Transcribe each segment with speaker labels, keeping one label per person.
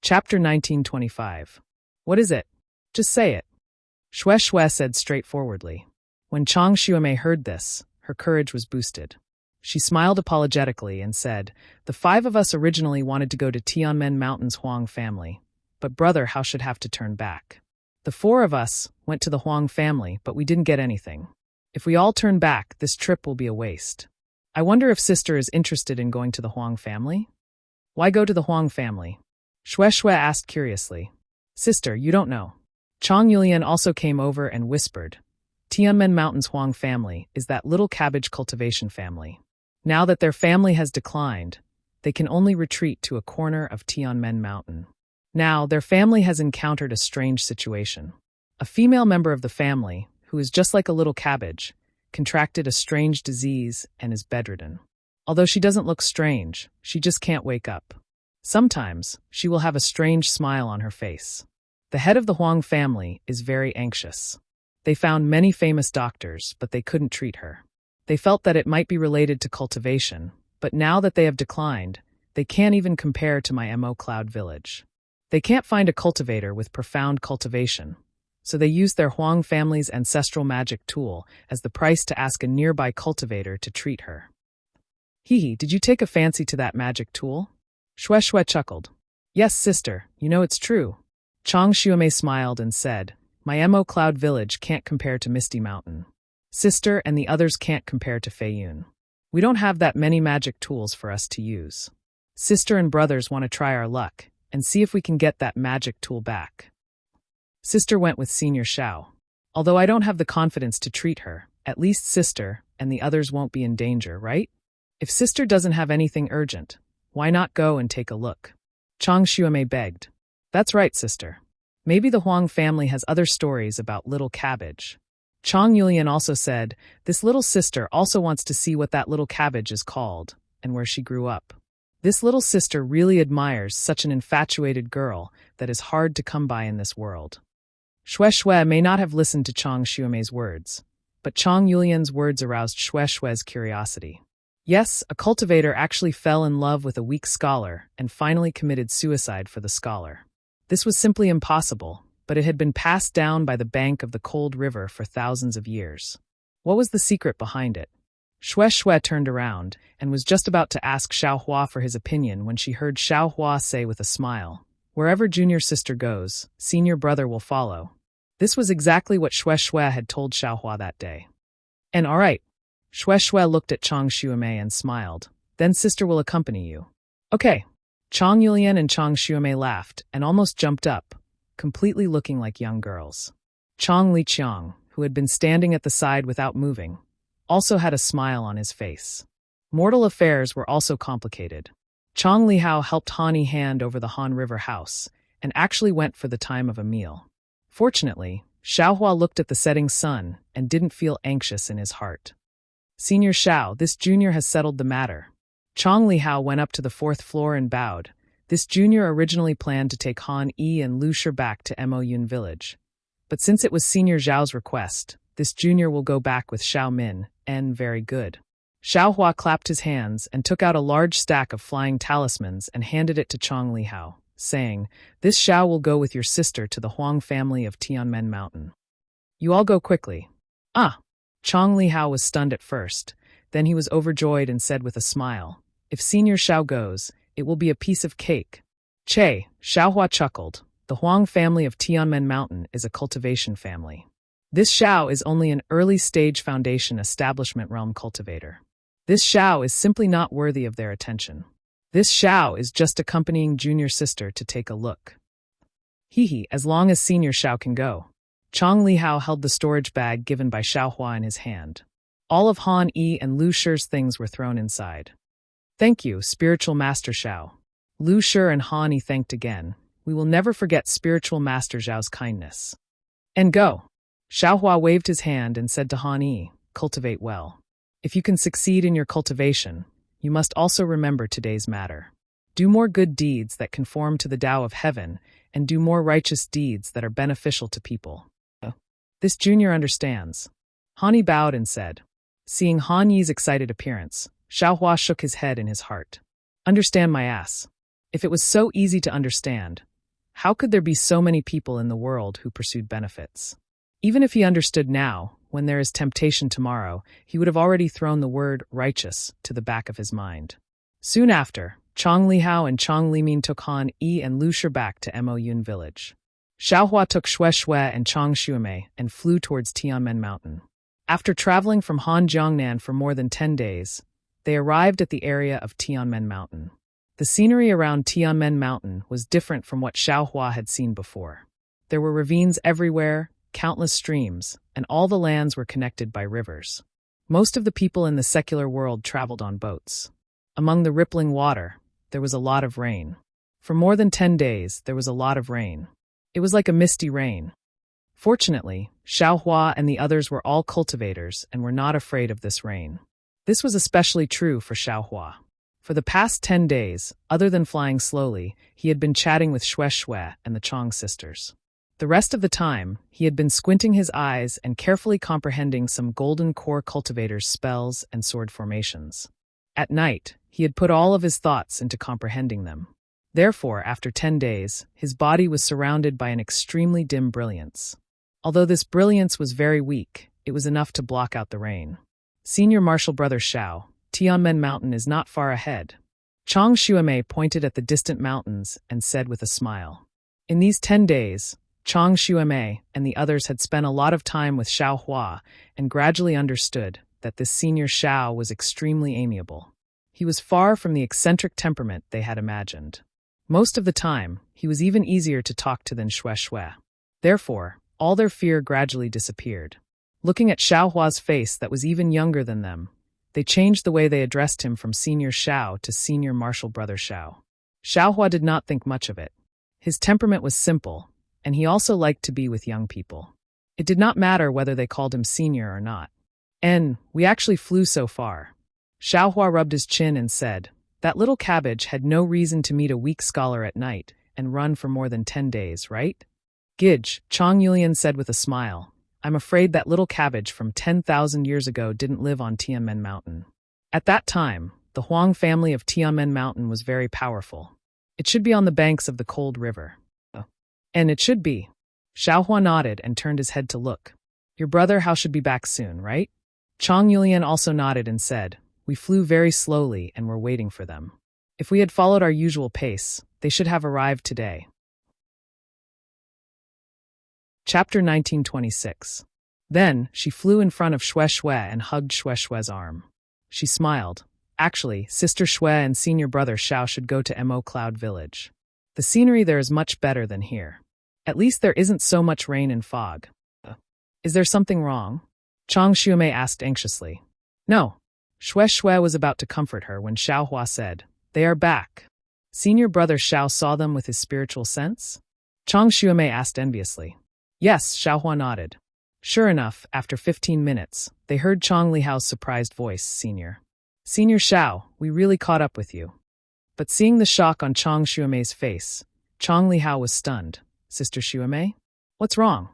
Speaker 1: Chapter 1925. What is it? Just say it. Shue Shue said straightforwardly. When Chang Xuemei heard this, her courage was boosted. She smiled apologetically and said, "The 5 of us originally wanted to go to Tianmen Mountain's Huang family, but brother Hao should have to turn back. The 4 of us went to the Huang family, but we didn't get anything. If we all turn back, this trip will be a waste. I wonder if sister is interested in going to the Huang family?" "Why go to the Huang family?" Shue Shue asked curiously. "Sister, you don't know." Chang Yulian also came over and whispered, "Tianmen Mountain's Huang family is that little cabbage cultivation family. Now that their family has declined, they can only retreat to a corner of Tianmen Mountain. Now, their family has encountered a strange situation. A female member of the family, who is just like a little cabbage, contracted a strange disease and is bedridden. Although she doesn't look strange, she just can't wake up. Sometimes, she will have a strange smile on her face. The head of the Huang family is very anxious. They found many famous doctors, but they couldn't treat her. They felt that it might be related to cultivation, but now that they have declined, they can't even compare to my Mo Cloud village. They can't find a cultivator with profound cultivation, so they used their Huang family's ancestral magic tool as the price to ask a nearby cultivator to treat her." "Hee, did you take a fancy to that magic tool?" Shue Shue chuckled. "Yes, sister, you know it's true." Chang Xuemei smiled and said, "My Mo Cloud village can't compare to Misty Mountain. Sister and the others can't compare to Feiyun. We don't have that many magic tools for us to use. Sister and brothers want to try our luck and see if we can get that magic tool back." Sister went with Senior Shao. "Although I don't have the confidence to treat her, at least sister and the others won't be in danger, right? If sister doesn't have anything urgent, why not go and take a look?" Chang Xuemei begged. "That's right, sister. Maybe the Huang family has other stories about little cabbage." Chang Yulian also said, "This little sister also wants to see what that little cabbage is called, and where she grew up. This little sister really admires such an infatuated girl that is hard to come by in this world." Shue Shue may not have listened to Chang Xuemei's words, but Chang Yulian's words aroused Shue Shue's curiosity. Yes, a cultivator actually fell in love with a weak scholar and finally committed suicide for the scholar. This was simply impossible, but it had been passed down by the bank of the cold river for thousands of years. What was the secret behind it? Shue Shue turned around and was just about to ask Xiao Hua for his opinion when she heard Xiao Hua say with a smile, "Wherever junior sister goes, senior brother will follow." This was exactly what Shue Shue had told Xiao Hua that day. "And all right." Shue Shue looked at Chang Xuemei and smiled. "Then sister will accompany you." "Okay." Chang Yulian and Chang Xuemei laughed and almost jumped up, completely looking like young girls. Chang Liqiang, who had been standing at the side without moving, also had a smile on his face. Mortal affairs were also complicated. Chang Lihao helped Han Yi hand over the Han River house and actually went for the time of a meal. Fortunately, Xiao Hua looked at the setting sun and didn't feel anxious in his heart. "Senior Shao, this junior has settled the matter." Chang Lihao went up to the 4th floor and bowed. This junior originally planned to take Han Yi and Lu Shi back to Mo Yun village. But since it was Senior Zhao's request, this junior will go back with Xiao Min, and very good. Xiao Hua clapped his hands and took out a large stack of flying talismans and handed it to Chang Lihao, saying, "This Xiao will go with your sister to the Huang family of Tianmen Mountain. You all go quickly." "Ah!" Chang Lihao was stunned at first, then he was overjoyed and said with a smile, "If Senior Xiao goes, it will be a piece of cake." "Che," Xiao Hua chuckled, "the Huang family of Tianmen Mountain is a cultivation family. This Xiao is only an early-stage foundation establishment realm cultivator. This Xiao is simply not worthy of their attention. This Xiao is just accompanying junior sister to take a look. Hee, as long as Senior Xiao can go." Chang Lihao held the storage bag given by Xiao Hua in his hand. All of Han Yi and Lu Shi's things were thrown inside. "Thank you, Spiritual Master Xiao." Lu Shi and Han Yi thanked again. "We will never forget Spiritual Master Zhao's kindness." "And go." Xiao Hua waved his hand and said to Han Yi, "Cultivate well. If you can succeed in your cultivation, you must also remember today's matter. Do more good deeds that conform to the Tao of heaven, and do more righteous deeds that are beneficial to people." This junior understands. Han Yi bowed and said. Seeing Han Yi's excited appearance, Xiao Hua shook his head in his heart. "Understand my ass. If it was so easy to understand, How could there be so many people in the world who pursued benefits? Even if he understood now, when there is temptation tomorrow, he would have already thrown the word righteous to the back of his mind. Soon after, Chong Lihao and Chong Limin took Han Yi and Lu Shi back to Mo Yun village. Xiaohua took Xue Xue and Chang Xuemei and flew towards Tianmen Mountain. After traveling from Hanjiangnan for more than 10 days, they arrived at the area of Tianmen Mountain. The scenery around Tianmen Mountain was different from what Xiaohua had seen before. There were ravines everywhere, countless streams, and all the lands were connected by rivers. Most of the people in the secular world traveled on boats. Among the rippling water, there was a lot of rain. For more than 10 days, there was a lot of rain. It was like a misty rain. Fortunately, Xiaohua and the others were all cultivators and were not afraid of this rain. This was especially true for Xiaohua. For the past 10 days, other than flying slowly, he had been chatting with Xue Xue and the Chong sisters. The rest of the time, he had been squinting his eyes and carefully comprehending some golden core cultivators' spells and sword formations. At night, he had put all of his thoughts into comprehending them. Therefore, after 10 days, his body was surrounded by an extremely dim brilliance. Although this brilliance was very weak, it was enough to block out the rain. Senior Marshal Brother Xiao, Tianmen Mountain is not far ahead. Chang Xuemei pointed at the distant mountains and said with a smile. In these 10 days, Chang Xuemei and the others had spent a lot of time with Xiaohua and gradually understood that this senior Xiao was extremely amiable. He was far from the eccentric temperament they had imagined. Most of the time, he was even easier to talk to than Xue Xue. Therefore, all their fear gradually disappeared. Looking at Xiaohua's face that was even younger than them, they changed the way they addressed him from Senior Xiao to Senior Marshal Brother Xiao. Xiaohua did not think much of it. His temperament was simple, and he also liked to be with young people. It did not matter whether they called him senior or not. We actually flew so far. Xiaohua rubbed his chin and said, that little cabbage had no reason to meet a weak scholar at night and run for more than 10 days, right? Gidge, Chong Yulian said with a smile. I'm afraid that little cabbage from 10,000 years ago didn't live on Tianmen Mountain. At that time, the Huang family of Tianmen Mountain was very powerful. It should be on the banks of the cold river. And it should be. Xiaohua nodded and turned his head to look. Your brother Hao should be back soon, right? Chong Yulian also nodded and said, we flew very slowly and were waiting for them. If we had followed our usual pace, they should have arrived today. Chapter 1926. Then, she flew in front of Xue Xue and hugged Xue Xue's arm. She smiled. Actually, Sister Xue and Senior Brother Xiao should go to Mo Cloud Village. The scenery there is much better than here. At least there isn't so much rain and fog. Is there something wrong? Chang Xuemei asked anxiously. No. Xue Xue was about to comfort her when Xiaohua said, they are back. Senior Brother Xiao saw them with his spiritual sense? Chang Xuemei asked enviously. Yes, Xiaohua nodded. Sure enough, after 15 minutes, they heard Chang Lihao's surprised voice, Senior Xiao, we really caught up with you. But seeing the shock on Chang Xuemei's face, Chang Lihao was stunned. Sister Xuemei? What's wrong?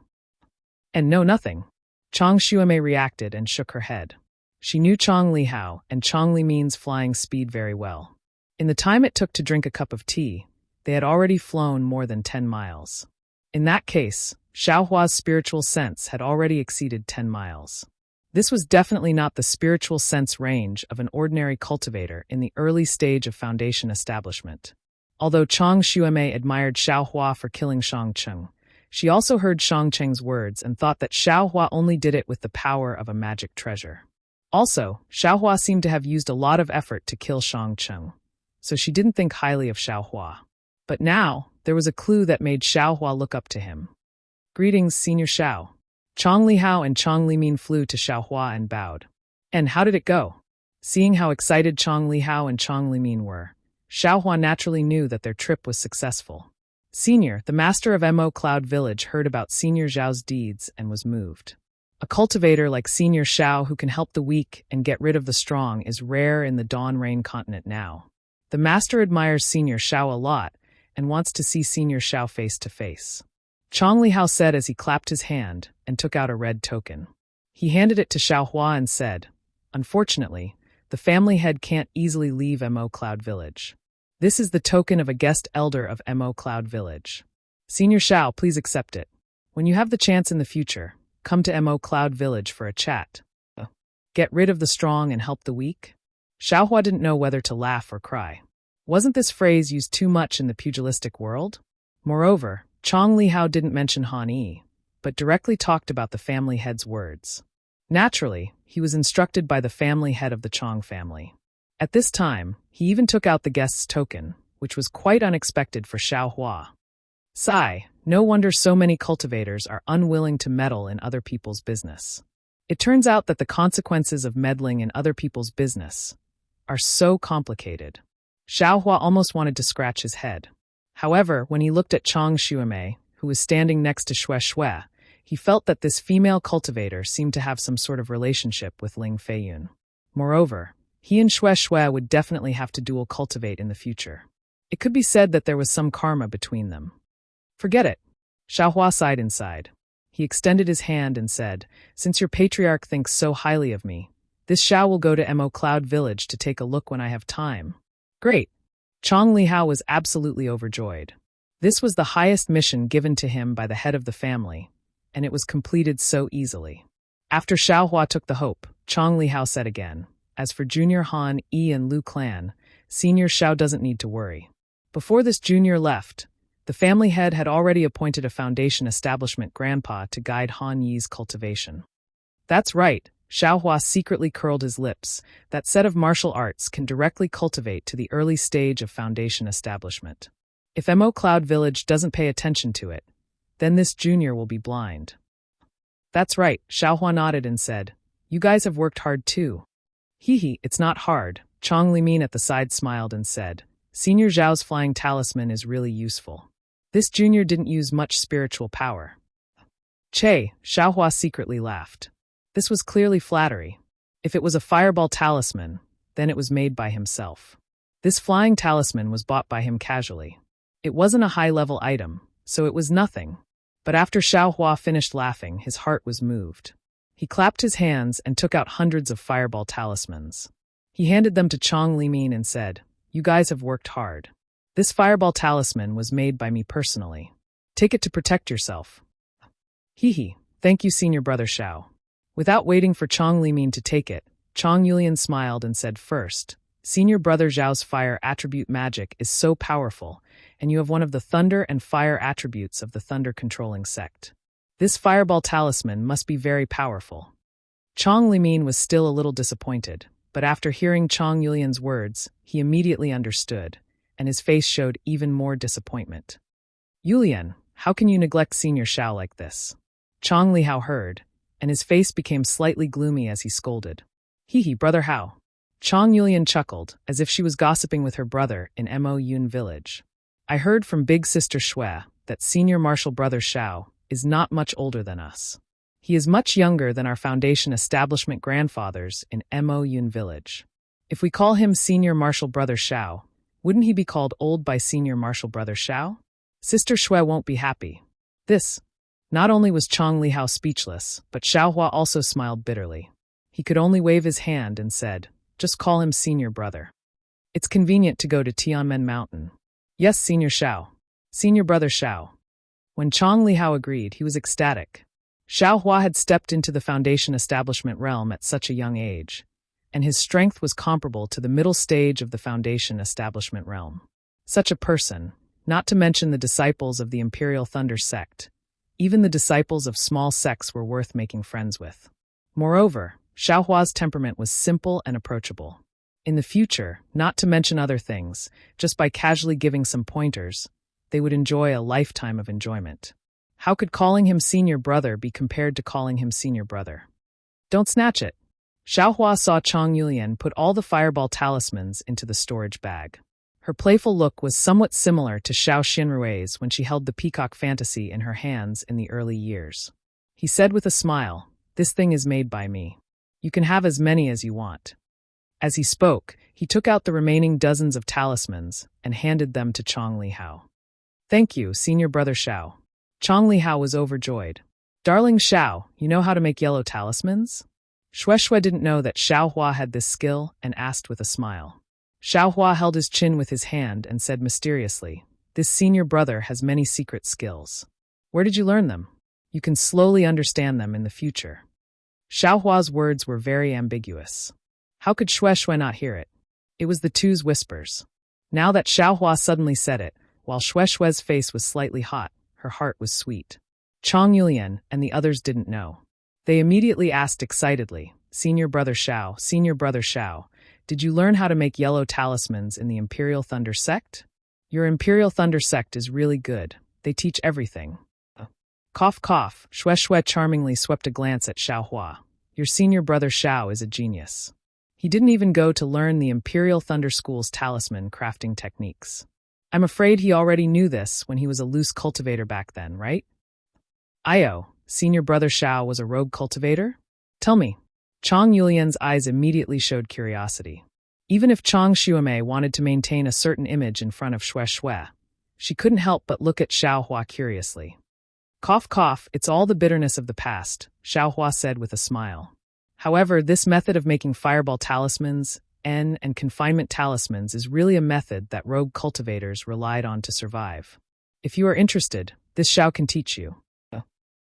Speaker 1: And no, nothing. Chang Xuemei reacted and shook her head. She knew Chang Lihao and Chang Limin's flying speed very well. In the time it took to drink a cup of tea, they had already flown more than 10 miles. In that case, Xiaohua's spiritual sense had already exceeded 10 miles. This was definitely not the spiritual sense range of an ordinary cultivator in the early stage of foundation establishment. Although Chang Xuemei admired Xiaohua for killing Shangcheng, she also heard Shangcheng's words and thought that Xiaohua only did it with the power of a magic treasure. Also, Xiaohua seemed to have used a lot of effort to kill Shangcheng, so she didn't think highly of Xiaohua. But now, there was a clue that made Xiaohua look up to him. Greetings, Senior Xiao. Chang Lihao and Chang Limin flew to Xiaohua and bowed. And how did it go? Seeing how excited Chang Lihao and Chang Limin were, Xiaohua naturally knew that their trip was successful. Senior, the master of Mo Cloud Village, heard about Senior Zhao's deeds and was moved. A cultivator like Senior Xiao who can help the weak and get rid of the strong is rare in the Dawn Rain continent now. The master admires Senior Xiao a lot and wants to see Senior Xiao face to face. Chang Lihao said as he clapped his hand and took out a red token. He handed it to Xiaohua and said, unfortunately, the family head can't easily leave Mo Cloud Village. This is the token of a guest elder of Mo Cloud Village. Senior Xiao, please accept it. When you have the chance in the future, come to Mo Cloud Village for a chat. Get rid of the strong and help the weak? Xiaohua didn't know whether to laugh or cry. Wasn't this phrase used too much in the pugilistic world? Moreover, Chong Lihao didn't mention Han Yi, but directly talked about the family head's words. Naturally, he was instructed by the family head of the Chong family. At this time, he even took out the guest's token, which was quite unexpected for Xiaohua. Sigh, no wonder so many cultivators are unwilling to meddle in other people's business. It turns out that the consequences of meddling in other people's business are so complicated. Xiaohua almost wanted to scratch his head. However, when he looked at Chang Xuemei, who was standing next to Xue Xue, he felt that this female cultivator seemed to have some sort of relationship with Ling Feiyun. Moreover, he and Xue Xue would definitely have to dual cultivate in the future. It could be said that there was some karma between them. Forget it. Xiaohua sighed inside. He extended his hand and said, since your patriarch thinks so highly of me, this Xiao will go to Mo Cloud Village to take a look when I have time. Great. Chong Lihao was absolutely overjoyed. This was the highest mission given to him by the head of the family, and it was completed so easily. After Xiaohua took the hope, Chong Lihao said again, as for Junior Han, Yi and Lu clan, Senior Xiao doesn't need to worry. Before this junior left, the family head had already appointed a foundation establishment grandpa to guide Han Yi's cultivation. That's right, Xiaohua secretly curled his lips. That set of martial arts can directly cultivate to the early stage of foundation establishment. If Mo Cloud Village doesn't pay attention to it, then this junior will be blind. That's right, Xiaohua nodded and said, you guys have worked hard too. Hee, it's not hard. Chong Limin at the side smiled and said, Senior Zhao's flying talisman is really useful. This junior didn't use much spiritual power. Che, Xiaohua secretly laughed. This was clearly flattery. If it was a fireball talisman, then it was made by himself. This flying talisman was bought by him casually. It wasn't a high-level item, so it was nothing. But after Xiaohua finished laughing, his heart was moved. He clapped his hands and took out hundreds of fireball talismans. He handed them to Chong Limin and said, you guys have worked hard. This fireball talisman was made by me personally. Take it to protect yourself. Hee, thank you, Senior Brother Xiao. Without waiting for Chong Limin to take it, Chong Yulian smiled and said first, Senior Brother Zhao's fire attribute magic is so powerful, and you have one of the thunder and fire attributes of the thunder-controlling sect. This fireball talisman must be very powerful. Chong Limin was still a little disappointed, but after hearing Chong Yulian's words, he immediately understood, and his face showed even more disappointment. Yulian, how can you neglect Senior Xiao like this? Chong Lihao heard, and his face became slightly gloomy as he scolded. Hee, Brother Hao. Chong Yulian chuckled, as if she was gossiping with her brother in Mo Yun village. I heard from Big Sister Xue that Senior Martial Brother Xiao is not much older than us. He is much younger than our foundation establishment grandfathers in Mo Yun village. If we call him Senior Martial Brother Xiao, wouldn't he be called old by Senior Martial Brother Xiao? Sister Xue won't be happy. This. Not only was Chong Lihao speechless, but Xiaohua also smiled bitterly. He could only wave his hand and said, just call him Senior Brother. It's convenient to go to Tianmen Mountain. Yes, Senior Xiao. Senior Brother Xiao. When Chong Lihao agreed, he was ecstatic. Xiaohua had stepped into the foundation establishment realm at such a young age, and his strength was comparable to the middle stage of the foundation establishment realm. Such a person, not to mention the disciples of the Imperial Thunder sect, even the disciples of small sects were worth making friends with. Moreover, Xiaohua's temperament was simple and approachable. In the future, not to mention other things, just by casually giving some pointers, they would enjoy a lifetime of enjoyment. How could calling him Senior Brother be compared to calling him Senior Brother? Don't snatch it. Xiaohua saw Chong Yulian put all the fireball talismans into the storage bag. Her playful look was somewhat similar to Xiao Xinrui's when she held the peacock fantasy in her hands in the early years. He said with a smile, this thing is made by me. You can have as many as you want. As he spoke, he took out the remaining dozens of talismans and handed them to Chong Lihao. Thank you, Senior Brother Xiao. Chong Lihao was overjoyed. Darling Xiao, you know how to make yellow talismans? Xue Xue didn't know that Xiaohua had this skill and asked with a smile. Xiaohua held his chin with his hand and said mysteriously, This senior brother has many secret skills. Where did you learn them? You can slowly understand them in the future. Xiaohua's words were very ambiguous. How could Shui not hear it? It was the two's whispers. Now that Xiaohua suddenly said it, while Shui's face was slightly hot, her heart was sweet. Chang Yulian and the others didn't know. They immediately asked excitedly, Senior Brother Xiao, did you learn how to make yellow talismans in the Imperial Thunder Sect? Your Imperial Thunder Sect is really good. They teach everything. Cough cough, Shui charmingly swept a glance at Xiaohua. Your senior brother Xiao is a genius. He didn't even go to learn the Imperial Thunder School's talisman crafting techniques. I'm afraid he already knew this when he was a loose cultivator back then, right? Io, senior brother Xiao was a rogue cultivator? Tell me. Chang Yulian's eyes immediately showed curiosity. Even if Chang Xuemei wanted to maintain a certain image in front of Shui, she couldn't help but look at Xiaohua curiously. Cough cough, it's all the bitterness of the past, Xiaohua said with a smile. However, this method of making fireball talismans, and confinement talismans is really a method that rogue cultivators relied on to survive. If you are interested, this Xiao can teach you.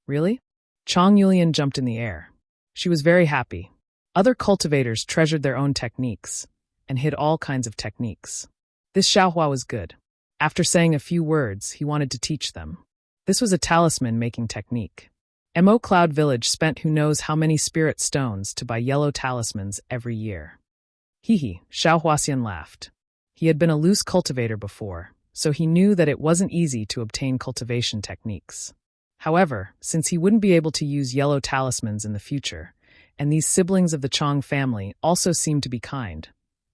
Speaker 1: Really? Chang Yulian jumped in the air. She was very happy. Other cultivators treasured their own techniques, and hid all kinds of techniques. This Xiaohua was good. After saying a few words, he wanted to teach them. This was a talisman-making technique. Mo Cloud Village spent who knows how many spirit stones to buy yellow talismans every year. Hee, Xiaohuasian laughed. He had been a loose cultivator before, so he knew that it wasn't easy to obtain cultivation techniques. However, since he wouldn't be able to use yellow talismans in the future, and these siblings of the Chang family also seemed to be kind,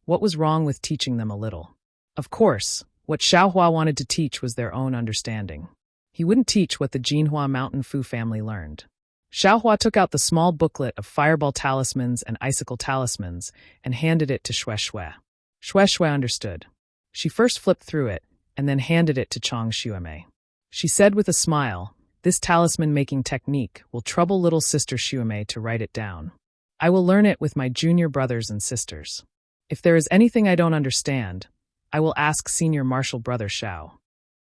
Speaker 1: what was wrong with teaching them a little? Of course, what Xiaohua wanted to teach was their own understanding. He wouldn't teach what the Jinhua Mountain Fu family learned. Xiaohua took out the small booklet of fireball talismans and icicle talismans and handed it to Shui. Shui understood. She first flipped through it and then handed it to Chang Xuemei. She said with a smile, this talisman-making technique will trouble little sister Xuemei to write it down. I will learn it with my junior brothers and sisters. If there is anything I don't understand, I will ask senior martial brother Xiao.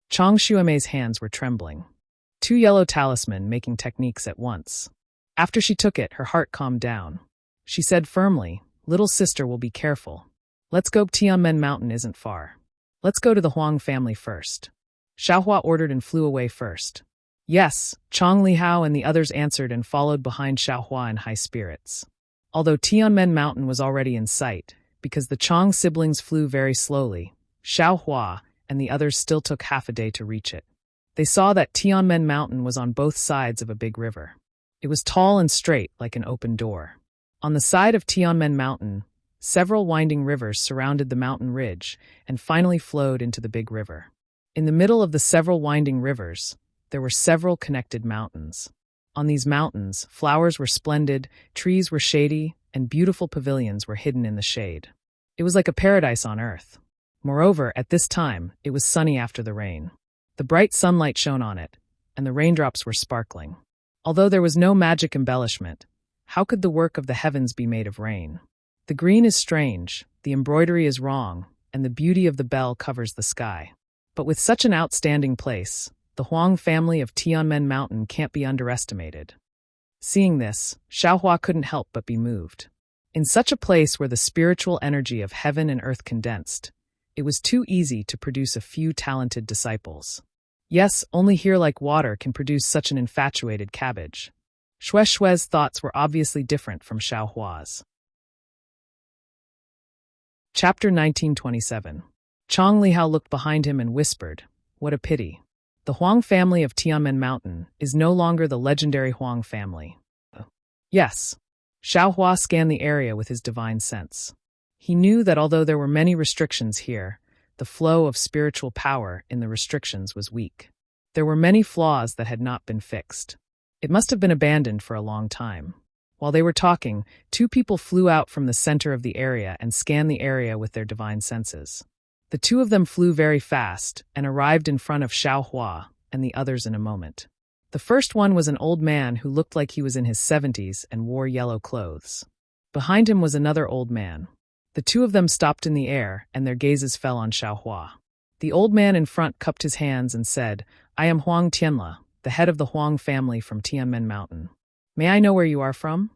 Speaker 1: Chang Xuemei's hands were trembling. 2 yellow talisman-making techniques at once. After she took it, her heart calmed down. She said firmly, little sister will be careful. Let's go. Tianmen Mountain isn't far. Let's go to the Huang family first. Xiaohua ordered and flew away first. Yes, Chang Lihao and the others answered and followed behind Xiaohua in high spirits. Although Tianmen Mountain was already in sight, because the Chang siblings flew very slowly, Xiaohua and the others still took half a day to reach it. They saw that Tianmen Mountain was on both sides of a big river. It was tall and straight like an open door. On the side of Tianmen Mountain, several winding rivers surrounded the mountain ridge and finally flowed into the big river. In the middle of the several winding rivers, there were several connected mountains. On these mountains, flowers were splendid, trees were shady, and beautiful pavilions were hidden in the shade. It was like a paradise on earth. Moreover, at this time, it was sunny after the rain. The bright sunlight shone on it, and the raindrops were sparkling. Although there was no magic embellishment, how could the work of the heavens be made of rain? The green is strange, the embroidery is wrong, and the beauty of the bell covers the sky. But with such an outstanding place, the Huang family of Tianmen Mountain can't be underestimated. Seeing this, Xiaohua couldn't help but be moved. In such a place where the spiritual energy of heaven and earth condensed, it was too easy to produce a few talented disciples. Yes, only here like water can produce such an infatuated cabbage. Shui's thoughts were obviously different from Xiaohua's. Chapter 1927. Chang Lihao looked behind him and whispered, what a pity. The Huang family of Tianmen Mountain is no longer the legendary Huang family. Yes. Xiaohua scanned the area with his divine sense. He knew that although there were many restrictions here, the flow of spiritual power in the restrictions was weak. There were many flaws that had not been fixed. It must have been abandoned for a long time. While they were talking, 2 people flew out from the center of the area and scanned the area with their divine senses. The 2 of them flew very fast and arrived in front of Xiaohua and the others in a moment. The first one was an old man who looked like he was in his 70s and wore yellow clothes. Behind him was another old man. The 2 of them stopped in the air and their gazes fell on Xiaohua. The old man in front cupped his hands and said, I am Huang Tianla, the head of the Huang family from Tianmen Mountain. May I know where you are from?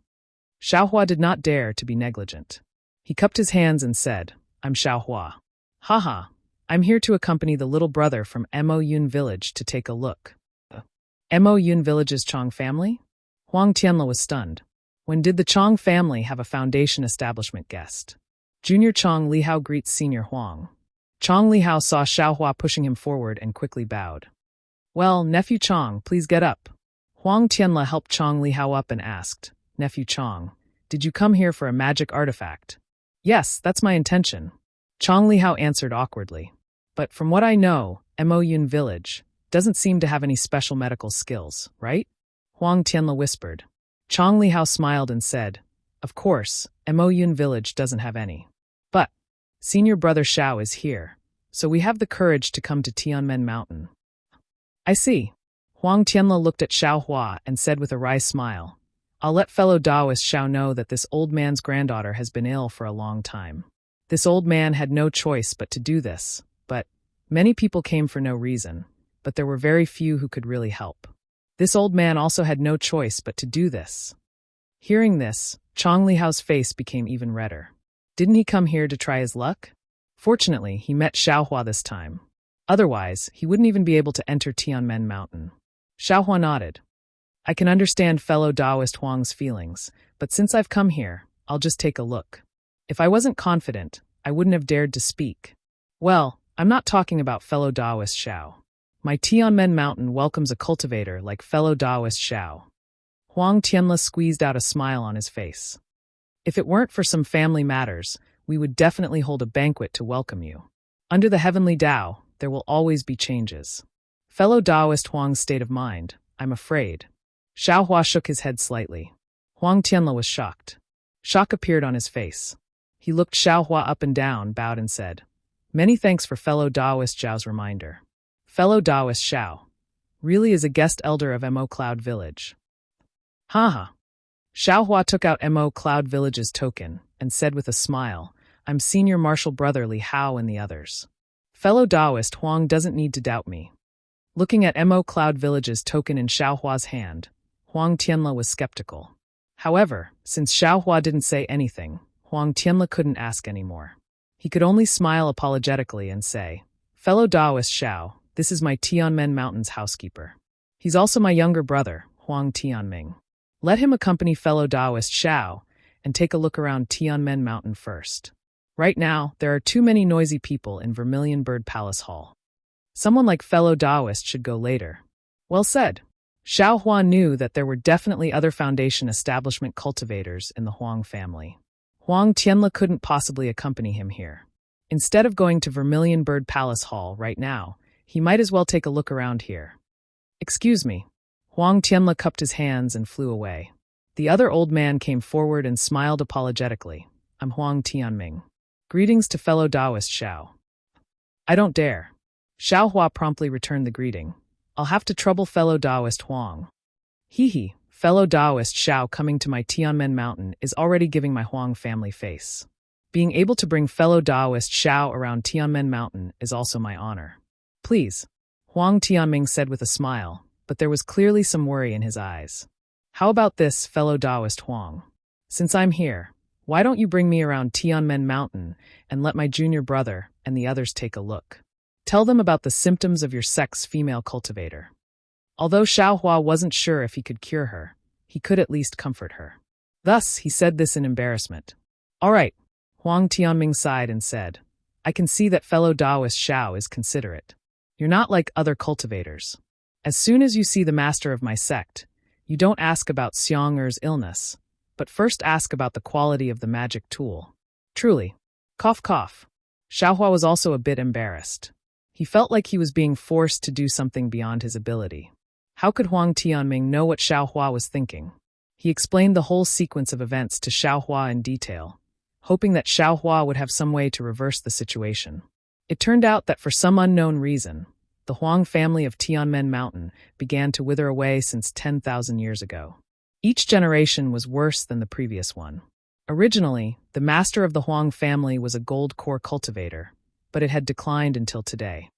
Speaker 1: Xiaohua did not dare to be negligent. He cupped his hands and said, I'm Xiaohua. Haha, I'm here to accompany the little brother from Mo Yun village to take a look. Mo Yun village's Chong family? Huang Tianla was stunned. When did the Chong family have a foundation establishment guest? Junior Chong Lihao greets Senior Huang. Chong Lihao saw Xiaohua pushing him forward and quickly bowed. Well, Nephew Chong, please get up. Huang Tianla helped Chong Lihao up and asked, Nephew Chong, did you come here for a magic artifact? Yes, that's my intention. Chong Lihao answered awkwardly. But from what I know, Mo Yun village doesn't seem to have any special medical skills, right? Huang Tianla whispered. Chong Lihao smiled and said, Of course, Mo Yun village doesn't have any. But senior brother Xiao is here, so we have the courage to come to Tianmen Mountain. I see. Huang Tianla looked at Xiaohua and said with a wry smile, I'll let fellow Taoist Xiao know that this old man's granddaughter has been ill for a long time. This old man had no choice but to do this, but many people came for no reason, but there were very few who could really help. This old man also had no choice but to do this. Hearing this, Chong Lihao's face became even redder. Didn't he come here to try his luck? Fortunately, he met Xiaohua this time. Otherwise, he wouldn't even be able to enter Tianmen Mountain. Xiaohua nodded. I can understand fellow Taoist Huang's feelings, but since I've come here, I'll just take a look. If I wasn't confident, I wouldn't have dared to speak. Well, I'm not talking about fellow Taoist Xiao. My Tianmen Mountain welcomes a cultivator like fellow Taoist Xiao. Huang Tianla squeezed out a smile on his face. If it weren't for some family matters, we would definitely hold a banquet to welcome you. Under the heavenly Tao, there will always be changes. Fellow Taoist Huang's state of mind, I'm afraid. Xiaohua shook his head slightly. Huang Tianla was shocked. Shock appeared on his face. He looked Xiaohua up and down, bowed and said, Many thanks for fellow Taoist Zhao's reminder. Fellow Taoist Xiao really is a guest elder of Mo Cloud Village. Haha. Xiaohua took out Mo Cloud Village's token and said with a smile, I'm senior martial brother Li Hao and the others. Fellow Taoist Huang doesn't need to doubt me. Looking at Mo Cloud Village's token in Xiaohua's hand, Huang Tianla was skeptical. However, since Xiaohua didn't say anything, Huang Tianla couldn't ask anymore. He could only smile apologetically and say, Fellow Taoist Xiao, this is my Tianmen Mountain's housekeeper. He's also my younger brother, Huang Tianming. Let him accompany fellow Taoist Xiao and take a look around Tianmen Mountain first. Right now, there are too many noisy people in Vermilion Bird Palace Hall. Someone like fellow Taoist should go later. Well said. Xiaohua knew that there were definitely other foundation establishment cultivators in the Huang family. Huang Tianla couldn't possibly accompany him here. Instead of going to Vermilion Bird Palace Hall right now, he might as well take a look around here. Excuse me. Huang Tianla cupped his hands and flew away. The other old man came forward and smiled apologetically. I'm Huang Tianming. Greetings to fellow Taoist Xiao. I don't dare. Xiaohua promptly returned the greeting. I'll have to trouble fellow Taoist Huang. Hee, fellow Taoist Xiao coming to my Tianmen Mountain is already giving my Huang family face. Being able to bring fellow Taoist Xiao around Tianmen Mountain is also my honor. Please, Huang Tianming said with a smile, but there was clearly some worry in his eyes. How about this, fellow Taoist Huang? Since I'm here, why don't you bring me around Tianmen Mountain and let my junior brother and the others take a look? Tell them about the symptoms of your sex female cultivator. Although Xiaohua wasn't sure if he could cure her, he could at least comfort her. Thus, he said this in embarrassment. All right, Huang Tianming sighed and said, I can see that fellow Taoist Xiao is considerate. You're not like other cultivators. As soon as you see the master of my sect, you don't ask about Xiang'er's illness, but first ask about the quality of the magic tool. Truly. Cough cough. Xiaohua was also a bit embarrassed. He felt like he was being forced to do something beyond his ability. How could Huang Tianming know what Xiaohua was thinking? He explained the whole sequence of events to Xiaohua in detail, hoping that Xiaohua would have some way to reverse the situation. It turned out that for some unknown reason, the Huang family of Tianmen Mountain began to wither away since 10,000 years ago. Each generation was worse than the previous one. Originally, the master of the Huang family was a gold core cultivator, but it had declined until today.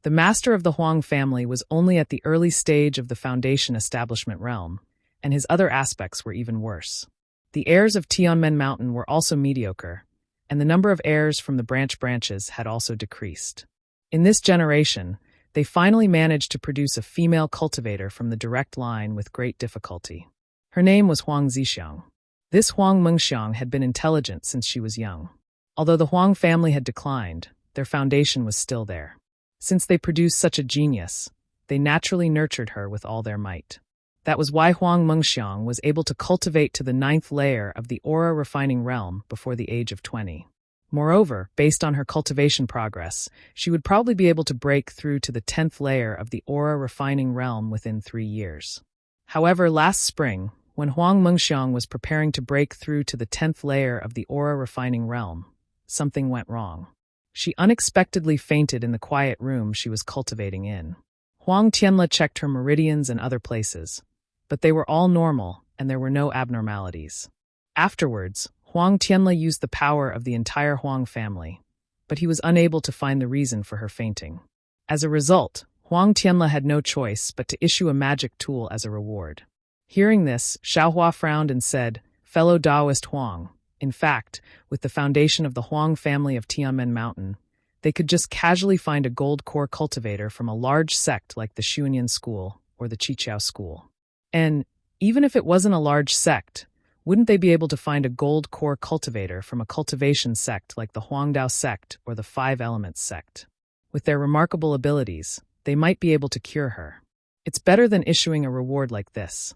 Speaker 1: The master of the Huang family was only at the early stage of the foundation establishment realm, and his other aspects were even worse. The heirs of Tianmen Mountain were also mediocre, and the number of heirs from the branches had also decreased. In this generation, they finally managed to produce a female cultivator from the direct line with great difficulty. Her name was Huang Zixiang. This Huang Mengxiang had been intelligent since she was young. Although the Huang family had declined, their foundation was still there. Since they produced such a genius, they naturally nurtured her with all their might. That was why Huang Mengxiang was able to cultivate to the 9th layer of the aura refining realm before the age of 20. Moreover, based on her cultivation progress, she would probably be able to break through to the 10th layer of the aura refining realm within 3 years. However, last spring, when Huang Mengxiang was preparing to break through to the 10th layer of the aura refining realm, something went wrong. She unexpectedly fainted in the quiet room she was cultivating in. Huang Tianle checked her meridians and other places, but they were all normal and there were no abnormalities. Afterwards, Huang Tianle used the power of the entire Huang family, but he was unable to find the reason for her fainting. As a result, Huang Tianle had no choice but to issue a magic tool as a reward. Hearing this, Xiaohua frowned and said, "Fellow Taoist Huang, in fact, with the foundation of the Huang family of Tianmen Mountain, they could just casually find a gold core cultivator from a large sect like the Xuanyan school or the Qiqiao school. And even if it wasn't a large sect, wouldn't they be able to find a gold core cultivator from a cultivation sect like the Huangdao sect or the Five Elements sect? With their remarkable abilities, they might be able to cure her. It's better than issuing a reward like this."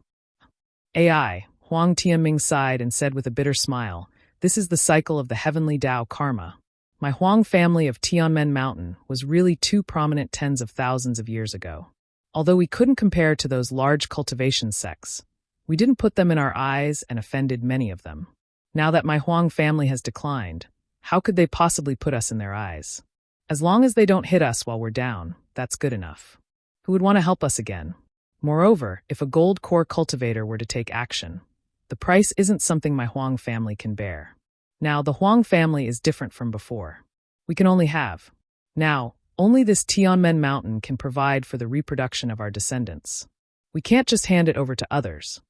Speaker 1: AI, Huang Tianming sighed and said with a bitter smile, "This is the cycle of the heavenly Tao karma. My Huang family of Tianmen Mountain was really too prominent tens of thousands of years ago. Although we couldn't compare to those large cultivation sects, we didn't put them in our eyes and offended many of them. Now that my Huang family has declined, how could they possibly put us in their eyes? As long as they don't hit us while we're down, that's good enough. Who would want to help us again? Moreover, if a gold core cultivator were to take action, the price isn't something my Huang family can bear. Now, the Huang family is different from before. We can only have. Now, only this Tianmen Mountain can provide for the reproduction of our descendants. We can't just hand it over to others."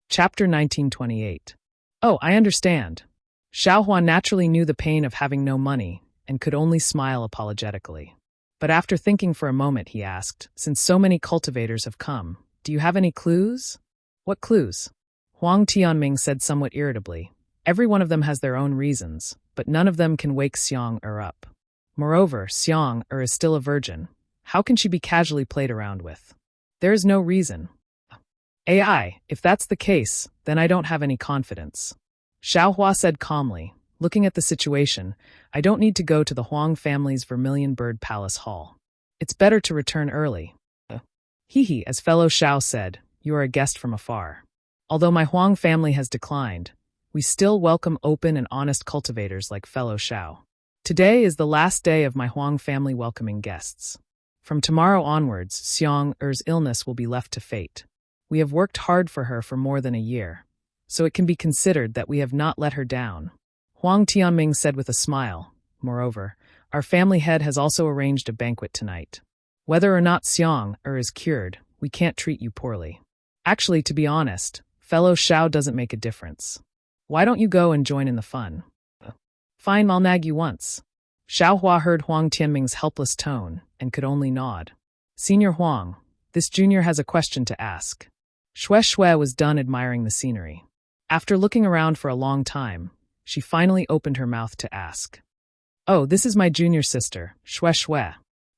Speaker 1: Chapter 1928. Oh, I understand. Xiaohua naturally knew the pain of having no money and could only smile apologetically. But after thinking for a moment, he asked, "Since so many cultivators have come, do you have any clues?" "What clues?" Huang Tianming said somewhat irritably. "Every one of them has their own reasons, but none of them can wake Xiang-Er up. Moreover, Xiang-Er is still a virgin. How can she be casually played around with? There is no reason." "AI, if that's the case, then I don't have any confidence." Xiaohua said calmly, looking at the situation, "I don't need to go to the Huang family's Vermilion Bird Palace Hall. It's better to return early." "Hee, as fellow Xiao said, you are a guest from afar. Although my Huang family has declined, we still welcome open and honest cultivators like fellow Xiao. Today is the last day of my Huang family welcoming guests. From tomorrow onwards, Xiang-Er's illness will be left to fate. We have worked hard for her for more than a year, so it can be considered that we have not let her down." Huang Tianming said with a smile, "Moreover, our family head has also arranged a banquet tonight. Whether or not Xiang-Er is cured, we can't treat you poorly. Actually, to be honest, fellow Xiao doesn't make a difference. Why don't you go and join in the fun?" "Fine, I'll nag you once." Xiaohua heard Huang Tianming's helpless tone and could only nod. "Senior Huang, this junior has a question to ask." Shui was done admiring the scenery. After looking around for a long time, she finally opened her mouth to ask. "Oh, this is my junior sister, Shui."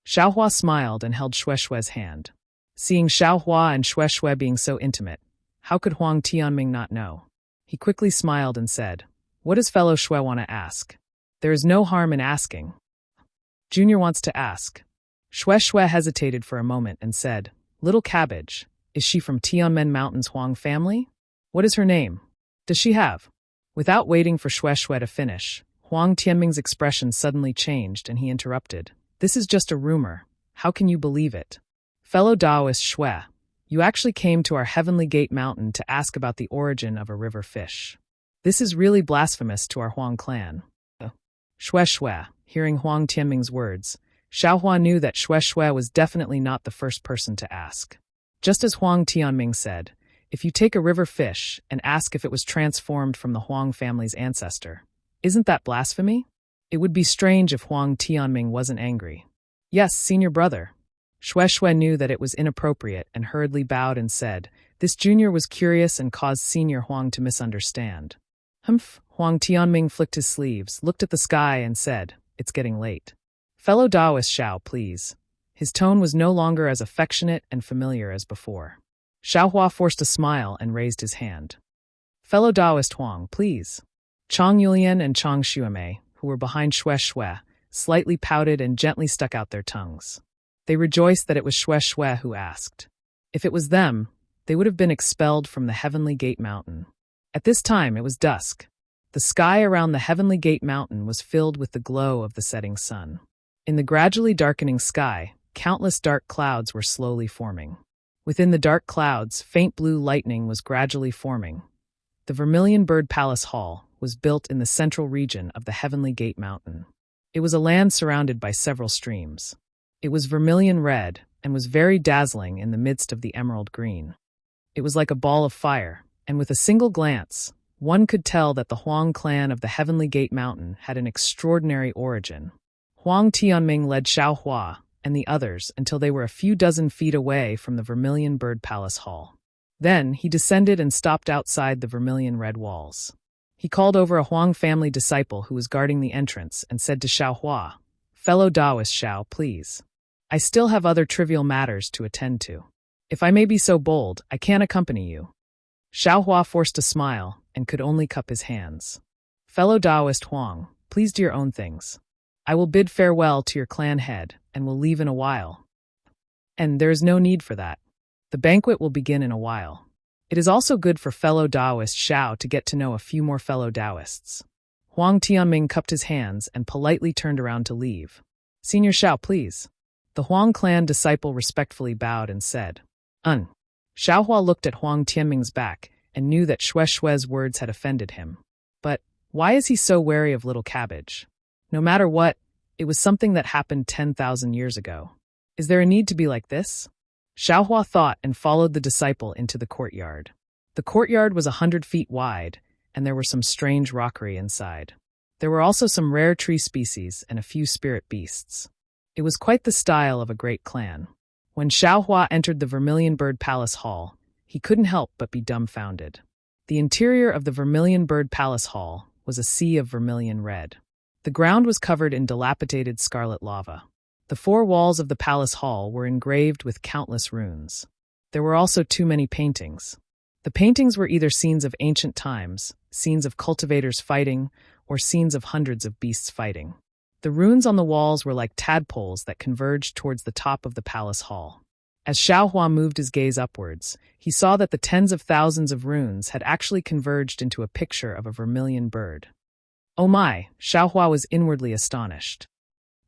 Speaker 1: Xiaohua smiled and held Shui's hand. Seeing Xiaohua and Shui being so intimate, how could Huang Tianming not know? He quickly smiled and said, "What does fellow Shui want to ask?" "There is no harm in asking." "Junior wants to ask." Shui hesitated for a moment and said, "Little Cabbage, is she from Tianmen Mountain's Huang family? What is her name? Does she have?" Without waiting for Shui to finish, Huang Tianming's expression suddenly changed and he interrupted. "This is just a rumor. How can you believe it? Fellow Taoist Shui, you actually came to our Heavenly Gate Mountain to ask about the origin of a river fish. This is really blasphemous to our Huang clan." Shue Shue, hearing Huang Tianming's words, Xiaohua knew that Shue Shue was definitely not the first person to ask. Just as Huang Tianming said, if you take a river fish and ask if it was transformed from the Huang family's ancestor, isn't that blasphemy? It would be strange if Huang Tianming wasn't angry. Yes, senior brother. Shue Shue knew that it was inappropriate and hurriedly bowed and said, this junior was curious and caused senior Huang to misunderstand. Humph, Huang Tianming flicked his sleeves, looked at the sky and said, it's getting late. Fellow Taoist Xiao, please. His tone was no longer as affectionate and familiar as before. Xiaohua forced a smile and raised his hand. Fellow Taoist Huang, please. Chang Yulian and Chang Xuemei, who were behind Shue Shue, slightly pouted and gently stuck out their tongues. They rejoiced that it was Shue Shue who asked. If it was them, they would have been expelled from the Heavenly Gate Mountain. At this time it was dusk. The sky around the Heavenly Gate Mountain was filled with the glow of the setting sun. In the gradually darkening sky, countless dark clouds were slowly forming. Within the dark clouds, faint blue lightning was gradually forming. The Vermilion Bird Palace Hall was built in the central region of the Heavenly Gate Mountain. It was a land surrounded by several streams. It was vermilion red and was very dazzling in the midst of the emerald green. It was like a ball of fire, and with a single glance, one could tell that the Huang clan of the Heavenly Gate Mountain had an extraordinary origin. Huang Tianming led Xiaohua and the others until they were a few dozen feet away from the Vermilion Bird Palace Hall. Then he descended and stopped outside the vermilion red walls. He called over a Huang family disciple who was guarding the entrance and said to Xiaohua, Fellow Taoist Xiao, please. I still have other trivial matters to attend to. If I may be so bold, I can accompany you. Xiaohua forced a smile and could only cup his hands. Fellow Taoist Huang, please do your own things. I will bid farewell to your clan head and will leave in a while. And there is no need for that. The banquet will begin in a while. It is also good for fellow Taoist Xiao to get to know a few more fellow Taoists. Huang Tianming cupped his hands and politely turned around to leave. Senior Xiao, please. The Huang clan disciple respectfully bowed and said, Xiaohua looked at Huang Tianming's back and knew that Shue Shue's words had offended him. But why is he so wary of little cabbage? No matter what, it was something that happened 10,000 years ago. Is there a need to be like this? Xiaohua thought and followed the disciple into the courtyard. The courtyard was 100 feet wide, and there were some strange rockery inside. There were also some rare tree species and a few spirit beasts. It was quite the style of a great clan. When Xiaohua entered the Vermilion Bird Palace Hall, he couldn't help but be dumbfounded. The interior of the Vermilion Bird Palace Hall was a sea of vermilion red. The ground was covered in dilapidated scarlet lava. The four walls of the palace hall were engraved with countless runes. There were also too many paintings. The paintings were either scenes of ancient times, scenes of cultivators fighting, or scenes of hundreds of beasts fighting. The runes on the walls were like tadpoles that converged towards the top of the palace hall. As Xiaohua moved his gaze upwards, he saw that the tens of thousands of runes had actually converged into a picture of a vermilion bird. Oh my, Xiaohua was inwardly astonished.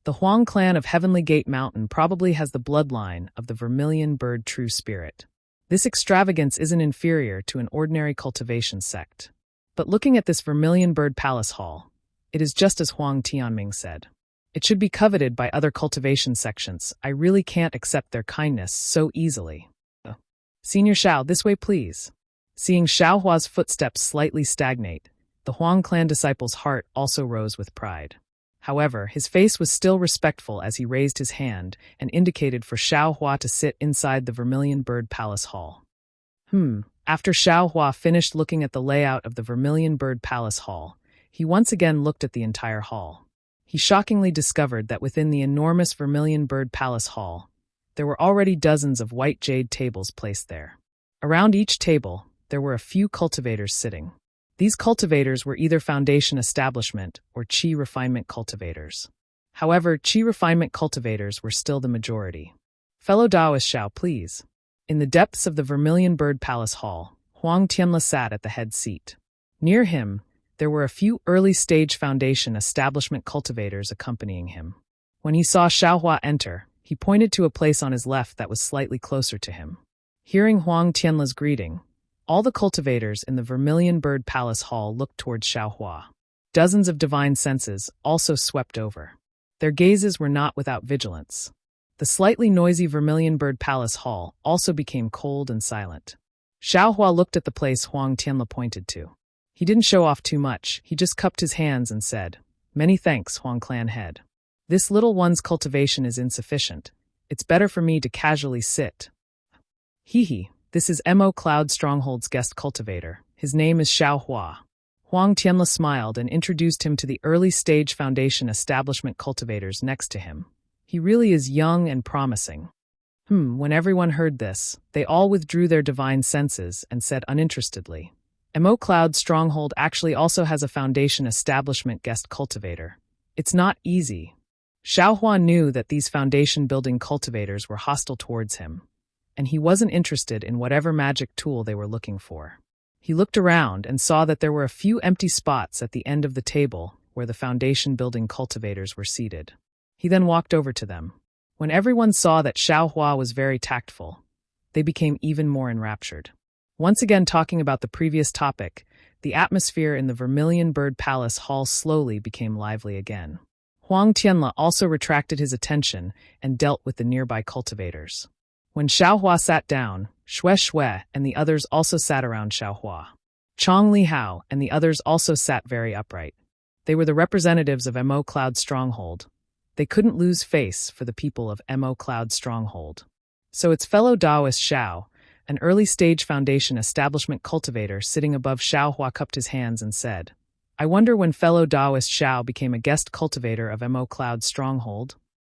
Speaker 1: The Huang clan of Heavenly Gate Mountain probably has the bloodline of the vermilion bird true spirit. This extravagance isn't inferior to an ordinary cultivation sect. But looking at this Vermilion Bird Palace Hall, it is just as Huang Tianming said. It should be coveted by other cultivation sections. I really can't accept their kindness so easily. Senior Xiao, this way please. Seeing Xiaohua's footsteps slightly stagnate, the Huang clan disciple's heart also rose with pride. However, his face was still respectful as he raised his hand and indicated for Xiaohua to sit inside the Vermilion Bird Palace Hall. After Xiaohua finished looking at the layout of the Vermilion Bird Palace Hall, he once again looked at the entire hall. He shockingly discovered that within the enormous Vermilion Bird Palace Hall, there were already dozens of white jade tables placed there. Around each table, there were a few cultivators sitting. These cultivators were either foundation establishment or qi refinement cultivators. However, qi refinement cultivators were still the majority. Fellow Taoist Xiao, please. In the depths of the Vermilion Bird Palace Hall, Huang Tianla sat at the head seat. Near him, there were a few early-stage foundation establishment cultivators accompanying him. When he saw Xiaohua enter, he pointed to a place on his left that was slightly closer to him. Hearing Huang Tianla's greeting, all the cultivators in the Vermilion Bird Palace Hall looked towards Xiaohua. Dozens of divine senses also swept over. Their gazes were not without vigilance. The slightly noisy Vermilion Bird Palace Hall also became cold and silent. Xiao Hua looked at the place Huang Tianle pointed to. He didn't show off too much, he just cupped his hands and said, "Many thanks, Huang Clan head. This little one's cultivation is insufficient. It's better for me to casually sit." Hee, this is Mo Cloud Stronghold's guest cultivator. His name is Xiao Hua. Huang Tianle smiled and introduced him to the early-stage foundation establishment cultivators next to him. He really is young and promising. When everyone heard this, they all withdrew their divine senses and said uninterestedly, Mo Cloud Stronghold actually also has a foundation establishment guest cultivator. It's not easy. Xiao Hua knew that these foundation-building cultivators were hostile towards him, and he wasn't interested in whatever magic tool they were looking for. He looked around and saw that there were a few empty spots at the end of the table where the foundation-building cultivators were seated. He then walked over to them. When everyone saw that Xiao Hua was very tactful, they became even more enraptured. Once again talking about the previous topic, the atmosphere in the Vermilion Bird Palace Hall slowly became lively again. Huang Tianle also retracted his attention and dealt with the nearby cultivators. When Xiao Hua sat down, Shui and the others also sat around Xiao Hua. Chong Li Hao and the others also sat very upright. They were the representatives of Mo Cloud Stronghold. They couldn't lose face for the people of Mo Cloud Stronghold. So its fellow Taoist Xiao, an early-stage foundation establishment cultivator sitting above Xiao Hua, cupped his hands and said, "I wonder when fellow Taoist Xiao became a guest cultivator of Mo Cloud Stronghold?"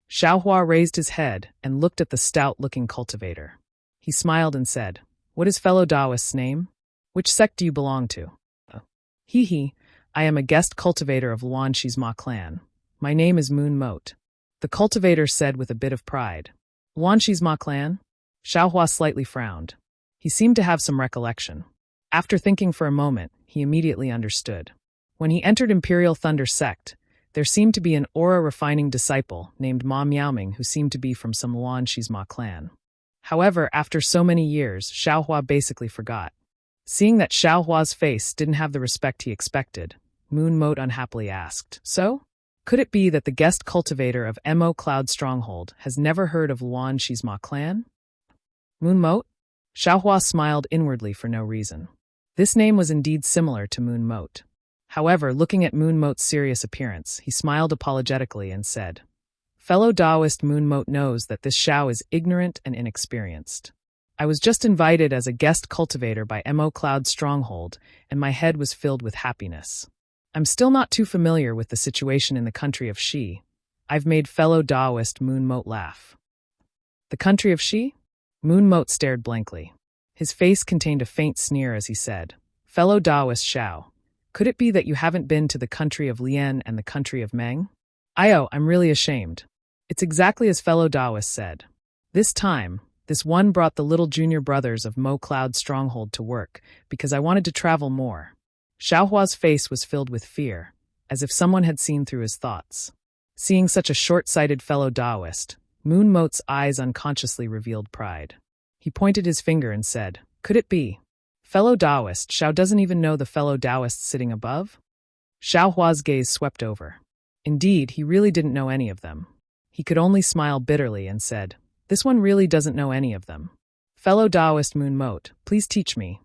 Speaker 1: Xiao Hua raised his head and looked at the stout-looking cultivator. He smiled and said, "What is fellow Taoist's name? Which sect do you belong to?" I am a guest cultivator of Luan Shizma clan. My name is Moon Moat." The cultivator said with a bit of pride. "Luan Shizma clan?" Xiao Hua slightly frowned. He seemed to have some recollection. After thinking for a moment, he immediately understood. When he entered Imperial Thunder sect, there seemed to be an aura-refining disciple named Ma Miaoming who seemed to be from some Luan Shizma clan. However, after so many years, Xiao Hua basically forgot. Seeing that Xiao Hua's face didn't have the respect he expected, Moon Moat unhappily asked, "So? Could it be that the guest cultivator of Mo Cloud Stronghold has never heard of Luan Shizma clan?" Moon Moat? Xiao Hua smiled inwardly for no reason. This name was indeed similar to Moon Moat. However, looking at Moon Moat's serious appearance, he smiled apologetically and said, "Fellow Taoist Moon Moat knows that this Xiao is ignorant and inexperienced. I was just invited as a guest cultivator by Mo Cloud Stronghold, and my head was filled with happiness. I'm still not too familiar with the situation in the country of Shi. I've made fellow Taoist Moon Moat laugh." "The country of Shi?" Moon Moat stared blankly. His face contained a faint sneer as he said, "Fellow Taoist Xiao, could it be that you haven't been to the country of Lian and the country of Meng?" I'm really ashamed. It's exactly as fellow Taoist said. This time, this one brought the little junior brothers of Mo Cloud Stronghold to work, because I wanted to travel more." Xiao Hua's face was filled with fear, as if someone had seen through his thoughts. Seeing such a short-sighted fellow Taoist, Moon Moat's eyes unconsciously revealed pride. He pointed his finger and said, "Could it be? Fellow Taoist, Xiao doesn't even know the fellow Taoist sitting above?" Xiao Hua's gaze swept over. Indeed, he really didn't know any of them. He could only smile bitterly and said, "This one really doesn't know any of them. Fellow Taoist Moon Moat, please teach me."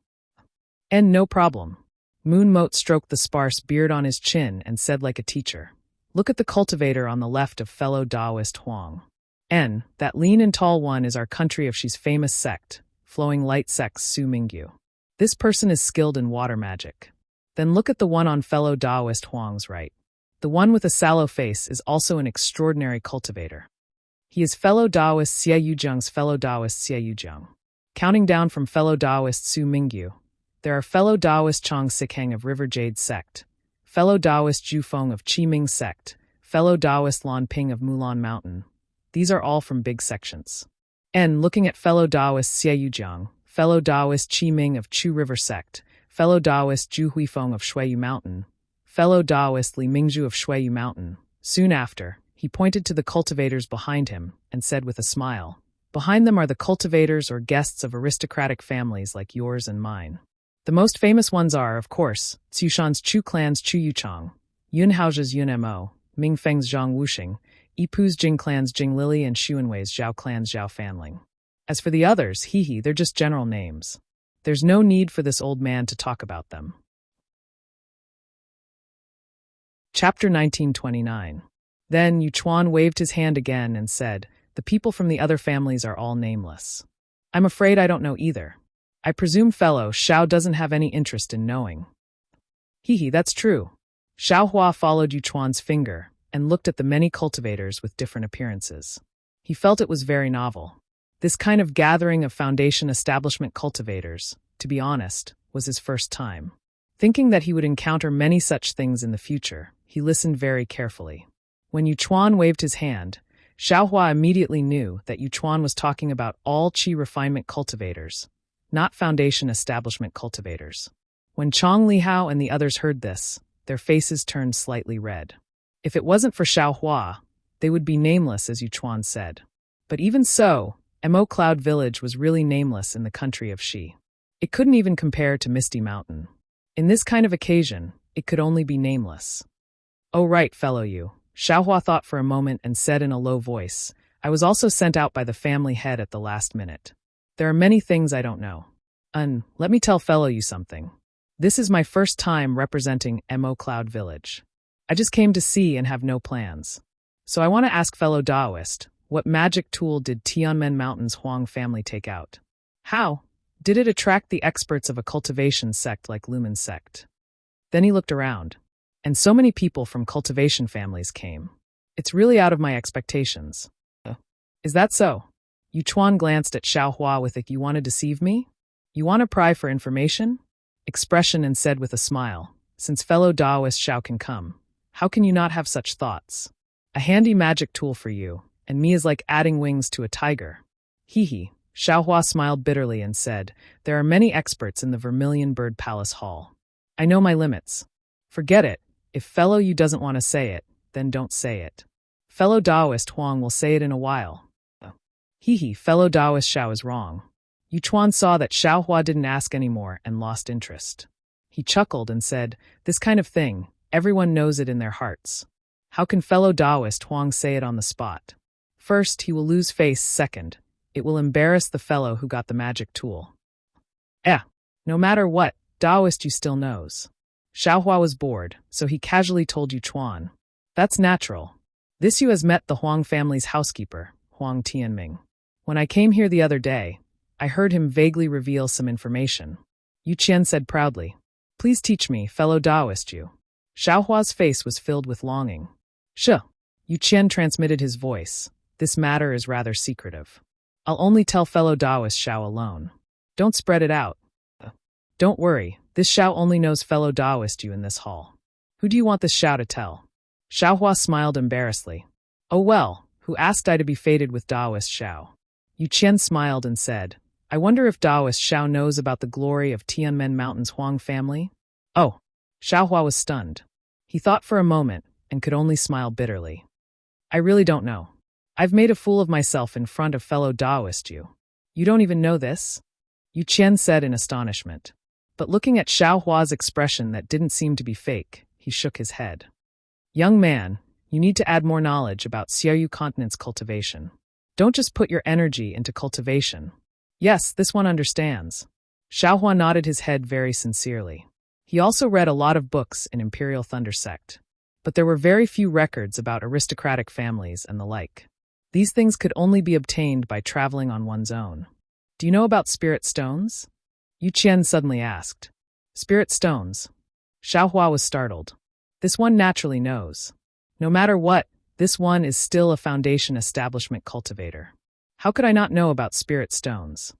Speaker 1: "And no problem." Moon Moat stroked the sparse beard on his chin and said like a teacher, "Look at the cultivator on the left of fellow Taoist Huang. That lean and tall one is our country of Shi's famous sect, Flowing Light Sect Su Mingyu. This person is skilled in water magic. Then look at the one on fellow Taoist Huang's right. The one with a sallow face is also an extraordinary cultivator. He is fellow Taoist Xie Yuzheng's fellow Taoist Xie Yuzheng. Counting down from fellow Taoist Su Mingyu, there are fellow Taoist Chong Sikheng of River Jade sect, fellow Taoist Zhu Feng of Qiming sect, fellow Taoist Lan Ping of Mulan Mountain. These are all from big sections. Looking at fellow Taoist Xie Yuzheng, fellow Taoist Qiming of Chu River sect, fellow Taoist Zhu Huifeng of Shuiyu Mountain, fellow Taoist Li Mingzhu of Shuiyu Mountain." Soon after, he pointed to the cultivators behind him and said with a smile, "Behind them are the cultivators or guests of aristocratic families like yours and mine. The most famous ones are, of course, Tsushan's Chu clan's Chu Yuchang, Yun Hao's Yun Mo, Ming Feng's Zhang Wuxing, Ipu's Jing clan's Jing Lily, and Xuanwei's Zhao clan's Zhao Fanling. As for the others, they're just general names. There's no need for this old man to talk about them. Chapter 1929. Then Yuchuan waved his hand again and said, "The people from the other families are all nameless. I'm afraid I don't know either. I presume fellow Xiao doesn't have any interest in knowing." That's true. Xiao Hua followed Yuchuan's finger and looked at the many cultivators with different appearances. He felt it was very novel. This kind of gathering of foundation establishment cultivators, to be honest, was his first time. Thinking that he would encounter many such things in the future, he listened very carefully. When Yuchuan waved his hand, Xiao Hua immediately knew that Yuchuan was talking about all qi refinement cultivators, not foundation establishment cultivators. When Chong Lihao and the others heard this, their faces turned slightly red. If it wasn't for Xiao Hua, they would be nameless, as Yuchuan said. But even so, Mo Cloud Village was really nameless in the country of Xi. It couldn't even compare to Misty Mountain. In this kind of occasion, it could only be nameless. "Oh right, fellow you," Xiao Hua thought for a moment and said in a low voice, "I was also sent out by the family head at the last minute. There are many things I don't know. Let me tell fellow you something. This is my first time representing Mo Cloud Village. I just came to see and have no plans. So I want to ask fellow Daoist, what magic tool did Tianmen Mountain's Huang family take out? How did it attract the experts of a cultivation sect like Lumen sect?" Then he looked around, and so many people from cultivation families came. It's really out of my expectations. Is that so? Yuchuan glanced at Xiao Hua with a "You want to deceive me? You want to pry for information?" expression and said with a smile, "Since fellow Daoist Xiao can come, how can you not have such thoughts? A handy magic tool for you, and me is like adding wings to a tiger." Xiao Hua smiled bitterly and said, "There are many experts in the Vermilion Bird Palace Hall. I know my limits. Forget it. If fellow you doesn't want to say it, then don't say it. Fellow Daoist Huang will say it in a while." Fellow Daoist Xiao is wrong. Yuchuan saw that Xiao Hua didn't ask anymore and lost interest. He chuckled and said, "This kind of thing, everyone knows it in their hearts. How can fellow Daoist Huang say it on the spot? First, he will lose face. Second, it will embarrass the fellow who got the magic tool. No matter what, Daoist you still knows." Xiao Hua was bored, so he casually told Yuchuan, "That's natural. This you has met the Huang family's housekeeper, Huang Tianming. When I came here the other day, I heard him vaguely reveal some information." Yuqian said proudly, "Please teach me, fellow Daoist you." Xiao Hua's face was filled with longing. Yuqian transmitted his voice. "This matter is rather secretive. I'll only tell fellow Daoist Xiao alone. Don't spread it out." "Don't worry, this Xiao only knows fellow Daoist you in this hall. Who do you want this Xiao to tell?" Xiao Hua smiled embarrassedly. "Oh well, who asked I to be fated with Daoist Xiao?" Yuqian smiled and said, "I wonder if Daoist Xiao knows about the glory of Tianmen Mountain's Huang family?" "Oh." Xiao Hua was stunned. He thought for a moment and could only smile bitterly. "I really don't know. I've made a fool of myself in front of fellow Daoist you. You don't even know this?" Yuqian said in astonishment. But looking at Xiao Hua's expression that didn't seem to be fake, he shook his head. "Young man, you need to add more knowledge about Xiaoyu continent's cultivation. Don't just put your energy into cultivation." "Yes, this one understands." Xiao Hua nodded his head very sincerely. He also read a lot of books in Imperial Thunder Sect. But there were very few records about aristocratic families and the like. These things could only be obtained by traveling on one's own. "Do you know about spirit stones?" Yuqian suddenly asked. "Spirit stones?" Xiao Hua was startled. "This one naturally knows. No matter what, this one is still a foundation establishment cultivator. How could I not know about spirit stones?"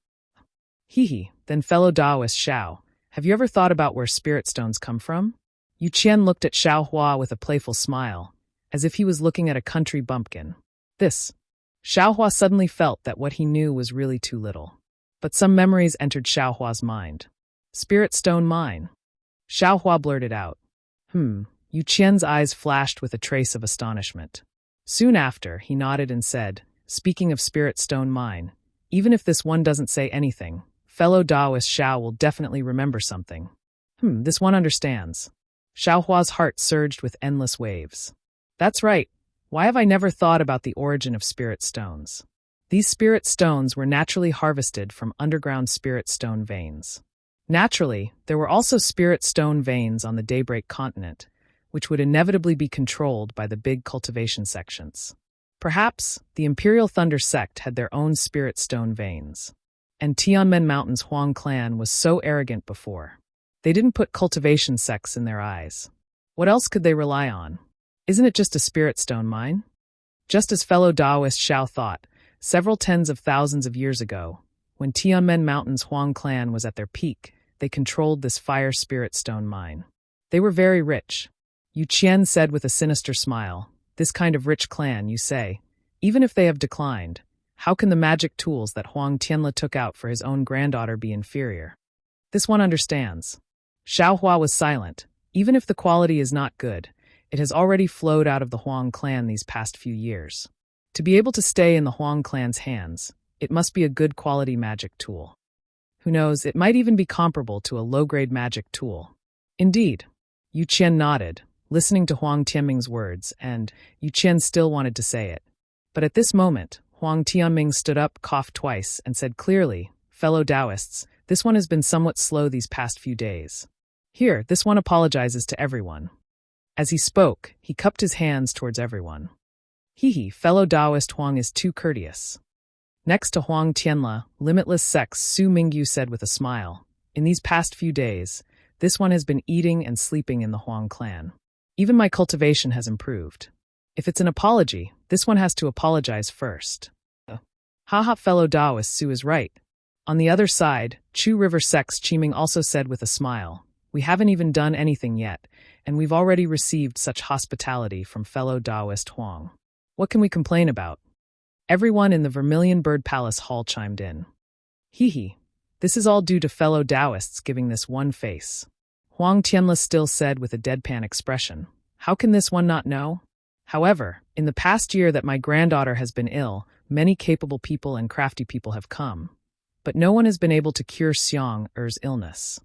Speaker 1: Then fellow Daoist Xiao, have you ever thought about where spirit stones come from?" Yuqian looked at Xiao Hua with a playful smile, as if he was looking at a country bumpkin. Xiao Hua suddenly felt that what he knew was really too little. But some memories entered Xiao Hua's mind. "Spirit stone mine." Xiao Hua blurted out. Yuqian's eyes flashed with a trace of astonishment. Soon after, he nodded and said, "Speaking of spirit stone mine, even if this one doesn't say anything, fellow Daoist Xiao will definitely remember something. This one understands." Xiaohua's heart surged with endless waves. That's right. Why have I never thought about the origin of spirit stones? These spirit stones were naturally harvested from underground spirit stone veins. Naturally, there were also spirit stone veins on the Daybreak continent, which would inevitably be controlled by the big cultivation sections. Perhaps the Imperial Thunder sect had their own spirit stone veins. And Tianmen Mountain's Huang clan was so arrogant before. They didn't put cultivation sects in their eyes. What else could they rely on? Isn't it just a spirit stone mine? Just as fellow Taoist Xiao thought, several tens of thousands of years ago, when Tianmen Mountain's Huang clan was at their peak, they controlled this fire spirit stone mine. They were very rich. Yu Qian said with a sinister smile, this kind of rich clan, you say, even if they have declined, how can the magic tools that Huang Tianle took out for his own granddaughter be inferior? This one understands. Xiaohua was silent. Even if the quality is not good, it has already flowed out of the Huang clan these past few years. To be able to stay in the Huang clan's hands, it must be a good quality magic tool. Who knows, it might even be comparable to a low-grade magic tool. Indeed. Yu Qian nodded, listening to Huang Tianming's words, and Yu Qian still wanted to say it. But at this moment, Huang Tianming stood up, coughed twice, and said clearly, fellow Taoists, this one has been somewhat slow these past few days. Here, this one apologizes to everyone. As he spoke, he cupped his hands towards everyone. Fellow Taoist Huang is too courteous. Next to Huang Tianle, Limitless Sex Su Mingyu said with a smile, in these past few days, this one has been eating and sleeping in the Huang clan. Even my cultivation has improved. If it's an apology, this one has to apologize first. Haha, fellow Taoist Su is right. On the other side, Chu River Sex Chiming also said with a smile, we haven't even done anything yet, and we've already received such hospitality from fellow Taoist Huang. What can we complain about? Everyone in the Vermilion Bird Palace hall chimed in. This is all due to fellow Taoists giving this one face. Huang Tianle still said with a deadpan expression, how can this one not know? However, in the past year that my granddaughter has been ill, many capable people and crafty people have come. But no one has been able to cure Xiang Er's illness.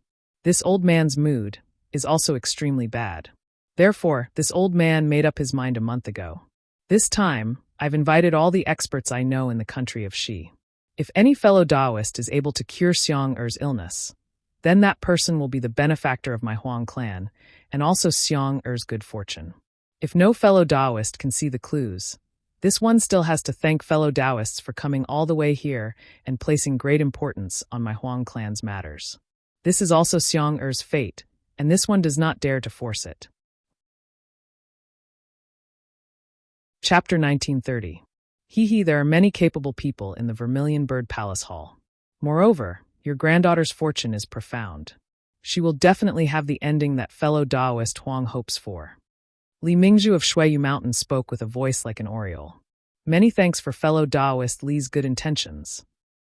Speaker 1: This old man's mood is also extremely bad. Therefore, this old man made up his mind a month ago. This time, I've invited all the experts I know in the country of Shi. If any fellow Taoist is able to cure Xiang Er's illness, then that person will be the benefactor of my Huang clan, and also Xiang Er's good fortune. If no fellow Taoist can see the clues, this one still has to thank fellow Taoists for coming all the way here and placing great importance on my Huang clan's matters. This is also Xiang Er's fate, and this one does not dare to force it. Chapter 1930. There are many capable people in the Vermilion Bird Palace Hall. Moreover, your granddaughter's fortune is profound. She will definitely have the ending that fellow Taoist Huang hopes for. Li Mingzhu of Shuiyu Mountain spoke with a voice like an oriole. Many thanks for fellow Taoist Li's good intentions.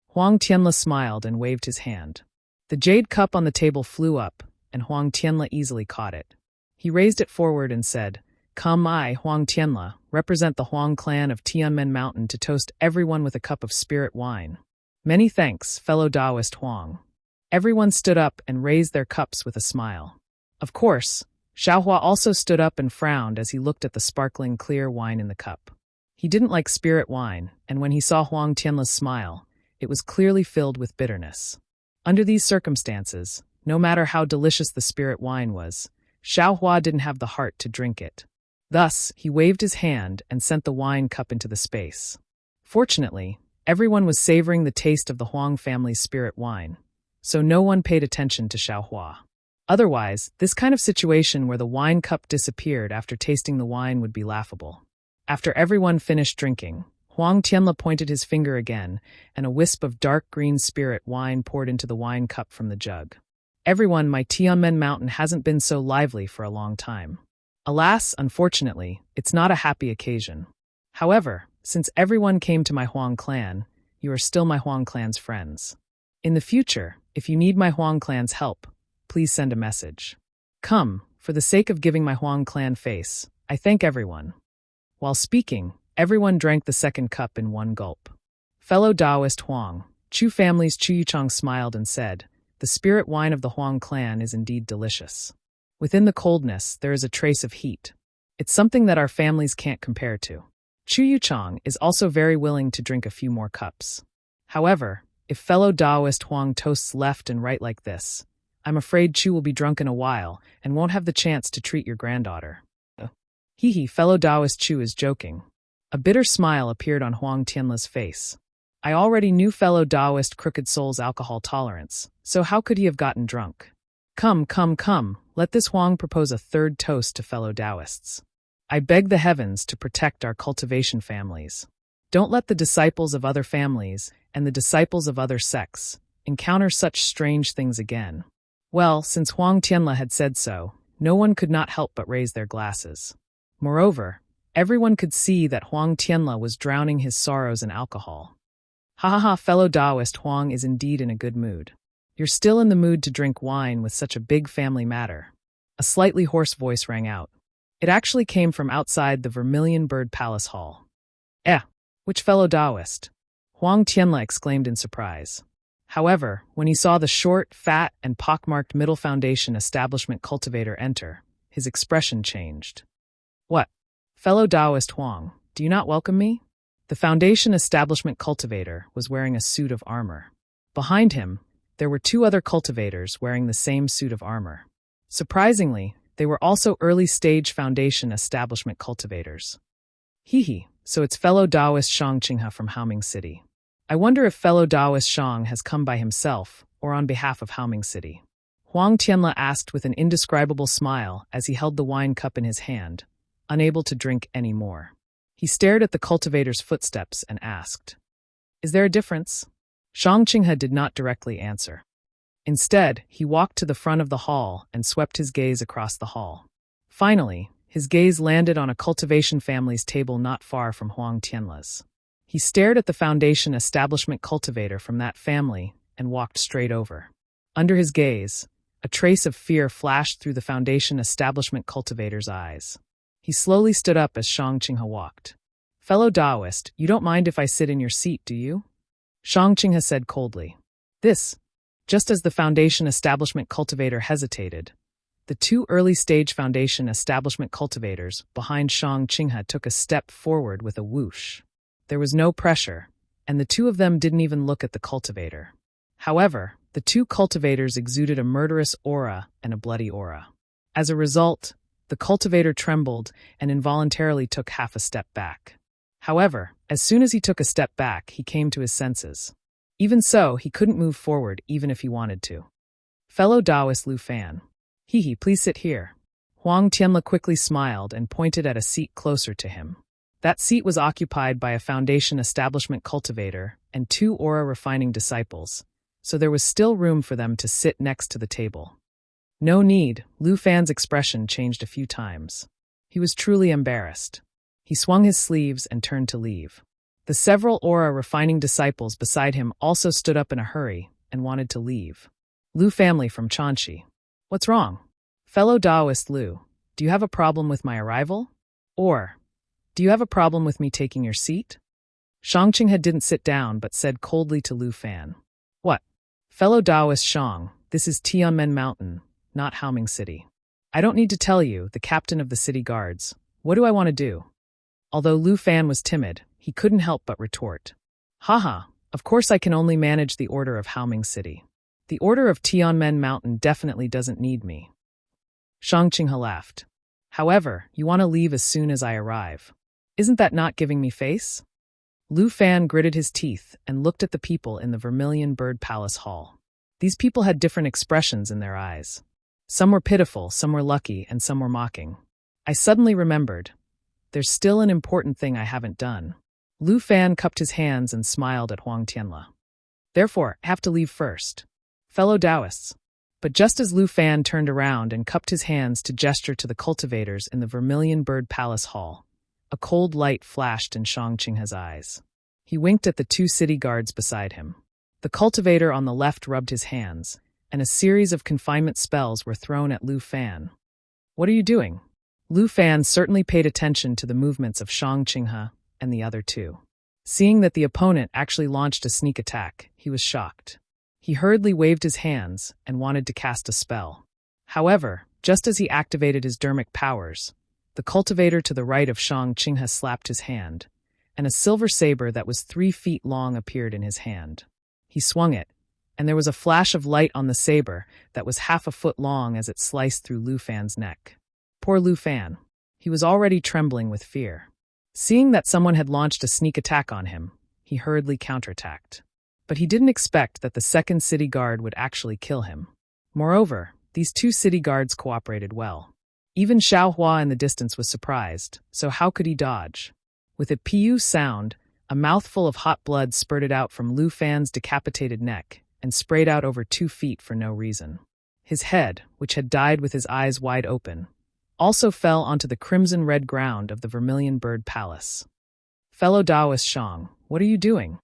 Speaker 1: Huang Tianle smiled and waved his hand. The jade cup on the table flew up, and Huang Tianle easily caught it. He raised it forward and said, Come, I, Huang Tianle, represent the Huang clan of Tianmen Mountain to toast everyone with a cup of spirit wine. Many thanks, fellow Taoist Huang. Everyone stood up and raised their cups with a smile. Of course, Xiaohua also stood up and frowned as he looked at the sparkling clear wine in the cup. He didn't like spirit wine, and when he saw Huang Tianle's smile, it was clearly filled with bitterness. Under these circumstances, no matter how delicious the spirit wine was, Xiaohua didn't have the heart to drink it. Thus, he waved his hand and sent the wine cup into the space. Fortunately, everyone was savoring the taste of the Huang family's spirit wine, so no one paid attention to Xiaohua. Otherwise, this kind of situation where the wine cup disappeared after tasting the wine would be laughable. After everyone finished drinking, Huang Tianle pointed his finger again, and a wisp of dark green spirit wine poured into the wine cup from the jug. Everyone, my Tianmen Mountain hasn't been so lively for a long time. Alas, unfortunately, it's not a happy occasion. However, since everyone came to my Huang clan, you are still my Huang clan's friends. In the future, if you need my Huang clan's help, please send a message. Come, for the sake of giving my Huang clan face, I thank everyone. While speaking, everyone drank the second cup in one gulp. Fellow Taoist Huang, Chu family's Chu Yuchang smiled and said, the spirit wine of the Huang clan is indeed delicious. Within the coldness, there is a trace of heat. It's something that our families can't compare to. Chu Yuchang is also very willing to drink a few more cups. However, if fellow Taoist Huang toasts left and right like this, I'm afraid Chu will be drunk in a while and won't have the chance to treat your granddaughter. Hee, fellow Taoist Chu is joking. A bitter smile appeared on Huang Tianla's face. I already knew fellow Taoist Crooked Soul's alcohol tolerance, so how could he have gotten drunk? Come, let this Huang propose a third toast to fellow Taoists. I beg the heavens to protect our cultivation families. Don't let the disciples of other families and the disciples of other sects encounter such strange things again. Well, since Huang Tianla had said so, no one could not help but raise their glasses. Moreover, everyone could see that Huang Tianla was drowning his sorrows in alcohol. Ha, fellow Taoist Huang is indeed in a good mood. You're still in the mood to drink wine with such a big family matter. A slightly hoarse voice rang out. It actually came from outside the Vermilion Bird Palace Hall. Which fellow Taoist? Huang Tianla exclaimed in surprise. However, when he saw the short, fat, and pockmarked Middle Foundation Establishment cultivator enter, his expression changed. What? Fellow Taoist Huang, do you not welcome me? The Foundation Establishment cultivator was wearing a suit of armor. Behind him, there were two other cultivators wearing the same suit of armor. Surprisingly, they were also early-stage Foundation Establishment cultivators. So it's fellow Taoist Shang Qinghe from Haoming City. I wonder if fellow Taoist Shang has come by himself or on behalf of Haoming City. Huang Tianla asked with an indescribable smile as he held the wine cup in his hand, unable to drink any more. He stared at the cultivator's footsteps and asked, "Is there a difference?" Shang Qinghe did not directly answer. Instead, he walked to the front of the hall and swept his gaze across the hall. Finally, his gaze landed on a cultivation family's table not far from Huang Tianla's. He stared at the Foundation Establishment cultivator from that family and walked straight over. Under his gaze, a trace of fear flashed through the Foundation Establishment cultivator's eyes. He slowly stood up as Shang Qinghe walked. "Fellow Taoist, you don't mind if I sit in your seat, do you?" Shang Qinghe said coldly. Just as the Foundation Establishment cultivator hesitated, the two early-stage Foundation Establishment cultivators behind Shang Qinghe took a step forward with a whoosh. There was no pressure, and the two of them didn't even look at the cultivator. However, the two cultivators exuded a murderous aura and a bloody aura. As a result, the cultivator trembled and involuntarily took half a step back. However, as soon as he took a step back, he came to his senses. Even so, he couldn't move forward even if he wanted to. "Fellow Taoist Lu Fan. Please sit here." Huang Tianla quickly smiled and pointed at a seat closer to him. That seat was occupied by a Foundation Establishment cultivator and two aura refining disciples, so there was still room for them to sit next to the table. No need, Lu Fan's expression changed a few times. He was truly embarrassed. He swung his sleeves and turned to leave. The several aura refining disciples beside him also stood up in a hurry and wanted to leave. Lu family from Chanxi. "What's wrong? Fellow Taoist Lu, do you have a problem with my arrival? Or, do you have a problem with me taking your seat?" Shang Qinghe didn't sit down but said coldly to Lu Fan. "What? Fellow Taoist Shang, this is Tianmen Mountain, not Haoming City. I don't need to tell you, the captain of the city guards. What do I want to do?" Although Lu Fan was timid, he couldn't help but retort. Of course I can only manage the order of Haoming City. The order of Tianmen Mountain definitely doesn't need me. Shang Qinghe laughed. "However, you want to leave as soon as I arrive. Isn't that not giving me face?" Lu Fan gritted his teeth and looked at the people in the Vermilion Bird Palace Hall. These people had different expressions in their eyes. Some were pitiful, some were lucky, and some were mocking. I suddenly remembered. There's still an important thing I haven't done. Lu Fan cupped his hands and smiled at Huang Tianla. "Therefore, I have to leave first. Fellow Taoists." But just as Lu Fan turned around and cupped his hands to gesture to the cultivators in the Vermilion Bird Palace Hall, a cold light flashed in Shang Qinghe's eyes. He winked at the two city guards beside him. The cultivator on the left rubbed his hands, and a series of confinement spells were thrown at Lu Fan. "What are you doing?" Lu Fan certainly paid attention to the movements of Shang Qinghe and the other two. Seeing that the opponent actually launched a sneak attack, he was shocked. He hurriedly waved his hands and wanted to cast a spell. However, Just as he activated his dermic powers, the cultivator to the right of Shang Qinghe slapped his hand, and a silver saber that was 3 feet long appeared in his hand. He swung it, and there was a flash of light on the saber that was half a foot long as it sliced through Lu Fan's neck. Poor Lu Fan. He was already trembling with fear. Seeing that someone had launched a sneak attack on him, he hurriedly counterattacked. But he didn't expect that the second city guard would actually kill him. Moreover, these 2 city guards cooperated well. Even Xiao Hua in the distance was surprised, so how could he dodge? With a piu sound, a mouthful of hot blood spurted out from Lu Fan's decapitated neck and sprayed out over 2 feet for no reason. His head, which had died with his eyes wide open, also fell onto the crimson-red ground of the Vermilion Bird Palace. Fellow Taoist Shang, what are you doing?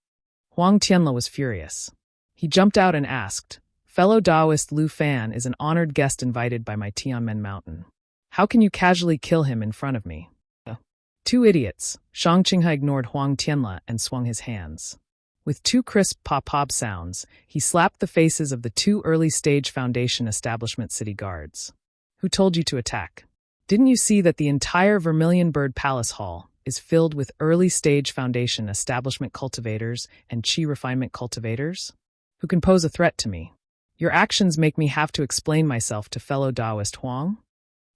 Speaker 1: Huang Tianle was furious. He jumped out and asked, Fellow Taoist Lu Fan is an honored guest invited by my Tianmen Mountain. How can you casually kill him in front of me? 2 idiots. Shang Qinghe ignored Huang Tianle and swung his hands. With 2 crisp pop-pop sounds, he slapped the faces of the 2 early-stage Foundation Establishment City Guards. Who told you to attack? Didn't you see that the entire Vermilion Bird Palace Hall is filled with early-stage Foundation Establishment cultivators and Qi refinement cultivators? Who can pose a threat to me? Your actions make me have to explain myself to fellow Taoist Huang?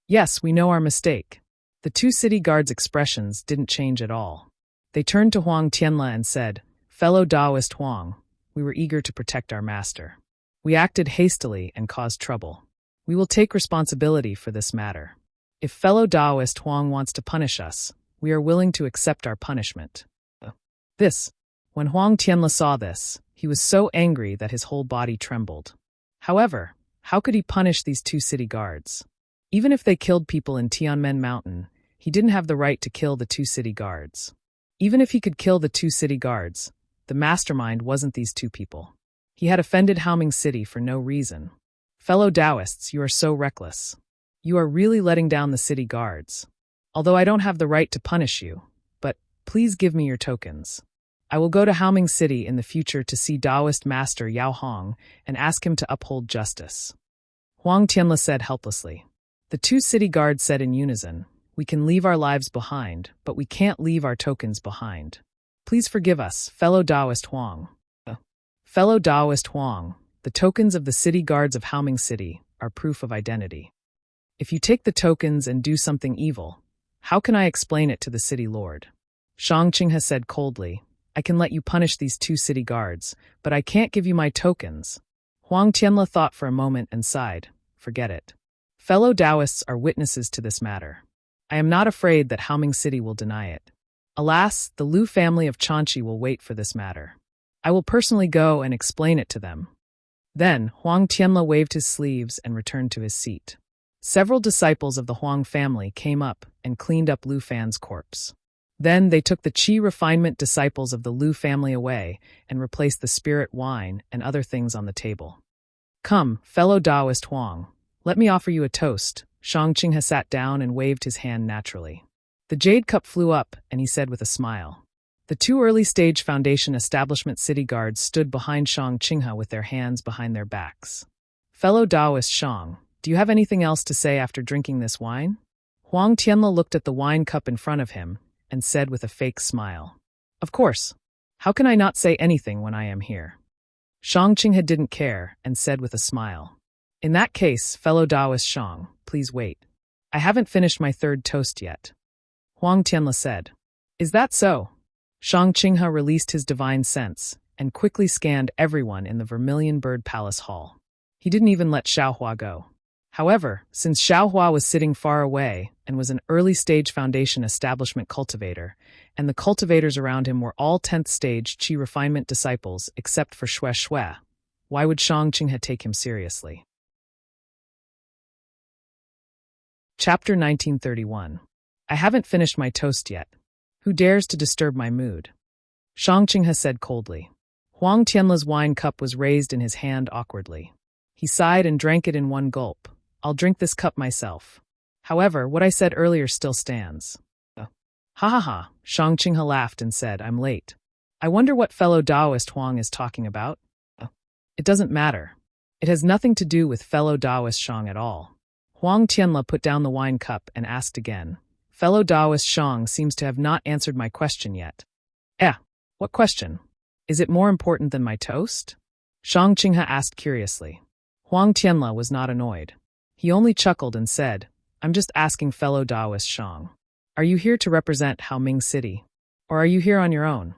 Speaker 1: Yes, we know our mistake. The 2 city guards' expressions didn't change at all. They turned to Huang Tianle and said, Fellow Taoist Huang, we were eager to protect our master. We acted hastily and caused trouble. We will take responsibility for this matter. If fellow Taoist Huang wants to punish us, we are willing to accept our punishment. When Huang Tianle saw this, he was so angry that his whole body trembled. However, how could he punish these 2 city guards? Even if they killed people in Tianmen Mountain, he didn't have the right to kill the 2 city guards. Even if he could kill the 2 city guards, the mastermind wasn't these 2 people. He had offended Haoming City for no reason. Fellow Taoists, you are so reckless. You are really letting down the city guards. Although I don't have the right to punish you, but please give me your tokens. I will go to Haoming City in the future to see Taoist Master Yao Hong and ask him to uphold justice. Huang Tianle said helplessly. The 2 city guards said in unison, We can leave our lives behind, but we can't leave our tokens behind. Please forgive us, fellow Taoist Huang. Fellow Taoist Huang, the tokens of the city guards of Haoming City are proof of identity. If you take the tokens and do something evil, how can I explain it to the city lord? Shang Qinghe said coldly, I can let you punish these 2 city guards, but I can't give you my tokens. Huang Tianle thought for a moment and sighed, Forget it. Fellow Taoists are witnesses to this matter. I am not afraid that Haoming City will deny it. Alas, the Lu family of Chanchi will wait for this matter. I will personally go and explain it to them. Then, Huang Tianle waved his sleeves and returned to his seat. Several disciples of the Huang family came up and cleaned up Lu Fan's corpse. Then they took the Qi refinement disciples of the Lu family away and replaced the spirit wine and other things on the table. Come, fellow Taoist Huang. Let me offer you a toast. Shang Qinghe sat down and waved his hand naturally. The jade cup flew up, and he said with a smile. The 2 early-stage Foundation Establishment City Guards stood behind Shang Qinghe with their hands behind their backs. Fellow Taoist Shang, do you have anything else to say after drinking this wine? Huang Tianle looked at the wine cup in front of him and said with a fake smile. Of course. How can I not say anything when I am here? Shang Qinghe didn't care and said with a smile. In that case, fellow Taoist Shang, please wait. I haven't finished my 3rd toast yet. Huang Tianle said. Is that so? Shang Qinghe released his divine sense and quickly scanned everyone in the Vermilion Bird Palace Hall. He didn't even let Xiao Hua go. However, since Xiao Hua was sitting far away and was an early-stage Foundation Establishment cultivator, and the cultivators around him were all 10th-stage Qi refinement disciples except for Shui, why would Shang Qinghe take him seriously? Chapter 1931. I haven't finished my toast yet. Who dares to disturb my mood? Shang Qinghe said coldly. Huang Tianle's wine cup was raised in his hand awkwardly. He sighed and drank it in one gulp. I'll drink this cup myself. However, what I said earlier still stands. Ha ha ha, Shang Qinghe laughed and said, I'm late. I wonder what fellow Taoist Huang is talking about. It doesn't matter. It has nothing to do with fellow Taoist Shang at all. Huang Tianle put down the wine cup and asked again. Fellow Taoist Shang seems to have not answered my question yet. What question? Is it more important than my toast? Shang Qinghe asked curiously. Huang Tianle was not annoyed. He only chuckled and said, I'm just asking fellow Taoist Shang. Are you here to represent Haoming City? Or are you here on your own?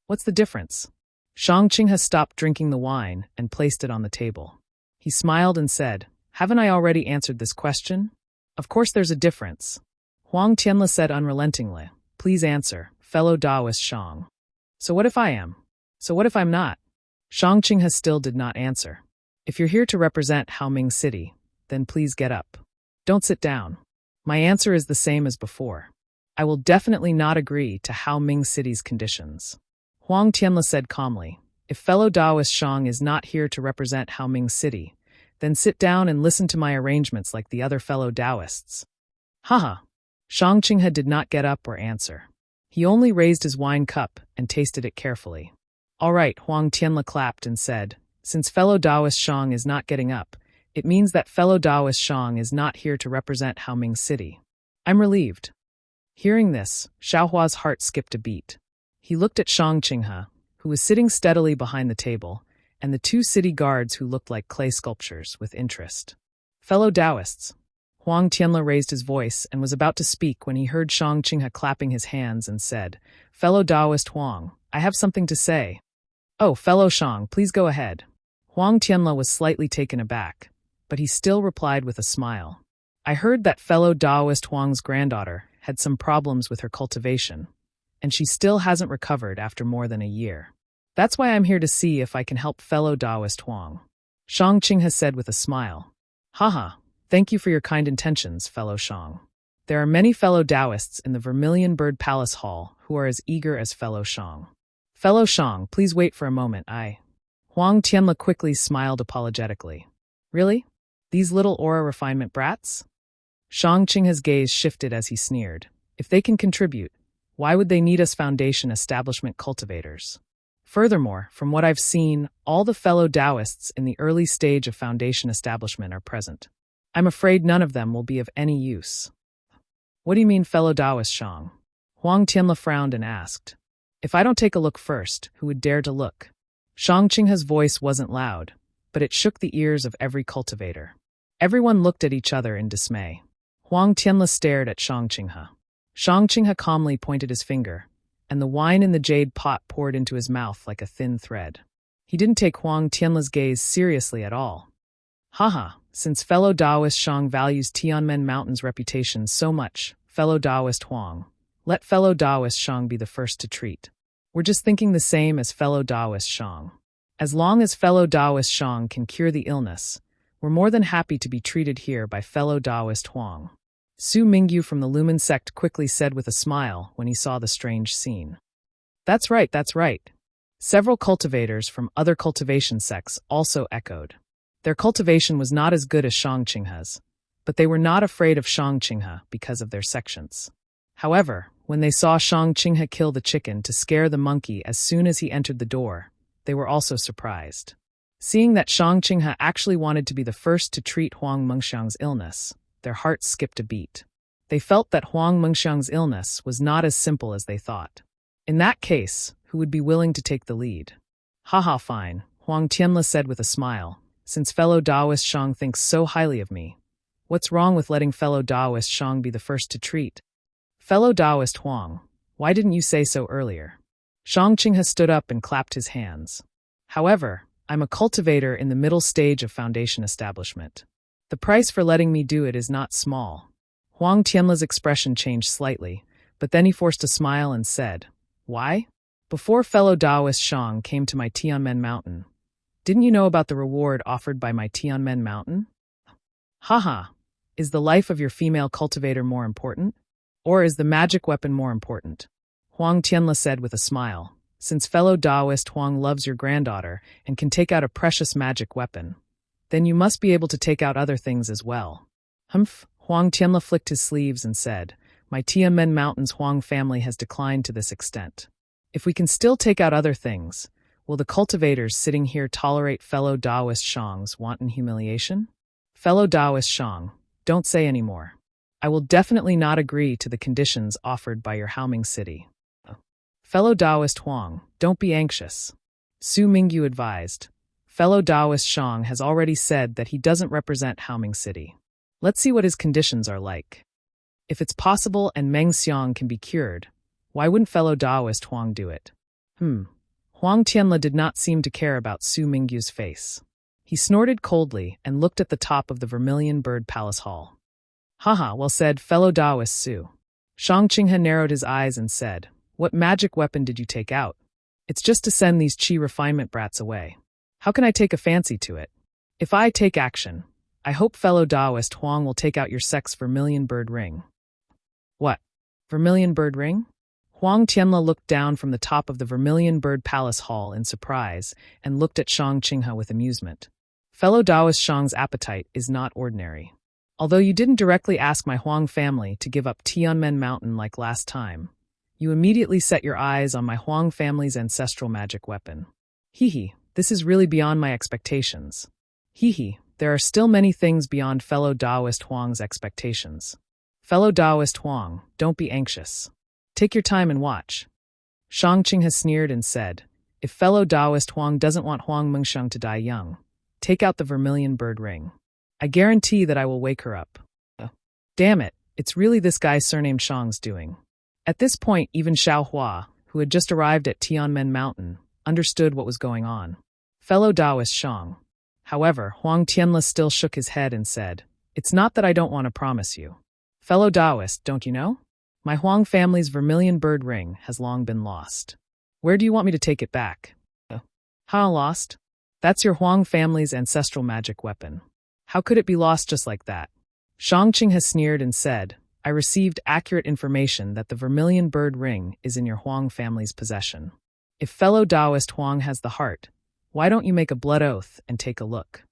Speaker 1: What's the difference? Shang Qinghe stopped drinking the wine and placed it on the table. He smiled and said, Haven't I already answered this question? Of course there's a difference. Huang Tianle said unrelentingly, Please answer, fellow Taoist Shang. So what if I am? So what if I'm not? Shang Qinghe still did not answer. If you're here to represent Haoming City, then please get up. Don't sit down. My answer is the same as before. I will definitely not agree to Haoming City's conditions. Huang Tianle said calmly, If fellow Taoist Shang is not here to represent Haoming City, then sit down and listen to my arrangements like the other fellow Taoists. Haha. Shang Qinghe did not get up or answer. He only raised his wine cup and tasted it carefully. All right, Huang Tianle clapped and said, Since fellow Taoist Shang is not getting up, it means that fellow Taoist Shang is not here to represent Haoming City. I'm relieved. Hearing this, Xiaohua's heart skipped a beat. He looked at Shang Qinghe, who was sitting steadily behind the table, and the two city guards who looked like clay sculptures, with interest. Fellow Taoists. Huang Tianle raised his voice and was about to speak when he heard Shang Qinghe clapping his hands and said, Fellow Taoist Huang, I have something to say. Oh, fellow Shang, please go ahead. Huang Tianle was slightly taken aback, but he still replied with a smile. I heard that fellow Taoist Huang's granddaughter had some problems with her cultivation, and she still hasn't recovered after more than a year. That's why I'm here to see if I can help fellow Taoist Huang. Shang Qinghe said with a smile. Haha. Thank you for your kind intentions, fellow Shang. There are many fellow Taoists in the Vermilion Bird Palace Hall who are as eager as fellow Shang. Fellow Shang, please wait for a moment, Huang Tianle quickly smiled apologetically. Really? These little aura refinement brats? Shang Qinghe's gaze shifted as he sneered. If they can contribute, why would they need us foundation establishment cultivators? Furthermore, from what I've seen, all the fellow Taoists in the early stage of foundation establishment are present. I'm afraid none of them will be of any use. What do you mean, fellow Taoist Shang? Huang Tianle frowned and asked. If I don't take a look first, who would dare to look? Shang Qinghe's voice wasn't loud, but it shook the ears of every cultivator. Everyone looked at each other in dismay. Huang Tianle stared at Shang Qinghe. Shang Qinghe calmly pointed his finger, and the wine in the jade pot poured into his mouth like a thin thread. He didn't take Huang Tianle's gaze seriously at all. Haha, since fellow Taoist Shang values Tianmen Mountain's reputation so much, fellow Taoist Huang, let fellow Taoist Shang be the first to treat. We're just thinking the same as fellow Taoist Shang. As long as fellow Taoist Shang can cure the illness, we're more than happy to be treated here by fellow Taoist Huang. Su Mingyu from the Lumen sect quickly said with a smile when he saw the strange scene. That's right, that's right. Several cultivators from other cultivation sects also echoed. Their cultivation was not as good as Shang Qinghe's, but they were not afraid of Shang Qinghe because of their sections. However, when they saw Shang Qinghe kill the chicken to scare the monkey as soon as he entered the door, they were also surprised. Seeing that Shang Qinghe actually wanted to be the first to treat Huang Mengxiang's illness, their hearts skipped a beat. They felt that Huang Mengxiang's illness was not as simple as they thought. In that case, who would be willing to take the lead? Haha, fine, Huang Tianle said with a smile. Since fellow Taoist Shang thinks so highly of me, what's wrong with letting fellow Taoist Shang be the first to treat? Fellow Taoist Huang, why didn't you say so earlier? Shang Qinghe stood up and clapped his hands. However, I'm a cultivator in the middle stage of foundation establishment. The price for letting me do it is not small. Huang Tianle's expression changed slightly, but then he forced a smile and said, Why? Before fellow Taoist Shang came to my Tianmen Mountain, didn't you know about the reward offered by my Tianmen Mountain? Haha, is the life of your female cultivator more important? Or is the magic weapon more important? Huang Tianle said with a smile. Since fellow Taoist Huang loves your granddaughter and can take out a precious magic weapon, then you must be able to take out other things as well. Humph, Huang Tianle flicked his sleeves and said, My Tianmen Mountain's Huang family has declined to this extent. If we can still take out other things, will the cultivators sitting here tolerate fellow Taoist Shang's wanton humiliation? Fellow Taoist Shang, Don't say any more. I will definitely not agree to the conditions offered by your Haoming city. Fellow Taoist Huang, don't be anxious. Su Mingyu advised. Fellow Taoist Shang has already said that he doesn't represent Haoming city. Let's see what his conditions are like. If it's possible and Meng Xiang can be cured, why wouldn't fellow Taoist Huang do it? Huang Tianle did not seem to care about Su Mingyu's face. He snorted coldly and looked at the top of the Vermilion Bird Palace Hall. Haha, well said, fellow Taoist Su. Shang Qinghe narrowed his eyes and said, what magic weapon did you take out? It's just to send these chi refinement brats away. How can I take a fancy to it? If I take action, I hope fellow Taoist Huang will take out your sex Vermilion Bird Ring. What? Vermilion Bird Ring? Huang Tianle looked down from the top of the Vermilion Bird Palace Hall in surprise and looked at Shang Qinghe with amusement. Fellow Taoist Shang's appetite is not ordinary. Although you didn't directly ask my Huang family to give up Tianmen Mountain like last time, you immediately set your eyes on my Huang family's ancestral magic weapon. Hee, this is really beyond my expectations. Hee, there are still many things beyond fellow Taoist Huang's expectations. Fellow Taoist Huang, don't be anxious. Take your time and watch. Shang Qinghe sneered and said, if fellow Taoist Huang doesn't want Huang Mengsheng to die young, take out the Vermilion Bird Ring. I guarantee that I will wake her up. Damn it, it's really this guy surnamed Shang's doing. At this point, even Xiao Hua, who had just arrived at Tianmen Mountain, understood what was going on. Fellow Taoist Shang. However, Huang Tianle still shook his head and said, it's not that I don't want to promise you. Fellow Taoist, don't you know? My Huang family's Vermilion Bird Ring has long been lost. Where do you want me to take it back? How lost? That's your Huang family's ancestral magic weapon. How could it be lost just like that? Shang Qinghe sneered and said, I received accurate information that the Vermilion Bird Ring is in your Huang family's possession. If fellow Taoist Huang has the heart, why don't you make a blood oath and take a look?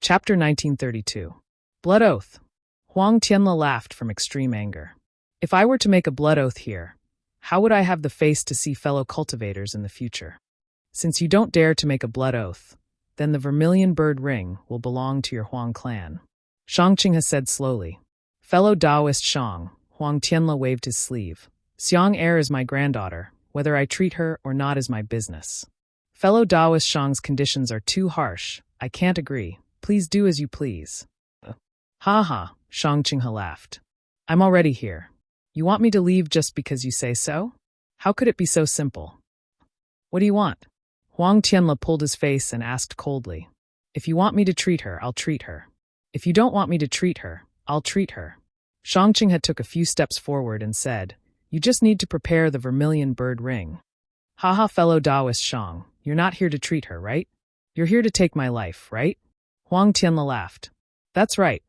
Speaker 1: Chapter 1932. Blood Oath. Huang Tianle laughed from extreme anger. If I were to make a blood oath here, how would I have the face to see fellow cultivators in the future? Since you don't dare to make a blood oath, then the Vermilion Bird Ring will belong to your Huang clan. Shang Qinghe said slowly. Fellow Taoist Shang, Huang Tianle waved his sleeve. Xiang Er is my granddaughter. Whether I treat her or not is my business. Fellow Taoist Shang's conditions are too harsh. I can't agree. Please do as you please. Ha, Shang Qinghe laughed. I'm already here. You want me to leave just because you say so? How could it be so simple? What do you want? Huang Tianle pulled his face and asked coldly. If you want me to treat her, I'll treat her. If you don't want me to treat her, I'll treat her. Shang Qinghe took a few steps forward and said, you just need to prepare the Vermilion Bird Ring. Haha, fellow Taoist Shang, you're not here to treat her, right? You're here to take my life, right? Huang Tianle laughed. That's right.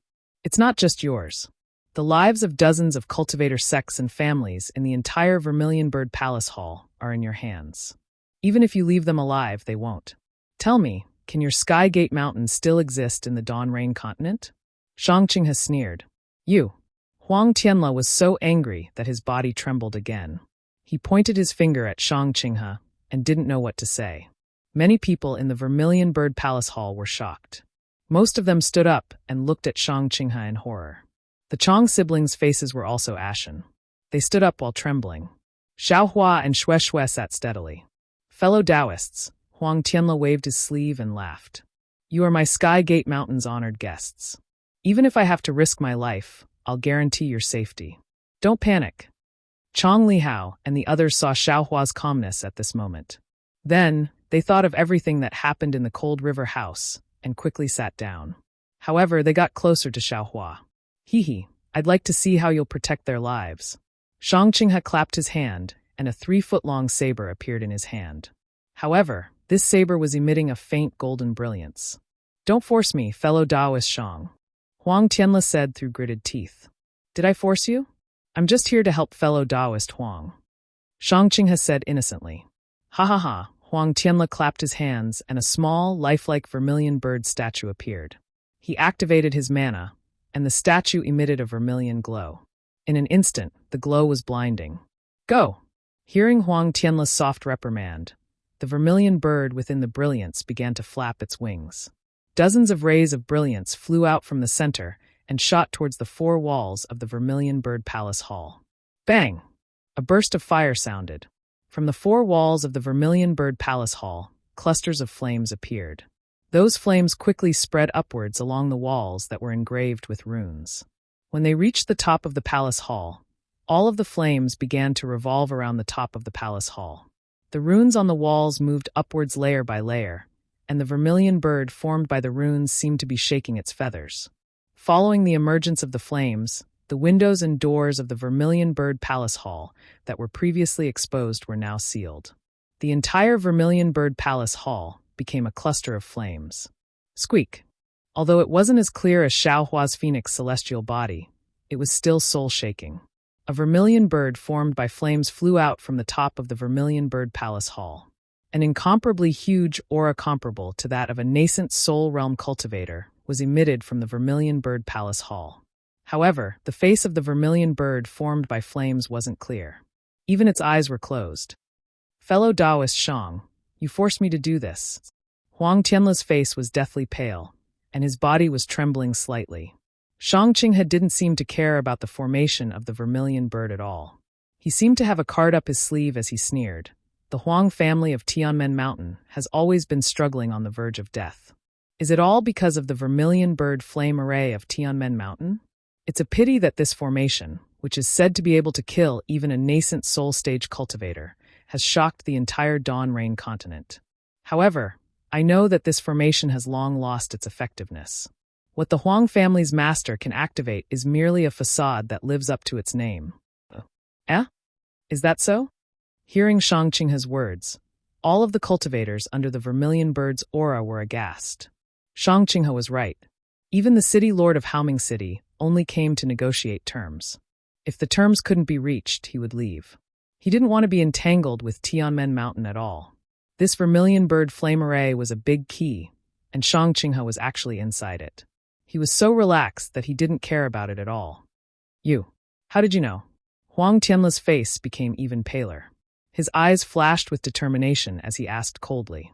Speaker 1: It's not just yours. The lives of dozens of cultivator sects and families in the entire Vermilion Bird Palace Hall are in your hands. Even if you leave them alive, they won't. Tell me, can your Sky Gate Mountain still exist in the Dawn Rain continent? Shang Qinghe sneered. You. Huang Tianle was so angry that his body trembled again. He pointed his finger at Shang Qinghe and didn't know what to say. Many people in the Vermilion Bird Palace Hall were shocked. Most of them stood up and looked at Shang Qinghe in horror. The Chong siblings' faces were also ashen. They stood up while trembling. Xiao Hua and Xue sat steadily. Fellow Taoists, Huang Tianle waved his sleeve and laughed. You are my Sky Gate Mountain's honored guests. Even if I have to risk my life, I'll guarantee your safety. Don't panic. Chong Lihao and the others saw Xiao Hua's calmness at this moment. Then, they thought of everything that happened in the Cold River house and quickly sat down. However, they got closer to Xiao Hua. Hee, I'd like to see how you'll protect their lives. Shang Qinghe clapped his hand, and a 3-foot-long saber appeared in his hand. However, this saber was emitting a faint golden brilliance. Don't force me, fellow Taoist Shang. Huang Tianle said through gritted teeth. Did I force you? I'm just here to help fellow Taoist Huang. Shang Qinghe said innocently. Ha. Huang Tianle clapped his hands, and a small, lifelike vermilion bird statue appeared. He activated his mana, and the statue emitted a vermilion glow. In an instant, the glow was blinding. Go! Hearing Huang Tianle's soft reprimand, the vermilion bird within the brilliance began to flap its wings. Dozens of rays of brilliance flew out from the center and shot towards the four walls of the Vermilion Bird Palace Hall. Bang! A burst of fire sounded. From the four walls of the Vermilion Bird Palace Hall, clusters of flames appeared. Those flames quickly spread upwards along the walls that were engraved with runes. When they reached the top of the palace hall, all of the flames began to revolve around the top of the palace hall. The runes on the walls moved upwards layer by layer, and the vermilion bird formed by the runes seemed to be shaking its feathers. Following the emergence of the flames, the windows and doors of the Vermilion Bird Palace Hall that were previously exposed were now sealed. The entire Vermilion Bird Palace Hall became a cluster of flames. Squeak! Although it wasn't as clear as Xiao Hua's phoenix celestial body, it was still soul-shaking. A vermilion bird formed by flames flew out from the top of the Vermilion Bird Palace Hall. An incomparably huge aura comparable to that of a nascent soul realm cultivator was emitted from the Vermilion Bird Palace Hall. However, the face of the vermilion bird formed by flames wasn't clear. Even its eyes were closed. Fellow Taoist Shang, you forced me to do this. Huang Tianle's face was deathly pale, and his body was trembling slightly. Shang Qinghe didn't seem to care about the formation of the vermilion bird at all. He seemed to have a card up his sleeve as he sneered. The Huang family of Tianmen Mountain has always been struggling on the verge of death. Is it all because of the vermilion bird flame array of Tianmen Mountain? It's a pity that this formation, which is said to be able to kill even a nascent soul stage cultivator, has shocked the entire Dawn Rain continent. However, I know that this formation has long lost its effectiveness. What the Huang family's master can activate is merely a facade that lives up to its name. Eh? Is that so? Hearing Shang Qinghe's words, all of the cultivators under the vermilion bird's aura were aghast. Shang Qinghe was right. Even the city lord of Haoming City only came to negotiate terms. If the terms couldn't be reached, he would leave. He didn't want to be entangled with Tianmen Mountain at all. This vermilion bird flame array was a big key, and Shang Qinghe was actually inside it. He was so relaxed that he didn't care about it at all. You. How did you know? Huang Tianle's face became even paler. His eyes flashed with determination as he asked coldly.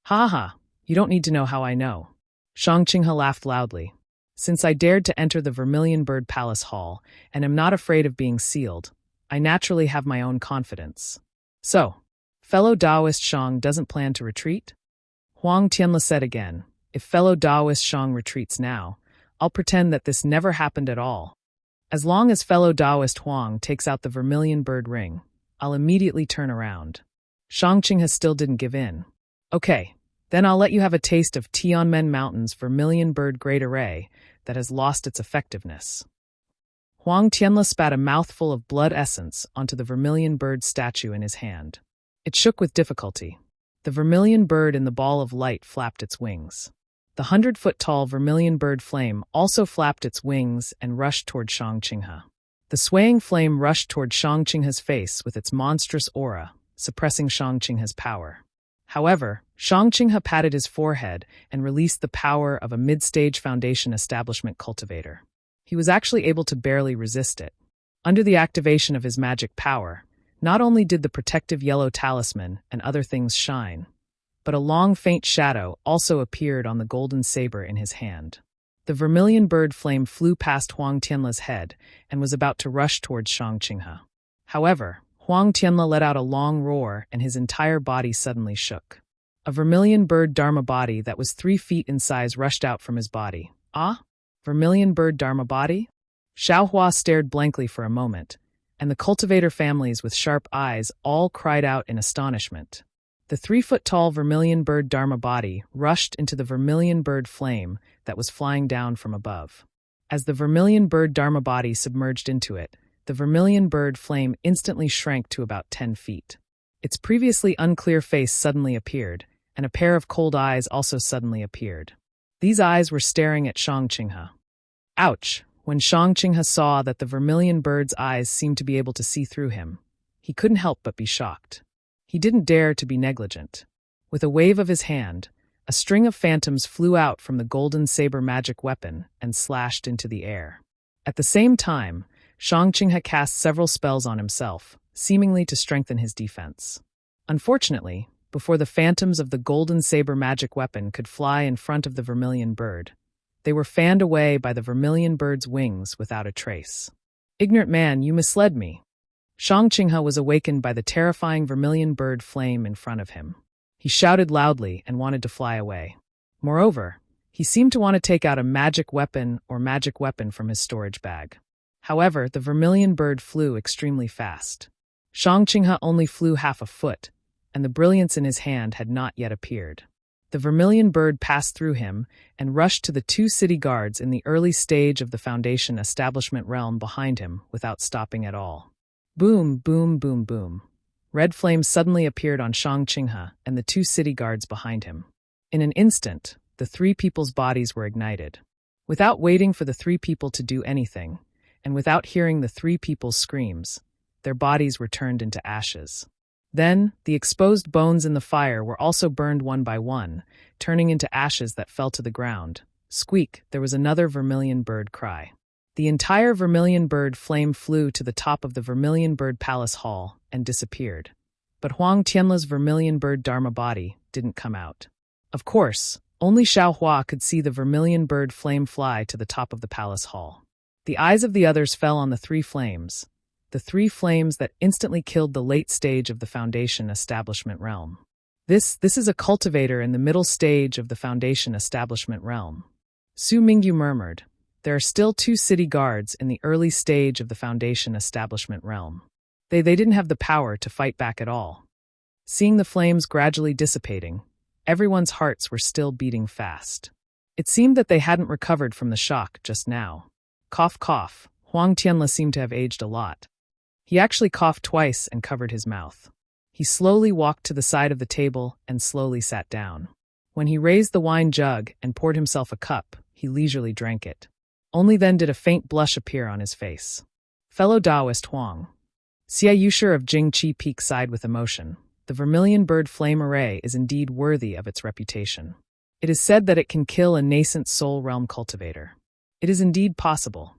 Speaker 1: Ha ha, you don't need to know how I know. Shang Qinghe laughed loudly. Since I dared to enter the Vermilion Bird Palace Hall and am not afraid of being sealed, I naturally have my own confidence. So, fellow Taoist Shang doesn't plan to retreat? Huang Tianle said again, if fellow Taoist Shang retreats now, I'll pretend that this never happened at all. As long as fellow Taoist Huang takes out the Vermilion Bird ring, I'll immediately turn around. Shang Qinghe still didn't give in. Okay, then I'll let you have a taste of Tianmen Mountain's Vermilion Bird Great Array that has lost its effectiveness. Huang Tianle spat a mouthful of blood essence onto the vermilion bird statue in his hand. It shook with difficulty. The vermilion bird in the ball of light flapped its wings. The 100-foot-tall vermilion bird flame also flapped its wings and rushed toward Shang Qinghe. The swaying flame rushed toward Shang Qinghe's face with its monstrous aura, suppressing Shang Qinghe's power. However, Shang Qinghe patted his forehead and released the power of a mid-stage foundation establishment cultivator. He was actually able to barely resist it. Under the activation of his magic power, not only did the protective yellow talisman and other things shine, but a long faint shadow also appeared on the golden saber in his hand. The vermilion bird flame flew past Huang Tianle's head and was about to rush towards Shang Qinghe. However, Huang Tianle let out a long roar and his entire body suddenly shook. A vermilion bird dharma body that was 3 feet in size rushed out from his body. Ah? Vermilion bird dharma body? Xiao Hua stared blankly for a moment, and the cultivator families with sharp eyes all cried out in astonishment. The 3-foot-tall vermilion bird dharma body rushed into the vermilion bird flame that was flying down from above. As the vermilion bird dharma body submerged into it, the vermilion bird flame instantly shrank to about 10 feet. Its previously unclear face suddenly appeared, and a pair of cold eyes also suddenly appeared. These eyes were staring at Shang Qinghe. Ouch! When Shang Qinghe saw that the vermilion bird's eyes seemed to be able to see through him, he couldn't help but be shocked. He didn't dare to be negligent. With a wave of his hand, a string of phantoms flew out from the golden saber magic weapon and slashed into the air. At the same time, Shang Qinghe cast several spells on himself, seemingly to strengthen his defense. Unfortunately, before the phantoms of the golden saber magic weapon could fly in front of the vermilion bird. They were fanned away by the vermilion bird's wings without a trace. Ignorant man, you misled me. Shang Qinghe was awakened by the terrifying vermilion bird flame in front of him. He shouted loudly and wanted to fly away. Moreover, he seemed to want to take out a magic weapon from his storage bag. However, the vermilion bird flew extremely fast. Shang Qinghe only flew half a foot, and the brilliance in his hand had not yet appeared. The vermilion bird passed through him and rushed to the 2 city guards in the early stage of the Foundation establishment realm behind him without stopping at all. Boom, boom, boom, boom. Red flames suddenly appeared on Shang Qinghe and the 2 city guards behind him. In an instant, the 3 people's bodies were ignited. Without waiting for the 3 people to do anything, and without hearing the 3 people's screams, their bodies were turned into ashes. Then, the exposed bones in the fire were also burned one by one, turning into ashes that fell to the ground. Squeak, there was another vermilion bird cry. The entire vermilion bird flame flew to the top of the vermilion bird palace hall and disappeared. But Huang Tianle's vermilion bird dharma body didn't come out. Of course, only Xiao Hua could see the vermilion bird flame fly to the top of the palace hall. The eyes of the others fell on the 3 flames, the 3 flames that instantly killed the late stage of the Foundation establishment realm. This is a cultivator in the middle stage of the Foundation establishment realm. Su Mingyu murmured, there are still 2 city guards in the early stage of the Foundation establishment realm. They didn't have the power to fight back at all. Seeing the flames gradually dissipating, everyone's hearts were still beating fast. It seemed that they hadn't recovered from the shock just now. Cough, cough. Huang Tianle seemed to have aged a lot. He actually coughed twice and covered his mouth. He slowly walked to the side of the table and slowly sat down. When he raised the wine jug and poured himself a cup, he leisurely drank it. Only then did a faint blush appear on his face. Fellow Taoist Huang. Xie Yusher of Jingqi Peak sighed with emotion. The vermilion bird flame array is indeed worthy of its reputation. It is said that it can kill a nascent soul realm cultivator. It is indeed possible.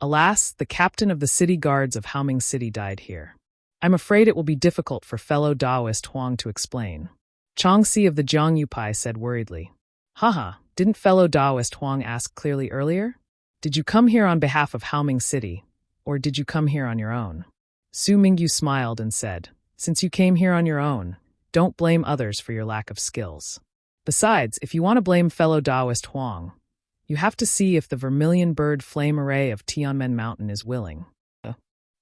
Speaker 1: Alas, the captain of the city guards of Haoming City died here. I'm afraid it will be difficult for fellow Taoist Huang to explain. Changxi of the Jiangyu said worriedly. Haha, didn't fellow Taoist Huang ask clearly earlier? Did you come here on behalf of Haoming City, or did you come here on your own? Su Mingyu smiled and said, since you came here on your own, don't blame others for your lack of skills. Besides, if you want to blame fellow Taoist Huang, you have to see if the vermilion bird flame array of Tianmen Mountain is willing.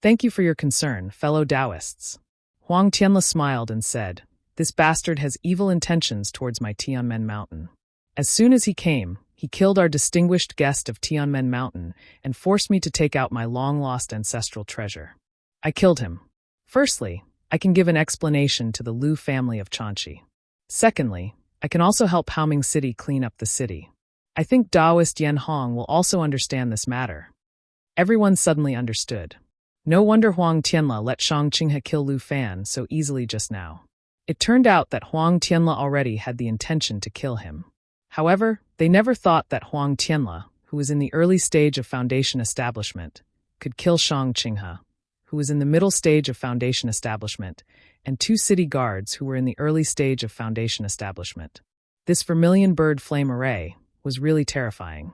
Speaker 1: Thank you for your concern, fellow Taoists. Huang Tianle smiled and said, this bastard has evil intentions towards my Tianmen Mountain. As soon as he came, he killed our distinguished guest of Tianmen Mountain and forced me to take out my long-lost ancestral treasure. I killed him. Firstly, I can give an explanation to the Liu family of Chanxi. Secondly, I can also help Haoming City clean up the city. I think Taoist Yan Hong will also understand this matter. Everyone suddenly understood. No wonder Huang Tianle let Shang Qinghe kill Liu Fan so easily just now. It turned out that Huang Tianle already had the intention to kill him. However, they never thought that Huang Tianle, who was in the early stage of Foundation establishment, could kill Shang Qinghe, who was in the middle stage of Foundation establishment, and 2 city guards who were in the early stage of Foundation establishment. This vermilion bird flame array was really terrifying.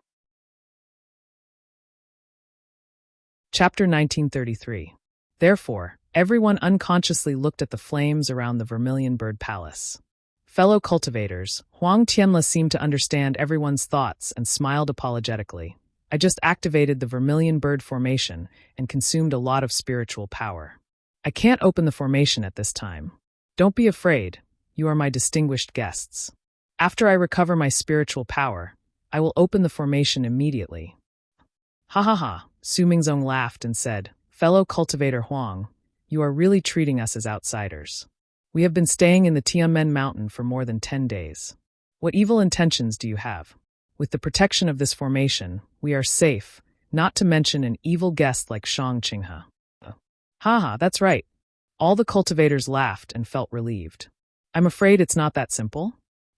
Speaker 1: Chapter 1933. Therefore, everyone unconsciously looked at the flames around the vermilion bird palace. Fellow cultivators, Huang Tianle seemed to understand everyone's thoughts and smiled apologetically. I just activated the vermilion bird formation and consumed a lot of spiritual power. I can't open the formation at this time. Don't be afraid, you are my distinguished guests. After I recover my spiritual power, I will open the formation immediately. Ha ha ha, Su Mingzong laughed and said, fellow cultivator Huang, you are really treating us as outsiders. We have been staying in the Tianmen Mountain for more than 10 days. What evil intentions do you have? With the protection of this formation, we are safe, not to mention an evil guest like Shang Qinghe. Haha, that's right. All the cultivators laughed and felt relieved. I'm afraid it's not that simple.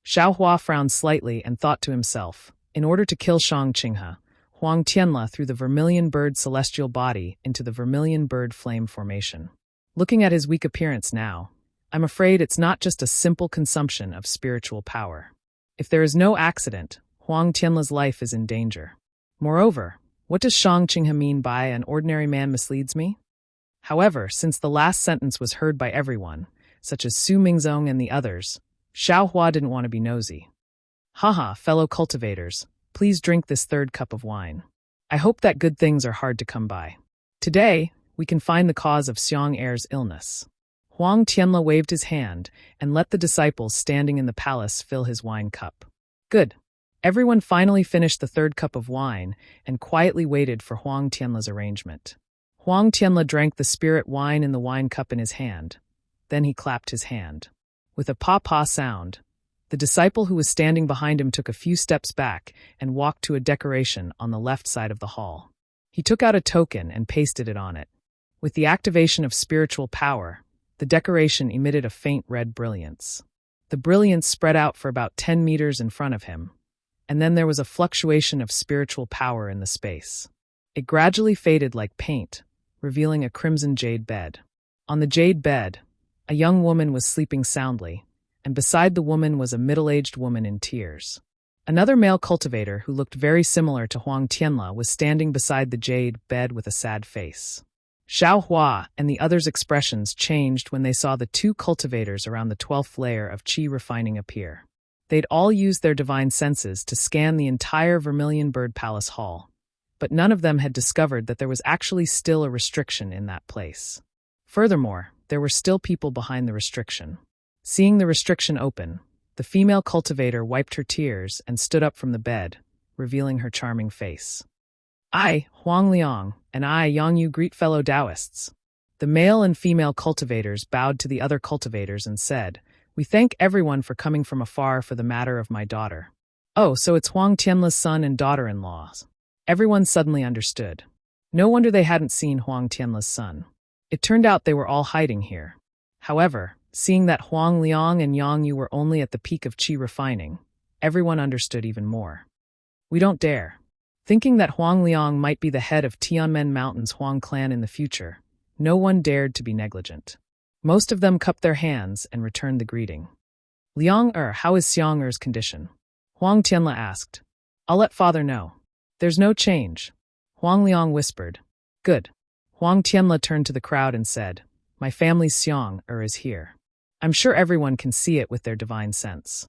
Speaker 1: Xiao Hua frowned slightly and thought to himself, in order to kill Shang Qinghe, Huang Tianle threw the vermilion bird celestial body into the vermilion bird flame formation. Looking at his weak appearance now, I'm afraid it's not just a simple consumption of spiritual power. If there is no accident, Huang Tianle's life is in danger. Moreover, what does Shang Qinghe mean by an ordinary man misleads me? However, since the last sentence was heard by everyone, such as Su Mingzong and the others, Xiao Hua didn't want to be nosy. Haha, fellow cultivators, please drink this third cup of wine. I hope that good things are hard to come by. Today, we can find the cause of Xiang Er's illness. Huang Tianle waved his hand and let the disciples standing in the palace fill his wine cup. Good. Everyone finally finished the third cup of wine and quietly waited for Huang Tianle's arrangement. Huang Tianle drank the spirit wine in the wine cup in his hand. Then he clapped his hand. With a pa-pa sound, the disciple who was standing behind him took a few steps back and walked to a decoration on the left side of the hall. He took out a token and pasted it on it. With the activation of spiritual power, the decoration emitted a faint red brilliance. The brilliance spread out for about 10 meters in front of him, and then there was a fluctuation of spiritual power in the space. It gradually faded like paint, revealing a crimson jade bed. On the jade bed, a young woman was sleeping soundly, and beside the woman was a middle-aged woman in tears. Another male cultivator who looked very similar to Huang Tianle was standing beside the jade bed with a sad face. Xiao Hua and the others' expressions changed when they saw the two cultivators around the 12th layer of qi refining appear. They'd all used their divine senses to scan the entire Vermilion Bird Palace Hall, but none of them had discovered that there was actually still a restriction in that place. Furthermore, there were still people behind the restriction. Seeing the restriction open, the female cultivator wiped her tears and stood up from the bed, revealing her charming face. I, Huang Liang, and I, Yang Yu, greet fellow Taoists. The male and female cultivators bowed to the other cultivators and said, "We thank everyone for coming from afar for the matter of my daughter." Oh, so it's Huang Tianle's son and daughter-in-law. Everyone suddenly understood. No wonder they hadn't seen Huang Tianle's son. It turned out they were all hiding here. However, seeing that Huang Liang and Yang Yu were only at the peak of qi refining, everyone understood even more. We don't dare. Thinking that Huang Liang might be the head of Tianmen Mountain's Huang clan in the future, no one dared to be negligent. Most of them cupped their hands and returned the greeting. Liang how is Xiang Er's condition? Huang Tianle asked. I'll let father know. There's no change. Huang Liang whispered. Good. Huang Tianle turned to the crowd and said, My family's Xiang is here. I'm sure everyone can see it with their divine sense.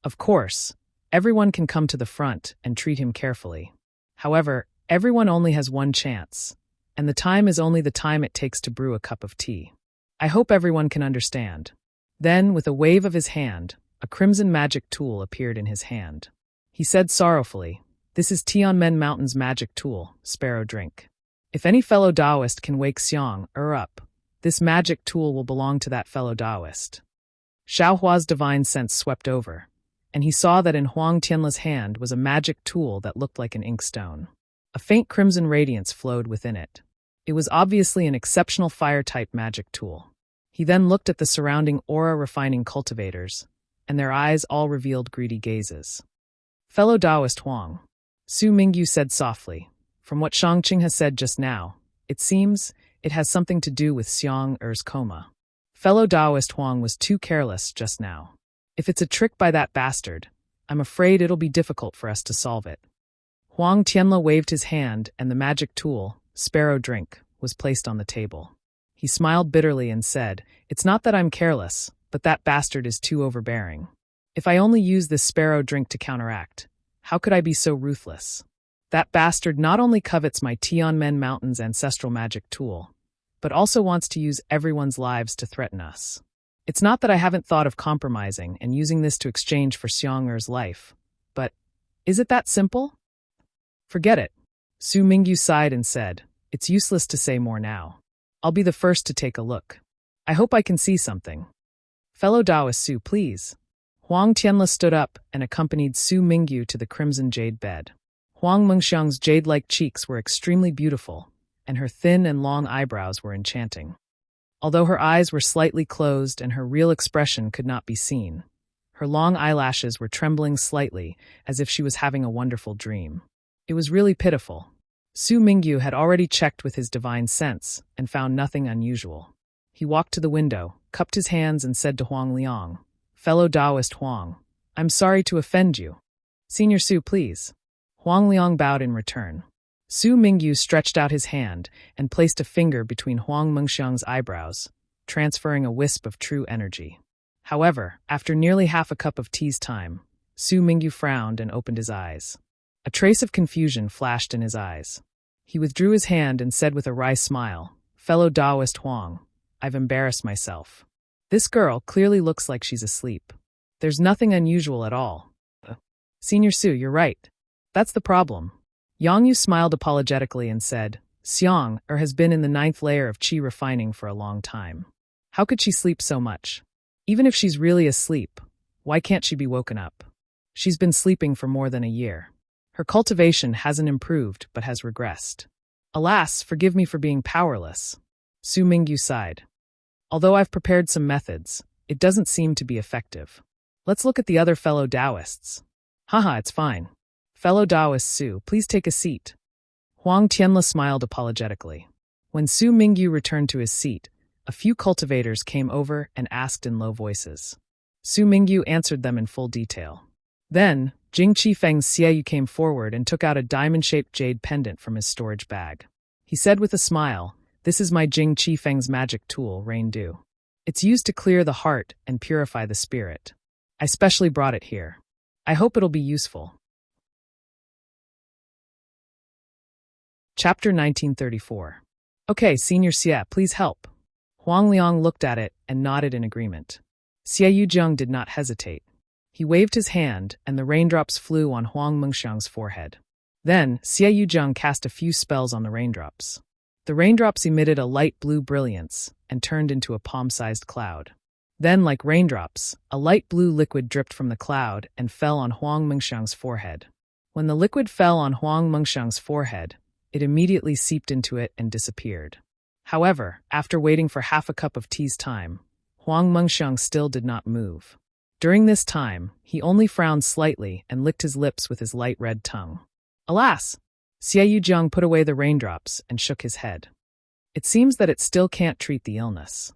Speaker 1: Of course, everyone can come to the front and treat him carefully. However, everyone only has one chance, and the time is only the time it takes to brew a cup of tea. I hope everyone can understand. Then, with a wave of his hand, a crimson magic tool appeared in his hand. He said sorrowfully, This is Tianmen Mountain's magic tool, Sparrow Drink. If any fellow Taoist can wake Xiang up, this magic tool will belong to that fellow Taoist. Xiao Hua's divine sense swept over, and he saw that in Huang Tianle's hand was a magic tool that looked like an inkstone. A faint crimson radiance flowed within it. It was obviously an exceptional fire-type magic tool. He then looked at the surrounding aura-refining cultivators, and their eyes all revealed greedy gazes. Fellow Taoist Huang, Su Mingyu said softly, from what Shang Qing has said just now, it seems it has something to do with Xiang Er's coma. Fellow Taoist Huang was too careless just now. If it's a trick by that bastard, I'm afraid it'll be difficult for us to solve it. Huang Tianle waved his hand and the magic tool, Sparrow Drink, was placed on the table. He smiled bitterly and said, It's not that I'm careless, but that bastard is too overbearing. If I only use this Sparrow Drink to counteract, how could I be so ruthless? That bastard not only covets my Tianmen Mountain's ancestral magic tool, but also wants to use everyone's lives to threaten us. It's not that I haven't thought of compromising and using this to exchange for Xiang Er's life, but is it that simple? Forget it. Su Mingyu sighed and said, It's useless to say more now. I'll be the first to take a look. I hope I can see something. Fellow Taoist Su, please. Huang Tianle stood up and accompanied Su Mingyu to the crimson jade bed. Huang Mengxiang's jade-like cheeks were extremely beautiful, and her thin and long eyebrows were enchanting. Although her eyes were slightly closed and her real expression could not be seen, her long eyelashes were trembling slightly as if she was having a wonderful dream. It was really pitiful. Su Mingyu had already checked with his divine sense and found nothing unusual. He walked to the window cupped his hands and said to Huang Liang, "Fellow Taoist Huang, I'm sorry to offend you. Senior Su, please." Huang Liang bowed in return. Su Mingyu stretched out his hand and placed a finger between Huang Mengxiang's eyebrows, transferring a wisp of true energy. However, after nearly half a cup of tea's time, Su Mingyu frowned and opened his eyes. A trace of confusion flashed in his eyes. He withdrew his hand and said with a wry smile, "Fellow Taoist Huang, I've embarrassed myself. This girl clearly looks like she's asleep. There's nothing unusual at all." "Senior Su, you're right. That's the problem." Yang Yu smiled apologetically and said, "Xiang has been in the 9th layer of qi refining for a long time. How could she sleep so much? Even if she's really asleep, why can't she be woken up? She's been sleeping for more than a year. Her cultivation hasn't improved but has regressed. Alas, forgive me for being powerless." Su Mingyu sighed. "Although I've prepared some methods, it doesn't seem to be effective. Let's look at the other fellow Taoists." "Haha, it's fine. Fellow Taoist Su, please take a seat." Huang Tianla smiled apologetically. When Su Mingyu returned to his seat, a few cultivators came over and asked in low voices. Su Mingyu answered them in full detail. Then, Jing Qifeng's Xieyu came forward and took out a diamond-shaped jade pendant from his storage bag. He said with a smile, "This is my Jing Qifeng's magic tool, Rain Dew. It's used to clear the heart and purify the spirit. I specially brought it here. I hope it'll be useful." Chapter 1934. "Okay, Senior Xie, please help." Huang Liang looked at it and nodded in agreement. Xie Yuzheng did not hesitate. He waved his hand, and the raindrops flew on Huang Mengxiang's forehead. Then, Xie Yuzheng cast a few spells on the raindrops. The raindrops emitted a light blue brilliance and turned into a palm-sized cloud. Then, like raindrops, a light blue liquid dripped from the cloud and fell on Huang Mengxiang's forehead. When the liquid fell on Huang Mengxiang's forehead, it immediately seeped into it and disappeared. However, after waiting for half a cup of tea's time, Huang Mengxiang still did not move. During this time, he only frowned slightly and licked his lips with his light red tongue. Alas! Xie Yuzheng put away the raindrops and shook his head. "It seems that it still can't treat the illness.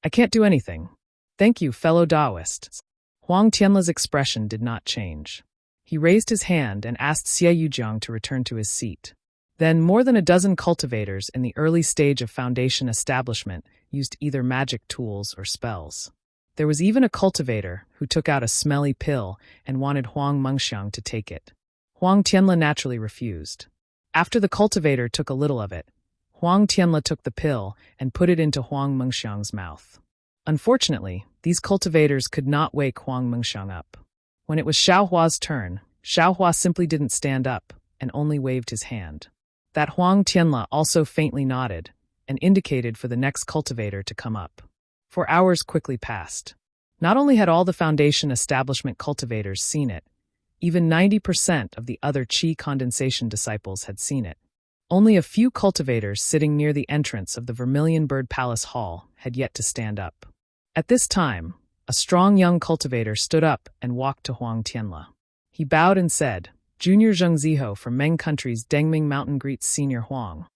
Speaker 1: I can't do anything. Thank you, fellow Taoists." Huang Tianla's expression did not change. He raised his hand and asked Xie Yuzheng to return to his seat. Then more than a dozen cultivators in the early stage of foundation establishment used either magic tools or spells. There was even a cultivator who took out a smelly pill and wanted Huang Mengxiang to take it. Huang Tianla naturally refused. After the cultivator took a little of it, Huang Tianla took the pill and put it into Huang Mengxiang's mouth. Unfortunately, these cultivators could not wake Huang Mengxiang up. When it was Xiaohua's turn, Xiaohua simply didn't stand up and only waved his hand. That Huang Tianla also faintly nodded and indicated for the next cultivator to come up. 4 hours quickly passed. Not only had all the foundation establishment cultivators seen it, even 90% of the other qi condensation disciples had seen it. Only a few cultivators sitting near the entrance of the Vermilion Bird Palace Hall had yet to stand up. At this time, a strong young cultivator stood up and walked to Huang Tianla. He bowed and said, "Junior Zheng Ziho from Meng Country's Dengming Mountain greets Senior Huang."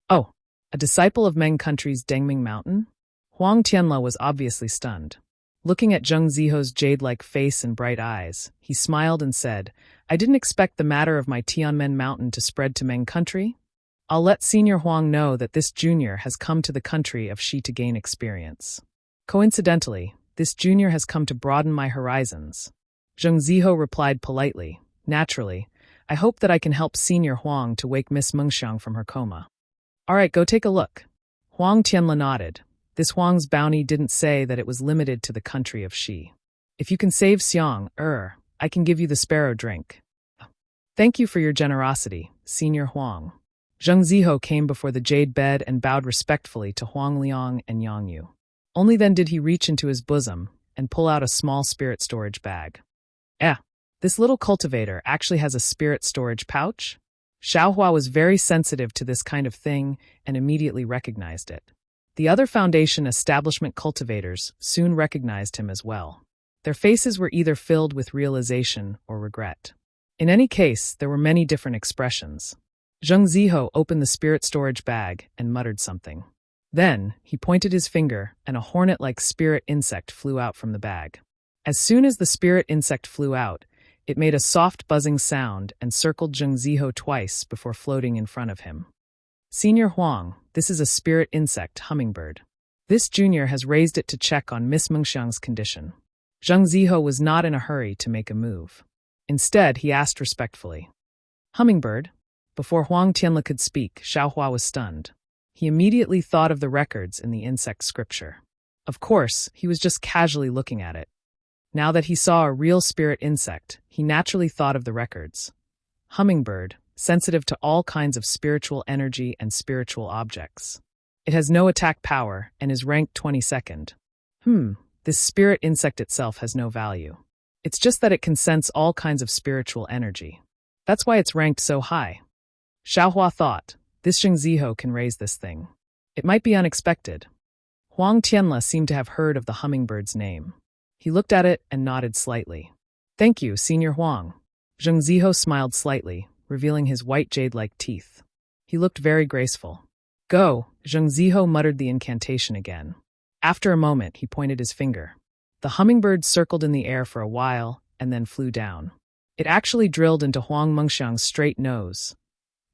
Speaker 1: "Oh, a disciple of Meng Country's Dengming Mountain?" Huang Tianla was obviously stunned. Looking at Zheng Ziho's jade-like face and bright eyes, he smiled and said, "I didn't expect the matter of my Tianmen Mountain to spread to Meng Country. I'll let Senior Huang know that this junior has come to the country of Shi to gain experience. Coincidentally, this junior has come to broaden my horizons." Zheng Ziho replied politely, "Naturally, I hope that I can help Senior Huang to wake Miss Mengxiang from her coma." "All right, go take a look." Huang Tianla nodded. This Huang's bounty didn't say that it was limited to the country of Shi. "If you can save Xiang, I can give you the sparrow drink." "Thank you for your generosity, Senior Huang." Zheng Ziho came before the jade bed and bowed respectfully to Huang Liang and Yang Yu. Only then did he reach into his bosom and pull out a small spirit storage bag. This little cultivator actually has a spirit storage pouch? Xiaohua was very sensitive to this kind of thing and immediately recognized it. The other foundation establishment cultivators soon recognized him as well. Their faces were either filled with realization or regret. In any case, there were many different expressions. Zheng Ziho opened the spirit storage bag and muttered something. Then, he pointed his finger, and a hornet-like spirit insect flew out from the bag. As soon as the spirit insect flew out, it made a soft buzzing sound and circled Zheng Ziho twice before floating in front of him. Senior Huang, this is a spirit insect hummingbird. This junior has raised it to check on Miss Mengxiang's condition. Zheng Ziho was not in a hurry to make a move. Instead, he asked respectfully, Hummingbird? Before Huang Tianle could speak, Xiaohua was stunned. He immediately thought of the records in the insect scripture. Of course, he was just casually looking at it. Now that he saw a real spirit insect, he naturally thought of the records. Hummingbird, sensitive to all kinds of spiritual energy and spiritual objects. It has no attack power and is ranked 22nd. This spirit insect itself has no value. It's just that it can sense all kinds of spiritual energy. That's why it's ranked so high. Xiaohua thought, this Zheng Ziho can raise this thing. It might be unexpected. Huang Tianle seemed to have heard of the hummingbird's name. He looked at it and nodded slightly. Thank you, Senior Huang. Zheng Ziho smiled slightly, revealing his white jade-like teeth. He looked very graceful. Go, Zheng Ziho muttered the incantation again. After a moment, he pointed his finger. The hummingbird circled in the air for a while and then flew down. It actually drilled into Huang Mengxiang's straight nose.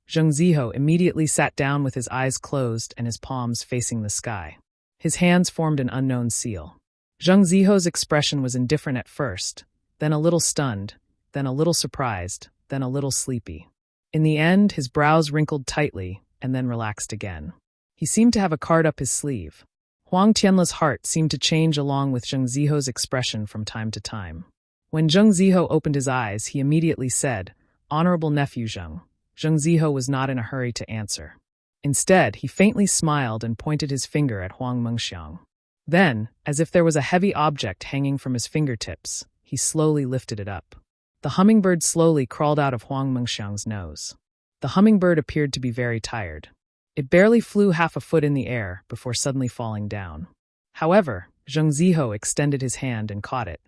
Speaker 1: Zheng Ziho immediately sat down with his eyes closed and his palms facing the sky. His hands formed an unknown seal. Zheng Ziho's expression was indifferent at first, then a little stunned, then a little surprised, then a little sleepy. In the end, his brows wrinkled tightly and then relaxed again. He seemed to have a card up his sleeve. Huang Tianle's heart seemed to change along with Zheng Ziho's expression from time to time. When Zheng Ziho opened his eyes, he immediately said, Honorable nephew Zheng. Zheng Ziho was not in a hurry to answer. Instead, he faintly smiled and pointed his finger at Huang Mengxiang. Then, as if there was a heavy object hanging from his fingertips, he slowly lifted it up. The hummingbird slowly crawled out of Huang Mengxiang's nose. The hummingbird appeared to be very tired. It barely flew half a foot in the air before suddenly falling down. However, Zheng Ziho extended his hand and caught it.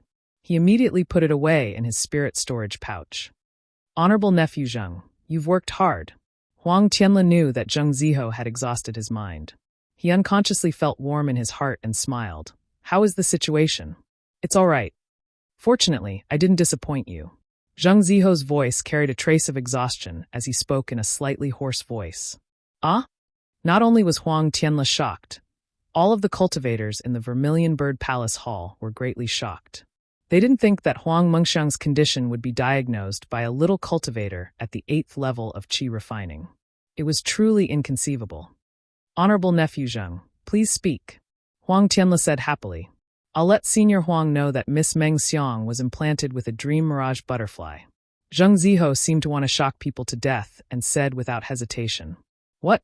Speaker 1: He immediately put it away in his spirit storage pouch. Honorable nephew Zheng, you've worked hard. Huang Tianle knew that Zheng Ziho had exhausted his mind. He unconsciously felt warm in his heart and smiled. How is the situation? It's all right. Fortunately, I didn't disappoint you. Zheng Ziho's voice carried a trace of exhaustion as he spoke in a slightly hoarse voice. Ah? Not only was Huang Tianle shocked, all of the cultivators in the Vermilion Bird Palace Hall were greatly shocked. They didn't think that Huang Mengxiang's condition would be diagnosed by a little cultivator at the 8th level of qi refining. It was truly inconceivable. Honorable nephew Zheng, please speak. Huang Tianle said happily. I'll let Senior Huang know that Miss Mengxiang was implanted with a dream mirage butterfly. Zheng Ziho seemed to want to shock people to death and said without hesitation. What?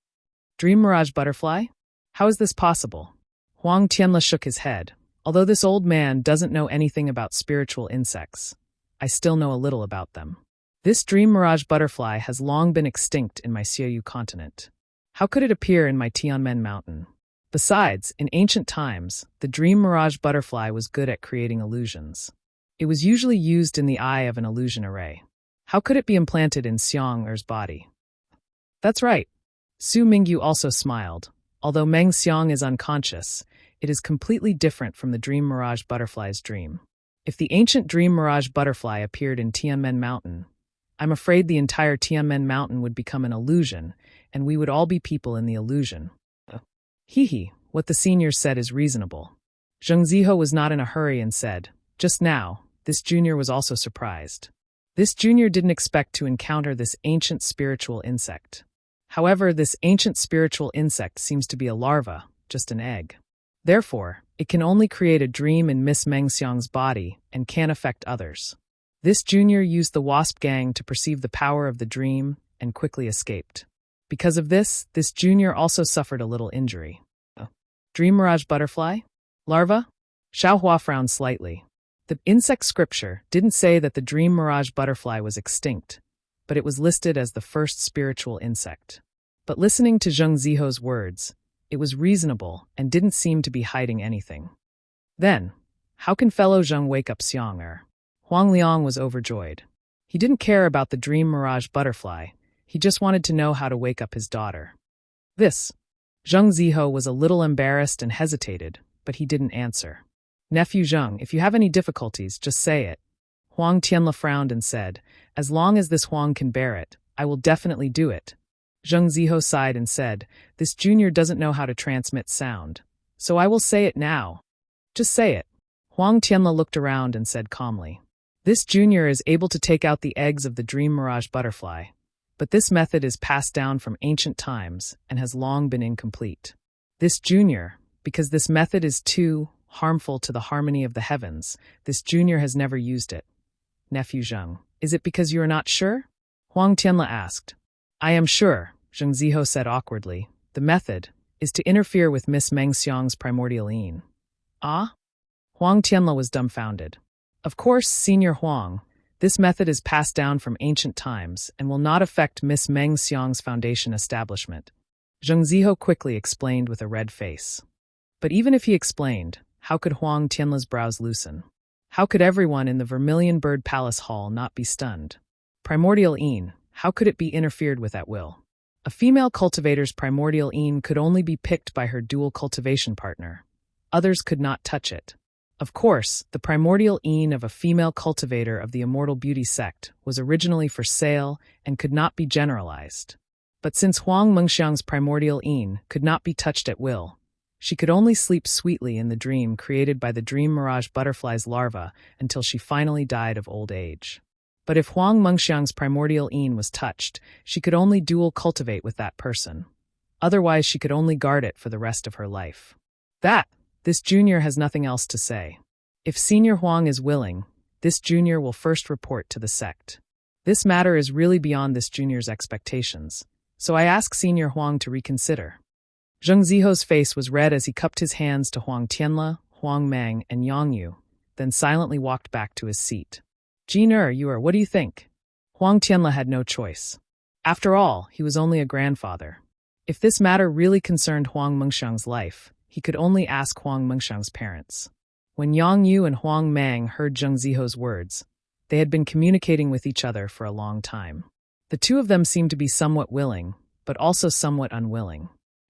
Speaker 1: Dream mirage butterfly? How is this possible? Huang Tianle shook his head. Although this old man doesn't know anything about spiritual insects, I still know a little about them. This dream mirage butterfly has long been extinct in my Xiaoyu continent. How could it appear in my Tianmen mountain? Besides, in ancient times, the dream mirage butterfly was good at creating illusions. It was usually used in the eye of an illusion array. How could it be implanted in Xiang Er's body? That's right. Su Mingyu also smiled. Although Meng Xiang is unconscious, it is completely different from the dream mirage butterfly's dream. If the ancient dream mirage butterfly appeared in Tianmen Mountain, I'm afraid the entire Tianmen Mountain would become an illusion, and we would all be people in the illusion. Hee, what the seniors said is reasonable. Zheng Ziho was not in a hurry and said, just now, this junior was also surprised. This junior didn't expect to encounter this ancient spiritual insect. However, this ancient spiritual insect seems to be a larva, just an egg. Therefore, it can only create a dream in Miss Mengxiang's body and can't affect others. This junior used the wasp gang to perceive the power of the dream and quickly escaped. Because of this junior also suffered a little injury. Dream mirage butterfly? Larva? Xiaohua frowned slightly. The insect scripture didn't say that the dream mirage butterfly was extinct, but it was listed as the first spiritual insect. But listening to Zheng Ziho's words, it was reasonable and didn't seem to be hiding anything. Then, how can fellow Zheng wake up Xiang Er? Huang Liang was overjoyed. He didn't care about the dream mirage butterfly, he just wanted to know how to wake up his daughter. This. Zheng Ziho was a little embarrassed and hesitated, but he didn't answer. Nephew Zheng, if you have any difficulties, just say it. Huang Tianle frowned and said, as long as this Huang can bear it, I will definitely do it. Zheng Ziho sighed and said, this junior doesn't know how to transmit sound, so I will say it now. Just say it. Huang Tianle looked around and said calmly, this junior is able to take out the eggs of the dream mirage butterfly, but this method is passed down from ancient times and has long been incomplete. This junior, because this method is too harmful to the harmony of the heavens, this junior has never used it. Nephew Zheng, is it because you are not sure? Huang Tianle asked. I am sure, Zheng Ziho said awkwardly. The method is to interfere with Miss Meng Xiang's primordial yin. Ah? Huang Tianle was dumbfounded. Of course, Senior Huang, this method is passed down from ancient times and will not affect Miss Meng Xiang's foundation establishment. Zheng Ziho quickly explained with a red face. But even if he explained, how could Huang Tianle's brows loosen? How could everyone in the Vermilion Bird Palace Hall not be stunned? Primordial yin, how could it be interfered with at will? A female cultivator's primordial yin could only be picked by her dual cultivation partner. Others could not touch it. Of course, the primordial yin of a female cultivator of the Immortal Beauty sect was originally for sale and could not be generalized. But since Huang Mengxiang's primordial yin could not be touched at will, she could only sleep sweetly in the dream created by the dream mirage butterfly's larva until she finally died of old age. But if Huang Mengxiang's primordial yin was touched, she could only dual cultivate with that person. Otherwise, she could only guard it for the rest of her life. This junior has nothing else to say. If Senior Huang is willing, this junior will first report to the sect. This matter is really beyond this junior's expectations, so I ask Senior Huang to reconsider. Zheng Ziho's face was red as he cupped his hands to Huang Tianle, Huang Meng, and Yang Yu, then silently walked back to his seat. What do you think? Huang Tianle had no choice. After all, he was only a grandfather. If this matter really concerned Huang Mengxiang's life, he could only ask Huang Mengxiang's parents. When Yang Yu and Huang Meng heard Zheng Ziho's words, they had been communicating with each other for a long time. The two of them seemed to be somewhat willing, but also somewhat unwilling.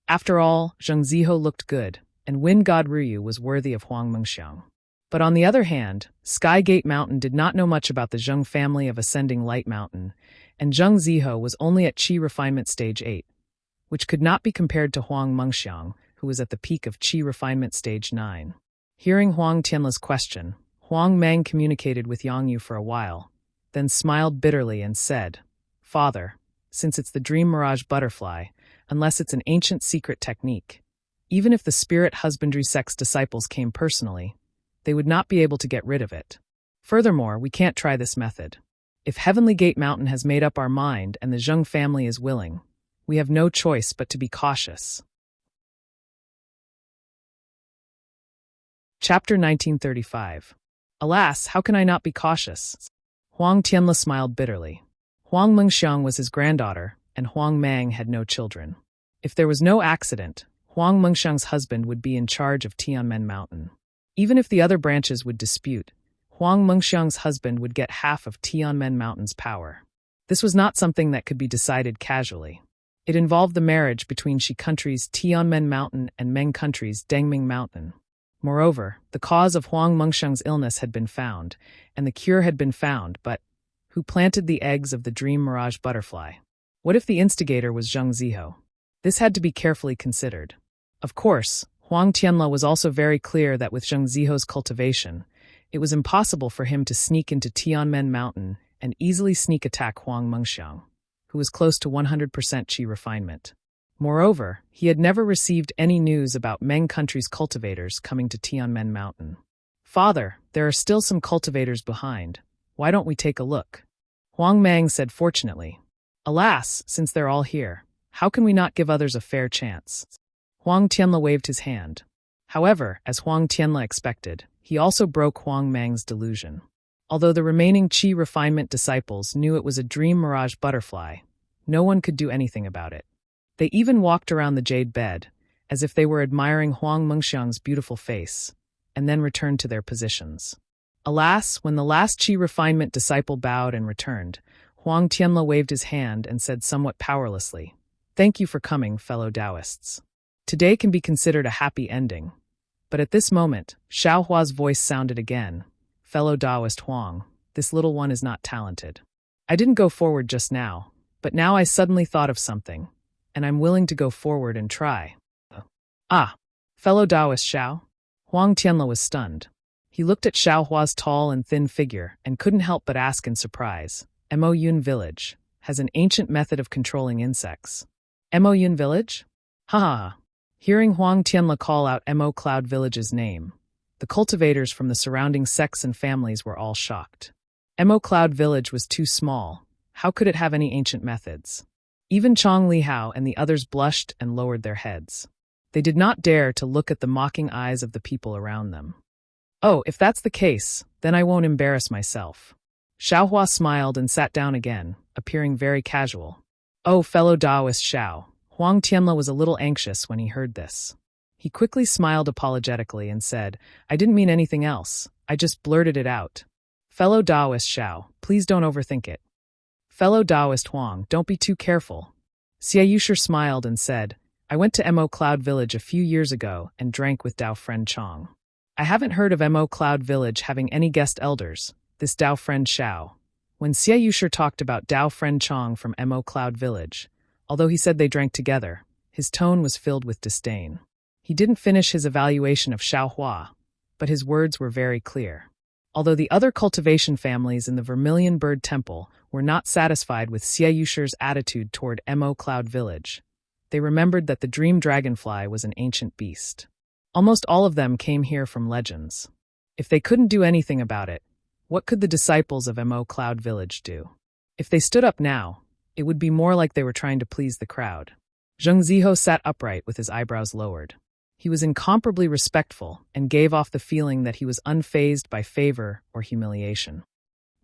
Speaker 1: After all, Zheng Ziho looked good, and Wind God Ruyu was worthy of Huang Mengxiang. But on the other hand, Skygate Mountain did not know much about the Zheng family of Ascending Light Mountain, and Zheng Ziho was only at Qi Refinement Stage 8, which could not be compared to Huang Mengxiang, who was at the peak of Qi Refinement Stage 9. Hearing Huang Tianle's question, Huang Meng communicated with Yang Yu for a while, then smiled bitterly and said, Father, since it's the Dream Mirage Butterfly, unless it's an ancient secret technique, even if the Spirit Husbandry sect's disciples came personally, they would not be able to get rid of it. Furthermore, we can't try this method. If Heavenly Gate Mountain has made up our mind and the Zheng family is willing, we have no choice but to be cautious. Chapter 1935. Alas, how can I not be cautious? Huang Tianle smiled bitterly. Huang Mengxiang was his granddaughter, and Huang Meng had no children. If there was no accident, Huang Mengxiang's husband would be in charge of Tianmen Mountain. Even if the other branches would dispute, Huang Mengxiang's husband would get half of Tianmen Mountain's power. This was not something that could be decided casually. It involved the marriage between Shi country's Tianmen Mountain and Meng country's Dengming Mountain. Moreover, the cause of Huang Mengxiang's illness had been found, and the cure had been found, but who planted the eggs of the Dream Mirage Butterfly? What if the instigator was Zheng Ziho? This had to be carefully considered. Of course, Huang Tianle was also very clear that with Zheng Ziho's cultivation, it was impossible for him to sneak into Tianmen Mountain and easily sneak attack Huang Mengxiang, who was close to 100% Qi refinement. Moreover, he had never received any news about Meng country's cultivators coming to Tianmen Mountain. Father, there are still some cultivators behind. Why don't we take a look? Huang Meng said fortunately. Alas, since they're all here, how can we not give others a fair chance? Huang Tianle waved his hand. However, as Huang Tianle expected, he also broke Huang Meng's delusion. Although the remaining Qi refinement disciples knew it was a dream mirage butterfly, no one could do anything about it. They even walked around the jade bed, as if they were admiring Huang Mengxiang's beautiful face, and then returned to their positions. Alas, when the last Qi refinement disciple bowed and returned, Huang Tianle waved his hand and said somewhat powerlessly, "Thank you for coming, fellow Taoists." Today can be considered a happy ending. But at this moment, Xiaohua's voice sounded again. Fellow Taoist Huang, this little one is not talented. I didn't go forward just now, but now I suddenly thought of something, and I'm willing to go forward and try. Ah, fellow Taoist Xiao? Huang Tianle was stunned. He looked at Xiaohua's tall and thin figure and couldn't help but ask in surprise. Mo Yun Village has an ancient method of controlling insects. Mo Yun Village? Ha ha ha. Hearing Huang Tianle call out Mo Cloud Village's name, the cultivators from the surrounding sects and families were all shocked. Mo Cloud Village was too small. How could it have any ancient methods? Even Chong Lihao and the others blushed and lowered their heads. They did not dare to look at the mocking eyes of the people around them. Oh, if that's the case, then I won't embarrass myself. Xiaohua smiled and sat down again, appearing very casual. Oh, fellow Taoist Xiao. Huang Tianle was a little anxious when he heard this. He quickly smiled apologetically and said, I didn't mean anything else, I just blurted it out. Fellow Taoist Xiao, please don't overthink it. Fellow Taoist Huang, don't be too careful. Xie Yusher smiled and said, I went to Mo Cloud Village a few years ago and drank with Dao friend Chong. I haven't heard of Mo Cloud Village having any guest elders, this Dao friend Xiao. When Xie Yusher talked about Dao friend Chong from Mo Cloud Village, although he said they drank together, his tone was filled with disdain. He didn't finish his evaluation of Xiaohua, but his words were very clear. Although the other cultivation families in the Vermilion Bird Temple were not satisfied with Xie Yusher's attitude toward Mo Cloud Village, they remembered that the dream dragonfly was an ancient beast. Almost all of them came here from legends. If they couldn't do anything about it, what could the disciples of Mo Cloud Village do? If they stood up now, it would be more like they were trying to please the crowd. Zheng Ziho sat upright with his eyebrows lowered. He was incomparably respectful and gave off the feeling that he was unfazed by favor or humiliation.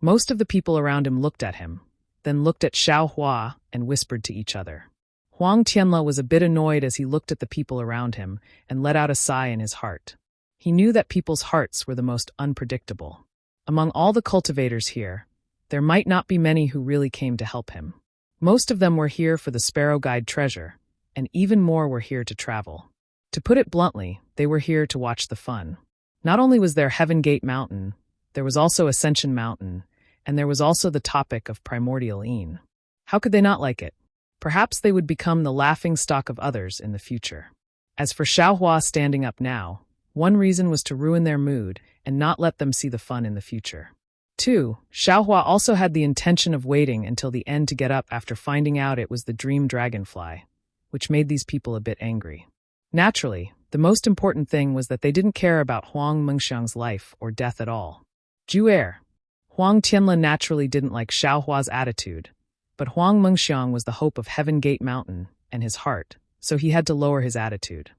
Speaker 1: Most of the people around him looked at him, then looked at Xiaohua and whispered to each other. Huang Tianle was a bit annoyed as he looked at the people around him and let out a sigh in his heart. He knew that people's hearts were the most unpredictable. Among all the cultivators here, there might not be many who really came to help him. Most of them were here for the Sparrow Guide treasure, and even more were here to travel. To put it bluntly, they were here to watch the fun. Not only was there Heaven Gate Mountain, there was also Ascension Mountain, and there was also the topic of Primordial Een. How could they not like it? Perhaps they would become the laughing stock of others in the future. As for Xiaohua standing up now, one reason was to ruin their mood and not let them see the fun in the future. 2. Xiaohua also had the intention of waiting until the end to get up after finding out it was the dream dragonfly, which made these people a bit angry. Naturally, the most important thing was that they didn't care about Huang Mengxiang's life or death at all. Ju'er. Huang Tianle naturally didn't like Xiaohua's attitude, but Huang Mengxiang was the hope of Heaven Gate Mountain and his heart, so he had to lower his attitude.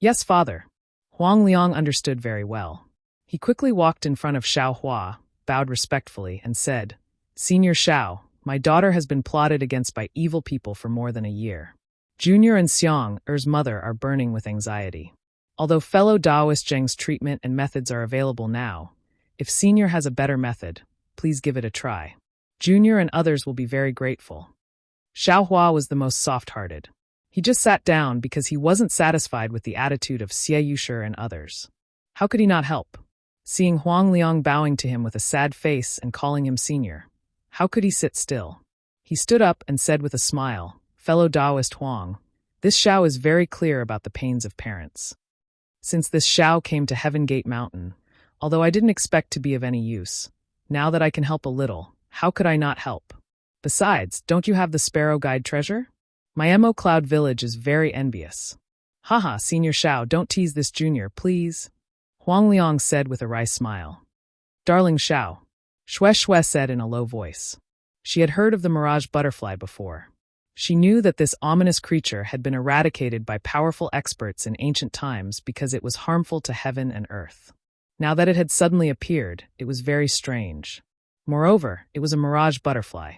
Speaker 1: Yes, father. Huang Liang understood very well. He quickly walked in front of Xiaohua, bowed respectfully, and said, Senior Xiao, my daughter has been plotted against by evil people for more than a year. Junior and Xiang, Er's mother, are burning with anxiety. Although fellow Taoist Zheng's treatment and methods are available now, if Senior has a better method, please give it a try. Junior and others will be very grateful. Xiaohua was the most soft-hearted. He just sat down because he wasn't satisfied with the attitude of Xie Yusher and others. How could he not help? Seeing Huang Liang bowing to him with a sad face and calling him senior, how could he sit still? He stood up and said with a smile, Fellow Taoist Huang, this Xiao is very clear about the pains of parents. Since this Xiao came to Heaven Gate Mountain, although I didn't expect to be of any use, now that I can help a little, how could I not help? Besides, don't you have the Sparrow Guide treasure? My Mo Cloud Village is very envious. Haha, Senior Xiao, don't tease this junior, please. Huang Liang said with a wry smile. Darling Xiao, Shue said in a low voice. She had heard of the mirage butterfly before. She knew that this ominous creature had been eradicated by powerful experts in ancient times because it was harmful to heaven and earth. Now that it had suddenly appeared, it was very strange. Moreover, it was a mirage butterfly.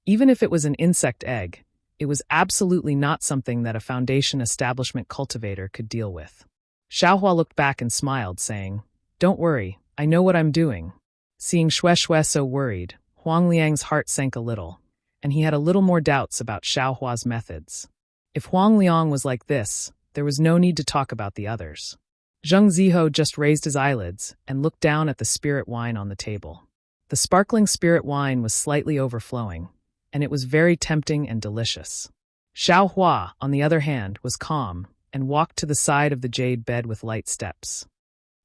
Speaker 1: Even if it was an insect egg, it was absolutely not something that a Foundation establishment cultivator could deal with. Xiaohua looked back and smiled, saying, Don't worry, I know what I'm doing. Seeing Shue so worried, Huang Liang's heart sank a little, and he had a little more doubts about Xiaohua's methods. If Huang Liang was like this, There was no need to talk about the others. Zheng Ziho just raised his eyelids and looked down at the spirit wine on the table. The sparkling spirit wine was slightly overflowing, and it was very tempting and delicious. Xiao Hua, on the other hand, was calm and walked to the side of the jade bed with light steps.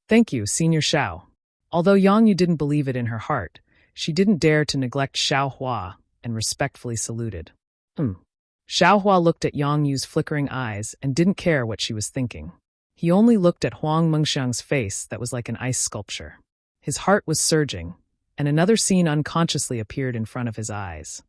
Speaker 1: "Thank you, Senior Xiao." Although Yang Yu didn't believe it in her heart, she didn't dare to neglect Xiao Hua and respectfully saluted. Xiao Hua looked at Yang Yu's flickering eyes and didn't care what she was thinking. He only looked at Huang Mengxiang's face that was like an ice sculpture. His heart was surging, and another scene unconsciously appeared in front of his eyes.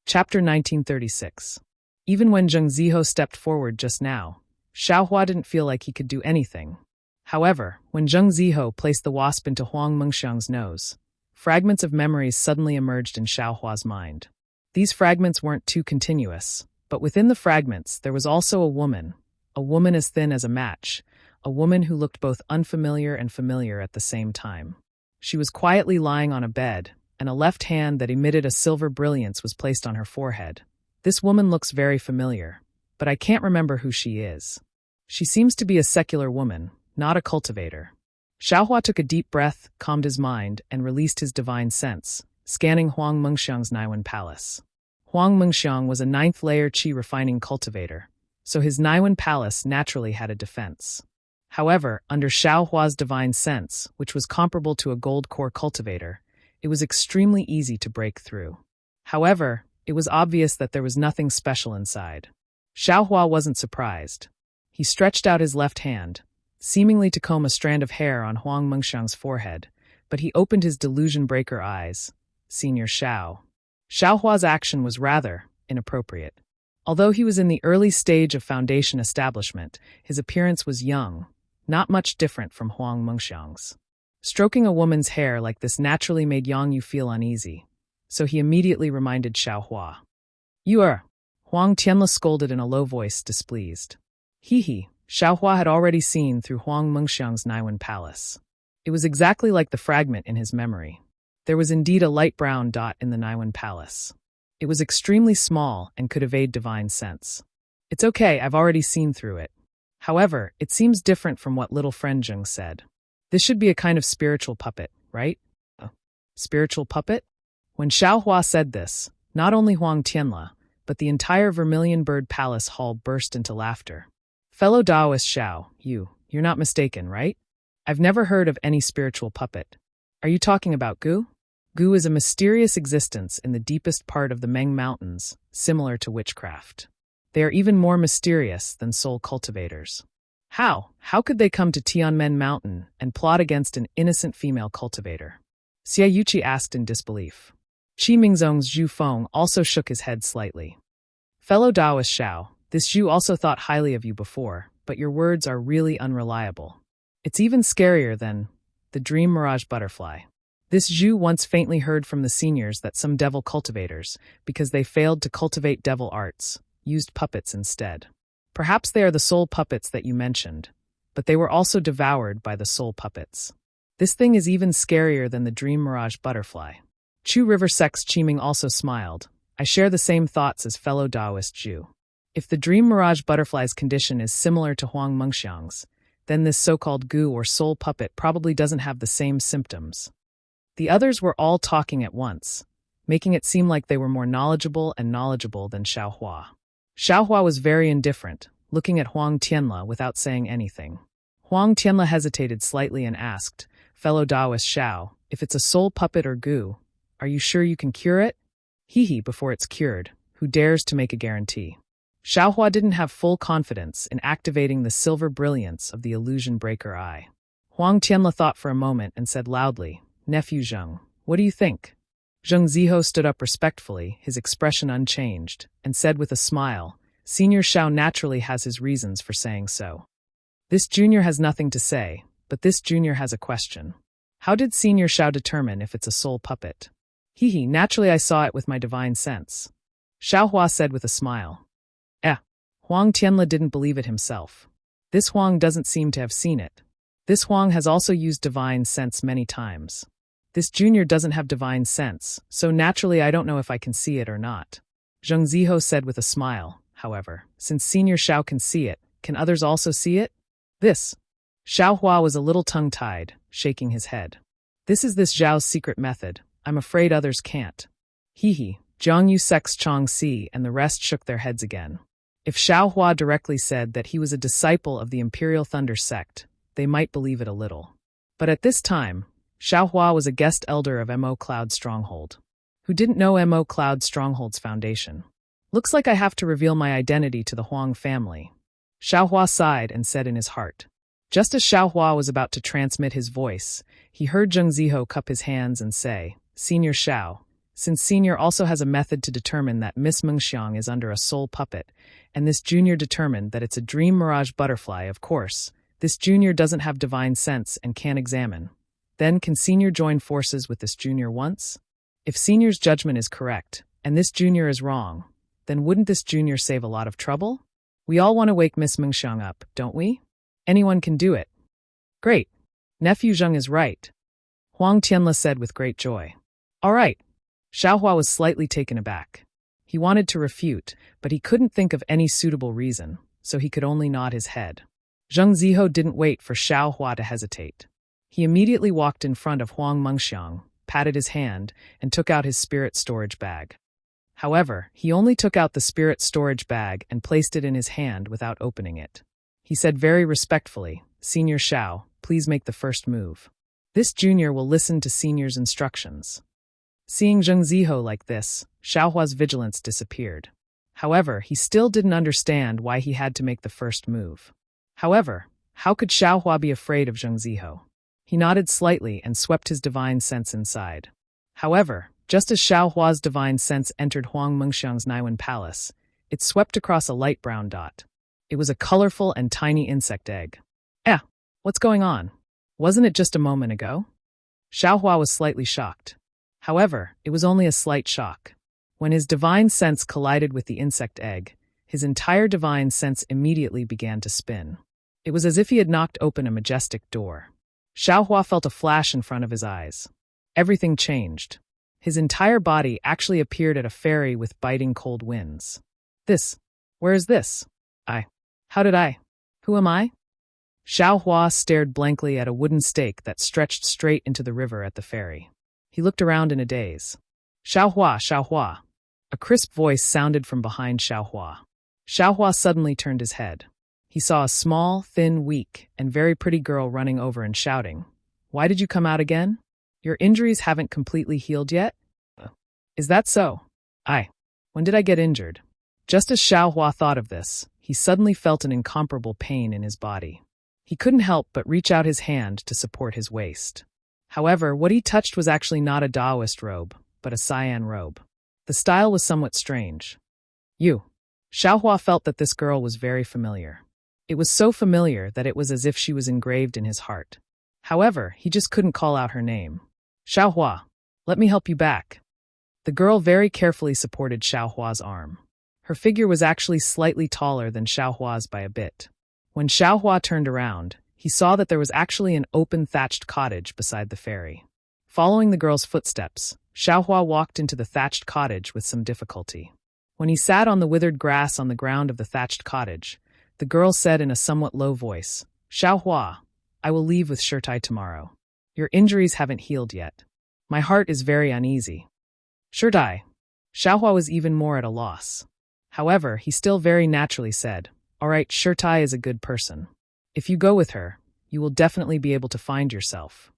Speaker 1: Chapter 1936. Even when Zheng Ziho stepped forward just now, Xiao Hua didn't feel like he could do anything. However, when Zheng Ziho placed the wasp into Huang Mengxiang's nose, fragments of memories suddenly emerged in Xiao Hua's mind. These fragments weren't too continuous, but within the fragments there was also a woman as thin as a match, a woman who looked both unfamiliar and familiar at the same time. She was quietly lying on a bed, and a left hand that emitted a silver brilliance was placed on her forehead. This woman looks very familiar, but I can't remember who she is. She seems to be a secular woman, not a cultivator. Xiao Hua took a deep breath, calmed his mind, and released his divine sense, scanning Huang Mengxiang's Naiwen Palace. Huang Mengxiang was a 9th-layer qi refining cultivator, so his Naiwen Palace naturally had a defense. However, under Xiao Hua's divine sense, which was comparable to a gold core cultivator, it was extremely easy to break through. However, it was obvious that there was nothing special inside. Xiao Hua wasn't surprised. He stretched out his left hand, seemingly to comb a strand of hair on Huang Mengxiang's forehead, but he opened his delusion breaker eyes. Senior Xiao. Xiao Hua's action was rather inappropriate. Although he was in the early stage of foundation establishment, his appearance was young, not much different from Huang Mengxiang's. Stroking a woman's hair like this naturally made Yang Yu feel uneasy, so he immediately reminded Xiao Hua. "You are..." Huang Tianla scolded in a low voice, displeased. Xiao Hua had already seen through Huang Mengxiang's Naiwen Palace. It was exactly like the fragment in his memory. There was indeed a light brown dot in the Naiwen Palace. It was extremely small and could evade divine sense. "It's okay, I've already seen through it. However, it seems different from what little friend Zheng said. This should be a kind of spiritual puppet, right?" Spiritual puppet? When Xiao Hua said this, not only Huang Tianla, but the entire Vermilion Bird Palace hall burst into laughter. "Fellow Taoist Xiao, you're not mistaken, right? I've never heard of any spiritual puppet. Are you talking about Gu? Gu is a mysterious existence in the deepest part of the Meng Mountains, similar to witchcraft. They are even more mysterious than soul cultivators. How could they come to Tianmen Mountain and plot against an innocent female cultivator?" Xie Yuqi asked in disbelief. Qi Mingzong's Zhu Feng also shook his head slightly. "Fellow Taoist Xiao, this Zhu also thought highly of you before, but your words are really unreliable. It's even scarier than the dream mirage butterfly. This Zhu once faintly heard from the seniors that some devil cultivators, because they failed to cultivate devil arts, used puppets instead. Perhaps they are the soul puppets that you mentioned, but they were also devoured by the soul puppets. This thing is even scarier than the dream mirage butterfly." Chu River Sex Qiming also smiled. "I share the same thoughts as fellow Taoist Zhu. If the dream mirage butterfly's condition is similar to Huang Mengxiang's, then this so-called Gu or soul puppet probably doesn't have the same symptoms." The others were all talking at once, making it seem like they were more knowledgeable than Xiao Hua. Xiao Hua was very indifferent, looking at Huang Tianla without saying anything. Huang Tianla hesitated slightly and asked, "Fellow Taoist Xiao, if it's a soul puppet or Gu, are you sure you can cure it?" Before it's cured, who dares to make a guarantee? Xiao Hua didn't have full confidence in activating the silver brilliance of the illusion breaker eye. Huang Tianla thought for a moment and said loudly, "Nephew Zheng, what do you think?" Zheng Ziho stood up respectfully, his expression unchanged, and said with a smile, "Senior Xiao naturally has his reasons for saying so. This junior has nothing to say, but this junior has a question. How did Senior Xiao determine if it's a soul puppet?" Naturally I saw it with my divine sense," Xiao Hua said with a smile. Huang Tianla didn't believe it himself. This Huang doesn't seem to have seen it. This Huang has also used divine sense many times. This junior doesn't have divine sense, so naturally I don't know if I can see it or not," Zheng Ziho said with a smile. however, since Senior Xiao can see it, can others also see it? This. Xiao Hua was a little tongue-tied, shaking his head. This is this Zhao's secret method. I'm afraid others can't. Hee. Jiang Yu Sex Chong Si and the rest shook their heads again. If Xiao Hua directly said that he was a disciple of the Imperial Thunder sect, they might believe it a little. But at this time, Xiao Hua was a guest elder of Mo Cloud Stronghold. Who didn't know Mo Cloud Stronghold's foundation? Looks like I have to reveal my identity to the Huang family. Xiao Hua sighed and said in his heart. Just as Xiao Hua was about to transmit his voice, he heard Zheng Ziho cup his hands and say, Senior Xiao, since Senior also has a method to determine that Miss Mengxiang is under a soul puppet, and this Junior determined that it's a dream mirage butterfly, of course, this Junior doesn't have divine sense and can't examine. Then can Senior join forces with this Junior once? If Senior's judgment is correct, and this Junior is wrong, then wouldn't this Junior save a lot of trouble? We all want to wake Miss Mengxiang up, don't we? Anyone can do it. Great. Nephew Zheng is right. Huang Tianla said with great joy. All right. Xiao Hua was slightly taken aback. He wanted to refute, but he couldn't think of any suitable reason, so he could only nod his head. Zheng Ziho didn't wait for Xiao Hua to hesitate. He immediately walked in front of Huang Mengxiang, patted his hand, and took out his spirit storage bag. However, he only took out the spirit storage bag and placed it in his hand without opening it. He said very respectfully, Senior Xiao, please make the first move. This Junior will listen to Senior's instructions. Seeing Zheng Ziho like this, Xiao Hua's vigilance disappeared. However, he still didn't understand why he had to make the first move. However, how could Xiao Hua be afraid of Zheng Ziho? He nodded slightly and swept his divine sense inside. However, just as Xiao Hua's divine sense entered Huang Mengxiang's Naiwen palace, it swept across a light brown dot. It was a colorful and tiny insect egg. What's going on? Wasn't it just a moment ago? Xiao Hua was slightly shocked. However, it was only a slight shock. When his divine sense collided with the insect egg, his entire divine sense immediately began to spin. It was as if he had knocked open a majestic door. Xiao Hua felt a flash in front of his eyes. Everything changed. His entire body actually appeared at a ferry with biting cold winds. Where is this? How did I? Who am I? Xiao Hua stared blankly at a wooden stake that stretched straight into the river at the ferry. He looked around in a daze. Xiao Hua. A crisp voice sounded from behind Xiao Hua. Xiao Hua suddenly turned his head. He saw a small, thin, weak, and very pretty girl running over and shouting, Why did you come out again? Your injuries haven't completely healed yet? Is that so? When did I get injured? Just as Xiao Hua thought of this, he suddenly felt an incomparable pain in his body. He couldn't help but reach out his hand to support his waist. However, what he touched was actually not a Taoist robe, but a cyan robe. The style was somewhat strange. Xiao Hua felt that this girl was very familiar. It was so familiar that it was as if she was engraved in his heart. However, he just couldn't call out her name. Xiao Hua, let me help you back. The girl very carefully supported Xiao Hua's arm. Her figure was actually slightly taller than Xiao Hua's by a bit. When Xiao Hua turned around, he saw that there was actually an open thatched cottage beside the ferry. Following the girl's footsteps, Xiao Hua walked into the thatched cottage with some difficulty. When he sat on the withered grass on the ground of the thatched cottage, the girl said in a somewhat low voice, Xiao Hua, I will leave with Shirtai tomorrow. Your injuries haven't healed yet. My heart is very uneasy. Shirtai. Xiao Hua was even more at a loss. However, he still very naturally said, All right, Shirtai is a good person. If you go with her, you will definitely be able to find yourself.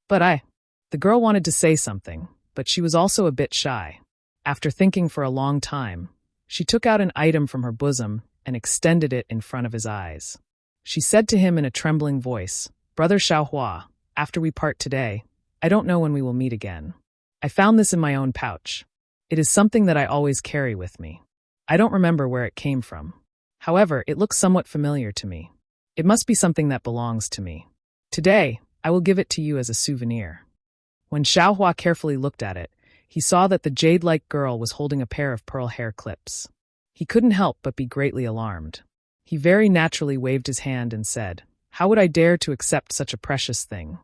Speaker 1: But The girl wanted to say something, but she was also a bit shy. After thinking for a long time, she took out an item from her bosom and extended it in front of his eyes. She said to him in a trembling voice, Brother Xiao Hua, after we part today, I don't know when we will meet again. I found this in my own pouch. It is something that I always carry with me. I don't remember where it came from. However, it looks somewhat familiar to me. It must be something that belongs to me. Today, I will give it to you as a souvenir. When Xiao Hua carefully looked at it, he saw that the jade-like girl was holding a pair of pearl hair clips. He couldn't help but be greatly alarmed. He very naturally waved his hand and said, How would I dare to accept such a precious thing?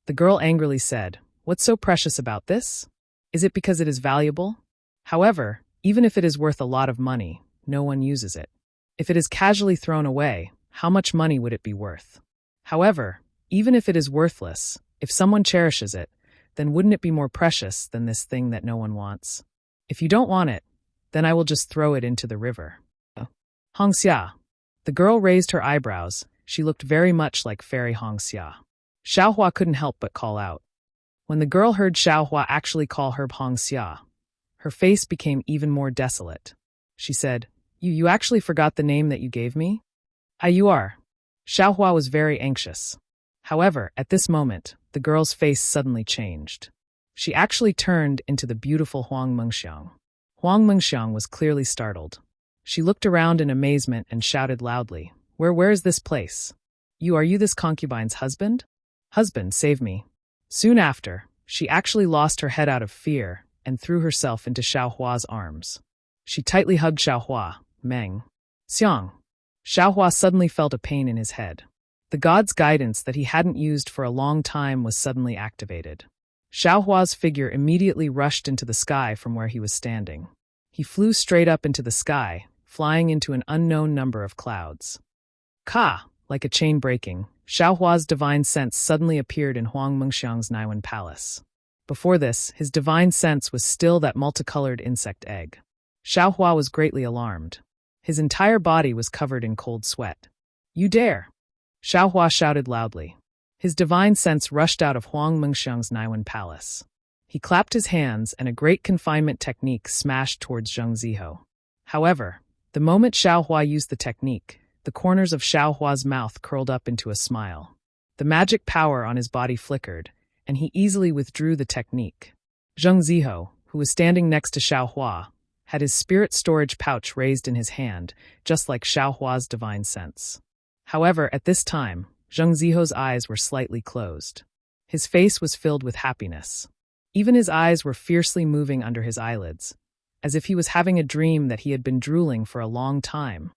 Speaker 1: The girl angrily said, What's so precious about this? Is it because it is valuable? However, even if it is worth a lot of money, no one uses it. If it is casually thrown away, how much money would it be worth? However, even if it is worthless, if someone cherishes it, then wouldn't it be more precious than this thing that no one wants? If you don't want it, then I will just throw it into the river. Hongxia. The girl raised her eyebrows. She looked very much like Fairy Hongxia. Xiaohua couldn't help but call out. When the girl heard Xiaohua actually call her Hongxia, her face became even more desolate. She said, You actually forgot the name that you gave me? You are. Xiaohua was very anxious. However, at this moment, the girl's face suddenly changed. She actually turned into the beautiful Huang Mengxiang. Huang Mengxiang was clearly startled. She looked around in amazement and shouted loudly, Where is this place? Are you this concubine's husband? Husband, save me. Soon after, she actually lost her head out of fear and threw herself into Xiaohua's arms. She tightly hugged Xiaohua, Meng. Xiang. Xiaohua suddenly felt a pain in his head. The god's guidance that he hadn't used for a long time was suddenly activated. Xiaohua's figure immediately rushed into the sky from where he was standing. He flew straight up into the sky, flying into an unknown number of clouds. Ka! Like a chain breaking, Xiaohua's divine sense suddenly appeared in Huang Mengxiang's Naiwen palace. Before this, his divine sense was still that multicolored insect egg. Xiaohua was greatly alarmed. His entire body was covered in cold sweat. You dare! Xiaohua shouted loudly. His divine sense rushed out of Huang Mengxiang's Naiwen palace. He clapped his hands and a great confinement technique smashed towards Zheng Ziho. However, the moment Xiaohua used the technique, the corners of Xiaohua's mouth curled up into a smile. The magic power on his body flickered, and he easily withdrew the technique. Zheng Ziho, who was standing next to Xiaohua, had his spirit storage pouch raised in his hand, just like Xiaohua's divine sense. However, at this time, Zheng Ziho's eyes were slightly closed. His face was filled with happiness. Even his eyes were fiercely moving under his eyelids, as if he was having a dream that he had been drooling for a long time.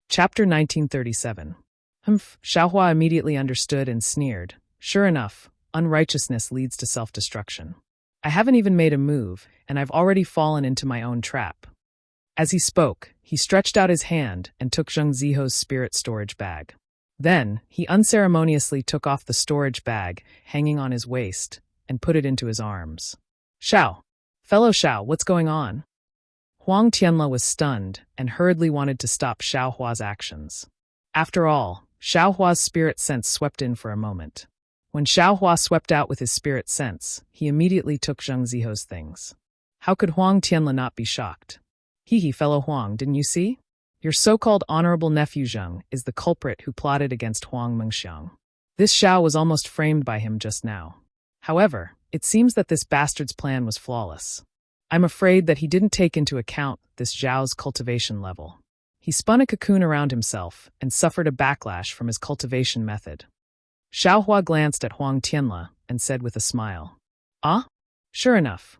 Speaker 1: Chapter 1937. Humph, Xiaohua immediately understood and sneered. Sure enough, unrighteousness leads to self-destruction. I haven't even made a move, and I've already fallen into my own trap. As he spoke, he stretched out his hand and took Zheng Ziho's spirit storage bag. Then, he unceremoniously took off the storage bag, hanging on his waist, and put it into his arms. Xiao! Fellow Xiao, what's going on? Huang Tianle was stunned and hurriedly wanted to stop Xiaohua's actions. After all, Xiaohua's spirit sense swept in for a moment. When Xiaohua swept out with his spirit sense, he immediately took Zheng Ziho's things. How could Huang Tianle not be shocked? Fellow Huang, didn't you see? Your so-called honorable nephew Zheng is the culprit who plotted against Huang Mengxiang. This Xiao was almost framed by him just now. However, it seems that this bastard's plan was flawless. I'm afraid that he didn't take into account this Zhao's cultivation level. He spun a cocoon around himself and suffered a backlash from his cultivation method. Xiaohua glanced at Huang Tianle and said with a smile, Ah? Sure enough.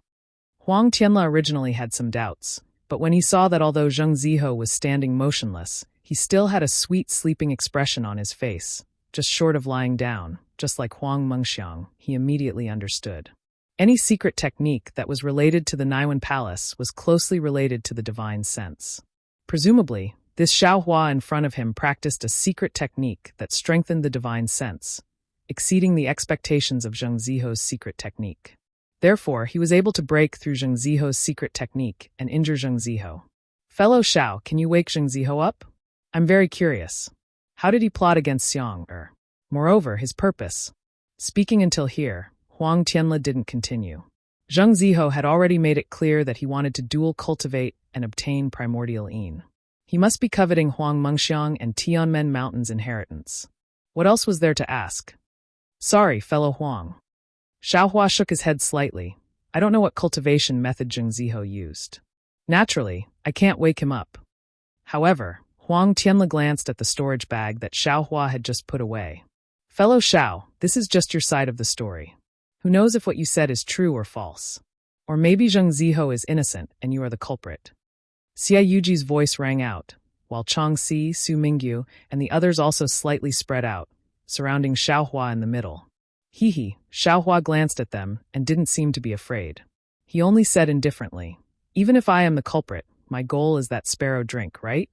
Speaker 1: Huang Tianle originally had some doubts, but when he saw that although Zheng Ziho was standing motionless, he still had a sweet sleeping expression on his face, just short of lying down, just like Huang Mengxiang, he immediately understood. Any secret technique that was related to the Naiwen Palace was closely related to the divine sense. Presumably, this Xiaohua in front of him practiced a secret technique that strengthened the divine sense, exceeding the expectations of Zheng Ziho's secret technique. Therefore, he was able to break through Zheng Ziho's secret technique and injure Zheng Ziho. Fellow Xiao, can you wake Zheng Ziho up? I'm very curious. How did he plot against Xiang? Moreover, his purpose. Speaking until here, Huang Tianle didn't continue. Zheng Ziho had already made it clear that he wanted to dual cultivate and obtain primordial yin. He must be coveting Huang Mengxiang and Tianmen Mountain's inheritance. What else was there to ask? Sorry, fellow Huang. Xiaohua shook his head slightly. I don't know what cultivation method Zheng Ziho used. Naturally, I can't wake him up. However, Huang Tianle glanced at the storage bag that Xiaohua had just put away. Fellow Xiao, this is just your side of the story. Who knows if what you said is true or false? Or maybe Zheng Ziho is innocent and you are the culprit. Xie Yuji's voice rang out, while Chang Si, Su Mingyu, and the others also slightly spread out, surrounding Xiaohua in the middle. Xiaohua glanced at them and didn't seem to be afraid. He only said indifferently, Even if I am the culprit, my goal is that sparrow drink, right?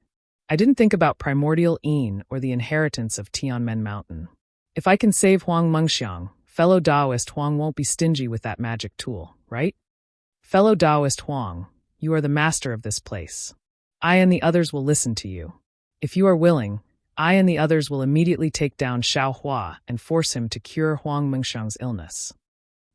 Speaker 1: I didn't think about primordial Een or the inheritance of Tianmen Mountain. If I can save Huang Mengxiang, fellow Taoist Huang won't be stingy with that magic tool, right? Fellow Taoist Huang, you are the master of this place. I and the others will listen to you. If you are willing, I and the others will immediately take down Xiao Hua and force him to cure Huang Mengxiang's illness.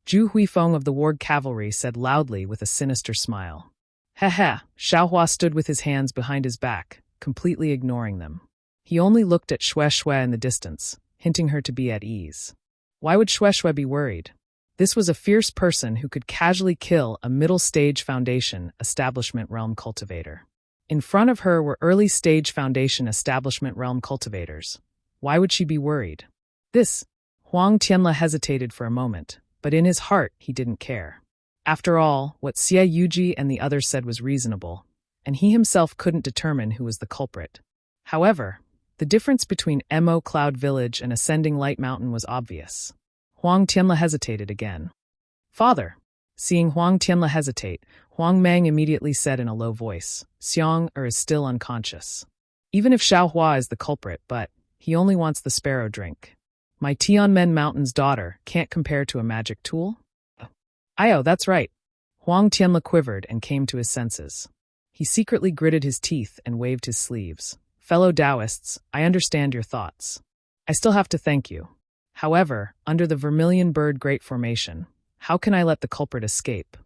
Speaker 1: Zhu Huifeng of the Ward Cavalry said loudly with a sinister smile. Heh. Xiao Hua stood with his hands behind his back, completely ignoring them. He only looked at Shui in the distance, hinting her to be at ease. Why would Shui be worried? This was a fierce person who could casually kill a middle-stage Foundation Establishment Realm cultivator. In front of her were early-stage Foundation Establishment Realm cultivators. Why would she be worried? Huang Tianle hesitated for a moment, but in his heart he didn't care. After all, what Xie Yuji and the others said was reasonable, and he himself couldn't determine who was the culprit. However, the difference between Mo Cloud Village and Ascending Light Mountain was obvious. Huang Tianle hesitated again. Father. Seeing Huang Tianle hesitate, Huang Meng immediately said in a low voice, Xiang is still unconscious. Even if Xiao Hua is the culprit, but he only wants the sparrow drink. My Tianmen Mountain's daughter can't compare to a magic tool? Ayo, that's right. Huang Tianle quivered and came to his senses. He secretly gritted his teeth and waved his sleeves. Fellow Taoists, I understand your thoughts. I still have to thank you. However, under the Vermilion Bird Great Formation, how can I let the culprit escape?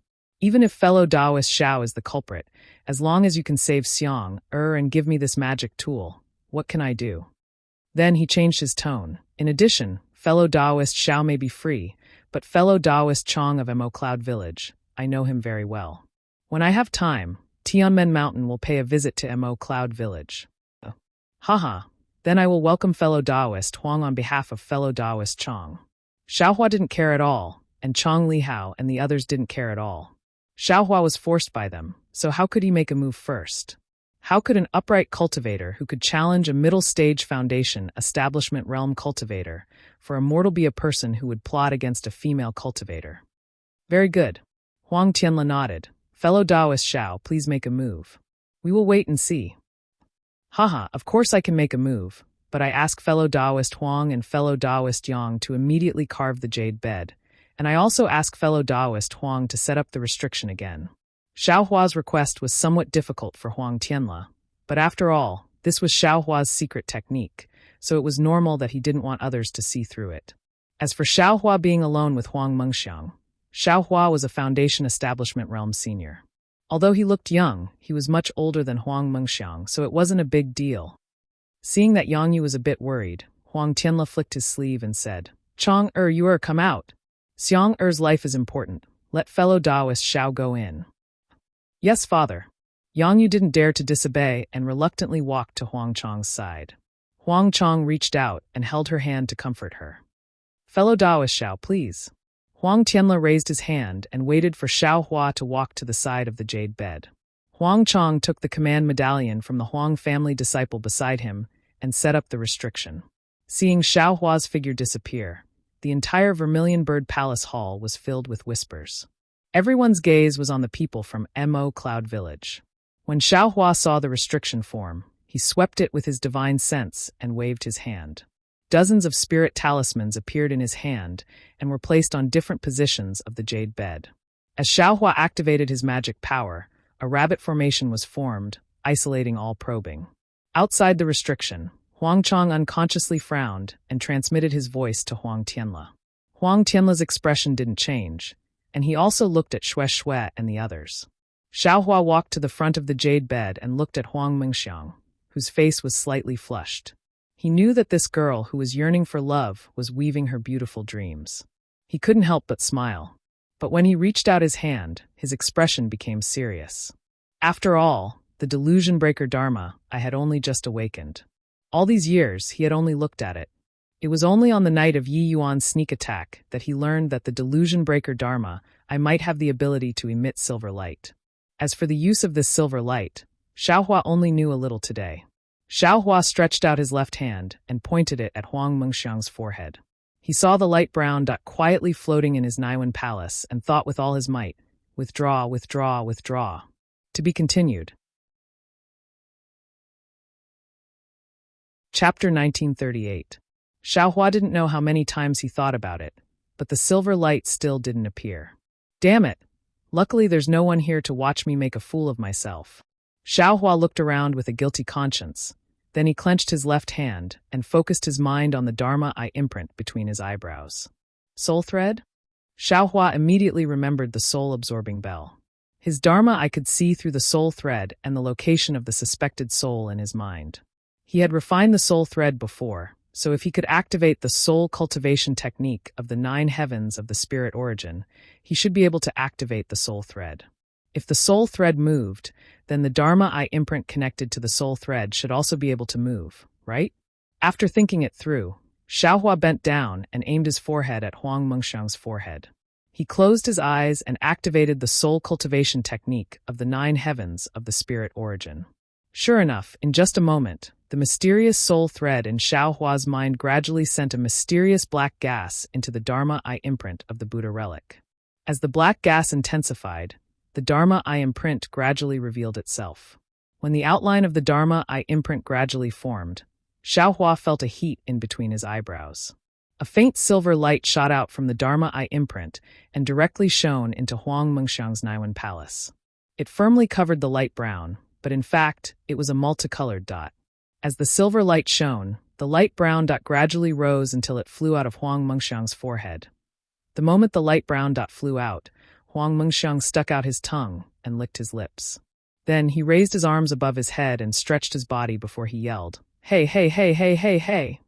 Speaker 1: Even if fellow Taoist Xiao is the culprit, as long as you can save Xiang, and give me this magic tool, what can I do? Then he changed his tone. In addition, fellow Taoist Xiao may be free, but fellow Taoist Chong of Mo Cloud Village, I know him very well. When I have time, Tianmen Mountain will pay a visit to Mo Cloud Village. Haha, then I will welcome fellow Taoist Huang on behalf of fellow Taoist Chong. Xiao Hua didn't care at all, and Chong Lihao and the others didn't care at all. Xiao Hua was forced by them, so how could he make a move first? How could an upright cultivator who could challenge a middle-stage Foundation Establishment Realm cultivator for a mortal be a person who would plot against a female cultivator? Very good. Huang Tianle nodded. Fellow Taoist Xiao, please make a move. We will wait and see. Haha, of course I can make a move, but I ask fellow Taoist Huang and fellow Taoist Yang to immediately carve the jade bed, and I also ask fellow Taoist Huang to set up the restriction again. Xiao Hua's request was somewhat difficult for Huang Tianle, but after all, this was Xiao Hua's secret technique, so it was normal that he didn't want others to see through it. As for Xiao Hua being alone with Huang Mengxiang, Xiao Hua was a Foundation Establishment Realm senior. Although he looked young, he was much older than Huang Mengxiang, so it wasn't a big deal. Seeing that Yang Yu was a bit worried, Huang Tianle flicked his sleeve and said, Chong you come out. Xiang life is important. Let fellow Taoist Xiao go in. Yes, father. Yang Yu didn't dare to disobey and reluctantly walked to Huang Chong's side. Huang Chong reached out and held her hand to comfort her. Fellow Taoist Xiao, please. Huang Tianle raised his hand and waited for Xiao Hua to walk to the side of the jade bed. Huang Chong took the command medallion from the Huang family disciple beside him and set up the restriction. Seeing Xiao Hua's figure disappear, the entire Vermilion Bird Palace Hall was filled with whispers. Everyone's gaze was on the people from Mo Cloud Village. When Xiao Hua saw the restriction form, he swept it with his divine sense and waved his hand. Dozens of spirit talismans appeared in his hand and were placed on different positions of the jade bed. As Xiao Hua activated his magic power, a rabbit formation was formed, isolating all probing. Outside the restriction, Huang Chong unconsciously frowned and transmitted his voice to Huang Tianle. Huang Tianle's expression didn't change, and he also looked at Shui and the others. Xiao Hua walked to the front of the jade bed and looked at Huang Mengxiang, whose face was slightly flushed. He knew that this girl who was yearning for love was weaving her beautiful dreams. He couldn't help but smile. But when he reached out his hand, his expression became serious. After all, the delusion breaker Dharma I had only just awakened. All these years, he had only looked at it. It was only on the night of Yi Yuan's sneak attack that he learned that the delusion breaker Dharma I might have the ability to emit silver light. As for the use of this silver light, Xiao Hua only knew a little today. Xiao Hua stretched out his left hand and pointed it at Huang Mengxiang's forehead. He saw the light brown dot quietly floating in his Naiwan palace and thought with all his might, withdraw, withdraw, withdraw. To be continued. Chapter 1938. Xiaohua didn't know how many times he thought about it, but the silver light still didn't appear. Damn it! Luckily there's no one here to watch me make a fool of myself. Xiaohua looked around with a guilty conscience. Then he clenched his left hand and focused his mind on the Dharma eye imprint between his eyebrows. Soul thread? Xiaohua immediately remembered the soul-absorbing bell. His Dharma eye could see through the soul thread and the location of the suspected soul in his mind. He had refined the soul thread before, so if he could activate the soul cultivation technique of the 9 heavens of the spirit origin, he should be able to activate the soul thread. If the soul thread moved, then the Dharma eye imprint connected to the soul thread should also be able to move, right? After thinking it through, Xiaohua bent down and aimed his forehead at Huang Mengxiang's forehead. He closed his eyes and activated the soul cultivation technique of the 9 heavens of the spirit origin. Sure enough, in just a moment, the mysterious soul thread in Xiaohua's mind gradually sent a mysterious black gas into the Dharma eye imprint of the Buddha relic. As the black gas intensified, the Dharma eye imprint gradually revealed itself. When the outline of the Dharma eye imprint gradually formed, Xiaohua felt a heat in between his eyebrows. A faint silver light shot out from the Dharma eye imprint and directly shone into Huang Mengxiang's Naiwan palace. It firmly covered the light brown, but in fact, it was a multicolored dot. As the silver light shone, the light brown dot gradually rose until it flew out of Huang Mengxiang's forehead. The moment the light brown dot flew out, Huang Mengxiang stuck out his tongue and licked his lips. Then he raised his arms above his head and stretched his body before he yelled, "Hey, hey, hey, hey, hey, hey!"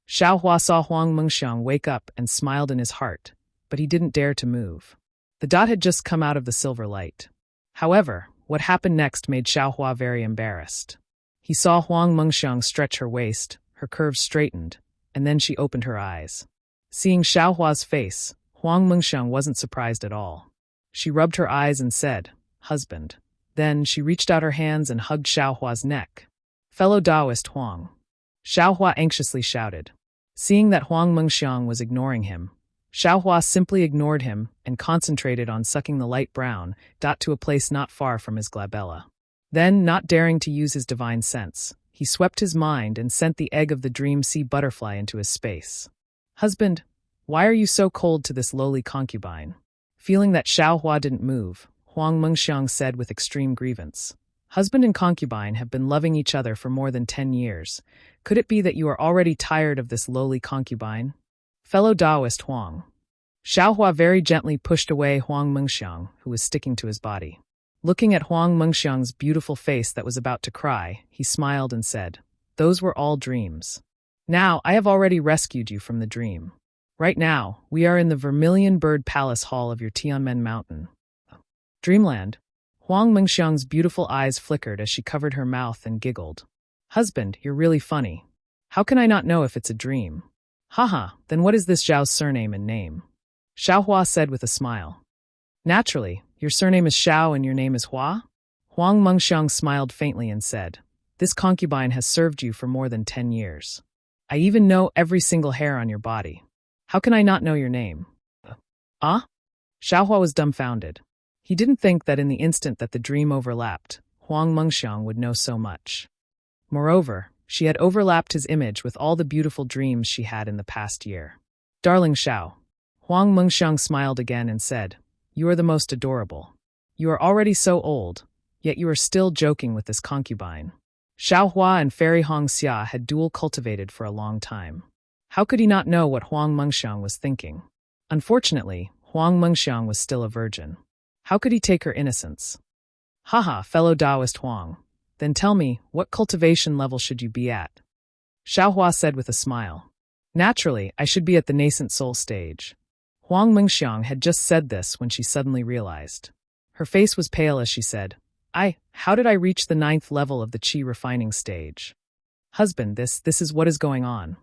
Speaker 1: Xiaohua saw Huang Mengxiang wake up and smiled in his heart, but he didn't dare to move. The dot had just come out of the silver light. However, what happened next made Xiaohua very embarrassed. He saw Huang Mengxiang stretch her waist, her curves straightened, and then she opened her eyes. Seeing Xiaohua's face, Huang Mengxiang wasn't surprised at all. She rubbed her eyes and said, "Husband." Then she reached out her hands and hugged Xiaohua's neck. "Fellow Taoist Huang." Xiaohua anxiously shouted. Seeing that Huang Mengxiang was ignoring him, Xiaohua simply ignored him and concentrated on sucking the light brown dot to a place not far from his glabella. Then, not daring to use his divine sense, he swept his mind and sent the egg of the dream sea butterfly into his space. "Husband, why are you so cold to this lowly concubine?" Feeling that Xiaohua didn't move, Huang Mengxiang said with extreme grievance, "Husband and concubine have been loving each other for more than 10 years. Could it be that you are already tired of this lowly concubine?" "Fellow Taoist Huang." Xiaohua very gently pushed away Huang Mengxiang, who was sticking to his body. Looking at Huang Mengxiang's beautiful face that was about to cry, he smiled and said, "Those were all dreams. Now, I have already rescued you from the dream. Right now, we are in the Vermilion Bird Palace Hall of your Tianmen Mountain." Dreamland. Huang Mengxiang's beautiful eyes flickered as she covered her mouth and giggled. "Husband, you're really funny. How can I not know if it's a dream?" "Haha, then what is this Zhao's surname and name?" Xiaohua said with a smile. "Naturally, your surname is Xiao and your name is Hua?" Huang Mengxiang smiled faintly and said, "This concubine has served you for more than 10 years. I even know every single hair on your body. How can I not know your name?" "Ah?" Xiaohua was dumbfounded. He didn't think that in the instant that the dream overlapped, Huang Mengxiang would know so much. Moreover, she had overlapped his image with all the beautiful dreams she had in the past year. "Darling Xiao." Huang Mengxiang smiled again and said, "You are the most adorable. You are already so old, yet you are still joking with this concubine." Xiaohua and Fairy Hong Xia had dual cultivated for a long time. How could he not know what Huang Mengxiang was thinking? Unfortunately, Huang Mengxiang was still a virgin. How could he take her innocence? "Haha, fellow Taoist Huang. Then tell me, what cultivation level should you be at?" Xiaohua said with a smile. "Naturally, I should be at the nascent soul stage." Huang Mengxiang had just said this when she suddenly realized. Her face was pale as she said, How did I reach the 9th level of the qi refining stage?" "Husband, this is what is going on."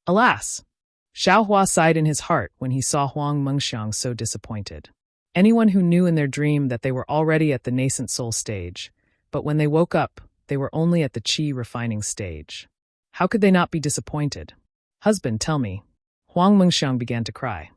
Speaker 1: Alas! Xiaohua sighed in his heart when he saw Huang Mengxiang so disappointed. Anyone who knew in their dream that they were already at the nascent soul stage, but when they woke up, they were only at the qi refining stage. How could they not be disappointed? "Husband, tell me." Huang Mengxiang began to cry.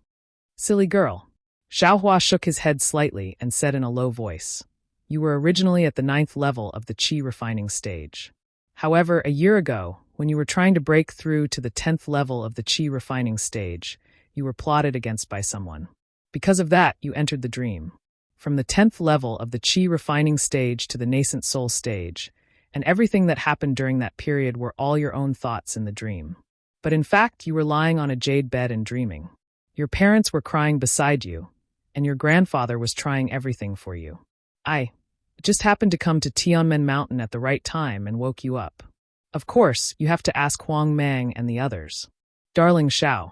Speaker 1: "Silly girl." Xiaohua shook his head slightly and said in a low voice, You were originally at the 9th level of the qi refining stage. However, a year ago, when you were trying to break through to the 10th level of the qi refining stage, you were plotted against by someone. Because of that, you entered the dream. From the 10th level of the qi refining stage to the nascent soul stage, and everything that happened during that period were all your own thoughts in the dream. But in fact, you were lying on a jade bed and dreaming. Your parents were crying beside you, and your grandfather was trying everything for you. I just happened to come to Tianmen Mountain at the right time and woke you up. Of course, you have to ask Huang Mang and the others. Darling Xiao,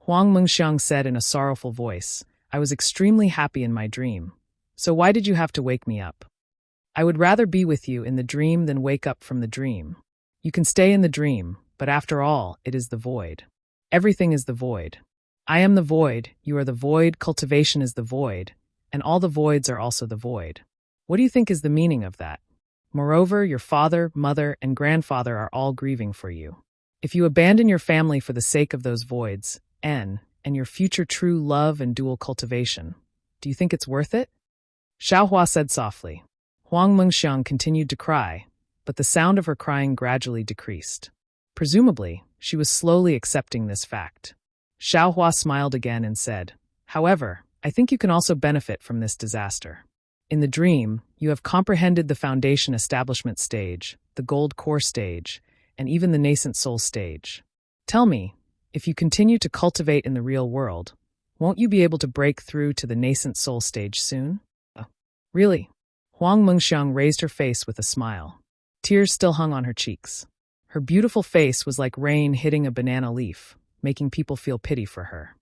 Speaker 1: Huang Mengxiang said in a sorrowful voice, I was extremely happy in my dream. So why did you have to wake me up? I would rather be with you in the dream than wake up from the dream. You can stay in the dream, but after all, it is the void. Everything is the void. I am the void, you are the void, cultivation is the void, and all the voids are also the void. What do you think is the meaning of that? Moreover, your father, mother, and grandfather are all grieving for you. If you abandon your family for the sake of those voids, and your future true love and dual cultivation, do you think it's worth it? Xiaohua said softly. Huang Mengxiang continued to cry, but the sound of her crying gradually decreased. Presumably, she was slowly accepting this fact. Xiaohua smiled again and said, However, I think you can also benefit from this disaster. In the dream, you have comprehended the foundation establishment stage, the gold core stage, and even the nascent soul stage. Tell me, if you continue to cultivate in the real world, won't you be able to break through to the nascent soul stage soon? Really? Huang Mengxiang raised her face with a smile. Tears still hung on her cheeks. Her beautiful face was like rain hitting a banana leaf, making people feel pity for her.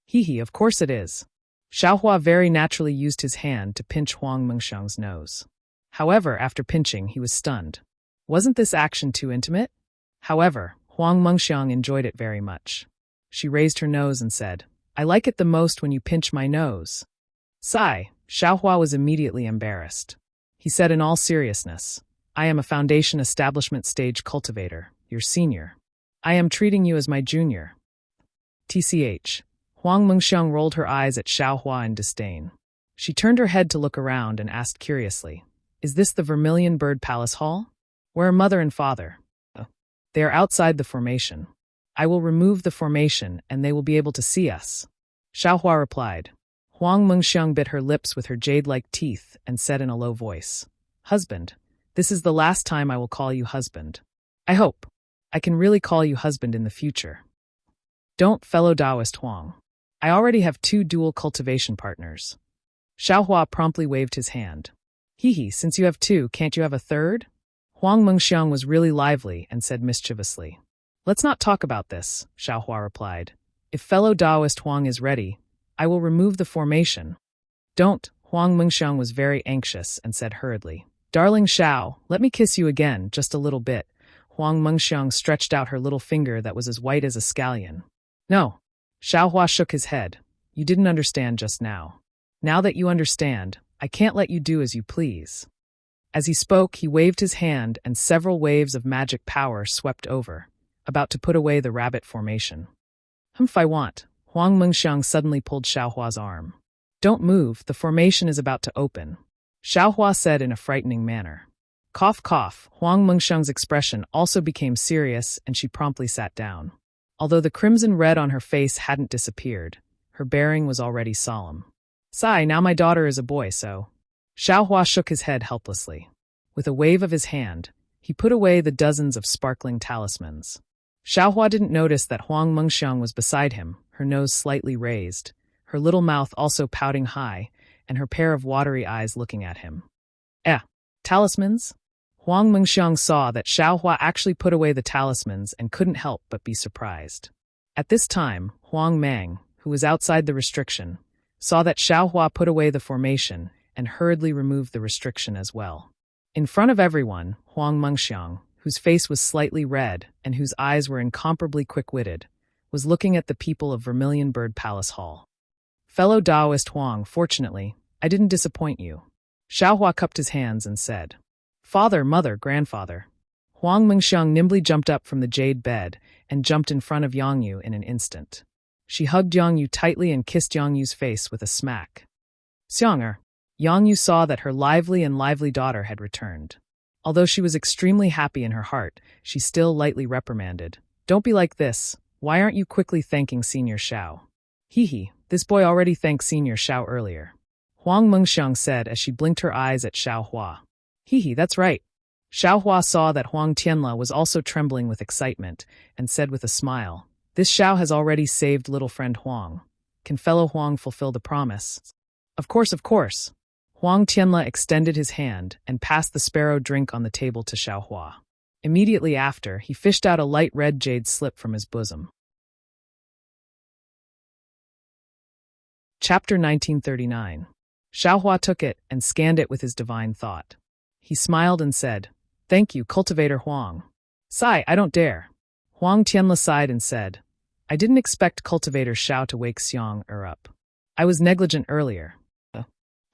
Speaker 1: Hee, of course it is. Xiaohua very naturally used his hand to pinch Huang Mengxiang's nose. However, after pinching, he was stunned. Wasn't this action too intimate? However, Huang Mengxiang enjoyed it very much. She raised her nose and said, I like it the most when you pinch my nose. Sigh, Xiaohua was immediately embarrassed. He said in all seriousness, I am a foundation establishment stage cultivator, your senior. I am treating you as my junior. TCH. Huang Mengxiang rolled her eyes at Xiaohua in disdain. She turned her head to look around and asked curiously, Is this the Vermilion Bird Palace Hall? Where are mother and father? They are outside the formation. I will remove the formation and they will be able to see us. Xiaohua replied. Huang Mengxiang bit her lips with her jade-like teeth and said in a low voice, Husband, this is the last time I will call you husband. I hope I can really call you husband in the future. Don't, fellow Taoist Huang. I already have 2 dual cultivation partners. Xiaohua promptly waved his hand. Hee, since you have 2, can't you have a third? Huang Mengxiang was really lively and said mischievously. Let's not talk about this, Xiaohua replied. If fellow Taoist Huang is ready, I will remove the formation. Don't, Huang Mengxiang was very anxious and said hurriedly. Darling Xiao, let me kiss you again, just a little bit. Huang Mengxiang stretched out her little finger that was as white as a scallion. No. Xiaohua shook his head. You didn't understand just now. Now that you understand, I can't let you do as you please. As he spoke, he waved his hand and several waves of magic power swept over, about to put away the rabbit formation. If I want. Huang Mengxiang suddenly pulled Xiaohua's arm. Don't move, the formation is about to open. Xiaohua said in a frightening manner. Cough, cough. Huang Mengxiang's expression also became serious and she promptly sat down. Although the crimson red on her face hadn't disappeared, her bearing was already solemn. Sigh, now my daughter is a boy, so. Xiaohua shook his head helplessly. With a wave of his hand, he put away the dozens of sparkling talismans. Xiaohua didn't notice that Huang Mengxiang was beside him, her nose slightly raised, her little mouth also pouting high, and her pair of watery eyes looking at him. Talismans? Huang Mengxiang saw that Xiaohua actually put away the talismans and couldn't help but be surprised. At this time, Huang Mang, who was outside the restriction, saw that Xiaohua put away the formation and hurriedly removed the restriction as well. In front of everyone, Huang Mengxiang, whose face was slightly red and whose eyes were incomparably quick-witted, was looking at the people of Vermilion Bird Palace Hall. Fellow Taoist Huang, fortunately, I didn't disappoint you. Xiaohua cupped his hands and said, Father, mother, grandfather. Huang Mengxiang nimbly jumped up from the jade bed and jumped in front of Yangyu in an instant. She hugged Yangyu tightly and kissed Yangyu's face with a smack. Xiang'er. Yang Yu saw that her lively daughter had returned. Although she was extremely happy in her heart, she still lightly reprimanded. Don't be like this. Why aren't you quickly thanking Senior Xiao? Hee, this boy already thanked Senior Xiao earlier. Huang Mengxiang said as she blinked her eyes at Xiao Hua. Hee, that's right. Xiao Hua saw that Huang Tianla was also trembling with excitement, and said with a smile, this Xiao has already saved little friend Huang. Can fellow Huang fulfill the promise? Of course. Huang Tianla extended his hand and passed the sparrow drink on the table to Xiao Hua. Immediately after, he fished out a light red jade slip from his bosom. Chapter 1939. Xiao Hua took it and scanned it with his divine thought. He smiled and said, Thank you, Cultivator Huang. Sigh, I don't dare. Huang Tianla sighed and said, I didn't expect Cultivator Xiao to wake Xiang up. I was negligent earlier.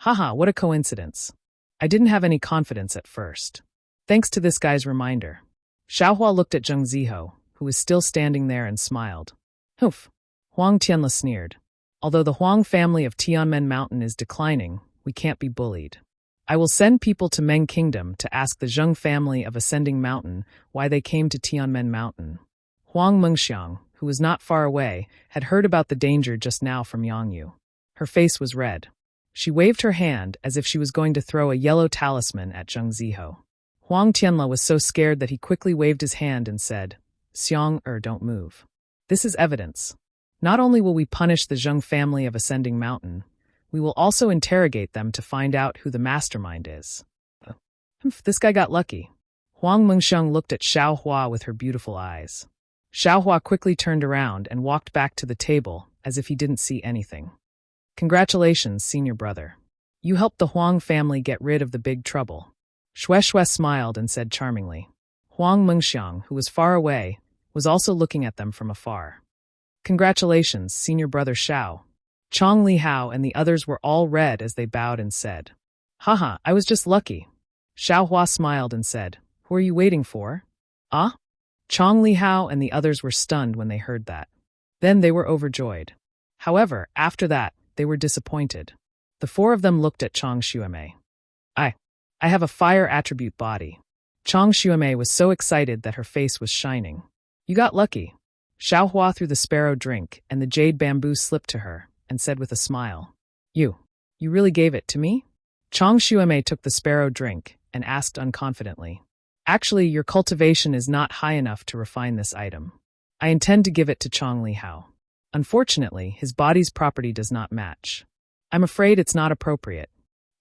Speaker 1: Haha, what a coincidence. I didn't have any confidence at first. Thanks to this guy's reminder. Xiao Hua looked at Zheng Ziho, who was still standing there, and smiled. Humph. Huang Tianla sneered. Although the Huang family of Tianmen Mountain is declining, we can't be bullied. I will send people to Meng Kingdom to ask the Zheng family of Ascending Mountain why they came to Tianmen Mountain. Huang Mengxiang, who was not far away, had heard about the danger just now from Yang Yu. Her face was red. She waved her hand as if she was going to throw a yellow talisman at Zheng Ziho. Huang Tianla was so scared that he quickly waved his hand and said, Xiang, don't move. This is evidence. Not only will we punish the Zheng family of Ascending Mountain, we will also interrogate them to find out who the mastermind is. This guy got lucky. Huang Mengxiang looked at Xiao Hua with her beautiful eyes. Xiao Hua quickly turned around and walked back to the table as if he didn't see anything. Congratulations, senior brother. You helped the Huang family get rid of the big trouble. Shue smiled and said charmingly. Huang Mengxiang, who was far away, was also looking at them from afar. Congratulations, senior brother Xiao. Chong Li Hao and the others were all red as they bowed and said, Haha, I was just lucky. Xiao Hua smiled and said, Who are you waiting for? Ah? Chong Li Hao and the others were stunned when they heard that. Then they were overjoyed. However, after that, they were disappointed. The four of them looked at Chong Xuemei. I have a fire attribute body. Chong Xuemei was so excited that her face was shining. You got lucky. Xiao Hua threw the sparrow drink, and the jade bamboo slipped to her, and said with a smile, You really gave it to me? Chong Xuemei took the sparrow drink, and asked unconfidently, Actually, your cultivation is not high enough to refine this item. I intend to give it to Chong Li Hao. Unfortunately, his body's property does not match. I'm afraid it's not appropriate.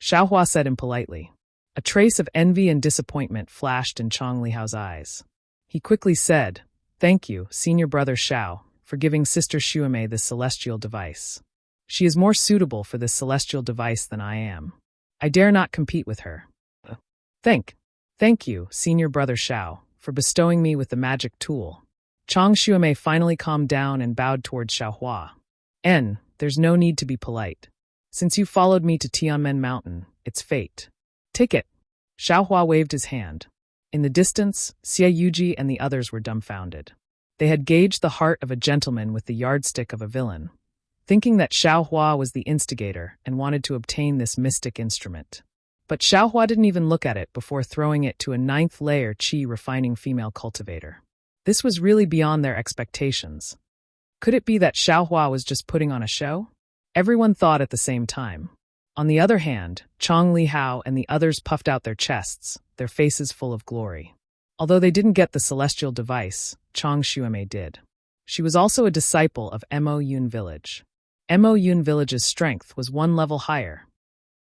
Speaker 1: Xiao Hua said impolitely. A trace of envy and disappointment flashed in Chong Li Hao's eyes. He quickly said, Thank you, senior brother Xiao, for giving Sister Xuemei this celestial device. She is more suitable for this celestial device than I am. I dare not compete with her. Thank you, senior brother Xiao, for bestowing me with the magic tool. Chong Xuemei finally calmed down and bowed towards Xiao Hua. There's no need to be polite. Since you followed me to Tianmen Mountain, it's fate. Take it. Xiao Hua waved his hand. In the distance, Xie Yuji and the others were dumbfounded. They had gauged the heart of a gentleman with the yardstick of a villain, thinking that Xiao Hua was the instigator and wanted to obtain this mystic instrument. But Xiao Hua didn't even look at it before throwing it to a 9th layer qi refining female cultivator. This was really beyond their expectations. Could it be that Xiao Hua was just putting on a show? Everyone thought at the same time. On the other hand, Chong Li Hao and the others puffed out their chests, their faces full of glory. Although they didn't get the celestial device, Chong Xuemei did. She was also a disciple of Mo Yun Village. Mo Yun Village's strength was 1 level higher.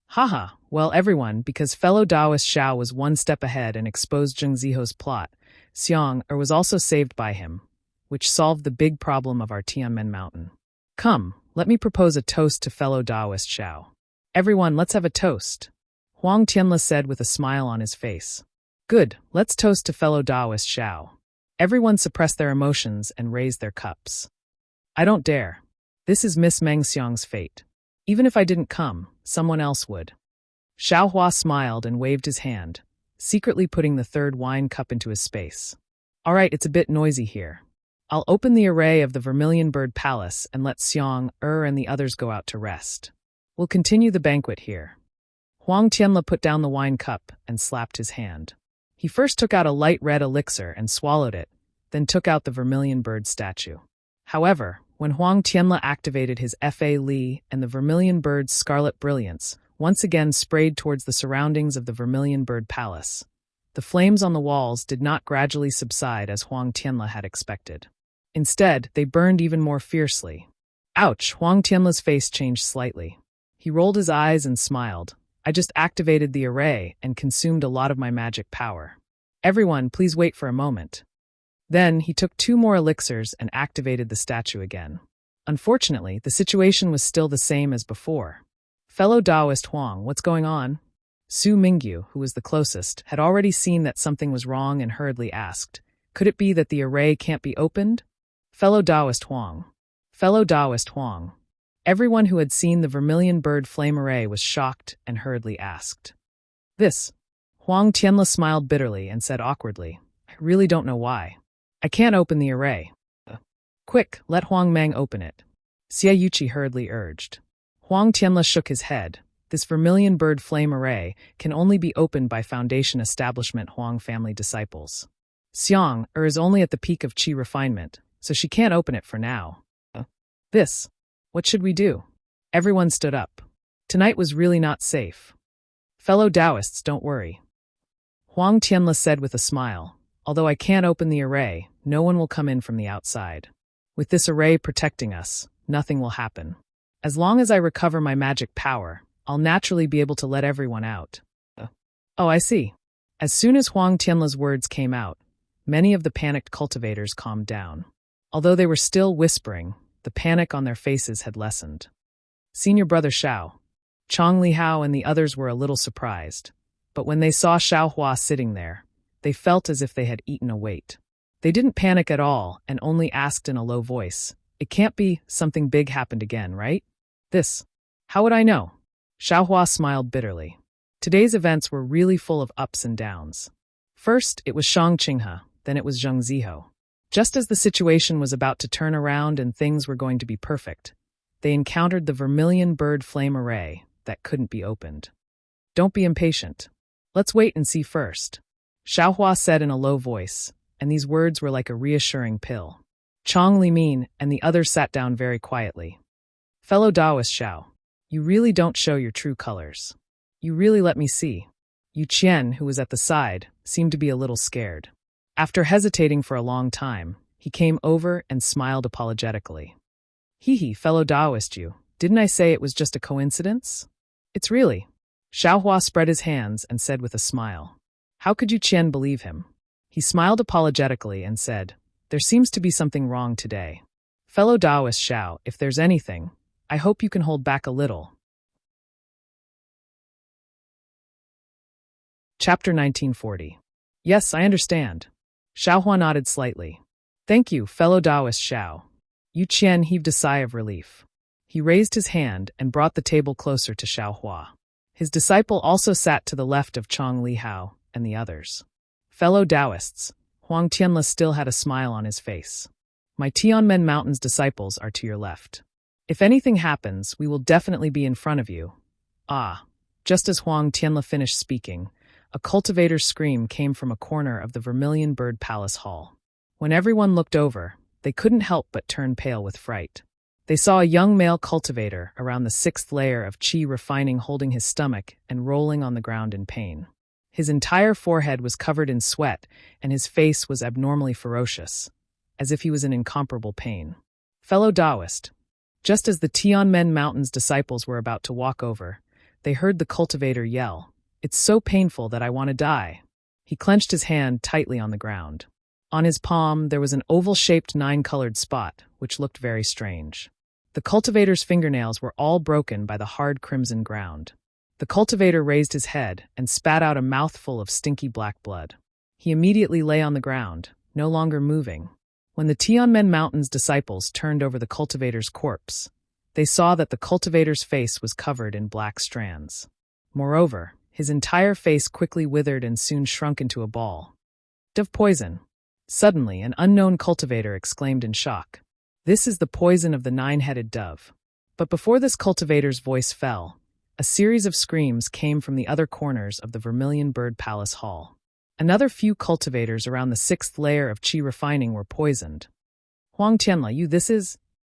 Speaker 1: Haha, well everyone, because fellow Taoist Xiao was 1 step ahead and exposed Zheng Ziho's plot, Xiang was also saved by him, which solved the big problem of our Tianmen Mountain. Come, let me propose a toast to fellow Taoist Xiao. Everyone, let's have a toast. Huang Tianla said with a smile on his face. Good, let's toast to fellow Taoist Xiao. Everyone suppressed their emotions and raised their cups. I don't dare. This is Miss Meng Xiang's fate. Even if I didn't come, someone else would. Xiao Hua smiled and waved his hand, secretly putting the 3rd wine cup into his space. All right, it's a bit noisy here. I'll open the array of the Vermilion Bird Palace and let Xiang, and the others go out to rest. We'll continue the banquet here. Huang Tianle put down the wine cup and slapped his hand. He first took out a light red elixir and swallowed it, then took out the vermilion bird statue. However, when Huang Tianle activated his Fa Li and the vermilion bird's scarlet brilliance once again sprayed towards the surroundings of the vermilion bird palace, the flames on the walls did not gradually subside as Huang Tianle had expected. Instead, they burned even more fiercely. Ouch! Huang Tianle's face changed slightly. He rolled his eyes and smiled. I just activated the array and consumed a lot of my magic power. Everyone, please wait for a moment. Then he took 2 more elixirs and activated the statue again. Unfortunately, the situation was still the same as before. Fellow Taoist Huang, what's going on? Su Mingyu, who was the closest, had already seen that something was wrong and hurriedly asked, could it be that the array can't be opened? Fellow Taoist Huang. Fellow Taoist Huang. Everyone who had seen the vermilion bird flame array was shocked and hurriedly asked. This. Huang Tianle smiled bitterly and said awkwardly, I really don't know why. I can't open the array. Quick, let Huang Meng open it. Xie Yuqi hurriedly urged. Huang Tianle shook his head. This vermilion bird flame array can only be opened by Foundation Establishment Huang family disciples. Xiang is only at the peak of qi refinement, so she can't open it for now. This. What should we do? Everyone stood up. Tonight was really not safe. Fellow Taoists, don't worry. Huang Tianle said with a smile, although I can't open the array, no one will come in from the outside. With this array protecting us, nothing will happen. As long as I recover my magic power, I'll naturally be able to let everyone out. Oh, I see. As soon as Huang Tianle's words came out, many of the panicked cultivators calmed down. Although they were still whispering, the panic on their faces had lessened. Senior brother Xiao, Chong Li Hao and the others were a little surprised, but when they saw Xiao Hua sitting there, they felt as if they had eaten a weight. They didn't panic at all and only asked in a low voice, it can't be something big happened again, right? This. How would I know? Xiao Hua smiled bitterly. Today's events were really full of ups and downs. First, it was Shang Qinghe, then it was Zheng Ziho. Just as the situation was about to turn around and things were going to be perfect, they encountered the vermilion bird flame array that couldn't be opened. Don't be impatient. Let's wait and see first. Xiao Hua said in a low voice, and these words were like a reassuring pill. Chong Li Min and the others sat down very quietly. Fellow Taoist Xiao, you really don't show your true colors. You really let me see. Yu Qian, who was at the side, seemed to be a little scared. After hesitating for a long time, he came over and smiled apologetically. Hee, fellow Taoist you, didn't I say it was just a coincidence? It's really. Xiao Hua spread his hands and said with a smile. How could Yu Qian believe him? He smiled apologetically and said, there seems to be something wrong today. Fellow Taoist Xiao, if there's anything, I hope you can hold back a little. Chapter 1940. Yes, I understand. Xiao Hua nodded slightly. Thank you, fellow Taoist Xiao. Yu Qian heaved a sigh of relief. He raised his hand and brought the table closer to Xiao Hua. His disciple also sat to the left of Chong Li Hao and the others. Fellow Taoists, Huang Tianle still had a smile on his face. My Tianmen Mountains disciples are to your left. If anything happens, we will definitely be in front of you. Just as Huang Tianle finished speaking, a cultivator's scream came from a corner of the Vermilion Bird Palace Hall. When everyone looked over, they couldn't help but turn pale with fright. They saw a young male cultivator around the 6th layer of qi refining holding his stomach and rolling on the ground in pain. His entire forehead was covered in sweat, and his face was abnormally ferocious, as if he was in incomparable pain. Fellow Taoist, just as the Tianmen Mountains disciples were about to walk over, they heard the cultivator yell, "It's so painful that I want to die." He clenched his hand tightly on the ground. On his palm, there was an oval-shaped 9-colored spot, which looked very strange. The cultivator's fingernails were all broken by the hard crimson ground. The cultivator raised his head and spat out a mouthful of stinky black blood. He immediately lay on the ground, no longer moving. When the Tianmen Mountains disciples turned over the cultivator's corpse, they saw that the cultivator's face was covered in black strands. Moreover, his entire face quickly withered and soon shrunk into a ball. Of poison. Suddenly, an unknown cultivator exclaimed in shock, "This is the poison of the 9-headed dove." But before this cultivator's voice fell, A series of screams came from the other corners of the Vermilion Bird Palace Hall. Another few cultivators around the 6th layer of qi refining were poisoned. Huang Tianla, you this is?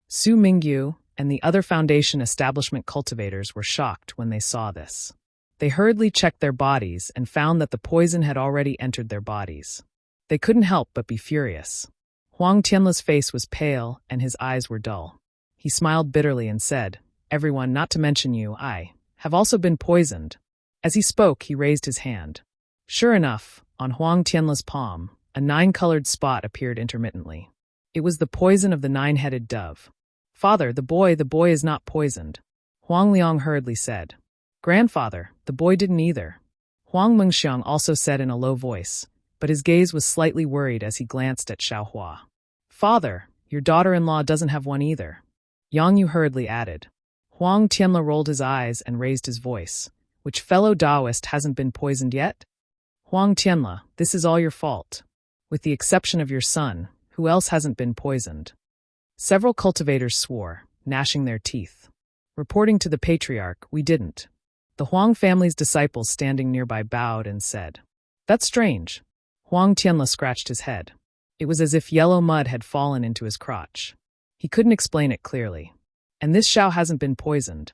Speaker 1: Su Mingyu and the other Foundation establishment cultivators were shocked when they saw this. They hurriedly checked their bodies and found that the poison had already entered their bodies. They couldn't help but be furious. Huang Tianla's face was pale and his eyes were dull. He smiled bitterly and said, "Everyone, not to mention you, I have also been poisoned." As he spoke, he raised his hand. Sure enough, on Huang Tianla's palm, a 9-colored spot appeared intermittently. It was the poison of the 9-headed dove. "Father, the boy is not poisoned," Huang Liang hurriedly said. "Grandfather, the boy didn't either," Huang Mengxiang also said in a low voice, but his gaze was slightly worried as he glanced at Xiaohua. "Father, your daughter-in-law doesn't have one either," Yang Yu hurriedly added. Huang Tianla rolled his eyes and raised his voice. "Which fellow Taoist hasn't been poisoned yet?" "Huang Tianla, this is all your fault. With the exception of your son, who else hasn't been poisoned?" Several cultivators swore, gnashing their teeth. Reporting to the patriarch, "We didn't." The Huang family's disciples standing nearby bowed and said, "That's strange." Huang Tianla scratched his head. It was as if yellow mud had fallen into his crotch. He couldn't explain it clearly. "And this Xiao hasn't been poisoned."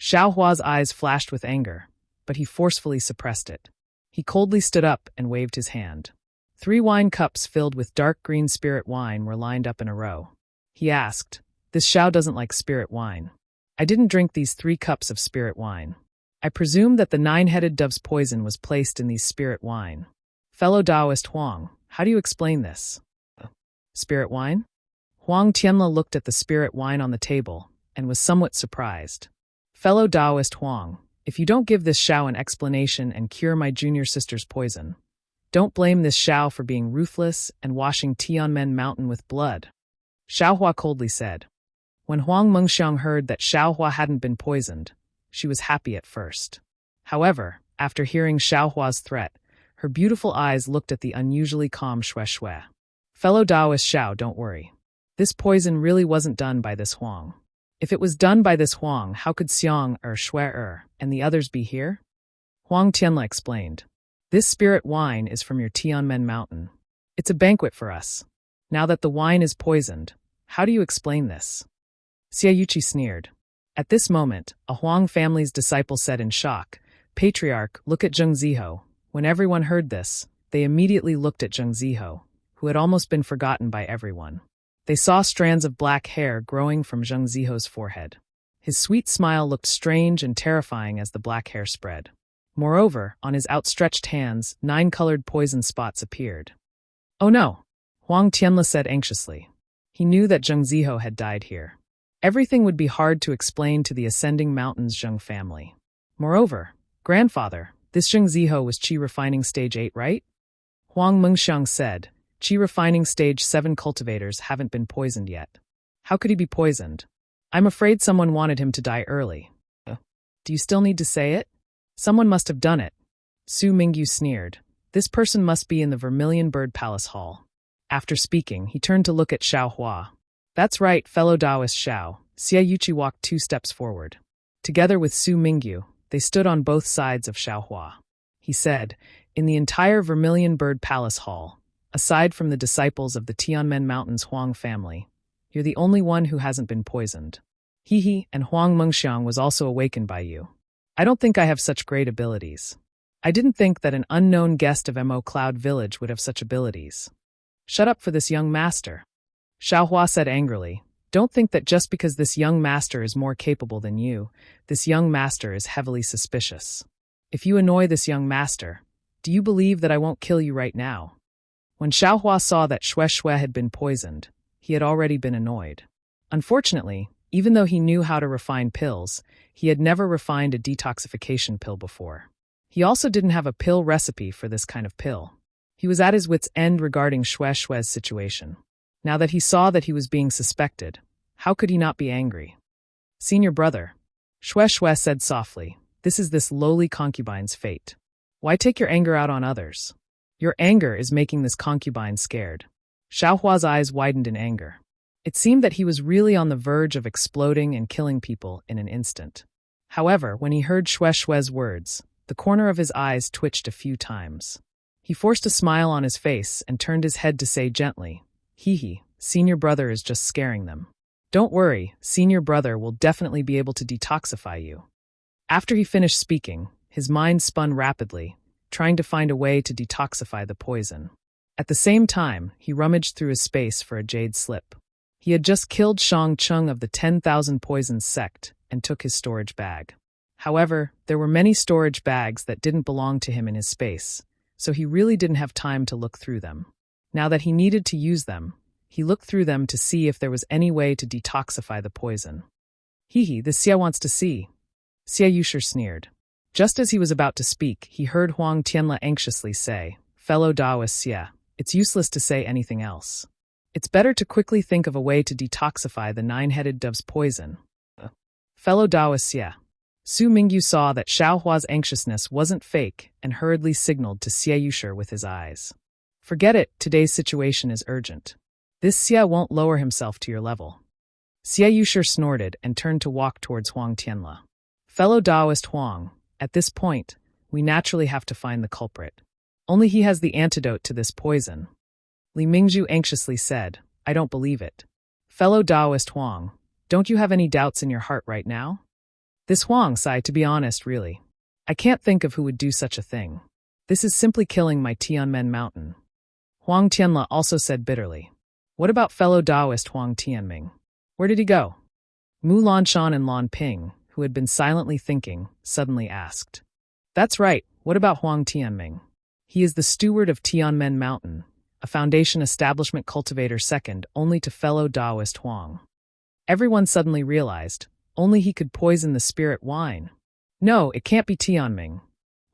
Speaker 1: Xiaohua's eyes flashed with anger, but he forcefully suppressed it. He coldly stood up and waved his hand. 3 wine cups filled with dark green spirit wine were lined up in a row. He asked, "This Xiao doesn't like spirit wine. I didn't drink these 3 cups of spirit wine. I presume that the 9-headed dove's poison was placed in these spirit wine. Fellow Taoist Huang, how do you explain this?" "Spirit wine?" Huang Tianla looked at the spirit wine on the table and was somewhat surprised. "Fellow Taoist Huang, if you don't give this Xiao an explanation and cure my junior sister's poison, don't blame this Xiao for being ruthless and washing Tianmen Mountain with blood," Xiaohua coldly said. When Huang Mengxiang heard that Xiaohua hadn't been poisoned, she was happy at first. However, after hearing Xiaohua's threat, her beautiful eyes looked at the unusually calm Shui. "Fellow Taoist Xiao, don't worry. This poison really wasn't done by this Huang. If it was done by this Huang, how could Xiang Shui and the others be here?" Huang Tianla explained. "This spirit wine is from your Tianmen Mountain. It's a banquet for us. Now that the wine is poisoned, how do you explain this?" Xiaoyuqi sneered. At this moment, a Huang family's disciple said in shock, "Patriarch, look at Zheng Ziho." When everyone heard this, they immediately looked at Zheng Ziho, who had almost been forgotten by everyone. They saw strands of black hair growing from Zheng Ziho's forehead. His sweet smile looked strange and terrifying as the black hair spread. Moreover, on his outstretched hands, 9-colored poison spots appeared. "Oh no," Huang Tianla said anxiously. He knew that Zheng Ziho had died here. Everything would be hard to explain to the Ascending Mountains Zheng family. Moreover, "Grandfather, this Zheng Ziho was Qi refining stage 8, right?" Huang Mengxiang said, "Qi refining stage 7 cultivators haven't been poisoned yet. How could he be poisoned? I'm afraid someone wanted him to die early." "Do you still need to say it? Someone must have done it." Su Mingyu sneered. "This person must be in the Vermilion Bird Palace Hall." After speaking, he turned to look at Xiaohua. "That's right, fellow Taoist Xiao." Xiaoyuqi walked 2 steps forward. Together with Su Mingyu, they stood on both sides of Xiaohua. He said, "In the entire Vermilion Bird Palace Hall, aside from the disciples of the Tianmen Mountains Huang family, you're the only one who hasn't been poisoned. He and Huang Mengxiang was also awakened by you. I don't think I have such great abilities. I didn't think that an unknown guest of Mo Cloud Village would have such abilities." "Shut up for this young master," Xiaohua said angrily. "Don't think that just because this young master is more capable than you, this young master is heavily suspicious. If you annoy this young master, do you believe that I won't kill you right now?" When Xiaohua saw that Shui had been poisoned, he had already been annoyed. Unfortunately, even though he knew how to refine pills, he had never refined a detoxification pill before. He also didn't have a pill recipe for this kind of pill. He was at his wits' end regarding Shui's situation. Now that he saw that he was being suspected, how could he not be angry? "Senior brother," Shui said softly, "this is this lowly concubine's fate. Why take your anger out on others? Your anger is making this concubine scared." Xiaohua's eyes widened in anger. It seemed that he was really on the verge of exploding and killing people in an instant. However, when he heard Xue Xue's words, the corner of his eyes twitched a few times. He forced a smile on his face and turned his head to say gently, "Hee, senior brother is just scaring them. Don't worry, senior brother will definitely be able to detoxify you." After he finished speaking, his mind spun rapidly, trying to find a way to detoxify the poison. At the same time, he rummaged through his space for a jade slip. He had just killed Shang Chung of the 10,000 Poisons sect and took his storage bag. However, there were many storage bags that didn't belong to him in his space, so he really didn't have time to look through them. Now that he needed to use them, he looked through them to see if there was any way to detoxify the poison. "Hee, this Xie wants to see." Xie Yushi sneered. Just as he was about to speak, he heard Huang Tianla anxiously say, "Fellow Taoist Xie, it's useless to say anything else. It's better to quickly think of a way to detoxify the nine-headed dove's poison." Fellow Taoist Xie. Su Mingyu saw that Xiao Hua's anxiousness wasn't fake and hurriedly signaled to Xie Yushi with his eyes. "Forget it, today's situation is urgent. This Xie won't lower himself to your level." Xie Yushi snorted and turned to walk towards Huang Tianla. "Fellow Taoist Huang, at this point, we naturally have to find the culprit. Only he has the antidote to this poison." Li Mingzhu anxiously said, "I don't believe it. Fellow Taoist Huang, don't you have any doubts in your heart right now?" This Huang sighed, "To be honest, really. I can't think of who would do such a thing. This is simply killing my Tianmen mountain." Huang Tianla also said bitterly, "What about fellow Taoist Huang Tianming? Where did he go?" Mu Lanshan and Lan Ping, who had been silently thinking, suddenly asked. "That's right, what about Huang Tianming? He is the steward of Tianmen Mountain, a foundation establishment cultivator second only to fellow Taoist Huang." Everyone suddenly realized, only he could poison the spirit wine. "No, it can't be Tianming."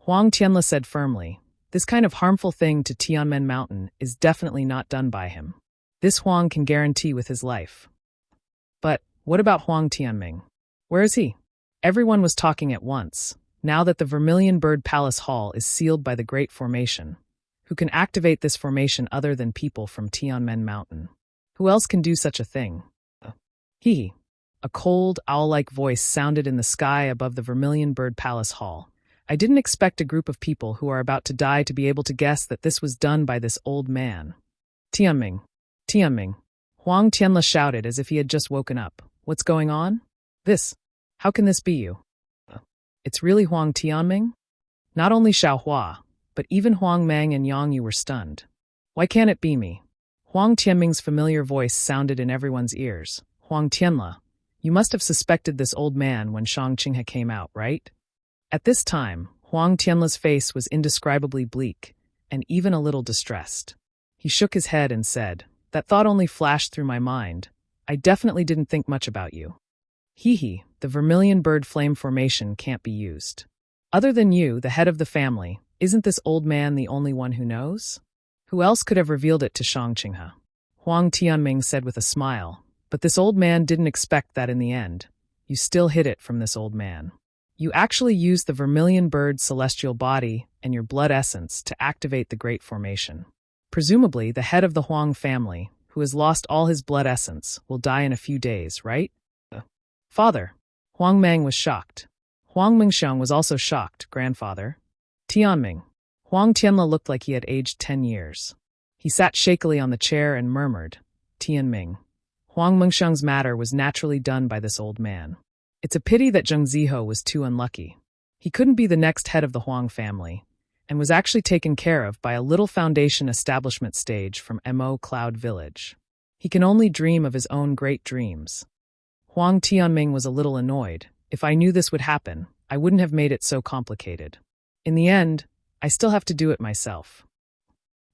Speaker 1: Huang Tianla said firmly, "This kind of harmful thing to Tianmen Mountain is definitely not done by him. This Huang can guarantee with his life." "But what about Huang Tianming? Where is he?" Everyone was talking at once, now that the Vermilion Bird Palace Hall is sealed by the Great Formation. Who can activate this formation other than people from Tianmen Mountain? Who else can do such a thing? Hee. A cold, owl-like voice sounded in the sky above the Vermilion Bird Palace Hall. "I didn't expect a group of people who are about to die to be able to guess that this was done by this old man." "Tianming. Tianming." Huang Tianla shouted as if he had just woken up. "What's going on? This. How can this be you?" "It's really Huang Tianming?" Not only Xiao Hua, but even Huang Mang and Yang Yu were stunned. "Why can't it be me?" Huang Tianming's familiar voice sounded in everyone's ears. "Huang Tianla, you must have suspected this old man when Shang Qinghe came out, right?" At this time, Huang Tianla's face was indescribably bleak, and even a little distressed. He shook his head and said, "That thought only flashed through my mind. I definitely didn't think much about you. Hee, the Vermilion Bird Flame Formation can't be used. Other than you, the head of the family, isn't this old man the only one who knows? Who else could have revealed it to Shang Qinghe?" Huang Tianming said with a smile, "But this old man didn't expect that in the end. You still hid it from this old man. You actually used the Vermilion Bird's celestial body and your blood essence to activate the Great Formation. Presumably, the head of the Huang family, who has lost all his blood essence, will die in a few days, right?" "Father." Huang Mang was shocked. Huang Mingxiang was also shocked, "Grandfather." "Tianming." Huang Tianla looked like he had aged 10 years. He sat shakily on the chair and murmured, "Tianming." Huang Mingxiang's matter was naturally done by this old man. It's a pity that Zheng Ziho was too unlucky. He couldn't be the next head of the Huang family, and was actually taken care of by a little foundation establishment stage from Mo Cloud Village. He can only dream of his own great dreams. Huang Tianming was a little annoyed. If I knew this would happen, I wouldn't have made it so complicated. In the end, I still have to do it myself.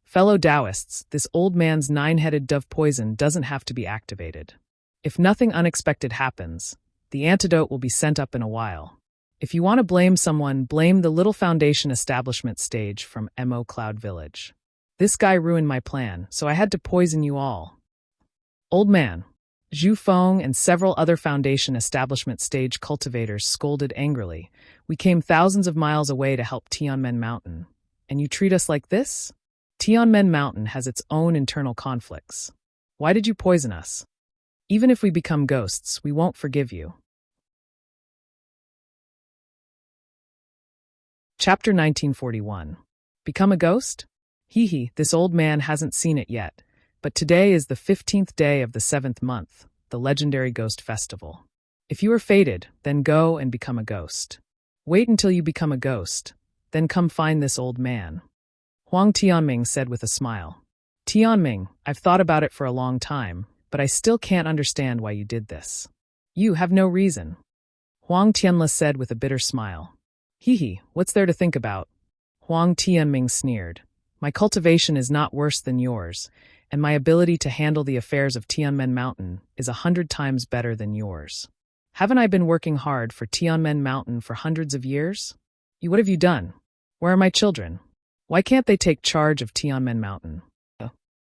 Speaker 1: Fellow Taoists, this old man's nine-headed dove poison doesn't have to be activated. If nothing unexpected happens, the antidote will be sent up in a while. If you want to blame someone, blame the little foundation establishment stage from Mo Cloud Village. This guy ruined my plan, so I had to poison you all. Old man. Zhu Feng and several other foundation establishment stage cultivators scolded angrily. "We came thousands of miles away to help Tianmen Mountain, and you treat us like this? Tianmen Mountain has its own internal conflicts. Why did you poison us? Even if we become ghosts, we won't forgive you." Chapter 1941. Become a ghost? Hee, this old man hasn't seen it yet, but today is the 15th day of the 7th month, the legendary ghost festival. If you are fated, then go and become a ghost. Wait until you become a ghost, then come find this old man. Huang Tianming said with a smile. Tianming, I've thought about it for a long time, but I still can't understand why you did this. You have no reason. Huang Tianla said with a bitter smile. Hee, what's there to think about? Huang Tianming sneered. My cultivation is not worse than yours, and my ability to handle the affairs of Tianmen Mountain is 100 times better than yours. Haven't I been working hard for Tianmen Mountain for hundreds of years? What have you done? Where are my children? Why can't they take charge of Tianmen Mountain?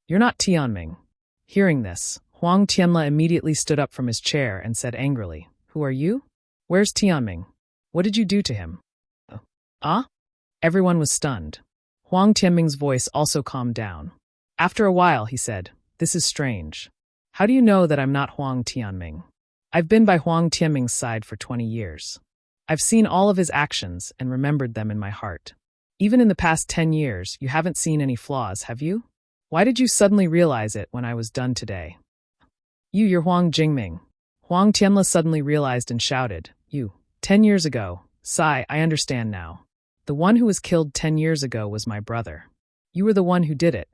Speaker 1: You're not Tianming. Hearing this, Huang Tianla immediately stood up from his chair and said angrily, Who are you? Where's Tianming? What did you do to him? Ah? Everyone was stunned. Huang Tianming's voice also calmed down. After a while, he said, This is strange. How do you know that I'm not Huang Tianming? I've been by Huang Tianming's side for 20 years. I've seen all of his actions and remembered them in my heart. Even in the past 10 years, you haven't seen any flaws, have you? Why did you suddenly realize it when I was done today? You're Huang Jingming. Huang Tianla suddenly realized and shouted, 10 years ago. Sai, I understand now. The one who was killed 10 years ago was my brother. You were the one who did it.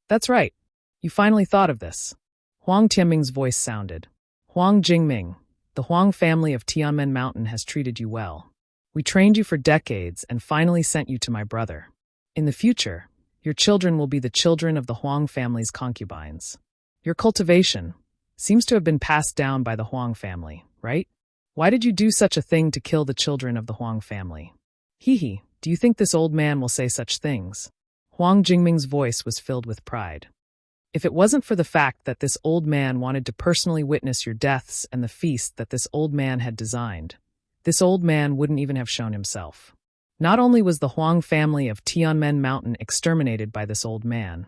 Speaker 1: That's right. You finally thought of this. Huang Tianming's voice sounded. Huang Jingming, the Huang family of Tianmen Mountain has treated you well. We trained you for decades and finally sent you to my brother. In the future, your children will be the children of the Huang family's concubines. Your cultivation seems to have been passed down by the Huang family, right? Why did you do such a thing to kill the children of the Huang family? Hee, do you think this old man will say such things? Huang Jingming's voice was filled with pride. If it wasn't for the fact that this old man wanted to personally witness your deaths and the feast that this old man had designed, this old man wouldn't even have shown himself. Not only was the Huang family of Tianmen Mountain exterminated by this old man,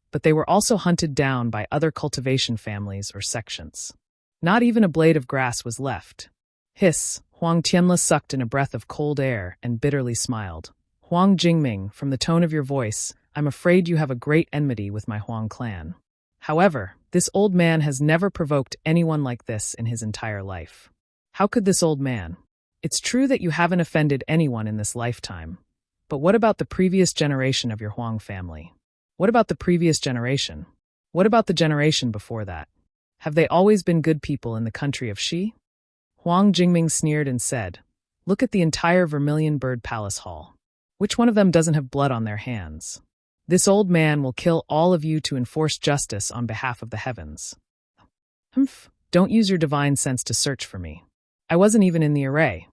Speaker 1: but they were also hunted down by other cultivation families or sections. Not even a blade of grass was left. Hiss, Huang Tianla sucked in a breath of cold air and bitterly smiled. Huang Jingming, from the tone of your voice, I'm afraid you have a great enmity with my Huang clan. However, this old man has never provoked anyone like this in his entire life. How could this old man? It's true that you haven't offended anyone in this lifetime, but what about the previous generation of your Huang family? What about the previous generation? What about the generation before that? Have they always been good people in the country of Shi? Huang Jingming sneered and said, Look at the entire Vermilion Bird Palace Hall. Which one of them doesn't have blood on their hands? This old man will kill all of you to enforce justice on behalf of the heavens. Don't use your divine sense to search for me. I wasn't even in the array.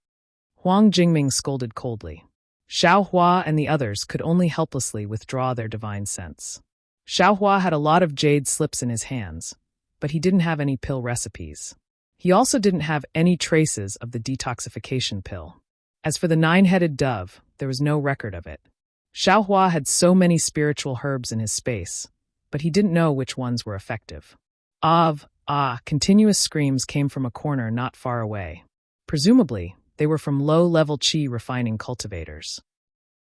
Speaker 1: Huang Jingming scolded coldly. Xiao Hua and the others could only helplessly withdraw their divine sense. Xiao Hua had a lot of jade slips in his hands, but he didn't have any pill recipes. He also didn't have any traces of the detoxification pill. As for the 9-headed dove, there was no record of it. Xiao Hua had so many spiritual herbs in his space, but he didn't know which ones were effective. Continuous screams came from a corner not far away. Presumably, they were from low-level qi refining cultivators.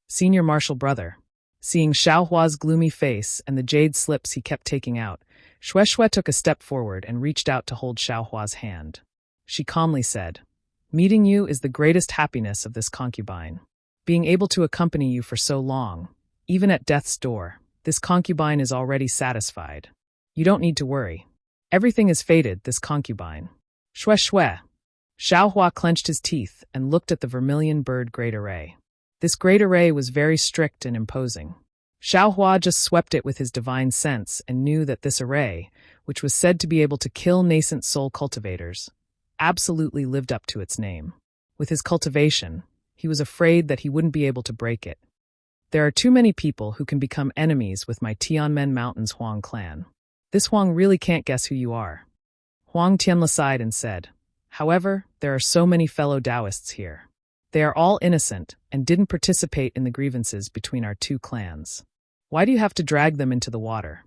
Speaker 1: Senior Marshal Brother. Seeing Xiao Hua's gloomy face and the jade slips he kept taking out, Shui took a step forward and reached out to hold Xiao Hua's hand. She calmly said, Meeting you is the greatest happiness of this concubine. Being able to accompany you for so long, even at death's door, this concubine is already satisfied. You don't need to worry. Everything is fated, this concubine. Shui. Xiao Hua clenched his teeth and looked at the Vermilion Bird Great Array. This great array was very strict and imposing. Xiao Hua just swept it with his divine sense and knew that this array, which was said to be able to kill nascent soul cultivators, absolutely lived up to its name. With his cultivation, he was afraid that he wouldn't be able to break it. There are too many people who can become enemies with my Tianmen Mountain's Huang clan. This Huang really can't guess who you are. Huang Tianla sighed and said, However, there are so many fellow Taoists here. They are all innocent and didn't participate in the grievances between our two clans. Why do you have to drag them into the water?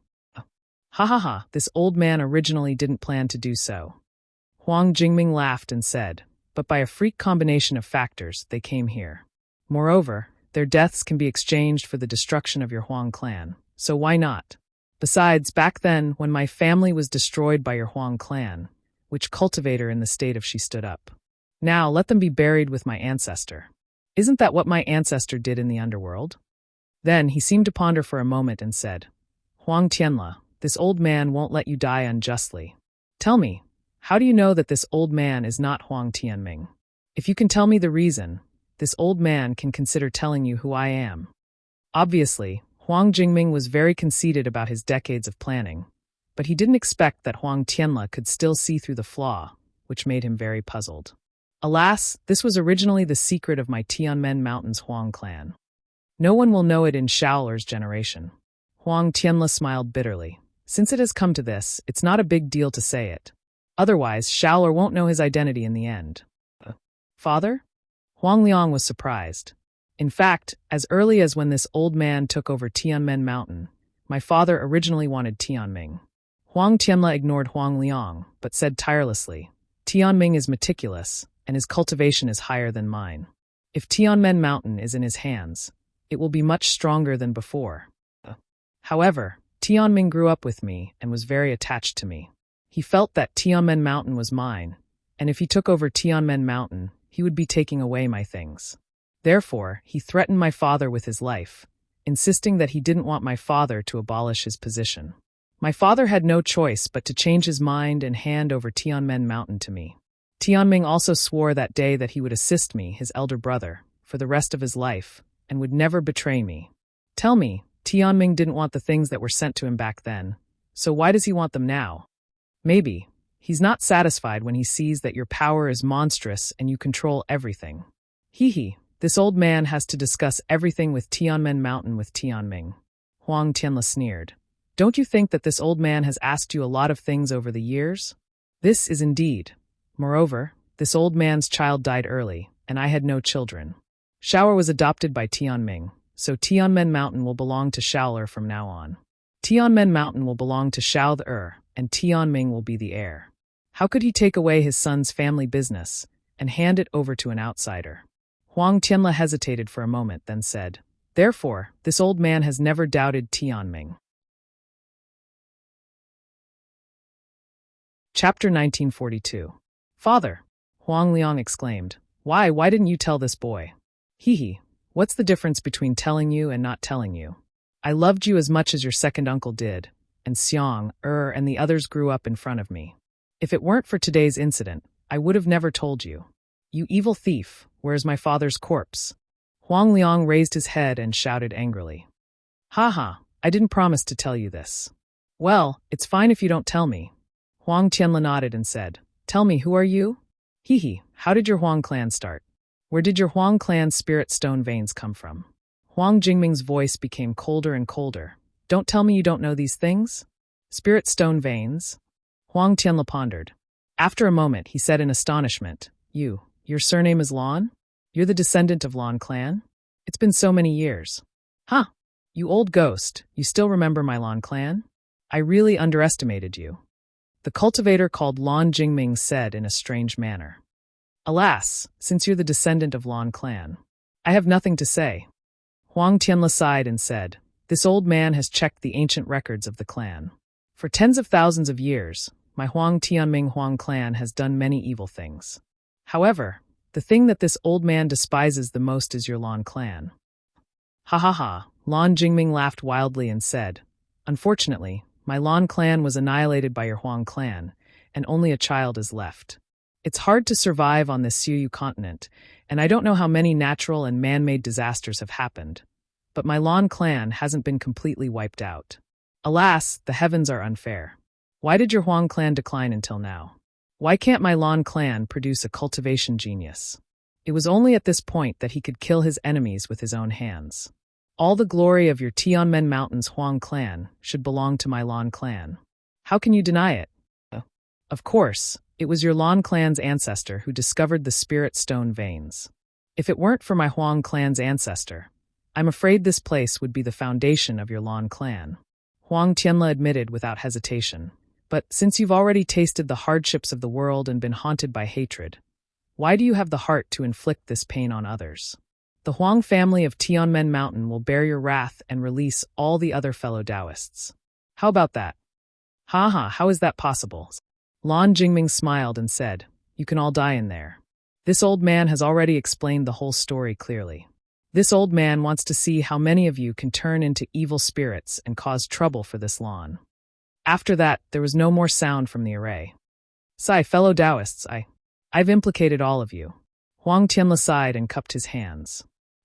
Speaker 1: This old man originally didn't plan to do so. Huang Jingming laughed and said, But by a freak combination of factors, they came here. Moreover, their deaths can be exchanged for the destruction of your Huang clan, so why not? Besides, back then, when my family was destroyed by your Huang clan, which cultivator in the state of she stood up? Now let them be buried with my ancestor. Isn't that what my ancestor did in the underworld? Then he seemed to ponder for a moment and said, Huang Tianla, this old man won't let you die unjustly. Tell me, how do you know that this old man is not Huang Tianming? If you can tell me the reason, this old man can consider telling you who I am. Obviously, Huang Jingming was very conceited about his decades of planning, but he didn't expect that Huang Tianla could still see through the flaw, which made him very puzzled. Alas, this was originally the secret of my Tianmen Mountains Huang clan. No one will know it in Shaoler's generation. Huang Tianla smiled bitterly. Since it has come to this, it's not a big deal to say it. Otherwise, Shaoler won't know his identity in the end. Father? Huang Liang was surprised. In fact, as early as when this old man took over Tianmen Mountain, my father originally wanted Tianming. Huang Tianla ignored Huang Liang, but said tirelessly, Tianming is meticulous, and his cultivation is higher than mine. If Tianmen Mountain is in his hands, it will be much stronger than before. However, Tianming grew up with me and was very attached to me. He felt that Tianmen Mountain was mine, and if he took over Tianmen Mountain, he would be taking away my things. Therefore, he threatened my father with his life, insisting that he didn't want my father to abolish his position. My father had no choice but to change his mind and hand over Tianmen Mountain to me. Tianming also swore that day that he would assist me, his elder brother, for the rest of his life, and would never betray me. Tell me, Tianming didn't want the things that were sent to him back then, so why does he want them now? Maybe he's not satisfied when he sees that your power is monstrous and you control everything. This old man has to discuss everything with Tianmen Mountain with Tianming. Huang Tianla sneered. Don't you think that this old man has asked you a lot of things over the years? This is indeed. Moreover, this old man's child died early, and I had no children. Shaoler was adopted by Tianming, so Tianmen Mountain will belong to Shaoler from now on. Tianmen Mountain will belong to Shao the and Tianming will be the heir. How could he take away his son's family business and hand it over to an outsider? Huang Tianla hesitated for a moment, then said, Therefore, this old man has never doubted Tianming. Chapter 1942. Father, Huang Liang exclaimed, Why didn't you tell this boy? What's the difference between telling you and not telling you? I loved you as much as your second uncle did, and Xiang, and the others grew up in front of me. If it weren't for today's incident, I would have never told you. You evil thief, where's my father's corpse? Huang Liang raised his head and shouted angrily. I didn't promise to tell you this. Well, it's fine if you don't tell me. Huang Tianla nodded and said, Tell me, who are you? How did your Huang clan start? Where did your Huang clan's spirit stone veins come from? Huang Jingming's voice became colder and colder. Don't tell me you don't know these things? Spirit stone veins? Huang Tianla pondered. After a moment, he said in astonishment, Your surname is Lan? You're the descendant of Lan clan? It's been so many years. You old ghost, you still remember my Lan clan? I really underestimated you. The cultivator called Lan Jingming said in a strange manner. Alas, since you're the descendant of Lan clan, I have nothing to say. Huang Tianla sighed and said, This old man has checked the ancient records of the clan. For tens of thousands of years, my Huang Tianming Huang clan has done many evil things. However, the thing that this old man despises the most is your Lan clan. Lan Jingming laughed wildly and said, Unfortunately, my Lan clan was annihilated by your Huang clan, and only a child is left. It's hard to survive on this Sioux continent, and I don't know how many natural and man-made disasters have happened, but my Lan clan hasn't been completely wiped out. Alas, the heavens are unfair. Why did your Huang clan decline until now? Why can't my Lan clan produce a cultivation genius? It was only at this point that he could kill his enemies with his own hands. All the glory of your Tianmen Mountains Huang clan should belong to my Lan clan. How can you deny it? Of course, it was your Lan clan's ancestor who discovered the spirit stone veins. If it weren't for my Huang clan's ancestor, I'm afraid this place would be the foundation of your Lan clan. Huang Tianla admitted without hesitation. But since you've already tasted the hardships of the world and been haunted by hatred, why do you have the heart to inflict this pain on others? The Huang family of Tianmen Mountain will bear your wrath and release all the other fellow Taoists. How about that? Ha ha, how is that possible? Lan Jingming smiled and said, you can all die in there. This old man has already explained the whole story clearly. This old man wants to see how many of you can turn into evil spirits and cause trouble for this lawn. After that, there was no more sound from the array. Sigh, fellow Taoists, I've implicated all of you. Huang Tianla sighed and cupped his hands.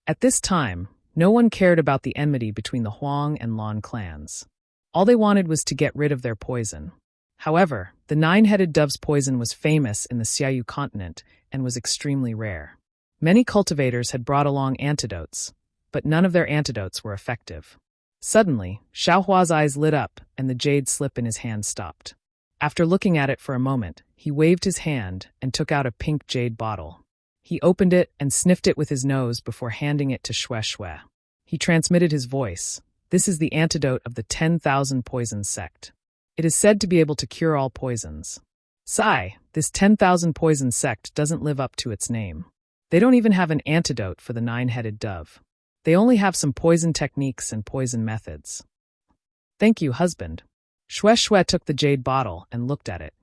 Speaker 1: At this time, no one cared about the enmity between the Huang and Lan clans. All they wanted was to get rid of their poison. However, the nine-headed dove's poison was famous in the Xiaoyu continent and was extremely rare. Many cultivators had brought along antidotes, but none of their antidotes were effective. Suddenly, Xiaohua's eyes lit up and the jade slip in his hand stopped. After looking at it for a moment, he waved his hand and took out a pink jade bottle. He opened it and sniffed it with his nose before handing it to Shui. He transmitted his voice. This is the antidote of the 10,000 poison sect. It is said to be able to cure all poisons. Sigh, this 10,000 poison sect doesn't live up to its name. They don't even have an antidote for the nine-headed dove. They only have some poison techniques and poison methods. Thank you, husband. Shui took the jade bottle and looked at it.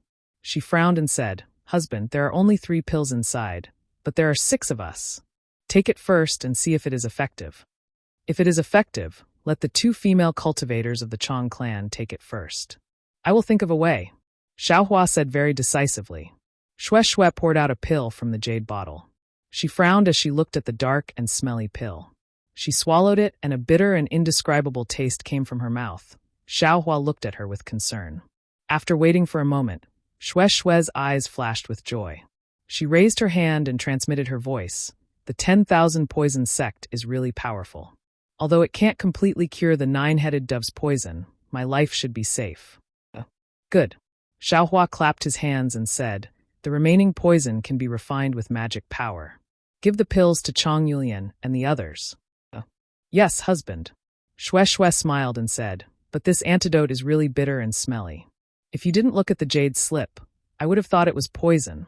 Speaker 1: She frowned and said, husband, there are only 3 pills inside, but there are 6 of us. Take it first and see if it is effective. If it is effective, let the 2 female cultivators of the Chong clan take it first. I will think of a way, Xiaohua said very decisively. Shui poured out a pill from the jade bottle. She frowned as she looked at the dark and smelly pill. She swallowed it and a bitter and indescribable taste came from her mouth. Xiaohua looked at her with concern. After waiting for a moment, Shui's eyes flashed with joy. She raised her hand and transmitted her voice. The 10,000 poison sect is really powerful. Although it can't completely cure the nine-headed dove's poison, my life should be safe. Good. Xiaohua clapped his hands and said, the remaining poison can be refined with magic power. Give the pills to Chong Yulian and the others. Yes, husband. Shui smiled and said, but this antidote is really bitter and smelly. If you didn't look at the jade slip, I would have thought it was poison.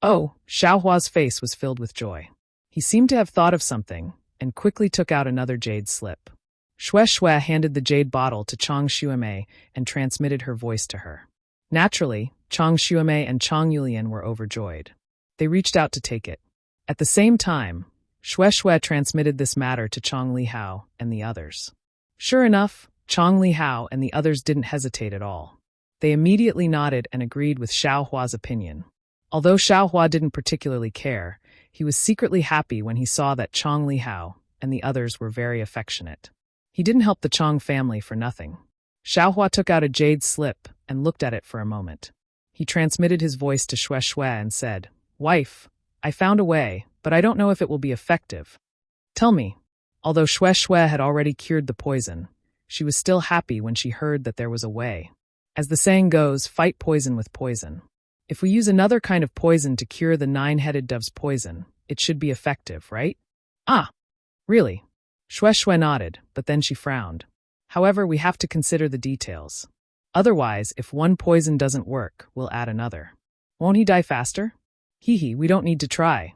Speaker 1: Oh, Xiaohua's face was filled with joy. He seemed to have thought of something, and quickly took out another jade slip. Shui handed the jade bottle to Chong Xuemei and transmitted her voice to her. Naturally, Chong Xuemei and Chong Yulian were overjoyed. They reached out to take it. At the same time, Shui transmitted this matter to Chong Lihao and the others. Sure enough, Chong Lihao and the others didn't hesitate at all. They immediately nodded and agreed with Xiaohua's opinion. Although Xiaohua didn't particularly care, he was secretly happy when he saw that Chong Lihao and the others were very affectionate. He didn't help the Chong family for nothing. Xiaohua took out a jade slip and looked at it for a moment. He transmitted his voice to Shui and said, Wife, I found a way, but I don't know if it will be effective. Tell me. Although Shui had already cured the poison, she was still happy when she heard that there was a way. As the saying goes, fight poison with poison. If we use another kind of poison to cure the nine-headed dove's poison, it should be effective, right? Ah, really? Shui nodded, but then she frowned. However, we have to consider the details. Otherwise, if one poison doesn't work, we'll add another. Won't he die faster? We don't need to try.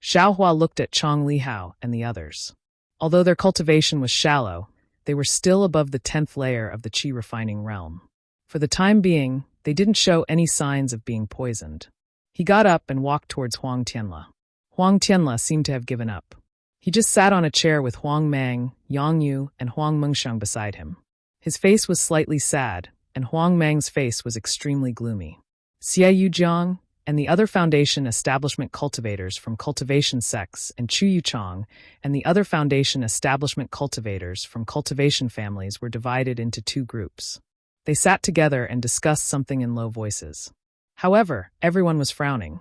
Speaker 1: Xiaohua looked at Chong Lihao and the others. Although their cultivation was shallow, they were still above the 10th layer of the qi refining realm. For the time being, they didn't show any signs of being poisoned. He got up and walked towards Huang Tianla. Huang Tianla seemed to have given up. He just sat on a chair with Huang Mang, Yang Yu, and Huang Mengsheng beside him. His face was slightly sad, and Huang Mang's face was extremely gloomy. Xie Yujiang and the other Foundation Establishment cultivators from Cultivation sects and Chu Yuchang and the other Foundation Establishment cultivators from Cultivation families were divided into 2 groups. They sat together and discussed something in low voices. However, everyone was frowning.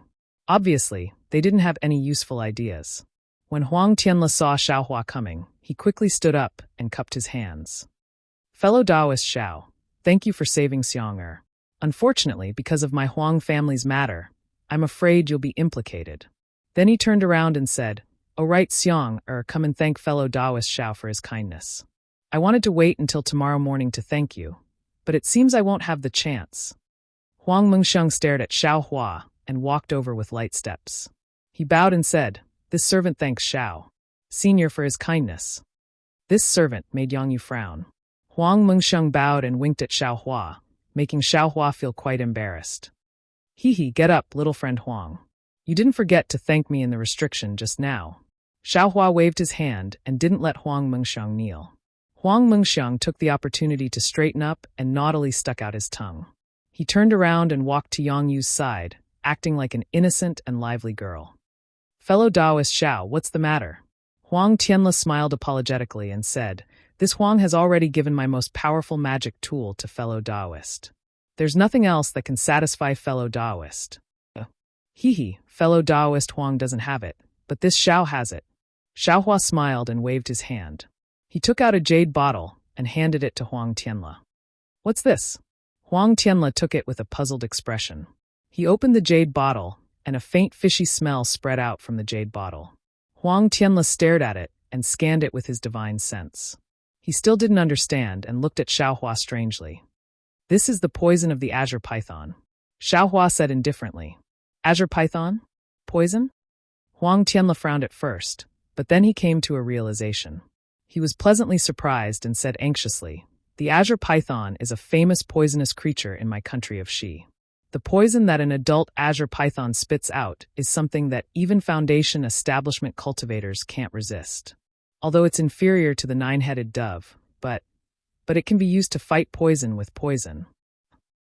Speaker 1: Obviously, they didn't have any useful ideas. When Huang Tianla saw Xiaohua coming, he quickly stood up and cupped his hands. Fellow Taoist Xiao, thank you for saving Xiang. Unfortunately, because of my Huang family's matter, I'm afraid you'll be implicated. Then he turned around and said, Oh right, Xiang, come and thank fellow Taoist Xiao for his kindness. I wanted to wait until tomorrow morning to thank you, but it seems I won't have the chance. Huang Mengsheng stared at Xiaohua and walked over with light steps. He bowed and said, This servant thanks Xiao. senior for his kindness. This servant made Yang Yu frown. Huang Mengxiang bowed and winked at Xiao Hua, making Xiao Hua feel quite embarrassed. Hee, get up, little friend Huang. You didn't forget to thank me in the restriction just now. Xiao Hua waved his hand and didn't let Huang Mengxiang kneel. Huang Mengxiang took the opportunity to straighten up and naughtily stuck out his tongue. He turned around and walked to Yang Yu's side, acting like an innocent and lively girl. Fellow Taoist Xiao, what's the matter? Huang Tianle smiled apologetically and said, This Huang has already given my most powerful magic tool to fellow Taoist. There's nothing else that can satisfy fellow Taoist. Hee, fellow Taoist Huang doesn't have it, but this Xiao has it. Xiao Hua smiled and waved his hand. He took out a jade bottle and handed it to Huang Tianle. What's this? Huang Tianle took it with a puzzled expression. He opened the jade bottle, and a faint fishy smell spread out from the jade bottle. Huang Tianle stared at it and scanned it with his divine sense. He still didn't understand and looked at Xiao Hua strangely. This is the poison of the azure python. Xiao Hua said indifferently. Azure python? Poison? Huang Tianle frowned at first, but then he came to a realization. He was pleasantly surprised and said anxiously, The azure python is a famous poisonous creature in my country of Xi. The poison that an adult azure python spits out is something that even Foundation establishment cultivators can't resist. Although it's inferior to the nine-headed dove, but it can be used to fight poison with poison.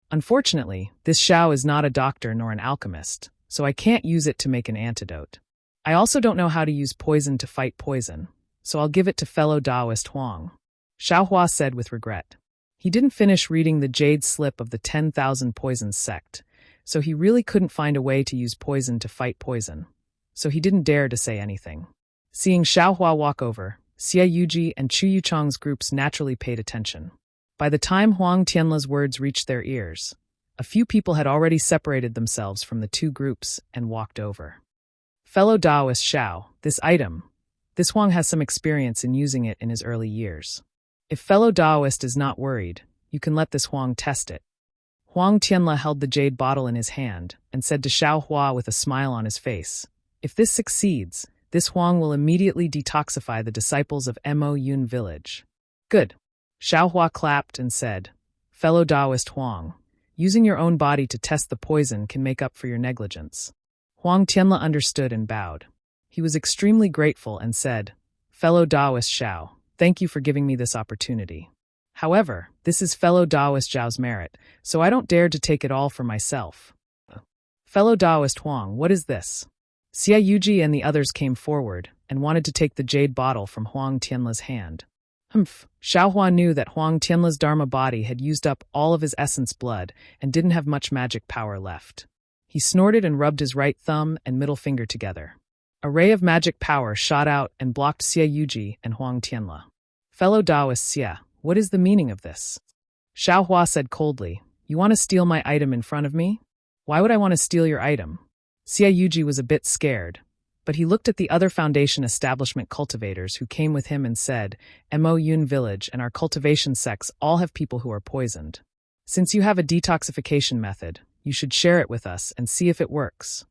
Speaker 1: Unfortunately, this Xiao is not a doctor nor an alchemist, so I can't use it to make an antidote. I also don't know how to use poison to fight poison, so I'll give it to fellow Taoist Huang. Xiao Hua said with regret. He didn't finish reading the jade slip of the 10,000 Poisons sect, so he really couldn't find a way to use poison to fight poison, so he didn't dare to say anything. Seeing Xiao Hua walk over, Xie Yuji and Chu Yuchang's groups naturally paid attention. By the time Huang Tianle's words reached their ears, a few people had already separated themselves from the two groups and walked over. Fellow Taoist Xiao, this Huang has some experience in using it in his early years. If fellow Taoist is not worried, you can let this Huang test it. Huang Tianle held the jade bottle in his hand and said to Xiao Hua with a smile on his face, If this succeeds, this Huang will immediately detoxify the disciples of Mo Yun village. Good. Xiao Hua clapped and said, Fellow Taoist Huang, using your own body to test the poison can make up for your negligence. Huang Tianle understood and bowed. He was extremely grateful and said, Fellow Taoist Xiao, thank you for giving me this opportunity. However, this is fellow Taoist Zhao's merit, so I don't dare to take it all for myself. Fellow Taoist Huang, what is this? Xie Yuji and the others came forward and wanted to take the jade bottle from Huang Tianle's hand. Xiao Hua knew that Huang Tianle's Dharma body had used up all of his essence blood and didn't have much magic power left. He snorted and rubbed his right thumb and middle finger together. A ray of magic power shot out and blocked Xie Yuji and Huang Tianle. Fellow Taoist Xie, what is the meaning of this? Xiao Hua said coldly, You want to steal my item in front of me? Why would I want to steal your item? Xie Yuji was a bit scared, but he looked at the other Foundation establishment cultivators who came with him and said, Mo Yun village and our cultivation sects all have people who are poisoned. Since you have a detoxification method, you should share it with us and see if it works.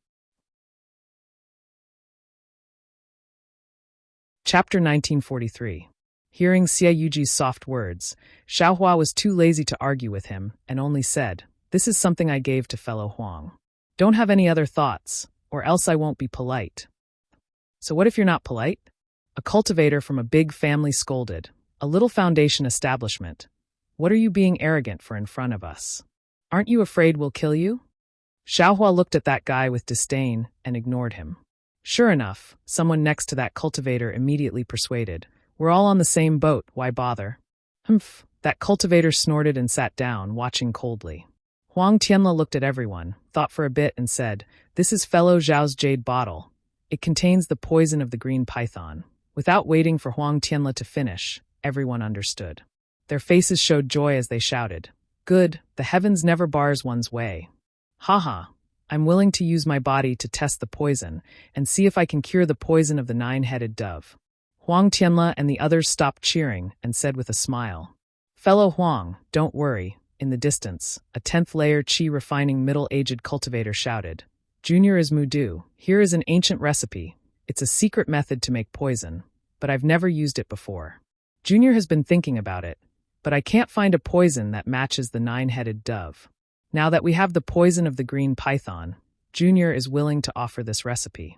Speaker 1: Chapter 1943. Hearing Xie Yuji's soft words, Xiao Hua was too lazy to argue with him and only said, This is something I gave to fellow Huang. Don't have any other thoughts, or else I won't be polite. So what if you're not polite? A cultivator from a big family scolded, a little Foundation establishment. What are you being arrogant for in front of us? Aren't you afraid we'll kill you? Xiao Hua looked at that guy with disdain and ignored him. Sure enough, someone next to that cultivator immediately persuaded, We're all on the same boat, why bother? That cultivator snorted and sat down, watching coldly. Huang Tianle looked at everyone, thought for a bit and said, This is fellow Zhao's jade bottle. It contains the poison of the green python. Without waiting for Huang Tianle to finish, everyone understood. Their faces showed joy as they shouted, Good, the heavens never bars one's way. Haha, I'm willing to use my body to test the poison and see if I can cure the poison of the nine-headed dove. Huang Tianle and the others stopped cheering and said with a smile, Fellow Huang, don't worry. In the distance, a 10th layer Qi refining middle-aged cultivator shouted, Junior is Mudu, here is an ancient recipe. It's a secret method to make poison. but I've never used it before. Junior has been thinking about it, but I can't find a poison that matches the nine-headed dove. Now that we have the poison of the green python, Junior is willing to offer this recipe.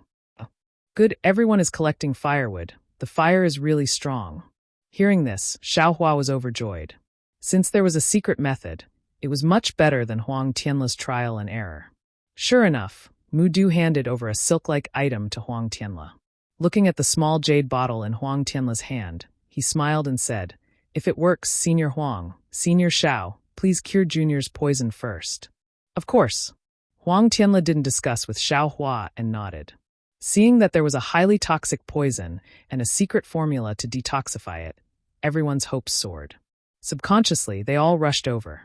Speaker 1: Good, everyone is collecting firewood. The fire is really strong. Hearing this, Xiaohua was overjoyed. Since there was a secret method, it was much better than Huang Tianla's trial and error. Sure enough, Mu Du handed over a silk-like item to Huang Tianla. Looking at the small jade bottle in Huang Tianla's hand, he smiled and said, "If it works, Senior Huang, Senior Xiao, please cure Junior's poison first." Of course. Huang Tianla didn't discuss with Xiaohua and nodded. Seeing that there was a highly toxic poison and a secret formula to detoxify it, everyone's hopes soared. Subconsciously, they all rushed over.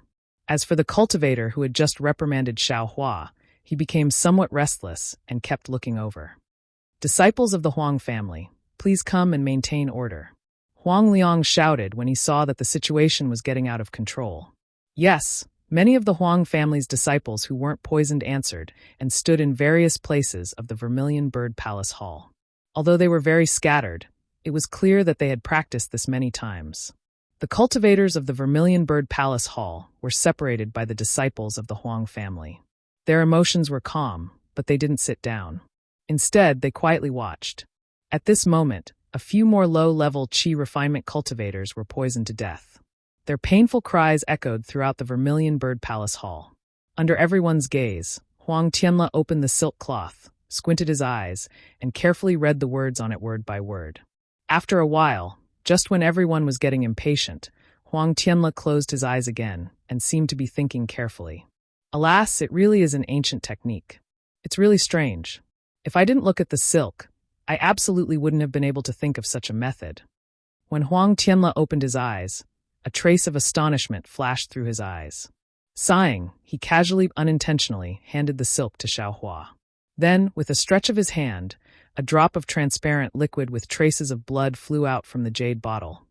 Speaker 1: As for the cultivator who had just reprimanded Xiaohua, he became somewhat restless and kept looking over. "Disciples of the Huang family, please come and maintain order." Huang Liang shouted when he saw that the situation was getting out of control. Yes, many of the Huang family's disciples who weren't poisoned answered and stood in various places of the Vermilion Bird Palace Hall. Although they were very scattered, it was clear that they had practiced this many times. The cultivators of the Vermilion Bird Palace Hall were separated by the disciples of the Huang family. Their emotions were calm, but they didn't sit down. Instead, they quietly watched. At this moment, a few more low-level qi refinement cultivators were poisoned to death. Their painful cries echoed throughout the Vermilion Bird Palace Hall. Under everyone's gaze, Huang Tianla opened the silk cloth, squinted his eyes, and carefully read the words on it word by word. After a while, just when everyone was getting impatient, Huang Tianla closed his eyes again and seemed to be thinking carefully. Alas, it really is an ancient technique. It's really strange. If I didn't look at the silk, I absolutely wouldn't have been able to think of such a method. When Huang Tianla opened his eyes, a trace of astonishment flashed through his eyes. Sighing, he casually, unintentionally, handed the silk to Xiaohua. Then, with a stretch of his hand, a drop of transparent liquid with traces of blood flew out from the jade bottle.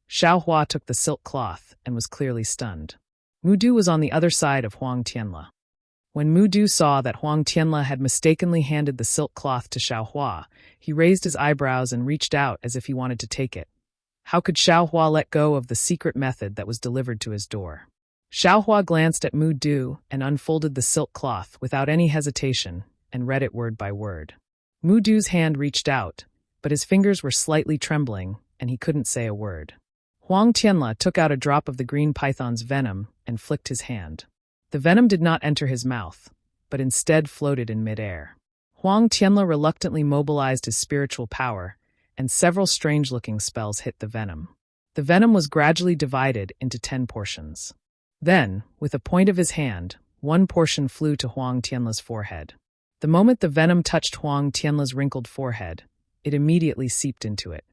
Speaker 1: Xiaohua took the silk cloth and was clearly stunned. Mu Du was on the other side of Huang Tianla. When Mu Du saw that Huang Tianla had mistakenly handed the silk cloth to Xiaohua, he raised his eyebrows and reached out as if he wanted to take it. How could Xiaohua let go of the secret method that was delivered to his door? Xiaohua glanced at Mu Du and unfolded the silk cloth without any hesitation and read it word by word. Mu Du's hand reached out, but his fingers were slightly trembling and he couldn't say a word. Huang Tianla took out a drop of the green python's venom and flicked his hand. The venom did not enter his mouth, but instead floated in midair. Huang Tianla reluctantly mobilized his spiritual power, and several strange-looking spells hit the venom. The venom was gradually divided into 10 portions. Then, with a point of his hand, one portion flew to Huang Tianla's forehead. The moment the venom touched Huang Tianla's wrinkled forehead, it immediately seeped into it.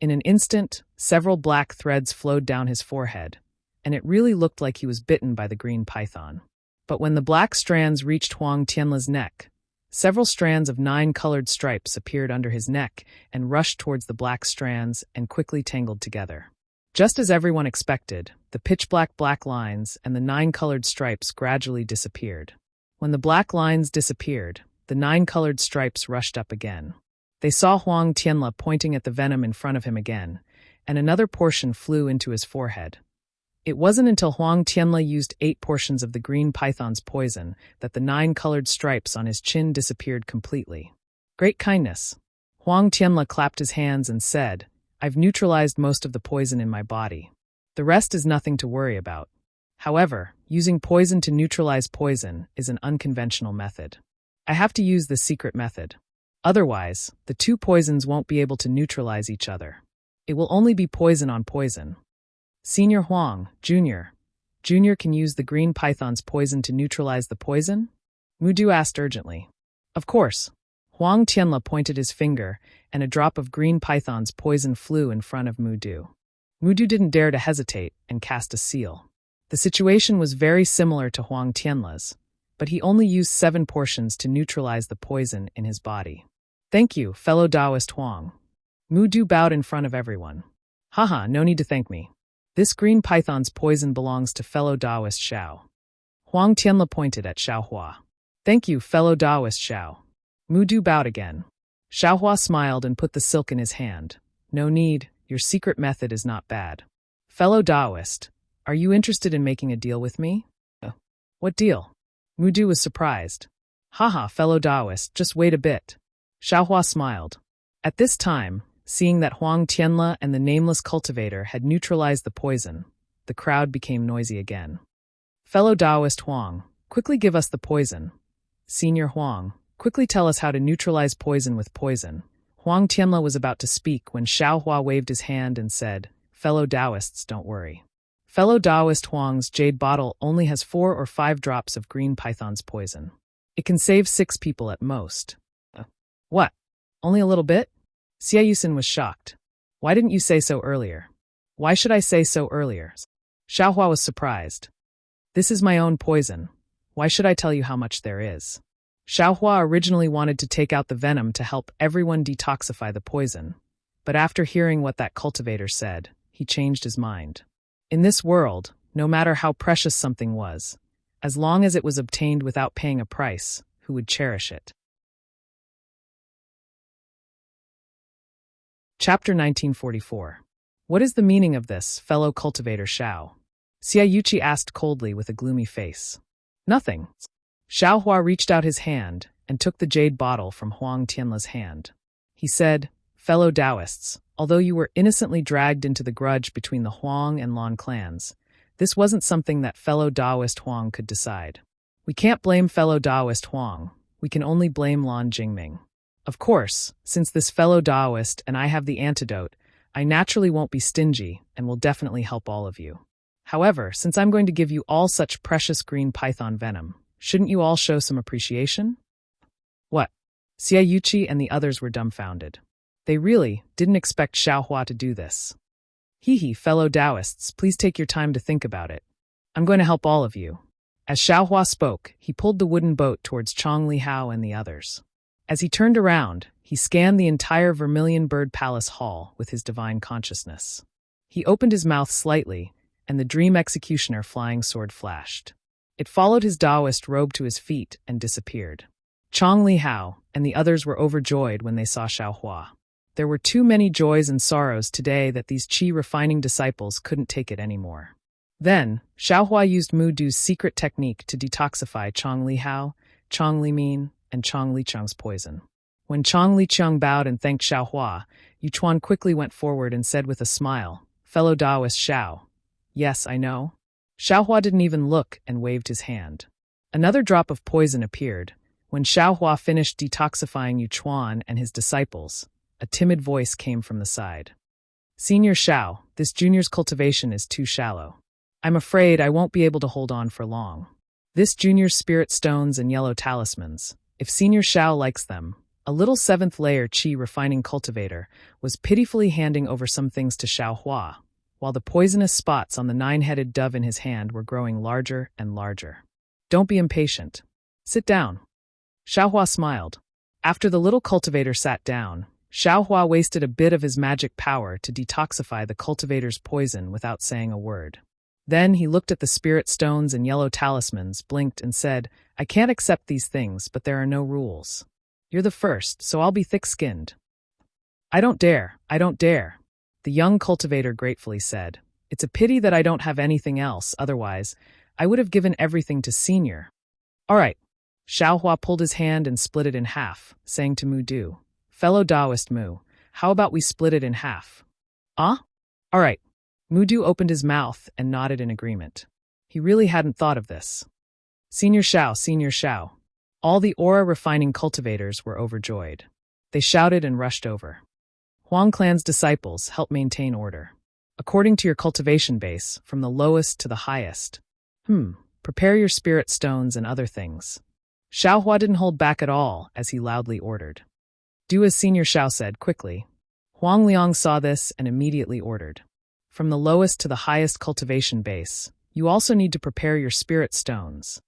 Speaker 1: In an instant, several black threads flowed down his forehead, and it really looked like he was bitten by the green python. But when the black strands reached Huang Tianla's neck, several strands of 9 colored stripes appeared under his neck and rushed towards the black strands and quickly tangled together. Just as everyone expected, the pitch-black black lines and the 9 colored stripes gradually disappeared. When the black lines disappeared, the 9 colored stripes rushed up again. They saw Huang Tianla pointing at the venom in front of him again, and another portion flew into his forehead. It wasn't until Huang Tianla used 8 portions of the green python's poison that the 9 colored stripes on his chin disappeared completely. Great kindness. Huang Tianla clapped his hands and said, "I've neutralized most of the poison in my body. The rest is nothing to worry about." However, using poison to neutralize poison is an unconventional method. I have to use this secret method. Otherwise, the 2 poisons won't be able to neutralize each other. It will only be poison on poison. Senior Huang, Junior can use the green python's poison to neutralize the poison? Mu Du asked urgently. Of course. Huang Tianla pointed his finger, and a drop of green python's poison flew in front of Mu Du. Mu Du didn't dare to hesitate and cast a seal. The situation was very similar to Huang Tianla's, but he only used 7 portions to neutralize the poison in his body. Thank you, fellow Taoist Huang. Mu Du bowed in front of everyone. Haha, no need to thank me. This green python's poison belongs to fellow Taoist Xiao. Huang Tianla pointed at Xiaohua. Thank you, fellow Taoist Xiao. Mu Du bowed again. Xiaohua smiled and put the silk in his hand, No need, your secret method is not bad. Fellow Taoist, are you interested in making a deal with me? What deal? Mudu was surprised. Haha, fellow Taoist, just wait a bit. Xiaohua smiled. At this time, seeing that Huang Tianle and the nameless cultivator had neutralized the poison, the crowd became noisy again. Fellow Taoist Huang, quickly give us the poison. Senior Huang, quickly tell us how to neutralize poison with poison. Huang Tianle was about to speak when Xiaohua waved his hand and said, Fellow Taoists, don't worry. Fellow Taoist Huang's jade bottle only has 4 or 5 drops of green python's poison. It can save 6 people at most. What? Only a little bit? Xie Yusin was shocked. Why didn't you say so earlier? Why should I say so earlier? Xiaohua was surprised. This is my own poison. Why should I tell you how much there is? Xiaohua originally wanted to take out the venom to help everyone detoxify the poison, but after hearing what that cultivator said, he changed his mind. In this world, no matter how precious something was, as long as it was obtained without paying a price, who would cherish it? Chapter 1944. What is the meaning of this, fellow cultivator Xiao? Xie Yuqi asked coldly with a gloomy face. Nothing. Xiaohua reached out his hand and took the jade bottle from Huang Tianle's hand. He said, Fellow Taoists, although you were innocently dragged into the grudge between the Huang and Lan clans, this wasn't something that fellow Taoist Huang could decide. We can't blame fellow Taoist Huang, we can only blame Lan Jingming. Of course, since this fellow Taoist and I have the antidote, I naturally won't be stingy and will definitely help all of you. However, since I'm going to give you all such precious green python venom, shouldn't you all show some appreciation? What? Xie Yuqi and the others were dumbfounded. They really didn't expect Xiaohua to do this. Hee, fellow Taoists, please take your time to think about it. I'm going to help all of you. As Xiaohua spoke, he pulled the wooden boat towards Chong Li Hao and the others. As he turned around, he scanned the entire Vermilion Bird Palace hall with his divine consciousness. He opened his mouth slightly, and the dream executioner flying sword flashed. It followed his Taoist robe to his feet and disappeared. Chong Li Hao and the others were overjoyed when they saw Xiaohua. There were too many joys and sorrows today that these qi-refining disciples couldn't take it anymore. Then, Xiaohua used Mu Du's secret technique to detoxify Chong Li Hao, Chong Li Min, and Chong Li Cheng's poison. When Chong Li Cheng bowed and thanked Xiaohua, Yuchuan quickly went forward and said with a smile, Fellow Taoist Xiao. Yes, I know. Xiaohua didn't even look and waved his hand. Another drop of poison appeared. When Xiaohua finished detoxifying Yuchuan and his disciples, a timid voice came from the side. Senior Xiao, this junior's cultivation is too shallow. I'm afraid I won't be able to hold on for long. This junior's spirit stones and yellow talismans, if Senior Xiao likes them, a little 7th layer qi refining cultivator was pitifully handing over some things to Xiaohua, while the poisonous spots on the 9-headed dove in his hand were growing larger and larger. Don't be impatient. Sit down. Xiaohua smiled. After the little cultivator sat down, Xiaohua wasted a bit of his magic power to detoxify the cultivator's poison without saying a word. Then he looked at the spirit stones and yellow talismans, blinked, and said, I can't accept these things, but there are no rules. You're the first, so I'll be thick-skinned. I don't dare, the young cultivator gratefully said. It's a pity that I don't have anything else, otherwise, I would have given everything to Senior. All right. Xiaohua pulled his hand and split it in half, saying to Mu Du, Fellow Taoist Mu, how about we split it in half? All right. Mu Du opened his mouth and nodded in agreement. He really hadn't thought of this. Senior Xiao. All the aura-refining cultivators were overjoyed. They shouted and rushed over. Huang clan's disciples help maintain order. According to your cultivation base, from the lowest to the highest. Prepare your spirit stones and other things. Xiaohua didn't hold back at all as he loudly ordered. Do as Senior Xiao said, quickly. Huang Liang saw this and immediately ordered. From the lowest to the highest cultivation base, you also need to prepare your spirit stones.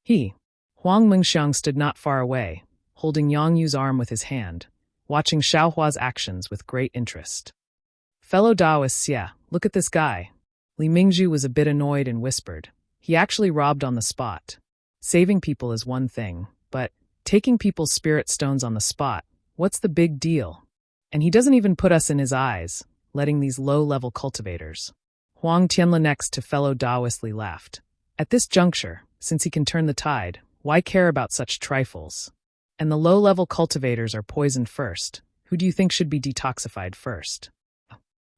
Speaker 1: Huang Mengxiang stood not far away, holding Yang Yu's arm with his hand, watching Xiaohua's actions with great interest. Fellow Taoists, look at this guy. Li Mingzhu was a bit annoyed and whispered. He actually robbed on the spot. Saving people is one thing, but taking people's spirit stones on the spot, what's the big deal? And he doesn't even put us in his eyes, letting these low-level cultivators. Huang Tianla next to fellow Daoistly laughed. At this juncture, since he can turn the tide, why care about such trifles? And the low-level cultivators are poisoned first. Who do you think should be detoxified first?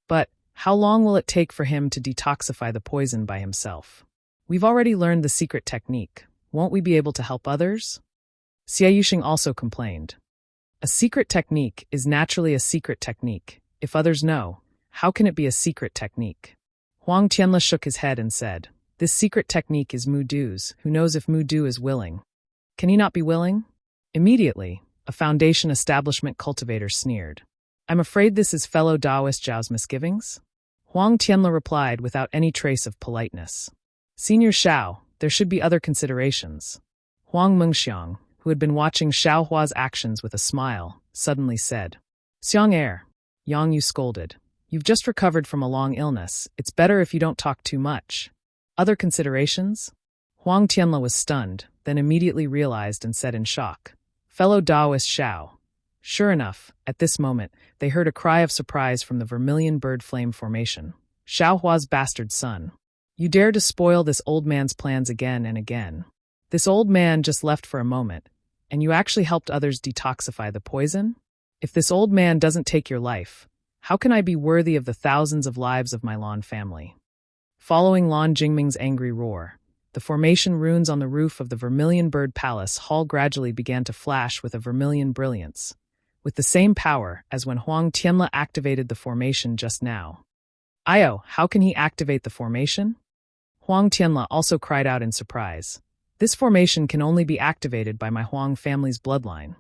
Speaker 1: But how long will it take for him to detoxify the poison by himself? We've already learned the secret technique. Won't we be able to help others? Xie Yuxing also complained. A secret technique is naturally a secret technique. If others know, how can it be a secret technique? Huang Tianla shook his head and said, this secret technique is Mu Du's. Who knows if Mu Du is willing? Can he not be willing? Immediately, a foundation establishment cultivator sneered. I'm afraid this is fellow Daoist Zhao's misgivings? Huang Tianla replied without any trace of politeness. Senior Xiao, there should be other considerations. Huang Mengxiang, who had been watching Xiao Hua's actions with a smile, suddenly said, Xiang Er, Yang Yu scolded. You've just recovered from a long illness. It's better if you don't talk too much. Other considerations? Huang Tianla was stunned, then immediately realized and said in shock, fellow Daoist Xiao. Sure enough, at this moment, they heard a cry of surprise from the Vermilion Bird Flame Formation. Xiao Hua's bastard son. You dare to spoil this old man's plans again and again. This old man just left for a moment, and you actually helped others detoxify the poison? If this old man doesn't take your life, how can I be worthy of the thousands of lives of my Lan family? Following Lan Jingming's angry roar, the formation runes on the roof of the Vermilion Bird Palace Hall gradually began to flash with a vermilion brilliance, with the same power as when Huang Tianla activated the formation just now. Io, how can he activate the formation? Huang Tianla also cried out in surprise. This formation can only be activated by my Huang family's bloodline.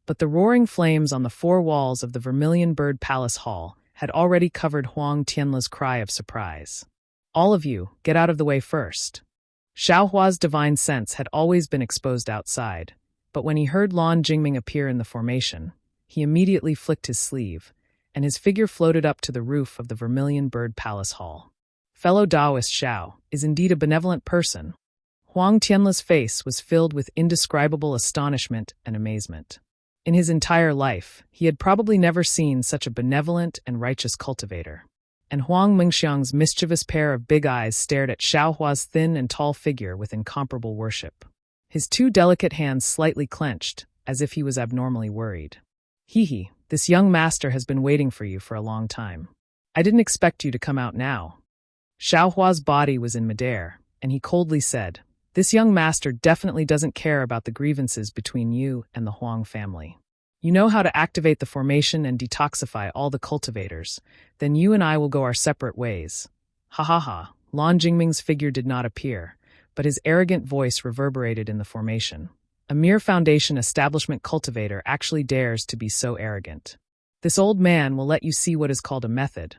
Speaker 1: But the roaring flames on the four walls of the Vermilion Bird Palace Hall had already covered Huang Tianla's cry of surprise. All of you, get out of the way first. Xiao Hua's divine sense had always been exposed outside, but when he heard Lan Jingming appear in the formation, he immediately flicked his sleeve, and his figure floated up to the roof of the Vermilion Bird Palace Hall. Fellow Daoist Xiao is indeed a benevolent person. Huang Tianla's face was filled with indescribable astonishment and amazement. In his entire life, he had probably never seen such a benevolent and righteous cultivator. And Huang Mengxiang's mischievous pair of big eyes stared at Xiao Hua's thin and tall figure with incomparable worship. His two delicate hands slightly clenched, as if he was abnormally worried. Hee, this young master has been waiting for you for a long time. I didn't expect you to come out now. Xiao Hua's body was in midair, and he coldly said, this young master definitely doesn't care about the grievances between you and the Huang family. You know how to activate the formation and detoxify all the cultivators, then you and I will go our separate ways. Ha ha ha, Lan Jingming's figure did not appear, but his arrogant voice reverberated in the formation. A mere foundation establishment cultivator actually dares to be so arrogant. This old man will let you see what is called a method.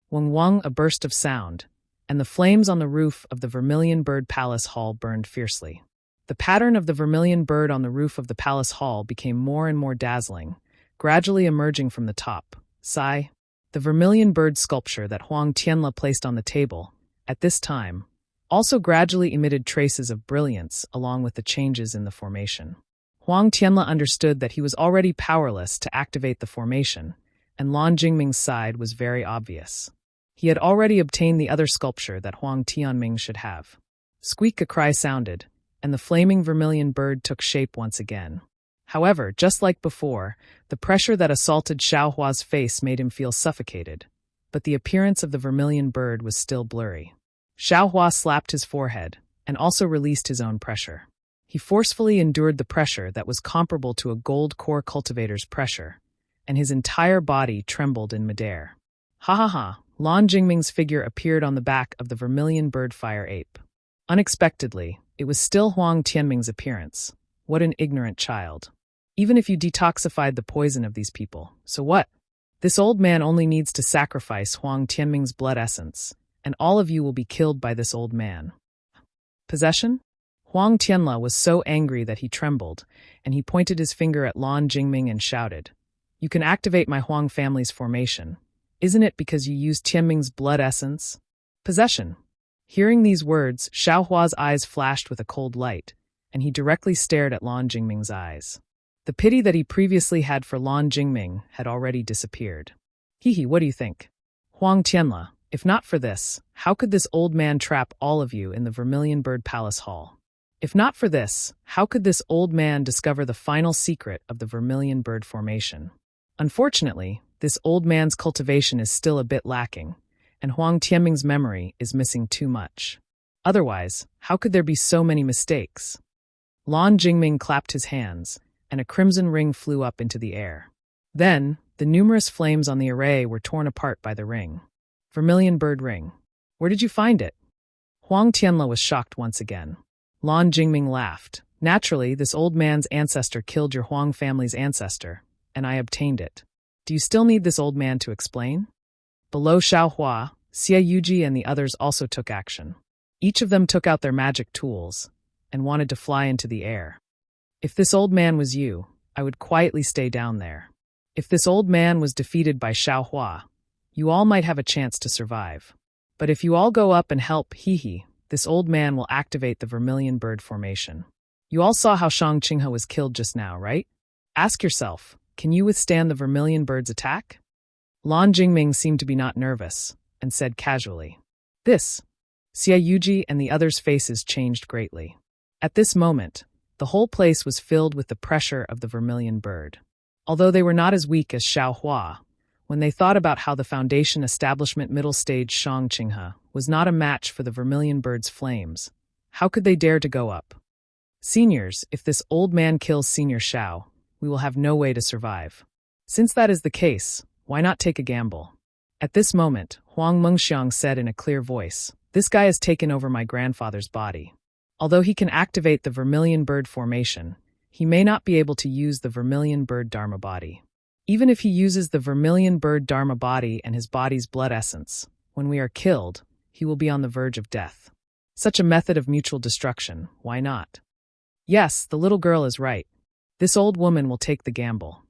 Speaker 1: Wang, a burst of sound, and the flames on the roof of the Vermilion Bird Palace Hall burned fiercely. The pattern of the vermilion bird on the roof of the palace hall became more and more dazzling, gradually emerging from the top. Sigh. The vermilion bird sculpture that Huang Tianla placed on the table, at this time, also gradually emitted traces of brilliance along with the changes in the formation. Huang Tianla understood that he was already powerless to activate the formation, and Lan Jingming's side was very obvious. He had already obtained the other sculpture that Huang Tianming should have. Squeak, a cry sounded, and the flaming vermilion bird took shape once again. However, just like before, the pressure that assaulted Xiao Hua's face made him feel suffocated, but the appearance of the vermilion bird was still blurry. Xiao Hua slapped his forehead, and also released his own pressure. He forcefully endured the pressure that was comparable to a gold core cultivator's pressure, and his entire body trembled in midair. Ha ha ha, Lan Jingming's figure appeared on the back of the vermilion bird fire ape. Unexpectedly, it was still Huang Tianming's appearance. What an ignorant child. Even if you detoxified the poison of these people, so what? This old man only needs to sacrifice Huang Tianming's blood essence, and all of you will be killed by this old man. Possession? Huang Tianla was so angry that he trembled, and he pointed his finger at Lan Jingming and shouted, You can activate my Huang family's formation. Isn't it because you used Tianming's blood essence? Possession. Hearing these words, Xiao Hua's eyes flashed with a cold light, and he directly stared at Lan Jingming's eyes. The pity that he previously had for Lan Jingming had already disappeared. Hee, what do you think? Huang Tianla, if not for this, how could this old man trap all of you in the Vermilion Bird Palace Hall? If not for this, how could this old man discover the final secret of the Vermilion Bird formation? Unfortunately, this old man's cultivation is still a bit lacking, and Huang Tianming's memory is missing too much. Otherwise, how could there be so many mistakes? Lan Jingming clapped his hands, and a crimson ring flew up into the air. Then, the numerous flames on the array were torn apart by the ring. Vermilion Bird Ring. Where did you find it? Huang Tianla was shocked once again. Lan Jingming laughed. Naturally, this old man's ancestor killed your Huang family's ancestor, and I obtained it. Do you still need this old man to explain? Below Xiaohua, Xie Yuji and the others also took action. Each of them took out their magic tools and wanted to fly into the air. If this old man was you, I would quietly stay down there. If this old man was defeated by Xiaohua, you all might have a chance to survive. But if you all go up and help this old man will activate the Vermilion Bird formation. You all saw how Shang Qinghe was killed just now, right? Ask yourself, can you withstand the Vermilion Bird's attack? Lan Jingming seemed to be not nervous, and said casually. This. Xie Yuji and the others' faces changed greatly. At this moment, the whole place was filled with the pressure of the Vermilion Bird. Although they were not as weak as Xiaohua, when they thought about how the Foundation Establishment middle stage Shang Qinghe was not a match for the Vermilion Bird's flames, how could they dare to go up? Seniors, if this old man kills Senior Xiao, we will have no way to survive. Since that is the case, why not take a gamble? At this moment, Huang Mengxiang said in a clear voice, this guy has taken over my grandfather's body. Although he can activate the Vermilion Bird formation, he may not be able to use the Vermilion Bird Dharma body. Even if he uses the Vermilion Bird Dharma body and his body's blood essence, when we are killed, he will be on the verge of death. Such a method of mutual destruction, why not? Yes, the little girl is right. This old woman will take the gamble.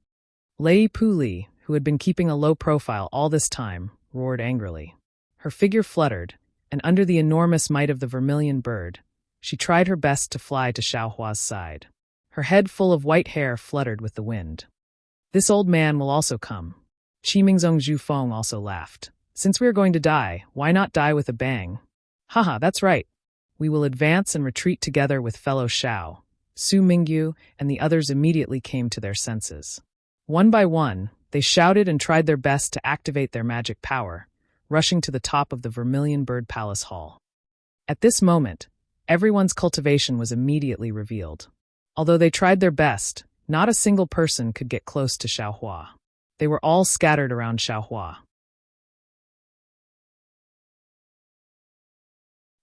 Speaker 1: Lei Puli, who had been keeping a low profile all this time, roared angrily. Her figure fluttered, and under the enormous might of the Vermilion Bird, she tried her best to fly to Xiaohua's side. Her head full of white hair fluttered with the wind. This old man will also come. Qimingzong Zhufeng also laughed. Since we are going to die, why not die with a bang? Haha, that's right. We will advance and retreat together with fellow Xiao. Su Mingyu and the others immediately came to their senses. One by one, they shouted and tried their best to activate their magic power, rushing to the top of the Vermilion Bird Palace Hall. At this moment, everyone's cultivation was immediately revealed. Although they tried their best, not a single person could get close to Xiaohua. They were all scattered around Xiaohua.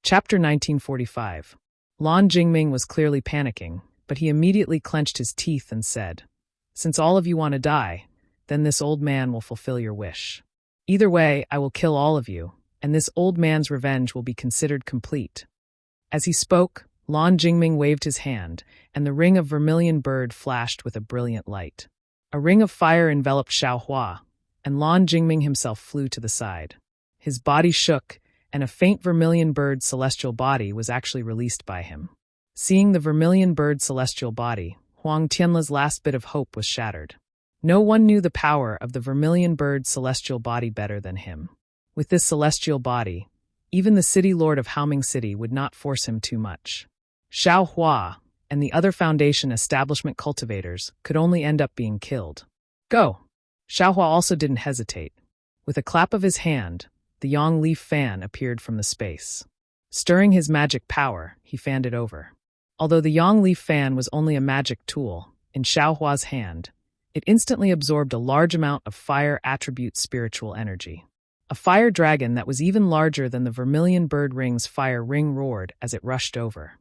Speaker 1: Chapter 1945. Lan Jingming was clearly panicking, but he immediately clenched his teeth and said, since all of you want to die, then this old man will fulfill your wish. Either way, I will kill all of you, and this old man's revenge will be considered complete. As he spoke, Lan Jingming waved his hand, and the ring of Vermilion Bird flashed with a brilliant light. A ring of fire enveloped Xiaohua, and Lan Jingming himself flew to the side. His body shook, and a faint Vermilion Bird celestial body was actually released by him. Seeing the Vermilion Bird celestial body, Huang Tianla's last bit of hope was shattered. No one knew the power of the Vermilion Bird celestial body better than him. With this celestial body, even the city lord of Haoming City would not force him too much. Xiaohua and the other Foundation Establishment cultivators could only end up being killed. Go! Xiaohua also didn't hesitate. With a clap of his hand, the Yang Leaf fan appeared from the space. Stirring his magic power, he fanned it over. Although the Yang Leaf fan was only a magic tool, in Xiaohua's hand, it instantly absorbed a large amount of fire attribute spiritual energy. A fire dragon that was even larger than the Vermilion Bird Ring's fire ring roared as it rushed over.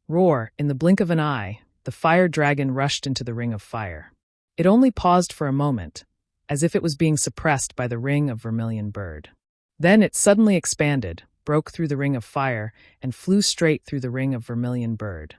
Speaker 1: Roar, in the blink of an eye, the fire dragon rushed into the ring of fire. It only paused for a moment, as if it was being suppressed by the ring of Vermilion Bird. Then it suddenly expanded, broke through the ring of fire, and flew straight through the ring of Vermilion Bird.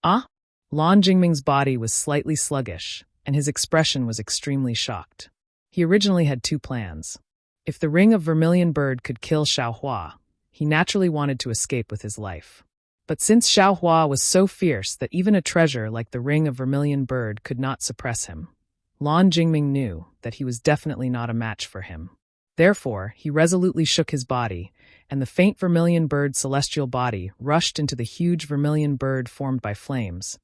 Speaker 1: Ah? Lan Jingming's body was slightly sluggish, and his expression was extremely shocked. He originally had two plans. If the ring of Vermilion Bird could kill Xiaohua, he naturally wanted to escape with his life. But since Xiaohua was so fierce that even a treasure like the ring of vermilion bird could not suppress him, Lan Jingming knew that he was definitely not a match for him. Therefore, he resolutely shook his body, and the faint vermilion bird celestial body rushed into the huge vermilion bird formed by flames.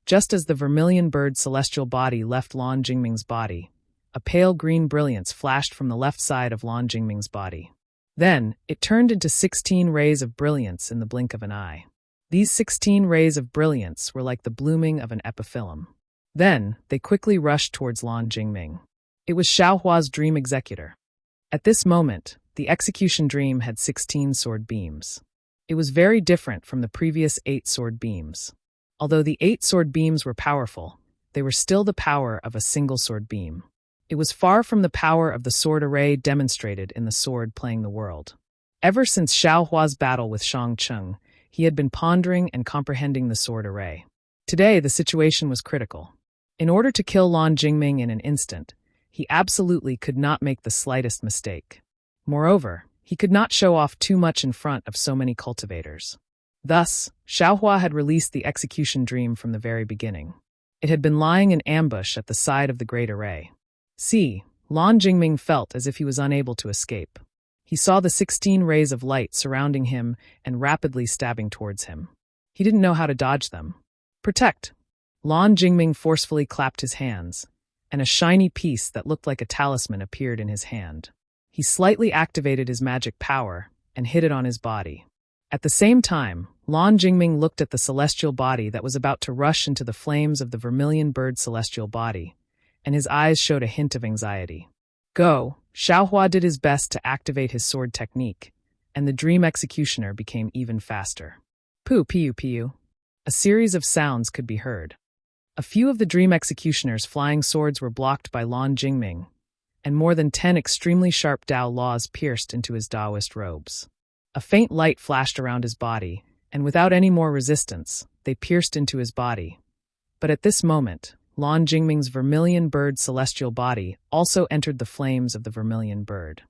Speaker 1: Just as the vermilion bird celestial body left Lan Jingming's body, a pale green brilliance flashed from the left side of Lan Jingming's body. Then, it turned into 16 rays of brilliance in the blink of an eye. These 16 rays of brilliance were like the blooming of an epiphyllum. Then, they quickly rushed towards Lan Jingming. It was Xiaohua's dream executor. At this moment, the execution dream had 16 sword beams. It was very different from the previous 8 sword beams. Although the 8 sword beams were powerful, they were still the power of a single sword beam. It was far from the power of the sword array demonstrated in the sword playing the world. Ever since Xiaohua's battle with Shang Cheng, he had been pondering and comprehending the sword array. Today, the situation was critical. In order to kill Lan Jingming in an instant, he absolutely could not make the slightest mistake. Moreover, he could not show off too much in front of so many cultivators. Thus, Xiaohua had released the execution dream from the very beginning. It had been lying in ambush at the side of the great array. Lan Jingming felt as if he was unable to escape. He saw the 16 rays of light surrounding him and rapidly stabbing towards him. He didn't know how to dodge them. Protect! Lan Jingming forcefully clapped his hands, and a shiny piece that looked like a talisman appeared in his hand. He slightly activated his magic power and hid it on his body. At the same time, Lan Jingming looked at the celestial body that was about to rush into the flames of the vermilion bird celestial body, and his eyes showed a hint of anxiety. Go! Xiaohua did his best to activate his sword technique, and the dream executioner became even faster. Pu piu piu. A series of sounds could be heard. A few of the dream executioner's flying swords were blocked by Lan Jingming, and more than 10 extremely sharp Dao laws pierced into his Daoist robes. A faint light flashed around his body, and without any more resistance, they pierced into his body. But at this moment, Lan Jingming's vermilion bird celestial body also entered the flames of the vermilion bird.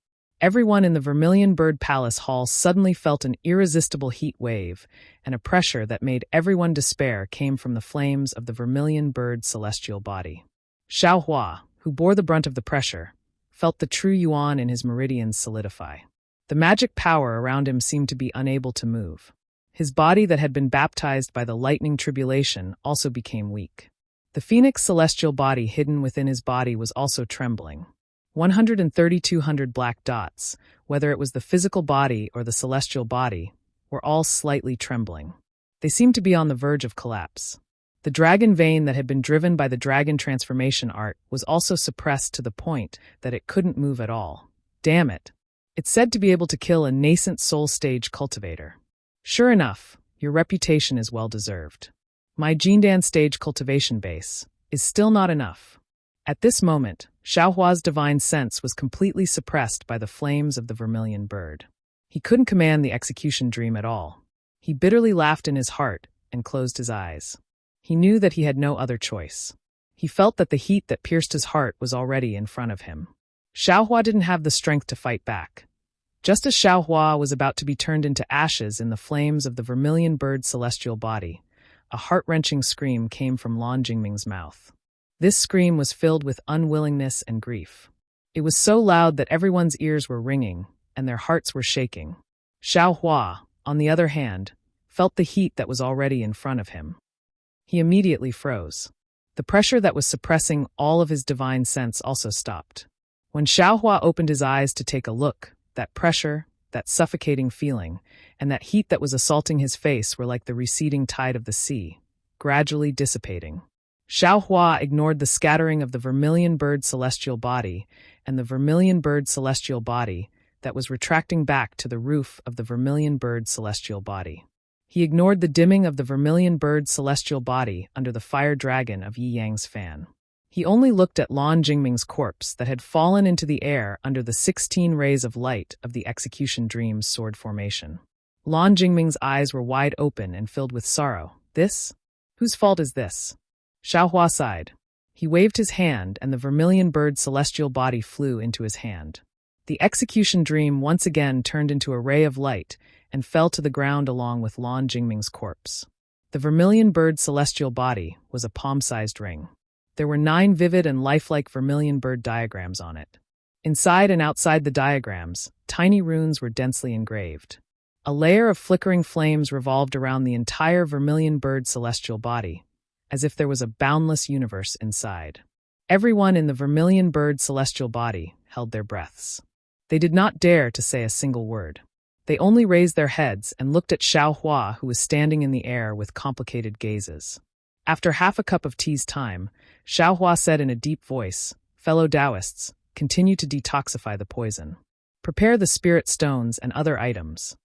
Speaker 1: Everyone in the vermilion bird palace hall suddenly felt an irresistible heat wave, and a pressure that made everyone despair came from the flames of the vermilion bird celestial body. Xiaohua, who bore the brunt of the pressure, felt the true yuan in his meridians solidify. The magic power around him seemed to be unable to move. His body that had been baptized by the lightning tribulation also became weak. The phoenix celestial body hidden within his body was also trembling. 132 black dots, whether it was the physical body or the celestial body, were all slightly trembling. They seemed to be on the verge of collapse. The dragon vein that had been driven by the dragon transformation art was also suppressed to the point that it couldn't move at all. Damn it! It's said to be able to kill a nascent soul stage cultivator. Sure enough, your reputation is well deserved. My Jindan stage cultivation base is still not enough. At this moment, Xiaohua's divine sense was completely suppressed by the flames of the vermilion bird. He couldn't command the execution dream at all. He bitterly laughed in his heart and closed his eyes. He knew that he had no other choice. He felt that the heat that pierced his heart was already in front of him. Xiaohua didn't have the strength to fight back. Just as Xiaohua was about to be turned into ashes in the flames of the vermilion bird celestial body, a heart-wrenching scream came from Lan Jingming's mouth. This scream was filled with unwillingness and grief. It was so loud that everyone's ears were ringing, and their hearts were shaking. Xiaohua, on the other hand, felt the heat that was already in front of him. He immediately froze. The pressure that was suppressing all of his divine sense also stopped. When Xiaohua opened his eyes to take a look, that pressure, that suffocating feeling, and that heat that was assaulting his face were like the receding tide of the sea, gradually dissipating. Xiaohua ignored the scattering of the vermilion bird celestial body and the vermilion bird celestial body that was retracting back to the roof of the vermilion bird celestial body. He ignored the dimming of the vermilion bird celestial body under the fire dragon of Yi Yang's fan. He only looked at Lan Jingming's corpse that had fallen into the air under the 16 rays of light of the execution dream's sword formation. Lan Jingming's eyes were wide open and filled with sorrow. This? Whose fault is this? Xiaohua sighed. He waved his hand, and the vermilion bird celestial body flew into his hand. The execution dream once again turned into a ray of light, and fell to the ground along with Lan Jingming's corpse. The vermilion bird celestial body was a palm-sized ring. There were 9 vivid and lifelike vermilion bird diagrams on it. Inside and outside the diagrams, tiny runes were densely engraved. A layer of flickering flames revolved around the entire vermilion bird celestial body, as if there was a boundless universe inside. Everyone in the vermilion bird celestial body held their breaths. They did not dare to say a single word. They only raised their heads and looked at Xiao Hua, who was standing in the air with complicated gazes. After half a cup of tea's time, Xiao Hua said in a deep voice, "Fellow Taoists, continue to detoxify the poison. Prepare the spirit stones and other items."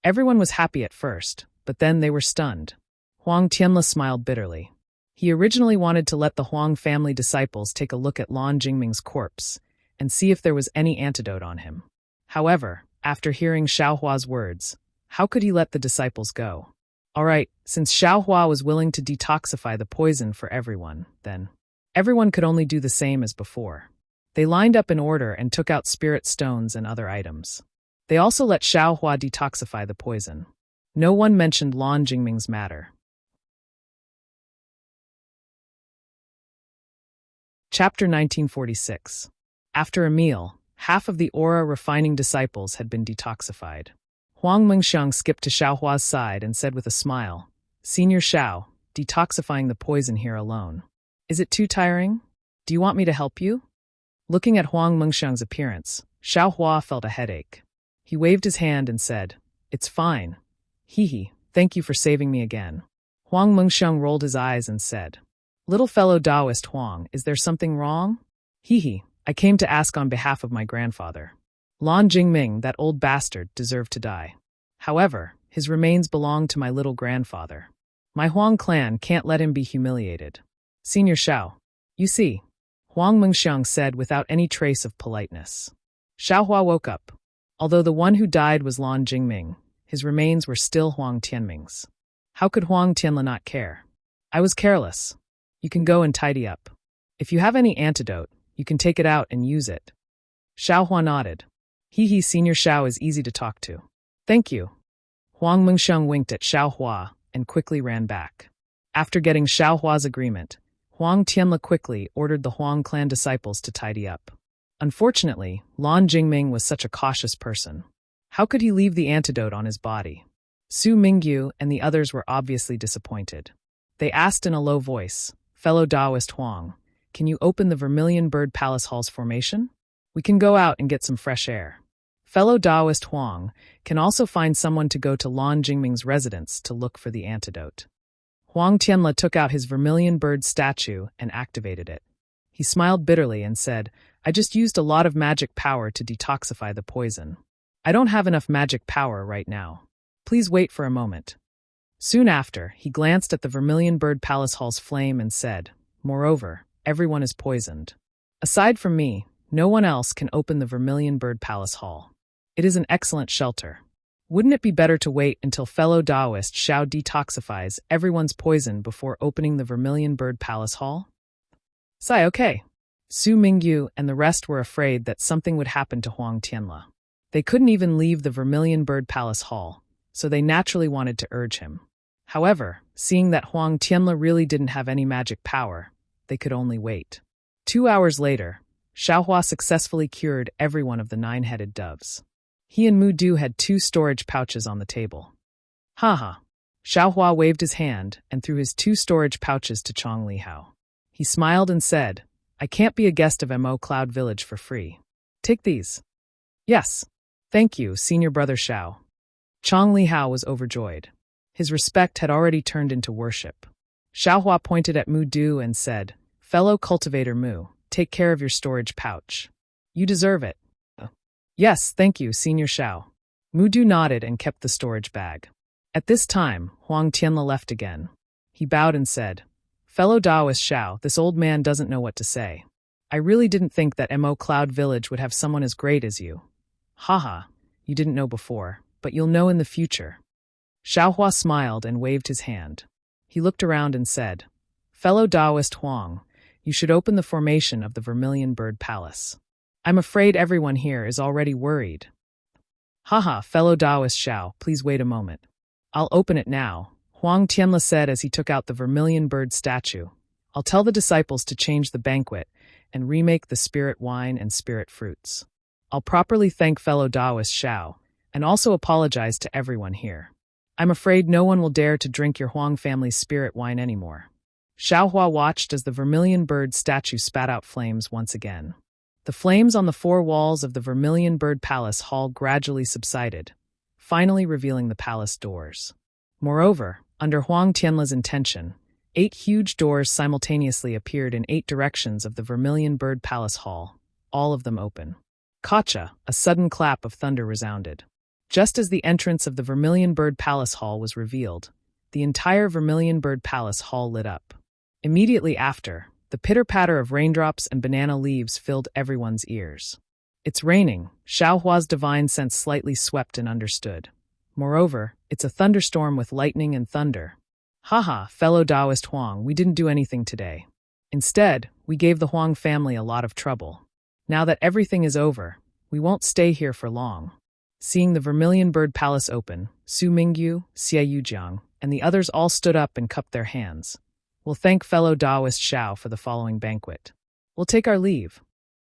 Speaker 1: Everyone was happy at first, but then they were stunned. Huang Tianle smiled bitterly. He originally wanted to let the Huang family disciples take a look at Lan Jingming's corpse and see if there was any antidote on him. However, after hearing Xiao Hua's words, how could he let the disciples go? All right, since Xiao Hua was willing to detoxify the poison for everyone, then everyone could only do the same as before. They lined up in order and took out spirit stones and other items. They also let Xiao Hua detoxify the poison. No one mentioned Lan Jingming's matter. Chapter 1946. After a meal, half of the aura-refining disciples had been detoxified. Huang Mengxiang skipped to Xiao Hua's side and said with a smile, "Senior Xiao, detoxifying the poison here alone. Is it too tiring? Do you want me to help you?" Looking at Huang Mengxiang's appearance, Xiao Hua felt a headache. He waved his hand and said, "It's fine. Hee, thank you for saving me again." Huang Mengxiang rolled his eyes and said, "Little fellow Taoist Huang, is there something wrong?" Hee, I came to ask on behalf of my grandfather. Lan Jingming, that old bastard, deserved to die. However, his remains belong to my little grandfather. My Huang clan can't let him be humiliated. Senior Xiao, you see," Huang Mengxiang said without any trace of politeness. Xiao Hua woke up. Although the one who died was Lan Jingming, his remains were still Huang Tianming's. How could Huang Tianle not care? "I was careless. You can go and tidy up. If you have any antidote, you can take it out and use it." Xiao Hua nodded. Hee, Senior Xiao is easy to talk to. "Thank you." Huang Mengxiang winked at Xiao Hua and quickly ran back. After getting Xiao Hua's agreement, Huang Tianle quickly ordered the Huang clan disciples to tidy up. Unfortunately, Lan Jingming was such a cautious person. How could he leave the antidote on his body? Su Mingyu and the others were obviously disappointed. They asked in a low voice, "Fellow Taoist Huang, can you open the Vermilion Bird Palace Hall's formation? We can go out and get some fresh air." Fellow Taoist Huang can also find someone to go to Lan Jingming's residence to look for the antidote. Huang Tianle took out his vermilion bird statue and activated it. He smiled bitterly and said, "I just used a lot of magic power to detoxify the poison. I don't have enough magic power right now. Please wait for a moment." Soon after, he glanced at the Vermilion Bird Palace Hall's flame and said, "Moreover, everyone is poisoned. Aside from me, no one else can open the Vermilion Bird Palace Hall. It is an excellent shelter. Wouldn't it be better to wait until fellow Taoist Xiao detoxifies everyone's poison before opening the Vermilion Bird Palace Hall?" "Sai, okay." Su Mingyu and the rest were afraid that something would happen to Huang Tianle. They couldn't even leave the Vermilion Bird Palace Hall, so they naturally wanted to urge him. However, seeing that Huang Tianle really didn't have any magic power, they could only wait. 2 hours later, Xiao Hua successfully cured every one of the 9-headed doves. He and Mu Du had 2 storage pouches on the table. "Haha." Xiao Hua waved his hand and threw his 2 storage pouches to Chong Li Hao. He smiled and said, "I can't be a guest of Mo Cloud Village for free. Take these." "Yes. Thank you, Senior Brother Xiao." Chong Li Hao was overjoyed. His respect had already turned into worship. Xiao Hua pointed at Mu Du and said, "Fellow cultivator Mu, take care of your storage pouch. You deserve it." "Yes, thank you, Senior Xiao." Mu Du nodded and kept the storage bag. At this time, Huang Tianle left again. He bowed and said, "Fellow Taoist Xiao, this old man doesn't know what to say. I really didn't think that Mo Cloud Village would have someone as great as you. Haha, you didn't know before, but you'll know in the future." Xiao Hua smiled and waved his hand. He looked around and said, "Fellow Taoist Huang, you should open the formation of the Vermilion Bird Palace. I'm afraid everyone here is already worried." Haha, fellow Taoist Xiao, please wait a moment. I'll open it now, Huang Tianla said as he took out the vermilion bird statue. I'll tell the disciples to change the banquet and remake the spirit wine and spirit fruits. I'll properly thank fellow Taoist Xiao and also apologize to everyone here. I'm afraid no one will dare to drink your Huang family's spirit wine anymore. Xiao Hua watched as the vermilion bird statue spat out flames once again. The flames on the four walls of the Vermilion Bird Palace Hall gradually subsided, finally revealing the palace doors. Moreover, under Huang Tianla's intention, 8 huge doors simultaneously appeared in 8 directions of the Vermilion Bird Palace Hall, all of them open. Kacha, a sudden clap of thunder resounded. Just as the entrance of the Vermilion Bird Palace Hall was revealed, the entire Vermilion Bird Palace Hall lit up. Immediately after, the pitter-patter of raindrops and banana leaves filled everyone's ears. It's raining, Xiao Hua's divine sense slightly swept and understood. Moreover, it's a thunderstorm with lightning and thunder. Haha, fellow Taoist Huang, we didn't do anything today. Instead, we gave the Huang family a lot of trouble. Now that everything is over, we won't stay here for long. Seeing the Vermilion Bird Palace open, Su Mingyu, Xie Yujiang, and the others all stood up and cupped their hands. We'll thank fellow Taoist Xiao for the following banquet. We'll take our leave.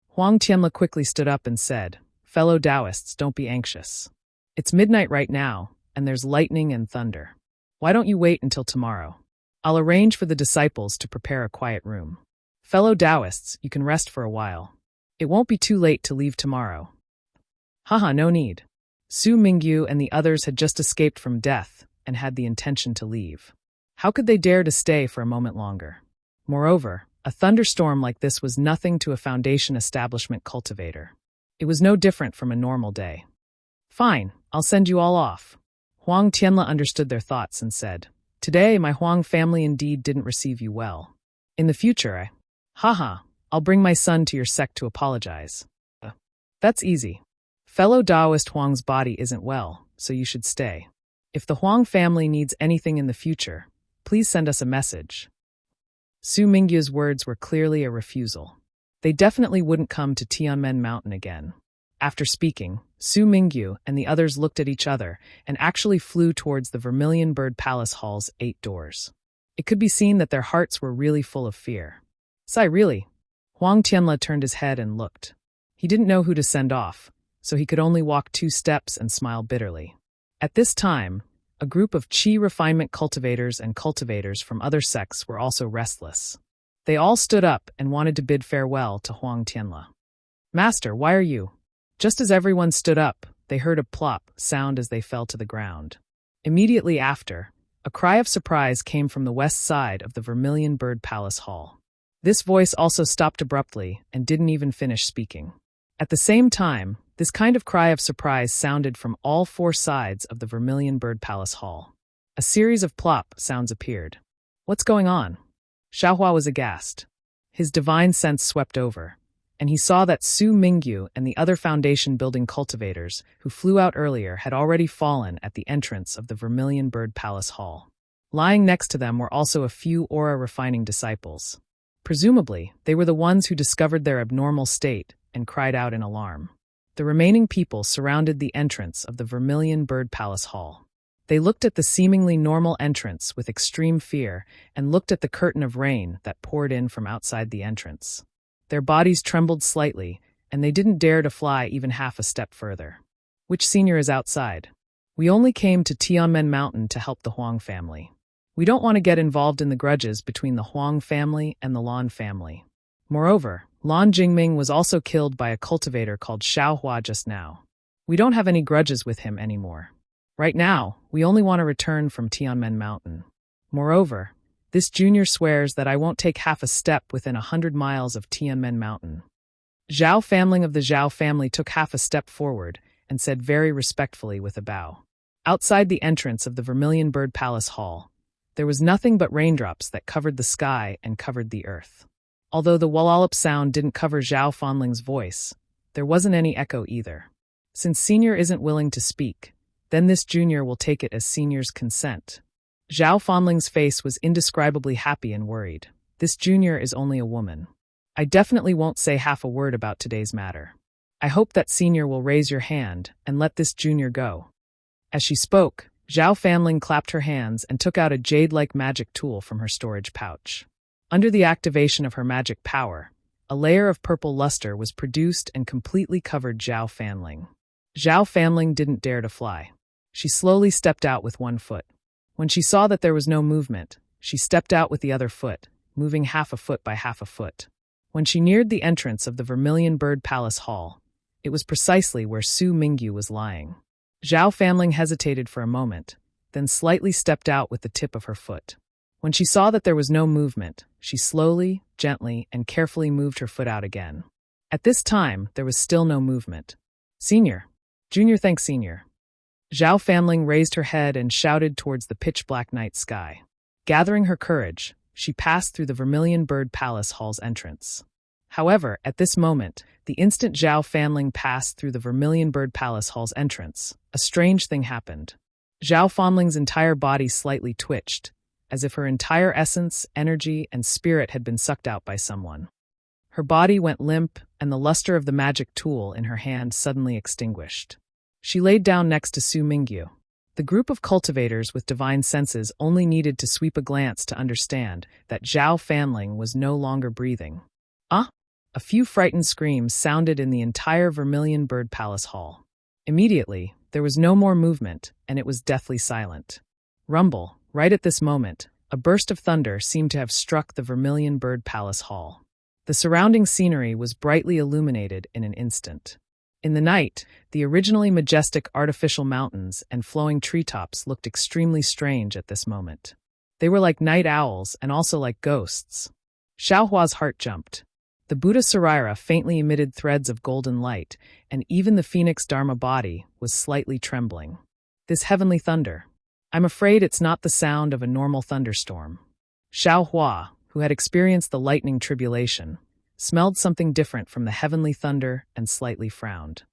Speaker 1: Huang Tianla quickly stood up and said, fellow Taoists, don't be anxious. It's midnight right now, and there's lightning and thunder. Why don't you wait until tomorrow? I'll arrange for the disciples to prepare a quiet room. Fellow Taoists, you can rest for a while. It won't be too late to leave tomorrow. Haha, no need. Su Mingyu and the others had just escaped from death and had the intention to leave. How could they dare to stay for a moment longer? Moreover, a thunderstorm like this was nothing to a Foundation establishment cultivator. It was no different from a normal day. Fine, I'll send you all off. Huang Tianla understood their thoughts and said, today my Huang family indeed didn't receive you well. In the future, I'll bring my son to your sect to apologize. That's easy. Fellow Taoist Huang's body isn't well, so you should stay. If the Huang family needs anything in the future, please send us a message. Su Mingyu's words were clearly a refusal. They definitely wouldn't come to Tianmen Mountain again. After speaking, Su Mingyu and the others looked at each other and actually flew towards the Vermilion Bird Palace Hall's 8 doors. It could be seen that their hearts were really full of fear. Sai, really? Huang Tianla turned his head and looked. He didn't know who to send off, so he could only walk 2 steps and smile bitterly. At this time, a group of qi refinement cultivators and cultivators from other sects were also restless. They all stood up and wanted to bid farewell to Huang Tianla. Master, why are you? Just as everyone stood up, they heard a plop sound as they fell to the ground. Immediately after, a cry of surprise came from the west side of the Vermilion Bird Palace Hall. This voice also stopped abruptly and didn't even finish speaking. At the same time, this kind of cry of surprise sounded from all 4 sides of the Vermilion Bird Palace Hall. A series of plop sounds appeared. What's going on? Xiao Hua was aghast. His divine sense swept over, and he saw that Su Mingyu and the other Foundation building cultivators who flew out earlier had already fallen at the entrance of the Vermilion Bird Palace Hall. Lying next to them were also a few aura-refining disciples. Presumably, they were the ones who discovered their abnormal state and cried out in alarm. The remaining people surrounded the entrance of the Vermilion Bird Palace Hall. They looked at the seemingly normal entrance with extreme fear and looked at the curtain of rain that poured in from outside the entrance. Their bodies trembled slightly, and they didn't dare to fly even half a step further. Which senior is outside? We only came to Tianmen Mountain to help the Huang family. We don't want to get involved in the grudges between the Huang family and the Lan family. Moreover, Lan Jingming was also killed by a cultivator called Xiao Hua just now. We don't have any grudges with him anymore. Right now, we only want to return from Tianmen Mountain. Moreover, this junior swears that I won't take half a step within 100 miles of Tianmen Mountain. Zhao Famling of the Zhao family took half a step forward and said very respectfully with a bow. Outside the entrance of the Vermilion Bird Palace Hall, there was nothing but raindrops that covered the sky and covered the earth. Although the wallop sound didn't cover Zhao Fanling's voice, there wasn't any echo either. Since Senior isn't willing to speak, then this junior will take it as Senior's consent. Zhao Fanling's face was indescribably happy and worried. This junior is only a woman. I definitely won't say half a word about today's matter. I hope that senior will raise your hand and let this junior go." As she spoke, Zhao Fanling clapped her hands and took out a jade-like magic tool from her storage pouch. Under the activation of her magic power, a layer of purple luster was produced and completely covered Zhao Fanling. Zhao Fanling didn't dare to fly. She slowly stepped out with one foot. When she saw that there was no movement, she stepped out with the other foot, moving half a foot by half a foot. When she neared the entrance of the Vermilion Bird Palace Hall, it was precisely where Su Mingyu was lying. Zhao Fanling hesitated for a moment, then slightly stepped out with the tip of her foot. When she saw that there was no movement, she slowly, gently, and carefully moved her foot out again. At this time, there was still no movement. "Senior. Junior, thanks, senior." Zhao Fanling raised her head and shouted towards the pitch-black night sky. Gathering her courage, she passed through the Vermilion Bird Palace Hall's entrance. However, at this moment, the instant Zhao Fanling passed through the Vermilion Bird Palace Hall's entrance, a strange thing happened. Zhao Fanling's entire body slightly twitched, as if her entire essence, energy, and spirit had been sucked out by someone. Her body went limp, and the luster of the magic tool in her hand suddenly extinguished. She laid down next to Su Mingyu. The group of cultivators with divine senses only needed to sweep a glance to understand that Zhao Fanling was no longer breathing. "Ah!" A few frightened screams sounded in the entire Vermilion Bird Palace Hall. Immediately, there was no more movement, and it was deathly silent. Rumble, right at this moment, a burst of thunder seemed to have struck the Vermilion Bird Palace Hall. The surrounding scenery was brightly illuminated in an instant. In the night, the originally majestic artificial mountains and flowing treetops looked extremely strange at this moment. They were like night owls and also like ghosts. Xiaohua's heart jumped. The Buddha Sarira faintly emitted threads of golden light, and even the Phoenix Dharma body was slightly trembling. This heavenly thunder. I'm afraid it's not the sound of a normal thunderstorm. Xiaohua, who had experienced the lightning tribulation, smelled something different from the heavenly thunder and slightly frowned.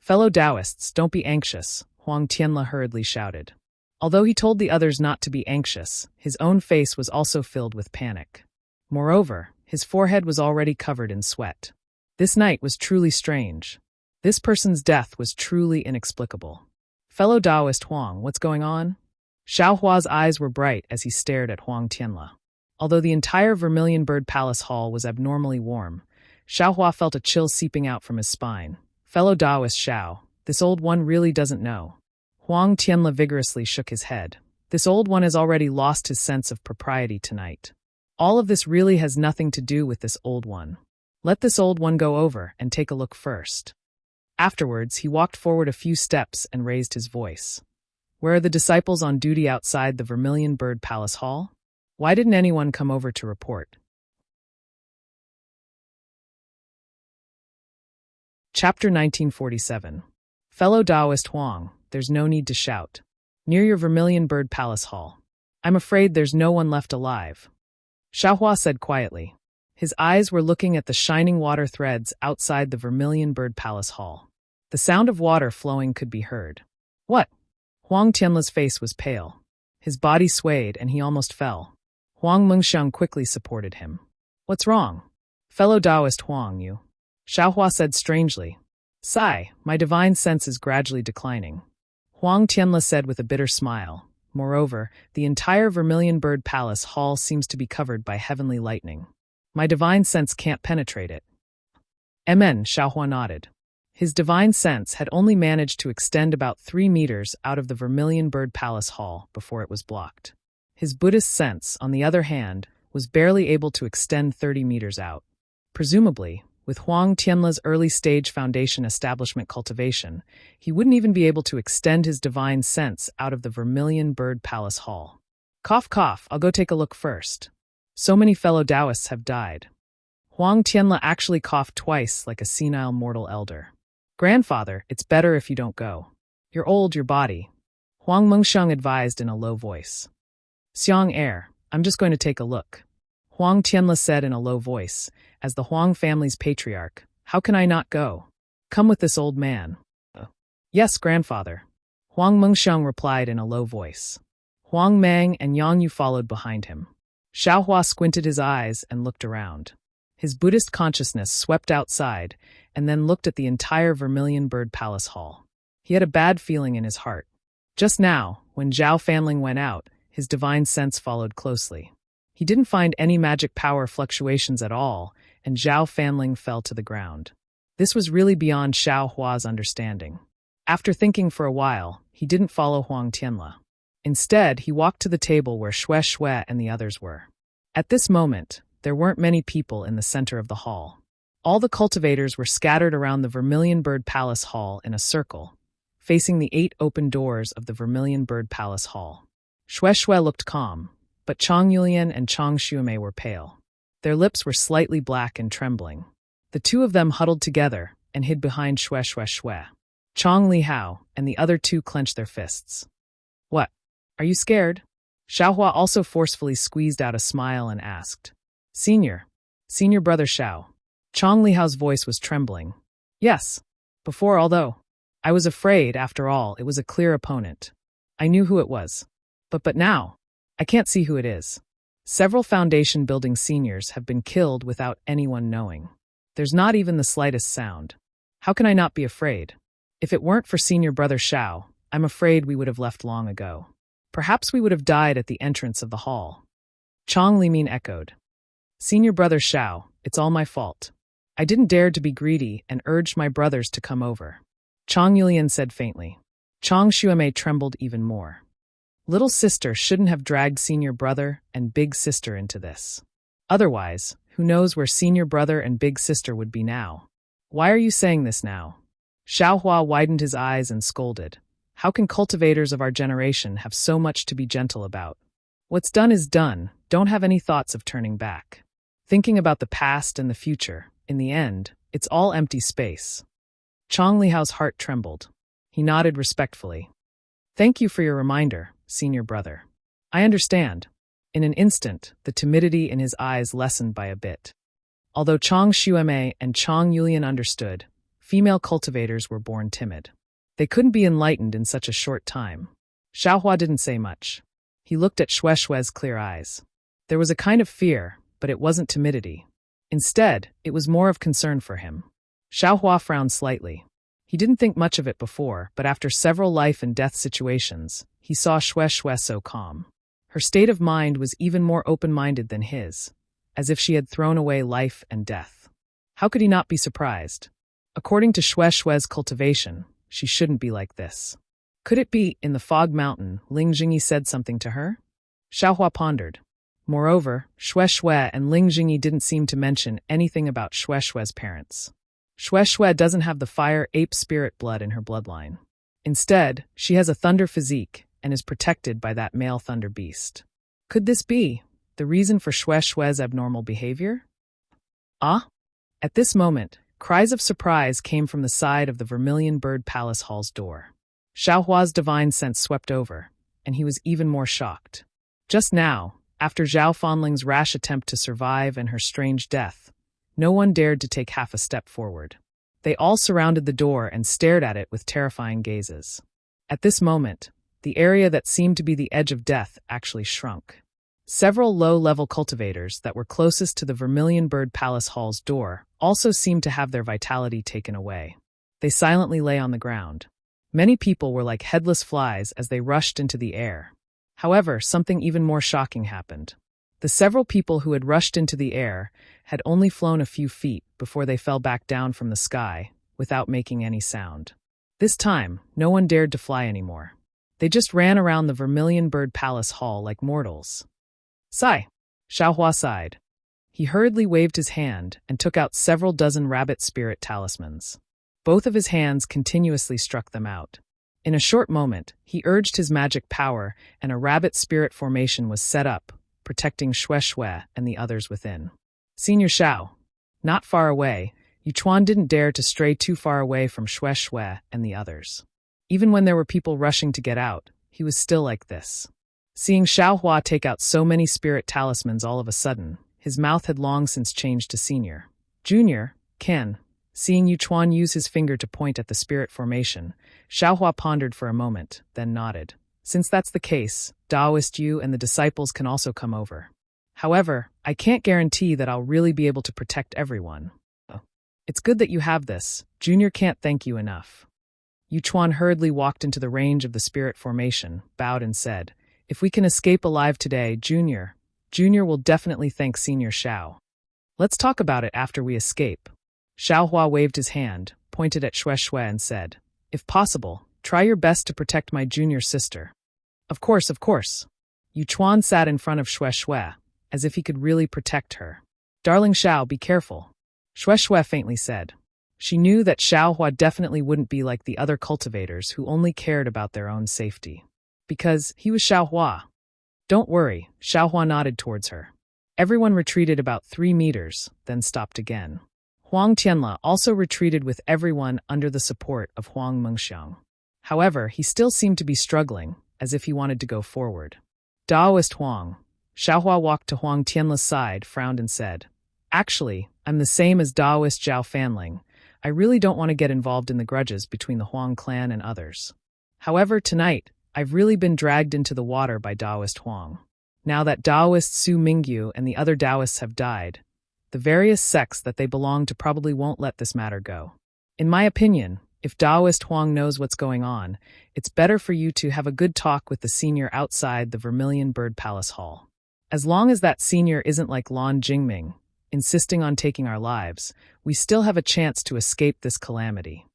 Speaker 1: "Fellow Taoists, don't be anxious," Huang Tianla hurriedly shouted. Although he told the others not to be anxious, his own face was also filled with panic. Moreover, his forehead was already covered in sweat. This night was truly strange. This person's death was truly inexplicable. "Fellow Taoist Huang, what's going on?" Xiaohua's eyes were bright as he stared at Huang Tianla. Although the entire Vermilion Bird Palace Hall was abnormally warm, Xiaohua felt a chill seeping out from his spine. "Fellow Taoist Xiao, this old one really doesn't know." Huang Tianla vigorously shook his head. "This old one has already lost his sense of propriety tonight. All of this really has nothing to do with this old one. Let this old one go over and take a look first." Afterwards, he walked forward a few steps and raised his voice. "Where are the disciples on duty outside the Vermilion Bird Palace Hall? Why didn't anyone come over to report?" Chapter 1947. Fellow Taoist Huang, there's no need to shout. Near your Vermilion Bird Palace Hall. I'm afraid there's no one left alive. Xiaohua said quietly. His eyes were looking at the shining water threads outside the Vermilion Bird Palace Hall. The sound of water flowing could be heard. "What?" Huang Tianla's face was pale. His body swayed and he almost fell. Huang Mengxiang quickly supported him. "What's wrong?" "Fellow Taoist Huang, you." Xiaohua said strangely. "Sigh, my divine sense is gradually declining." Huang Tianla said with a bitter smile. Moreover, the entire Vermilion Bird Palace Hall seems to be covered by heavenly lightning. My divine sense can't penetrate it. Amen, Xiaohua nodded. His divine sense had only managed to extend about 3 meters out of the Vermilion Bird Palace Hall before it was blocked. His Buddhist sense, on the other hand, was barely able to extend 30 meters out. Presumably, with Huang Tianla's early-stage foundation establishment cultivation, he wouldn't even be able to extend his divine sense out of the Vermilion Bird Palace Hall. Cough, cough, I'll go take a look first. So many fellow Taoists have died. Huang Tianla actually coughed twice like a senile mortal elder. Grandfather, it's better if you don't go. You're old, your body. Huang Mengxiang advised in a low voice. Xiang Air, I'm just going to take a look. Huang Tianla said in a low voice, as the Huang family's patriarch, how can I not go? Come with this old man. Yes, grandfather. Huang Mengxiang replied in a low voice. Huang Mang and Yang Yu followed behind him. Xiaohua squinted his eyes and looked around. His Buddhist consciousness swept outside, and then looked at the entire Vermilion Bird Palace hall. He had a bad feeling in his heart. Just now, when Zhao Fanling went out, his divine sense followed closely. He didn't find any magic power fluctuations at all, and Zhao Fanling fell to the ground. This was really beyond Xiao Hua's understanding. After thinking for a while, he didn't follow Huang Tianla. Instead, he walked to the table where Xue Xue and the others were. At this moment, there weren't many people in the center of the hall. All the cultivators were scattered around the Vermilion Bird Palace hall in a circle, facing the 8 open doors of the Vermilion Bird Palace hall. Xue Xue looked calm, but Chang Yulian and Chang Xuemei were pale. Their lips were slightly black and trembling. The two of them huddled together and hid behind Xue Xue Xue. Chang Li Hao and the other two clenched their fists. What? Are you scared? Xiaohua also forcefully squeezed out a smile and asked. Senior brother Xiao. Chang Li Hao's voice was trembling. Yes. Before, although I was afraid, after all, it was a clear opponent. I knew who it was. But now, I can't see who it is. Several foundation building seniors have been killed without anyone knowing. There's not even the slightest sound. How can I not be afraid? If it weren't for senior brother Xiao, I'm afraid we would have left long ago. Perhaps we would have died at the entrance of the hall. Chang Limin echoed. Senior brother Xiao, it's all my fault. I didn't dare to be greedy and urged my brothers to come over. Chang Yulian said faintly. Chang Xuemei trembled even more. Little sister shouldn't have dragged senior brother and big sister into this. Otherwise, who knows where senior brother and big sister would be now? Why are you saying this now? Xiaohua widened his eyes and scolded. How can cultivators of our generation have so much to be gentle about? What's done is done, don't have any thoughts of turning back. Thinking about the past and the future, in the end, it's all empty space. Chang Lihao's heart trembled. He nodded respectfully. Thank you for your reminder, senior brother. I understand. In an instant, the timidity in his eyes lessened by a bit. Although Chang Xuemei and Chang Yulian understood, female cultivators were born timid. They couldn't be enlightened in such a short time. Xiaohua didn't say much. He looked at Xue Xue's clear eyes. There was a kind of fear, but it wasn't timidity. Instead, it was more of concern for him. Xiaohua frowned slightly. He didn't think much of it before, but after several life and death situations, he saw Xue Xue so calm. Her state of mind was even more open-minded than his, as if she had thrown away life and death. How could he not be surprised? According to Xue Xue's cultivation, she shouldn't be like this. Could it be, in the fog mountain, Ling Jingyi said something to her? Xiaohua pondered. Moreover, Xue Xue and Ling Jingyi didn't seem to mention anything about Xue Xue's parents. Xue Xue doesn't have the fire ape spirit blood in her bloodline. Instead, she has a thunder physique and is protected by that male thunder beast. Could this be the reason for Xue Xue's abnormal behavior? Ah? At this moment, cries of surprise came from the side of the Vermilion Bird Palace hall's door. Xiaohua's divine sense swept over, and he was even more shocked. Just now, after Zhao Fanling's rash attempt to survive and her strange death, no one dared to take half a step forward. They all surrounded the door and stared at it with terrifying gazes. At this moment, the area that seemed to be the edge of death actually shrunk. Several low-level cultivators that were closest to the Vermilion Bird Palace hall's door also seemed to have their vitality taken away. They silently lay on the ground. Many people were like headless flies as they rushed into the air. However, something even more shocking happened. The several people who had rushed into the air had only flown a few feet before they fell back down from the sky without making any sound. This time, no one dared to fly anymore. They just ran around the Vermilion Bird Palace hall like mortals. Sigh! Xiaohua sighed. He hurriedly waved his hand and took out several dozen rabbit spirit talismans. Both of his hands continuously struck them out. In a short moment, he urged his magic power and a rabbit spirit formation was set up, protecting Xue Xue and the others within. Senior Xiao. Not far away, Yuchuan didn't dare to stray too far away from Xue Xue and the others. Even when there were people rushing to get out, he was still like this. Seeing Xiaohua take out so many spirit talismans all of a sudden, his mouth had long since changed to senior. Junior, Ken. Seeing Yuchuan use his finger to point at the spirit formation, Xiaohua pondered for a moment, then nodded. Since that's the case, Daoist Yu and the disciples can also come over. However, I can't guarantee that I'll really be able to protect everyone. It's good that you have this. Junior can't thank you enough. Yuchuan hurriedly walked into the range of the spirit formation, bowed and said, if we can escape alive today, Junior will definitely thank Senior Xiao. Let's talk about it after we escape. Xiao Hua waved his hand, pointed at Xue Xue and said, if possible, try your best to protect my junior sister. Of course, of course. Yuchuan sat in front of Xue Xue, as if he could really protect her. Darling Xiao, be careful. Xue Xue faintly said. She knew that Xiao Hua definitely wouldn't be like the other cultivators who only cared about their own safety. Because he was Xiao Hua. Don't worry, Xiao Hua nodded towards her. Everyone retreated about 3 meters, then stopped again. Huang Tianla also retreated with everyone under the support of Huang Mengxiang. However, he still seemed to be struggling, as if he wanted to go forward. Daoist Huang. Xiao Hua walked to Huang Tianla's side, frowned and said, actually, I'm the same as Daoist Zhao Fanling. I really don't want to get involved in the grudges between the Huang clan and others. However, tonight, I've really been dragged into the water by Daoist Huang. Now that Daoist Su Mingyu and the other Daoists have died, the various sects that they belong to probably won't let this matter go. In my opinion, if Daoist Huang knows what's going on, it's better for you to have a good talk with the senior outside the Vermilion Bird Palace Hall. As long as that senior isn't like Lan Jingming, insisting on taking our lives, we still have a chance to escape this calamity.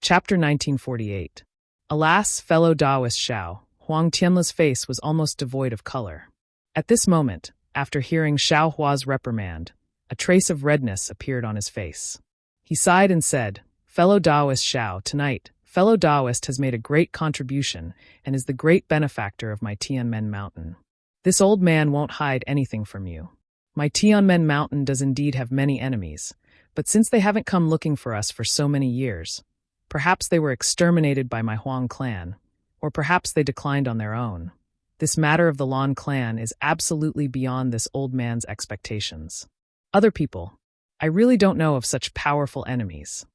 Speaker 1: Chapter 1948. Alas, fellow Daoist Xiao, Huang Tianla's face was almost devoid of color. At this moment, after hearing Xiao Hua's reprimand, a trace of redness appeared on his face. He sighed and said, fellow Daoist Xiao, tonight, fellow Daoist has made a great contribution and is the great benefactor of my Tianmen Mountain. This old man won't hide anything from you. My Tianmen Mountain does indeed have many enemies, but since they haven't come looking for us for so many years, perhaps they were exterminated by my Huang clan, or perhaps they declined on their own. This matter of the Lan clan is absolutely beyond this old man's expectations. Other people, I really don't know of such powerful enemies.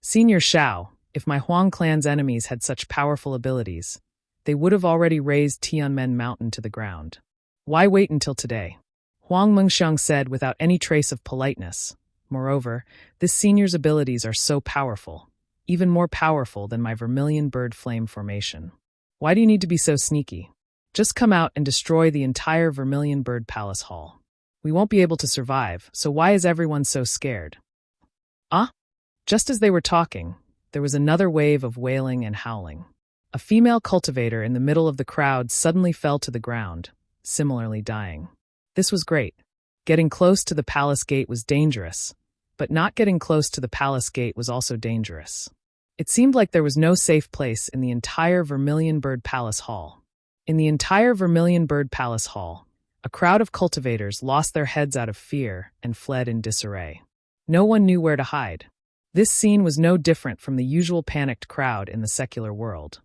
Speaker 1: Senior Xiao, if my Huang clan's enemies had such powerful abilities, they would have already razed Tianmen Mountain to the ground. Why wait until today? Huang Mengxiang said without any trace of politeness. Moreover, this senior's abilities are so powerful, even more powerful than my Vermilion Bird Flame formation. Why do you need to be so sneaky? Just come out and destroy the entire Vermilion Bird Palace Hall. We won't be able to survive, so why is everyone so scared? Just as they were talking, there was another wave of wailing and howling. A female cultivator in the middle of the crowd suddenly fell to the ground, similarly dying. This was great. Getting close to the palace gate was dangerous, but not getting close to the palace gate was also dangerous. It seemed like there was no safe place in the entire Vermilion Bird Palace Hall. In the entire Vermilion Bird Palace Hall, a crowd of cultivators lost their heads out of fear and fled in disarray. No one knew where to hide. This scene was no different from the usual panicked crowd in the secular world.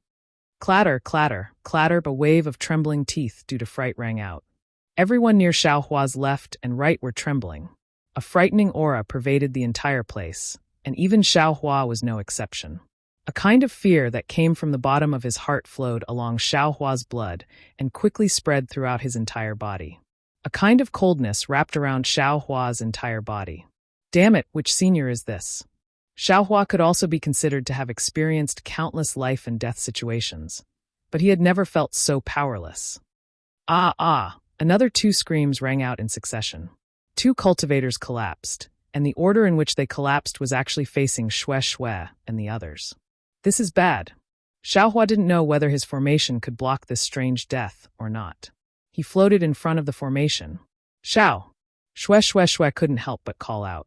Speaker 1: Clatter, clatter, clatter, a wave of trembling teeth due to fright rang out. Everyone near Xiao Hua's left and right were trembling. A frightening aura pervaded the entire place, and even Xiao Hua was no exception. A kind of fear that came from the bottom of his heart flowed along Xiao Hua's blood and quickly spread throughout his entire body. A kind of coldness wrapped around Xiao Hua's entire body. Damn it, which senior is this? Xiao Hua could also be considered to have experienced countless life and death situations, but he had never felt so powerless. Another 2 screams rang out in succession. 2 cultivators collapsed, and the order in which they collapsed was actually facing Xue Xue and the others. This is bad. Xiao Hua didn't know whether his formation could block this strange death or not. He floated in front of the formation. Xiao! Xue Xue couldn't help but call out.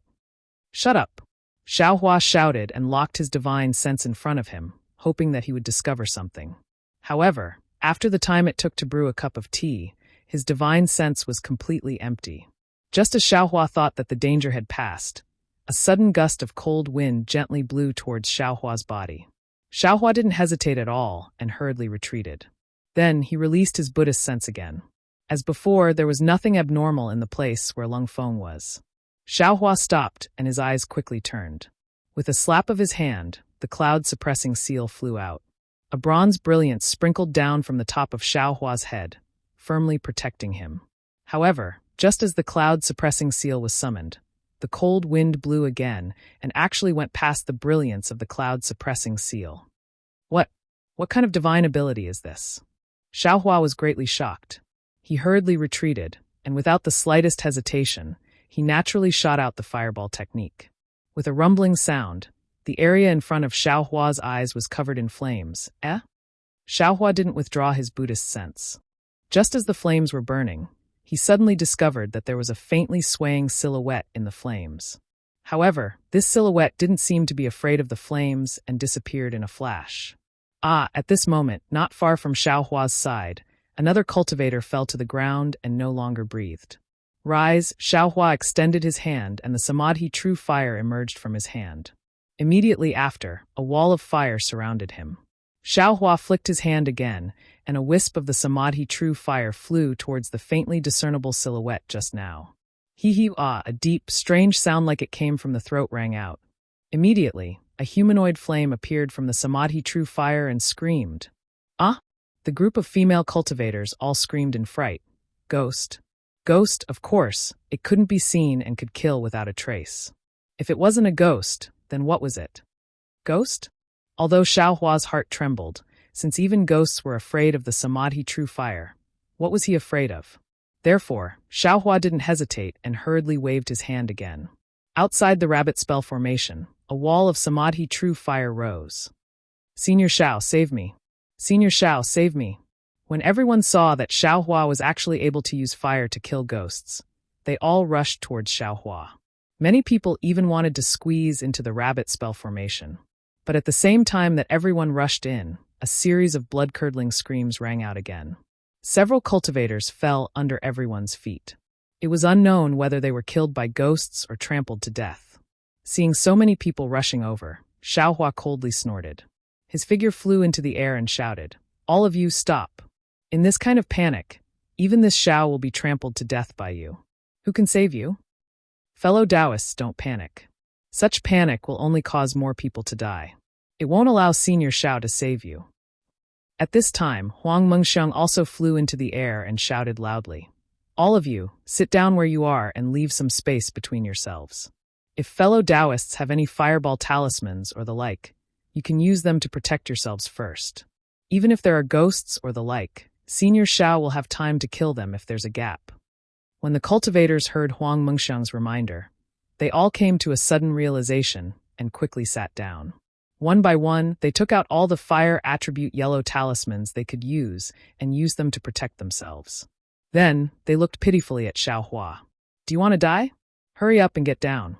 Speaker 1: Shut up! Xiao Hua shouted and locked his divine sense in front of him, hoping that he would discover something. However, after the time it took to brew a cup of tea, his divine sense was completely empty. Just as Xiao Hua thought that the danger had passed, a sudden gust of cold wind gently blew towards Xiao Hua's body. Xiao Hua didn't hesitate at all and hurriedly retreated. Then he released his Buddhist sense again. As before, there was nothing abnormal in the place where Lung Feng was. Xiao Hua stopped and his eyes quickly turned. With a slap of his hand, the cloud-suppressing seal flew out. A bronze brilliance sprinkled down from the top of Xiao Hua's head, firmly protecting him. However, Just as the cloud-suppressing seal was summoned, the cold wind blew again and actually went past the brilliance of the cloud-suppressing seal. What kind of divine ability is this? Xiaohua was greatly shocked. He hurriedly retreated, and without the slightest hesitation, he naturally shot out the fireball technique. With a rumbling sound, the area in front of Xiaohua's eyes was covered in flames. Xiaohua didn't withdraw his Buddhist sense. Just as the flames were burning, he suddenly discovered that there was a faintly swaying silhouette in the flames. However, this silhouette didn't seem to be afraid of the flames and disappeared in a flash. At this moment, not far from Xiaohua's side, another cultivator fell to the ground and no longer breathed. Rise, Xiaohua extended his hand and the Samadhi true fire emerged from his hand. Immediately after, a wall of fire surrounded him. Xiaohua flicked his hand again, and a wisp of the Samadhi true fire flew towards the faintly discernible silhouette just now. A deep, strange sound like it came from the throat rang out. Immediately, a humanoid flame appeared from the Samadhi true fire and screamed. The group of female cultivators all screamed in fright. Ghost. Ghost, of course, it couldn't be seen and could kill without a trace. If it wasn't a ghost, then what was it? Ghost? Although Xiaohua's heart trembled, since even ghosts were afraid of the Samadhi true fire, what was he afraid of? Therefore, Xiaohua didn't hesitate and hurriedly waved his hand again. Outside the rabbit spell formation, a wall of Samadhi true fire rose. Senior Xiao, save me. Senior Xiao, save me. When everyone saw that Xiaohua was actually able to use fire to kill ghosts, they all rushed towards Xiaohua. Many people even wanted to squeeze into the rabbit spell formation. But at the same time that everyone rushed in, a series of blood-curdling screams rang out again. Several cultivators fell under everyone's feet. It was unknown whether they were killed by ghosts or trampled to death. Seeing so many people rushing over, Xiaohua coldly snorted. His figure flew into the air and shouted, "All of you stop. In this kind of panic, even this Xiao will be trampled to death by you. Who can save you? Fellow Taoists, don't panic. Such panic will only cause more people to die. It won't allow Senior Xiao to save you." At this time, Huang Mengxiang also flew into the air and shouted loudly, "All of you, sit down where you are and leave some space between yourselves. If fellow Taoists have any fireball talismans or the like, you can use them to protect yourselves first. Even if there are ghosts or the like, Senior Xiao will have time to kill them if there's a gap." When the cultivators heard Huang Mengxiang's reminder, they all came to a sudden realization and quickly sat down. One by one, they took out all the fire attribute yellow talismans they could use and used them to protect themselves. Then, they looked pitifully at Xiaohua. "Do you want to die? Hurry up and get down."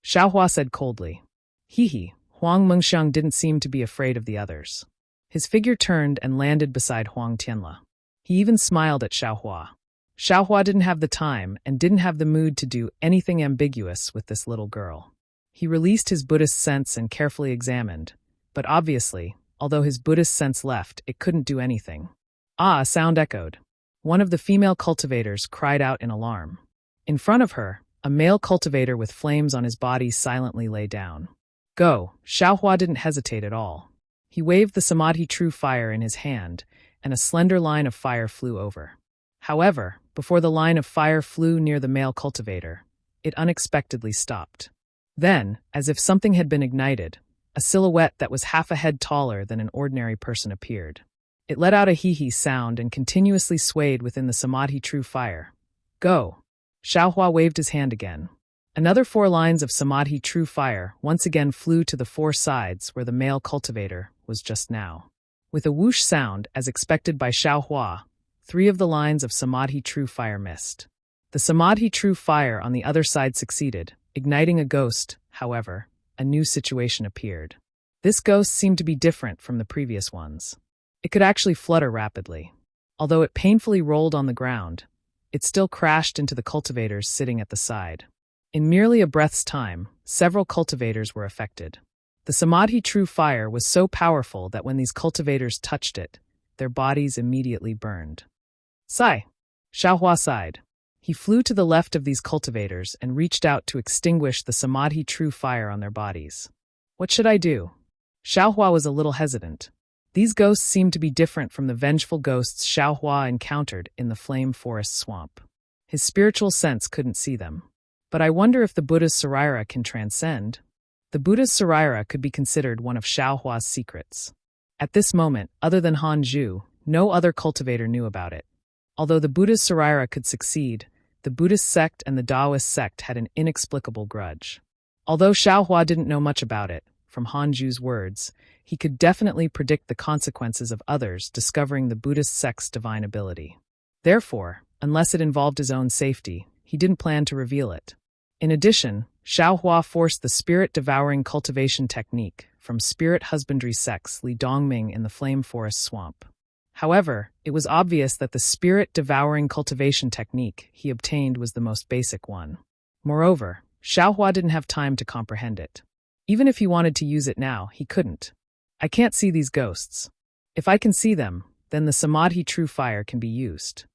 Speaker 1: Xiaohua said coldly. Huang Mengxiang didn't seem to be afraid of the others. His figure turned and landed beside Huang Tianla. He even smiled at Xiaohua. Xiaohua didn't have the time and didn't have the mood to do anything ambiguous with this little girl. He released his Buddhist sense and carefully examined, but obviously, although his Buddhist sense left, it couldn't do anything. A sound echoed. One of the female cultivators cried out in alarm. In front of her, a male cultivator with flames on his body silently lay down. Go! Xiaohua didn't hesitate at all. He waved the Samadhi true fire in his hand, and a slender line of fire flew over. However, before the line of fire flew near the male cultivator, it unexpectedly stopped. Then, as if something had been ignited, a silhouette that was half a head taller than an ordinary person appeared. It let out a hee-hee sound and continuously swayed within the Samadhi true fire. Go! Xiaohua waved his hand again. Another 4 lines of Samadhi true fire once again flew to the 4 sides where the male cultivator was just now. With a whoosh sound, as expected by Xiaohua, 3 of the lines of Samadhi true fire missed. The Samadhi true fire on the other side succeeded, igniting a ghost. However, a new situation appeared. This ghost seemed to be different from the previous ones. It could actually flutter rapidly. Although it painfully rolled on the ground, it still crashed into the cultivators sitting at the side. In merely a breath's time, several cultivators were affected. The Samadhi true fire was so powerful that when these cultivators touched it, their bodies immediately burned. Sigh! Xiaohua sighed. He flew to the left of these cultivators and reached out to extinguish the Samadhi true fire on their bodies. What should I do? Xiaohua was a little hesitant. These ghosts seemed to be different from the vengeful ghosts Xiaohua encountered in the Flame Forest Swamp. His spiritual sense couldn't see them. But I wonder if the Buddha's Saraira can transcend. The Buddha's Saraira could be considered one of Xiaohua's secrets. At this moment, other than Han Zhu, no other cultivator knew about it. Although the Buddha's Saraira could succeed, the Buddhist sect and the Taoist sect had an inexplicable grudge. Although Xiaohua didn't know much about it, from Han Zhu's words, he could definitely predict the consequences of others discovering the Buddhist sect's divine ability. Therefore, unless it involved his own safety, he didn't plan to reveal it. In addition, Xiaohua forced the spirit-devouring cultivation technique from spirit husbandry sects Li Dongming in the Flame Forest Swamp. However, it was obvious that the spirit-devouring cultivation technique he obtained was the most basic one. Moreover, Xiaohua didn't have time to comprehend it. Even if he wanted to use it now, he couldn't. I can't see these ghosts. If I can see them, then the Samadhi true fire can be used.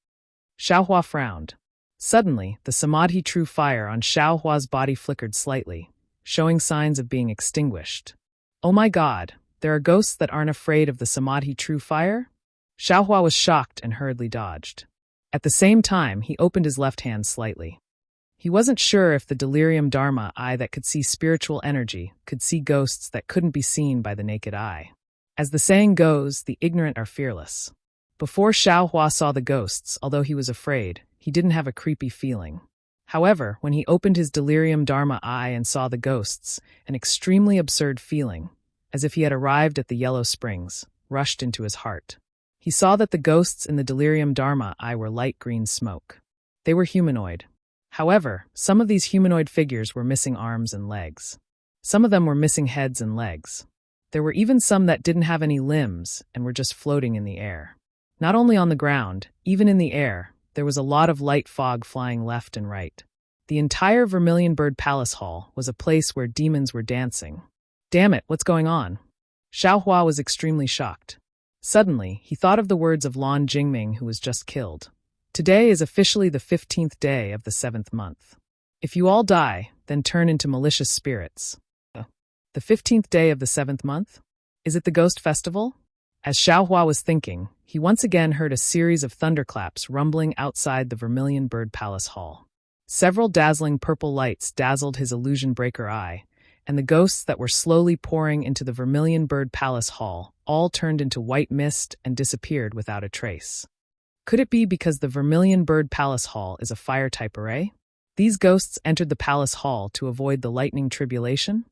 Speaker 1: Xiaohua frowned. Suddenly, the Samadhi true fire on Xiaohua's body flickered slightly, showing signs of being extinguished. Oh my God, there are ghosts that aren't afraid of the Samadhi true fire? Xiaohua was shocked and hurriedly dodged. At the same time, he opened his left hand slightly. He wasn't sure if the delirium dharma eye that could see spiritual energy could see ghosts that couldn't be seen by the naked eye. As the saying goes, the ignorant are fearless. Before Xiaohua saw the ghosts, although he was afraid, he didn't have a creepy feeling. However, when he opened his delirium dharma eye and saw the ghosts, an extremely absurd feeling, as if he had arrived at the Yellow Springs, rushed into his heart. He saw that the ghosts in the delirium dharma eye were light green smoke. They were humanoid. However, some of these humanoid figures were missing arms and legs. Some of them were missing heads and legs. There were even some that didn't have any limbs and were just floating in the air. Not only on the ground, even in the air, there was a lot of light fog flying left and right. The entire Vermilion Bird Palace Hall was a place where demons were dancing. Damn it, what's going on? Xiaohua was extremely shocked. Suddenly, he thought of the words of Lan Jingming, who was just killed. Today is officially the 15th day of the 7th month. If you all die, then turn into malicious spirits. The 15th day of the 7th month? Is it the ghost festival? As Xiaohua was thinking, he once again heard a series of thunderclaps rumbling outside the Vermilion Bird Palace Hall. Several dazzling purple lights dazzled his illusion breaker eye, and the ghosts that were slowly pouring into the Vermilion Bird Palace Hall all turned into white mist and disappeared without a trace. Could it be because the Vermilion Bird Palace Hall is a fire-type array? These ghosts entered the palace hall to avoid the lightning tribulation?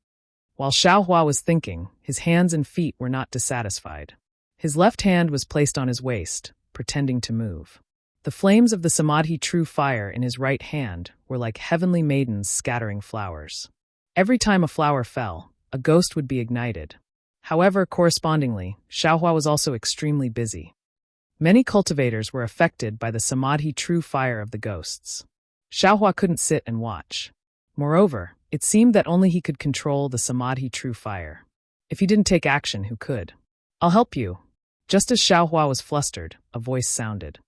Speaker 1: While Xiaohua was thinking, his hands and feet were not dissatisfied. His left hand was placed on his waist, pretending to move. The flames of the Samadhi true fire in his right hand were like heavenly maidens scattering flowers. Every time a flower fell, a ghost would be ignited. However, correspondingly, Xiaohua was also extremely busy. Many cultivators were affected by the Samadhi true fire of the ghosts. Xiaohua couldn't sit and watch. Moreover, it seemed that only he could control the Samadhi true fire. If he didn't take action, who could? I'll help you. Just as Xiaohua was flustered, a voice sounded.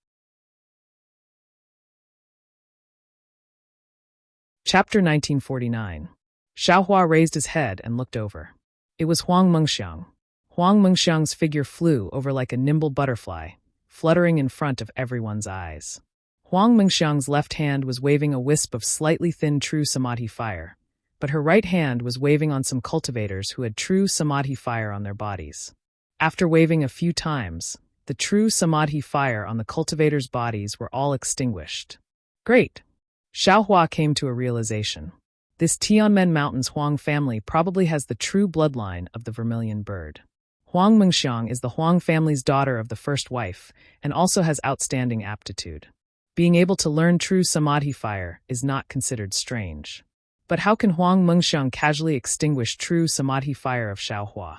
Speaker 1: Chapter 1949. Xiaohua raised his head and looked over. It was Huang Mengxiang. Huang Mengxiang's figure flew over like a nimble butterfly, fluttering in front of everyone's eyes. Huang Mengxiang's left hand was waving a wisp of slightly thin true Samadhi fire, but her right hand was waving on some cultivators who had true Samadhi fire on their bodies. After waving a few times, the true Samadhi fire on the cultivators' bodies were all extinguished. Great! Xiaohua came to a realization. This Tianmen Mountains Huang family probably has the true bloodline of the Vermilion Bird. Huang Mengxiang is the Huang family's daughter of the first wife and also has outstanding aptitude. Being able to learn true Samadhi fire is not considered strange. But how can Huang Mengxiang casually extinguish true Samadhi fire of Xiaohua?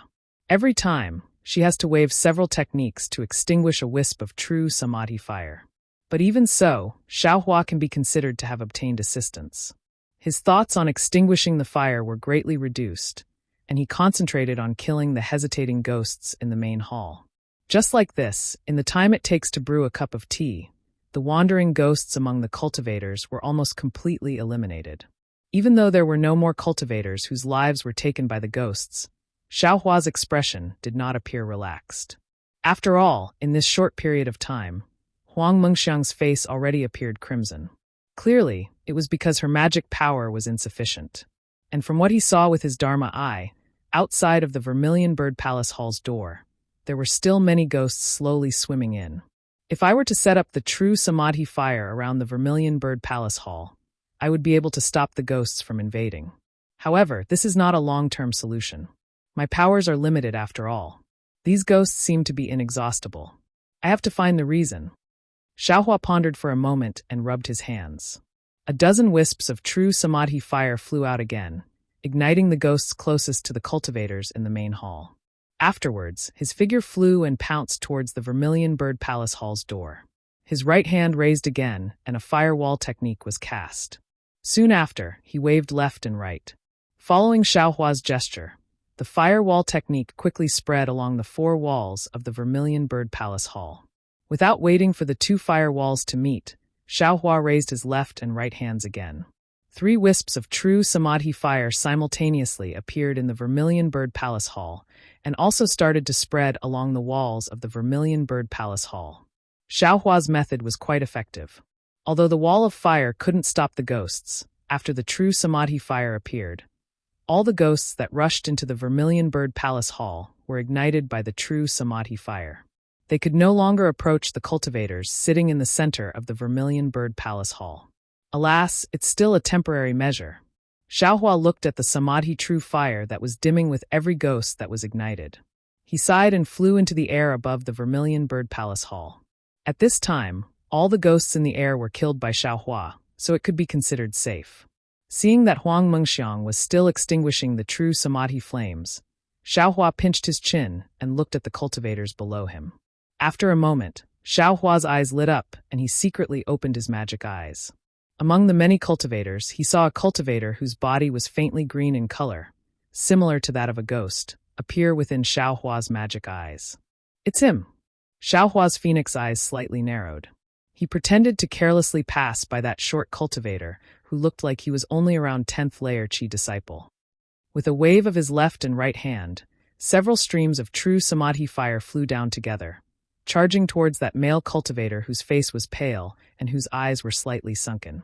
Speaker 1: Every time, she has to wave several techniques to extinguish a wisp of true Samadhi fire. But even so, Xiaohua can be considered to have obtained assistance. His thoughts on extinguishing the fire were greatly reduced, and he concentrated on killing the hesitating ghosts in the main hall. Just like this, in the time it takes to brew a cup of tea, the wandering ghosts among the cultivators were almost completely eliminated. Even though there were no more cultivators whose lives were taken by the ghosts, Xiaohua's expression did not appear relaxed. After all, in this short period of time, Huang Mengxiang's face already appeared crimson. Clearly, it was because her magic power was insufficient. And from what he saw with his Dharma eye, outside of the Vermilion Bird Palace Hall's door, there were still many ghosts slowly swimming in. If I were to set up the true Samadhi fire around the Vermilion Bird Palace Hall, I would be able to stop the ghosts from invading. However, this is not a long-term solution. My powers are limited after all. These ghosts seem to be inexhaustible. I have to find the reason. Xiaohua pondered for a moment and rubbed his hands. A dozen wisps of true Samadhi fire flew out again, igniting the ghosts closest to the cultivators in the main hall. Afterwards, his figure flew and pounced towards the Vermilion Bird Palace Hall's door. His right hand raised again, and a firewall technique was cast. Soon after, he waved left and right. Following Xiaohua's gesture, the firewall technique quickly spread along the four walls of the Vermilion Bird Palace Hall. Without waiting for the two firewalls to meet, Xiaohua raised his left and right hands again. 3 wisps of true Samadhi fire simultaneously appeared in the Vermilion Bird Palace Hall, and also started to spread along the walls of the Vermilion Bird Palace Hall. Xiaohua's method was quite effective. Although the wall of fire couldn't stop the ghosts, after the true Samadhi fire appeared, all the ghosts that rushed into the Vermilion Bird Palace Hall were ignited by the true Samadhi fire. They could no longer approach the cultivators sitting in the center of the Vermilion Bird Palace Hall. Alas, it's still a temporary measure. Xiaohua looked at the Samadhi true fire that was dimming with every ghost that was ignited. He sighed and flew into the air above the Vermilion Bird Palace Hall. At this time, all the ghosts in the air were killed by Xiaohua, so it could be considered safe. Seeing that Huang Mengxiang was still extinguishing the true Samadhi flames, Xiaohua pinched his chin and looked at the cultivators below him. After a moment, Xiaohua's eyes lit up and he secretly opened his magic eyes. Among the many cultivators, he saw a cultivator whose body was faintly green in color, similar to that of a ghost, appear within Xiaohua's magic eyes. It's him! Xiaohua's phoenix eyes slightly narrowed. He pretended to carelessly pass by that short cultivator who looked like he was only around 10th layer Qi disciple. With a wave of his left and right hand, several streams of true Samadhi fire flew down together, charging towards that male cultivator whose face was pale and whose eyes were slightly sunken.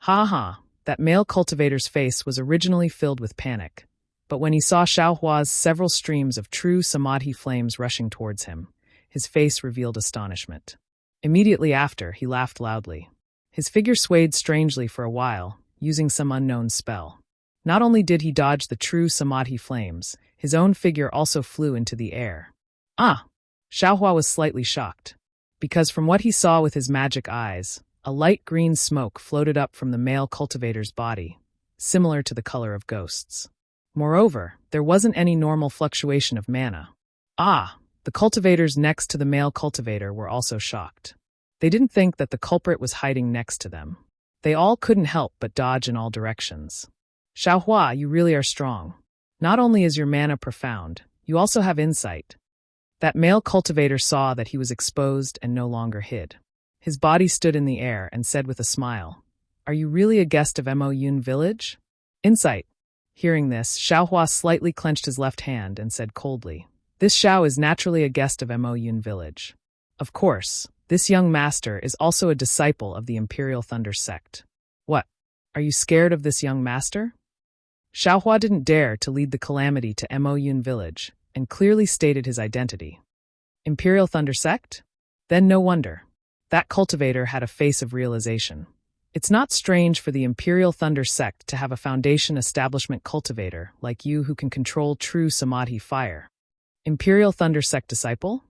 Speaker 1: Ha! That male cultivator's face was originally filled with panic, but when he saw Xiaohua's several streams of true Samadhi flames rushing towards him, his face revealed astonishment. Immediately after, he laughed loudly. His figure swayed strangely for a while, using some unknown spell. Not only did he dodge the true Samadhi flames, his own figure also flew into the air. Ah! Xiaohua was slightly shocked, because from what he saw with his magic eyes, a light green smoke floated up from the male cultivator's body, similar to the color of ghosts. Moreover, there wasn't any normal fluctuation of mana. Ah! The cultivators next to the male cultivator were also shocked. They didn't think that the culprit was hiding next to them. They all couldn't help but dodge in all directions. Xiaohua, you really are strong. Not only is your mana profound, you also have insight. That male cultivator saw that he was exposed and no longer hid. His body stood in the air and said with a smile, "Are you really a guest of Mo Yun village?" Insight. Hearing this, Xiaohua slightly clenched his left hand and said coldly, "This Xiao is naturally a guest of Mo Yun village. Of course, this young master is also a disciple of the Imperial Thunder sect. What? Are you scared of this young master?" Xiaohua didn't dare to lead the calamity to Mo Yun village, and clearly stated his identity. Imperial Thunder sect? Then no wonder. That cultivator had a face of realization. It's not strange for the Imperial Thunder sect to have a foundation establishment cultivator like you who can control true Samadhi fire. Imperial Thunder sect disciple?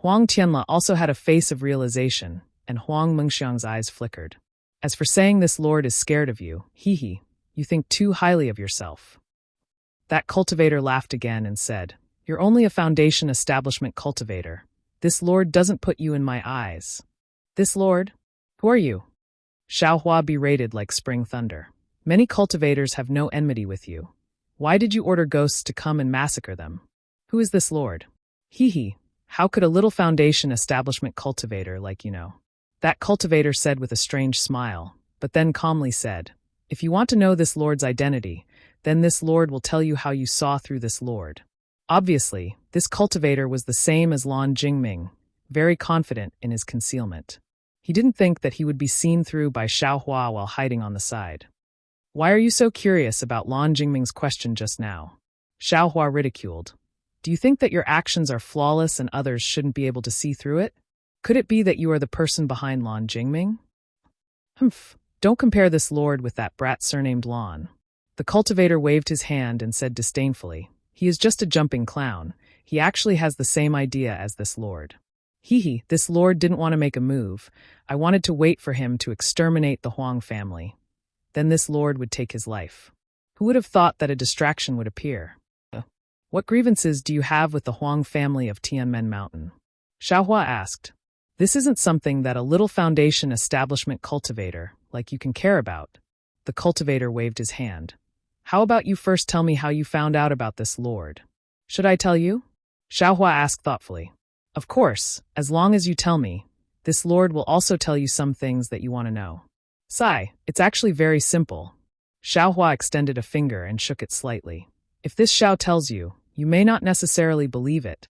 Speaker 1: Huang Tianla also had a face of realization, and Huang Mengxiang's eyes flickered. As for saying this lord is scared of you, hee, you think too highly of yourself. That cultivator laughed again and said, "You're only a foundation establishment cultivator. This lord doesn't put you in my eyes." This lord? Who are you? Xiaohua berated like spring thunder. Many cultivators have no enmity with you. Why did you order ghosts to come and massacre them? Who is this lord? Hee, how could a little foundation establishment cultivator like you know? That cultivator said with a strange smile, but then calmly said, "If you want to know this lord's identity, then this lord will tell you how you saw through this lord." Obviously, this cultivator was the same as Lan Jingming, very confident in his concealment. He didn't think that he would be seen through by Xiaohua while hiding on the side. Why are you so curious about Lan Jingming's question just now? Xiaohua ridiculed. Do you think that your actions are flawless and others shouldn't be able to see through it? Could it be that you are the person behind Lan Jingming? Humph, don't compare this lord with that brat surnamed Lan. The cultivator waved his hand and said disdainfully, he is just a jumping clown. He actually has the same idea as this lord. Hee, this lord didn't want to make a move. I wanted to wait for him to exterminate the Huang family. Then this lord would take his life. Who would have thought that a distraction would appear? What grievances do you have with the Huang family of Tianmen Mountain? Xiaohua asked. This isn't something that a little foundation establishment cultivator like you can care about. The cultivator waved his hand. How about you first tell me how you found out about this lord? Should I tell you? Xiaohua asked thoughtfully. Of course, as long as you tell me. This lord will also tell you some things that you want to know. Sigh, it's actually very simple. Xiaohua extended a finger and shook it slightly. If this Xiao tells you, you may not necessarily believe it.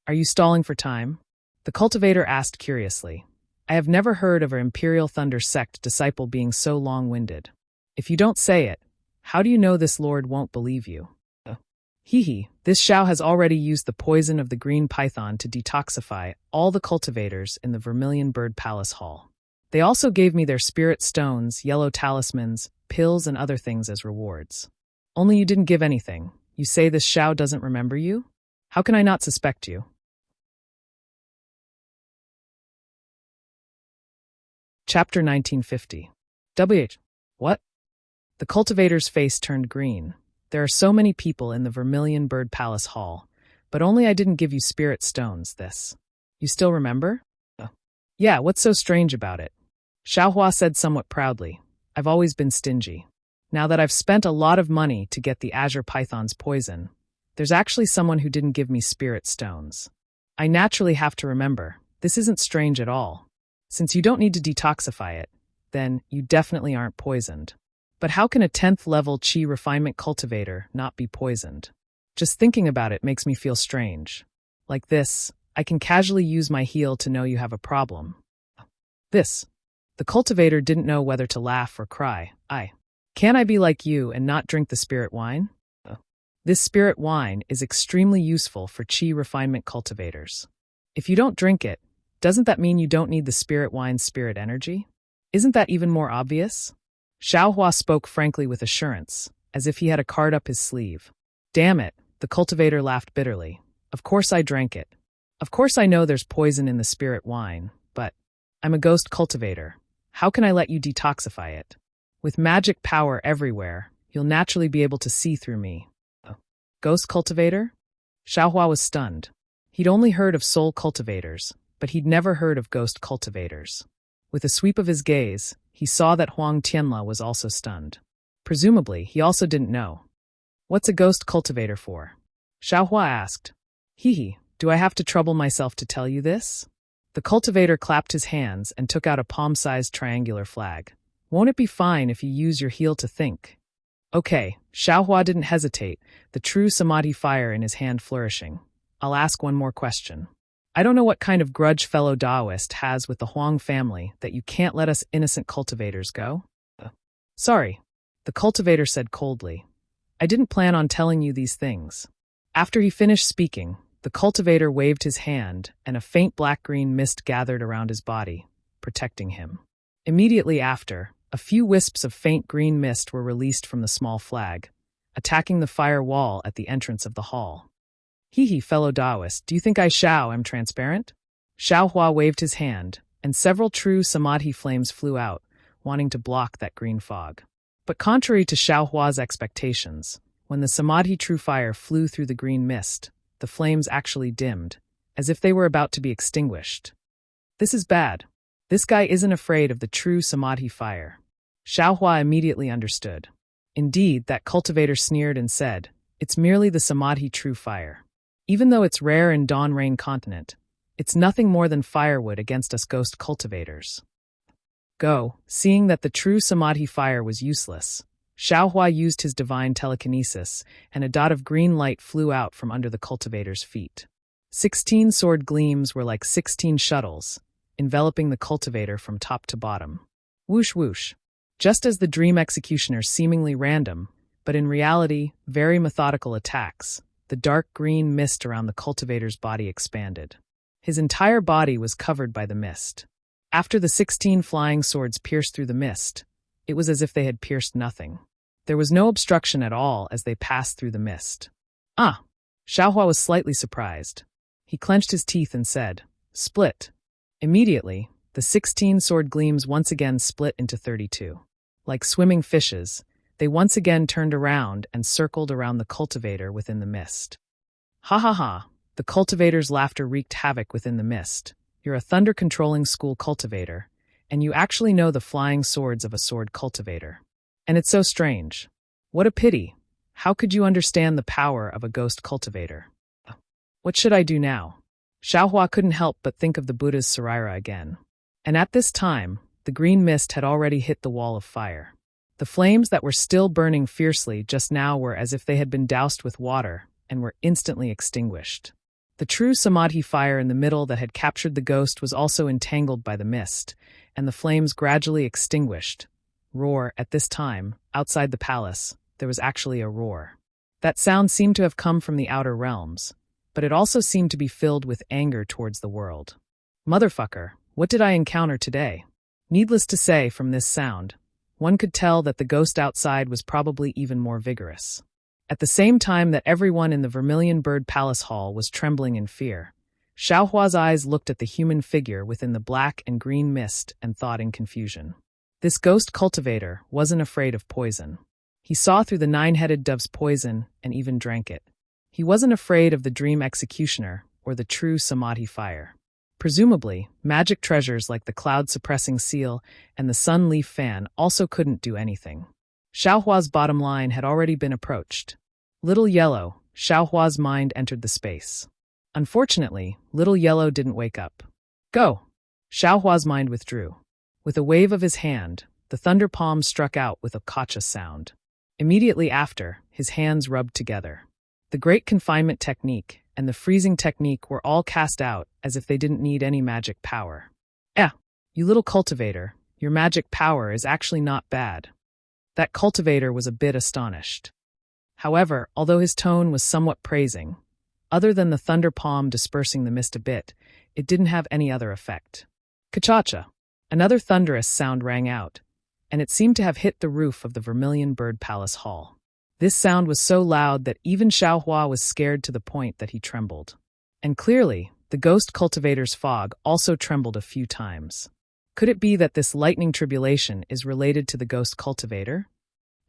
Speaker 1: Are you stalling for time? The cultivator asked curiously. I have never heard of an Imperial Thunder sect disciple being so long-winded. If you don't say it, how do you know this lord won't believe you? This Xiao has already used the poison of the green python to detoxify all the cultivators in the Vermilion Bird Palace Hall. They also gave me their spirit stones, yellow talismans, pills, and other things as rewards. Only you didn't give anything. You say this Xiao doesn't remember you? How can I not suspect you? Chapter 1950. What? The cultivator's face turned green. There are so many people in the Vermilion Bird Palace Hall, but only I didn't give you spirit stones, this. You still remember? Yeah, what's so strange about it? Xiaohua said somewhat proudly. I've always been stingy. Now that I've spent a lot of money to get the Azure Python's poison, there's actually someone who didn't give me spirit stones. I naturally have to remember, this isn't strange at all. Since you don't need to detoxify it, then you definitely aren't poisoned. But how can a 10th level Qi refinement cultivator not be poisoned? Just thinking about it makes me feel strange. Like this, I can casually use my heal to know you have a problem. The cultivator didn't know whether to laugh or cry. Can I be like you and not drink the spirit wine? This spirit wine is extremely useful for Qi refinement cultivators. If you don't drink it, doesn't that mean you don't need the spirit wine's spirit energy? Isn't that even more obvious? Xiaohua spoke frankly with assurance, as if he had a card up his sleeve. Damn it, the cultivator laughed bitterly. Of course I drank it. Of course I know there's poison in the spirit wine, but I'm a ghost cultivator. How can I let you detoxify it? With magic power everywhere, you'll naturally be able to see through me. Ghost cultivator? Xiaohua was stunned. He'd only heard of soul cultivators, but he'd never heard of ghost cultivators. With a sweep of his gaze, he saw that Huang Tianla was also stunned. Presumably, he also didn't know. What's a ghost cultivator for? Xiaohua asked. Do I have to trouble myself to tell you this? The cultivator clapped his hands and took out a palm-sized triangular flag. Won't it be fine if you use your heal to think? Okay, Xiaohua didn't hesitate, the true samadhi fire in his hand flourishing. I'll ask one more question. I don't know what kind of grudge fellow Taoist has with the Huang family that you can't let us innocent cultivators go. Sorry, the cultivator said coldly. I didn't plan on telling you these things. After he finished speaking, the cultivator waved his hand and a faint black-green mist gathered around his body, protecting him. Immediately after, a few wisps of faint green mist were released from the small flag, attacking the fire wall at the entrance of the hall. Fellow Taoist, do you think I am transparent? Xiaohua waved his hand, and several true samadhi flames flew out, wanting to block that green fog. But contrary to Xiaohua's expectations, when the samadhi true fire flew through the green mist, the flames actually dimmed, as if they were about to be extinguished. This is bad. This guy isn't afraid of the true samadhi fire. Xiaohua immediately understood. Indeed, that cultivator sneered and said, it's merely the samadhi true fire. Even though it's rare in Dawn Rain continent, it's nothing more than firewood against us ghost cultivators. Seeing that the true samadhi fire was useless, Xiaohua used his divine telekinesis, and a dot of green light flew out from under the cultivator's feet. 16 sword gleams were like 16 shuttles, enveloping the cultivator from top to bottom. Whoosh whoosh. Just as the dream executioner's seemingly random, but in reality, very methodical attacks, the dark green mist around the cultivator's body expanded. His entire body was covered by the mist. After the 16 flying swords pierced through the mist, it was as if they had pierced nothing. There was no obstruction at all as they passed through the mist. Ah! Xiaohua was slightly surprised. He clenched his teeth and said, "Split." Immediately, the 16 sword gleams once again split into 32. Like swimming fishes, they once again turned around and circled around the cultivator within the mist. Ha ha ha, the cultivator's laughter wreaked havoc within the mist. You're a thunder-controlling school cultivator, and you actually know the flying swords of a sword cultivator. And it's so strange. What a pity. How could you understand the power of a ghost cultivator? What should I do now? Xiaohua couldn't help but think of the Buddha's Saraira again. And at this time, the green mist had already hit the wall of fire. The flames that were still burning fiercely just now were as if they had been doused with water and were instantly extinguished. The true samadhi fire in the middle that had captured the ghost was also entangled by the mist, and the flames gradually extinguished. Roar, at this time, outside the palace, there was actually a roar. That sound seemed to have come from the outer realms, but it also seemed to be filled with anger towards the world. Motherfucker, what did I encounter today? Needless to say, from this sound, one could tell that the ghost outside was probably even more vigorous. At the same time that everyone in the Vermilion Bird Palace Hall was trembling in fear, Xiaohua's eyes looked at the human figure within the black and green mist and thought in confusion. This ghost cultivator wasn't afraid of poison. He saw through the 9-headed dove's poison and even drank it. He wasn't afraid of the dream executioner or the true samadhi fire. Presumably, magic treasures like the cloud-suppressing seal and the sun leaf fan also couldn't do anything. Xiaohua's bottom line had already been approached. Little Yellow, Xiaohua's mind entered the space. Unfortunately, Little Yellow didn't wake up. Go! Xiaohua's mind withdrew. With a wave of his hand, the thunder palm struck out with a kacha sound. Immediately after, his hands rubbed together. The Great Confinement Technique and the Freezing Technique were all cast out as if they didn't need any magic power. You little cultivator, your magic power is actually not bad. That cultivator was a bit astonished. However, although his tone was somewhat praising, other than the thunder palm dispersing the mist a bit, it didn't have any other effect. Ka-cha-cha! Another thunderous sound rang out, and it seemed to have hit the roof of the Vermilion Bird Palace Hall. This sound was so loud that even Xiaohua was scared to the point that he trembled. And clearly, the ghost cultivator's fog also trembled a few times. Could it be that this lightning tribulation is related to the ghost cultivator?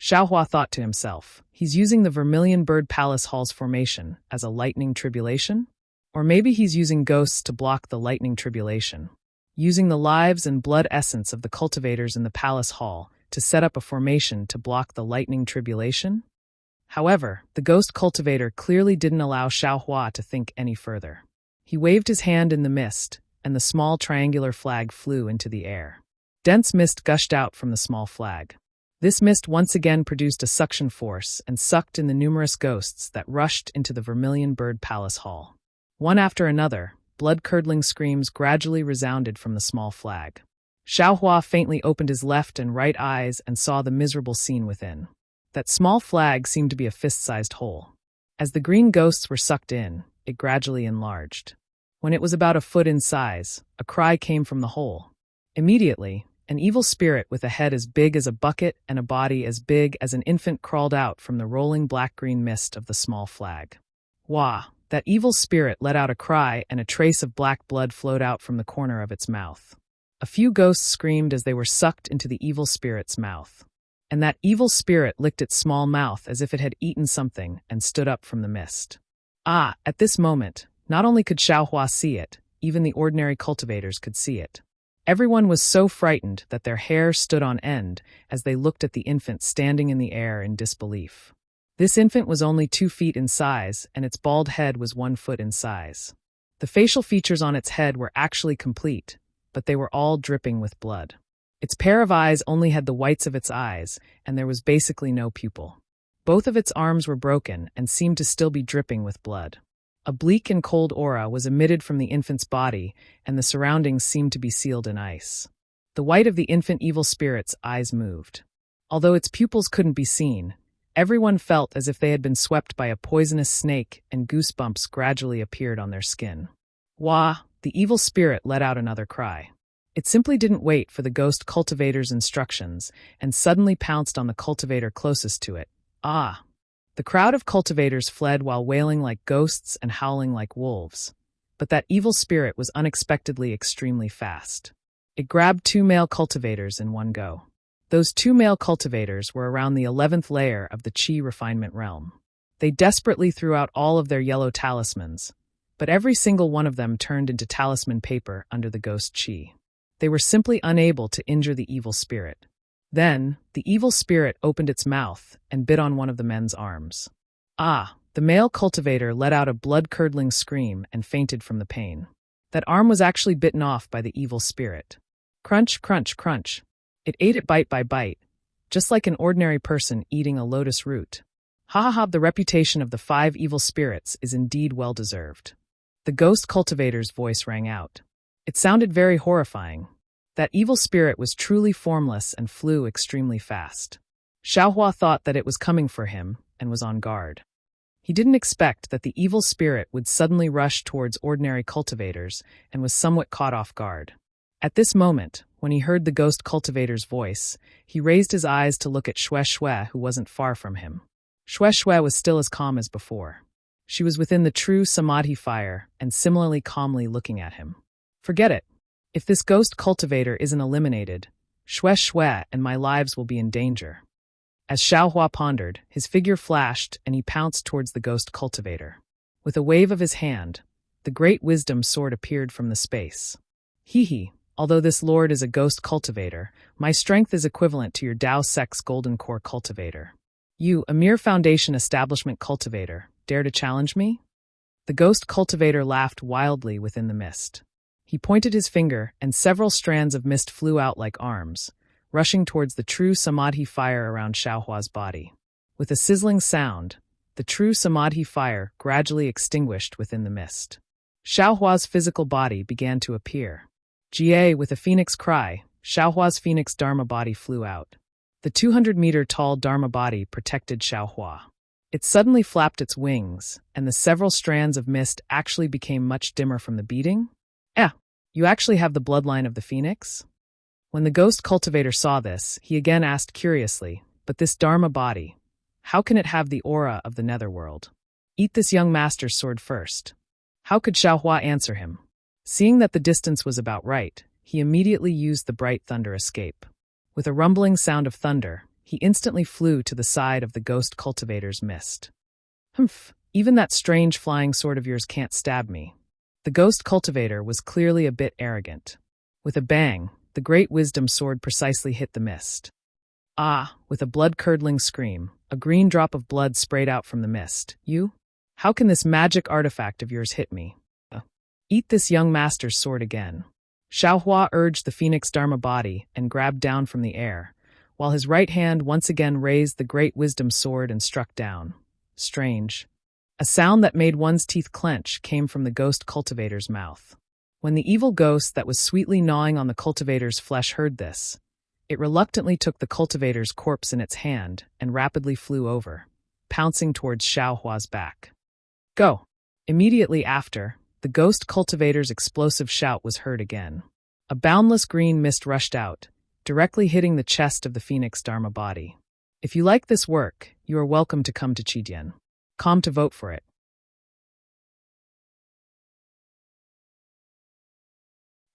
Speaker 1: Xiaohua thought to himself, he's using the Vermilion Bird Palace Hall's formation as a lightning tribulation? Or maybe he's using ghosts to block the lightning tribulation, using the lives and blood essence of the cultivators in the palace hall to set up a formation to block the lightning tribulation? However, the ghost cultivator clearly didn't allow Xiaohua to think any further. He waved his hand in the mist, and the small triangular flag flew into the air. Dense mist gushed out from the small flag. This mist once again produced a suction force and sucked in the numerous ghosts that rushed into the Vermilion Bird Palace Hall. One after another, blood-curdling screams gradually resounded from the small flag. Xiaohua faintly opened his left and right eyes and saw the miserable scene within. That small flag seemed to be a fist-sized hole. As the green ghosts were sucked in, it gradually enlarged. When it was about a foot in size, a cry came from the hole. Immediately, an evil spirit with a head as big as a bucket and a body as big as an infant crawled out from the rolling black-green mist of the small flag. Wah! That evil spirit let out a cry and a trace of black blood flowed out from the corner of its mouth. A few ghosts screamed as they were sucked into the evil spirit's mouth. And that evil spirit licked its small mouth as if it had eaten something and stood up from the mist. At this moment, not only could Xiaohua see it, even the ordinary cultivators could see it. Everyone was so frightened that their hair stood on end as they looked at the infant standing in the air in disbelief. This infant was only 2 feet in size, and its bald head was 1 foot in size. The facial features on its head were actually complete, but they were all dripping with blood. Its pair of eyes only had the whites of its eyes, and there was basically no pupil. Both of its arms were broken and seemed to still be dripping with blood. A bleak and cold aura was emitted from the infant's body, and the surroundings seemed to be sealed in ice. The white of the infant evil spirit's eyes moved. Although its pupils couldn't be seen, everyone felt as if they had been swept by a poisonous snake, and goosebumps gradually appeared on their skin. Wah! The evil spirit let out another cry. It simply didn't wait for the ghost cultivator's instructions, and suddenly pounced on the cultivator closest to it. Ah! The crowd of cultivators fled while wailing like ghosts and howling like wolves. But that evil spirit was unexpectedly extremely fast. It grabbed 2 male cultivators in one go. Those 2 male cultivators were around the 11th layer of the Qi refinement realm. They desperately threw out all of their yellow talismans, but every single one of them turned into talisman paper under the ghost Qi. They were simply unable to injure the evil spirit. Then, the evil spirit opened its mouth and bit on one of the men's arms. Ah! The male cultivator let out a blood-curdling scream and fainted from the pain. That arm was actually bitten off by the evil spirit. Crunch, crunch, crunch. It ate it bite by bite, just like an ordinary person eating a lotus root. Ha ha ha! The reputation of the 5 evil spirits is indeed well-deserved. The ghost cultivator's voice rang out. It sounded very horrifying. That evil spirit was truly formless and flew extremely fast. Xiaohua thought that it was coming for him and was on guard. He didn't expect that the evil spirit would suddenly rush towards ordinary cultivators and was somewhat caught off guard. At this moment, when he heard the ghost cultivator's voice, he raised his eyes to look at Xue Xue, who wasn't far from him. Xue Xue was still as calm as before. She was within the true samadhi fire and similarly calmly looking at him. Forget it. If this ghost cultivator isn't eliminated, Xue Xue and my lives will be in danger. As Xiaohua pondered, his figure flashed and he pounced towards the ghost cultivator. With a wave of his hand, the great wisdom sword appeared from the space. Hee, although this lord is a ghost cultivator, my strength is equivalent to your Dao Sect's golden core cultivator. You, a mere foundation establishment cultivator, dare to challenge me? The ghost cultivator laughed wildly within the mist. He pointed his finger, and several strands of mist flew out like arms, rushing towards the true samadhi fire around Xiaohua's body. With a sizzling sound, the true samadhi fire gradually extinguished within the mist. Xiaohua's physical body began to appear. Jie, with a phoenix cry, Xiaohua's phoenix dharma body flew out. The 200-meter-tall dharma body protected Xiaohua. It suddenly flapped its wings, and the several strands of mist actually became much dimmer from the beating. You actually have the bloodline of the phoenix? When the ghost cultivator saw this, he again asked curiously, but this dharma body, how can it have the aura of the netherworld? Eat this young master's sword first. How could Xiaohua answer him? Seeing that the distance was about right, he immediately used the bright thunder escape. With a rumbling sound of thunder, he instantly flew to the side of the ghost cultivator's mist. Humph, even that strange flying sword of yours can't stab me. The ghost cultivator was clearly a bit arrogant. With a bang, the great wisdom sword precisely hit the mist. Ah, with a blood-curdling scream, a green drop of blood sprayed out from the mist. You? How can this magic artifact of yours hit me? Eat this young master's sword again. Xiaohua urged the phoenix dharma body and grabbed down from the air, while his right hand once again raised the great wisdom sword and struck down. Strange. A sound that made one's teeth clench came from the ghost cultivator's mouth. When the evil ghost that was sweetly gnawing on the cultivator's flesh heard this, it reluctantly took the cultivator's corpse in its hand and rapidly flew over, pouncing towards Xiaohua's back. Go! Immediately after, the ghost cultivator's explosive shout was heard again. A boundless green mist rushed out, directly hitting the chest of the phoenix dharma body. If you like this work, you are welcome to come to Qidian. Come to vote for it.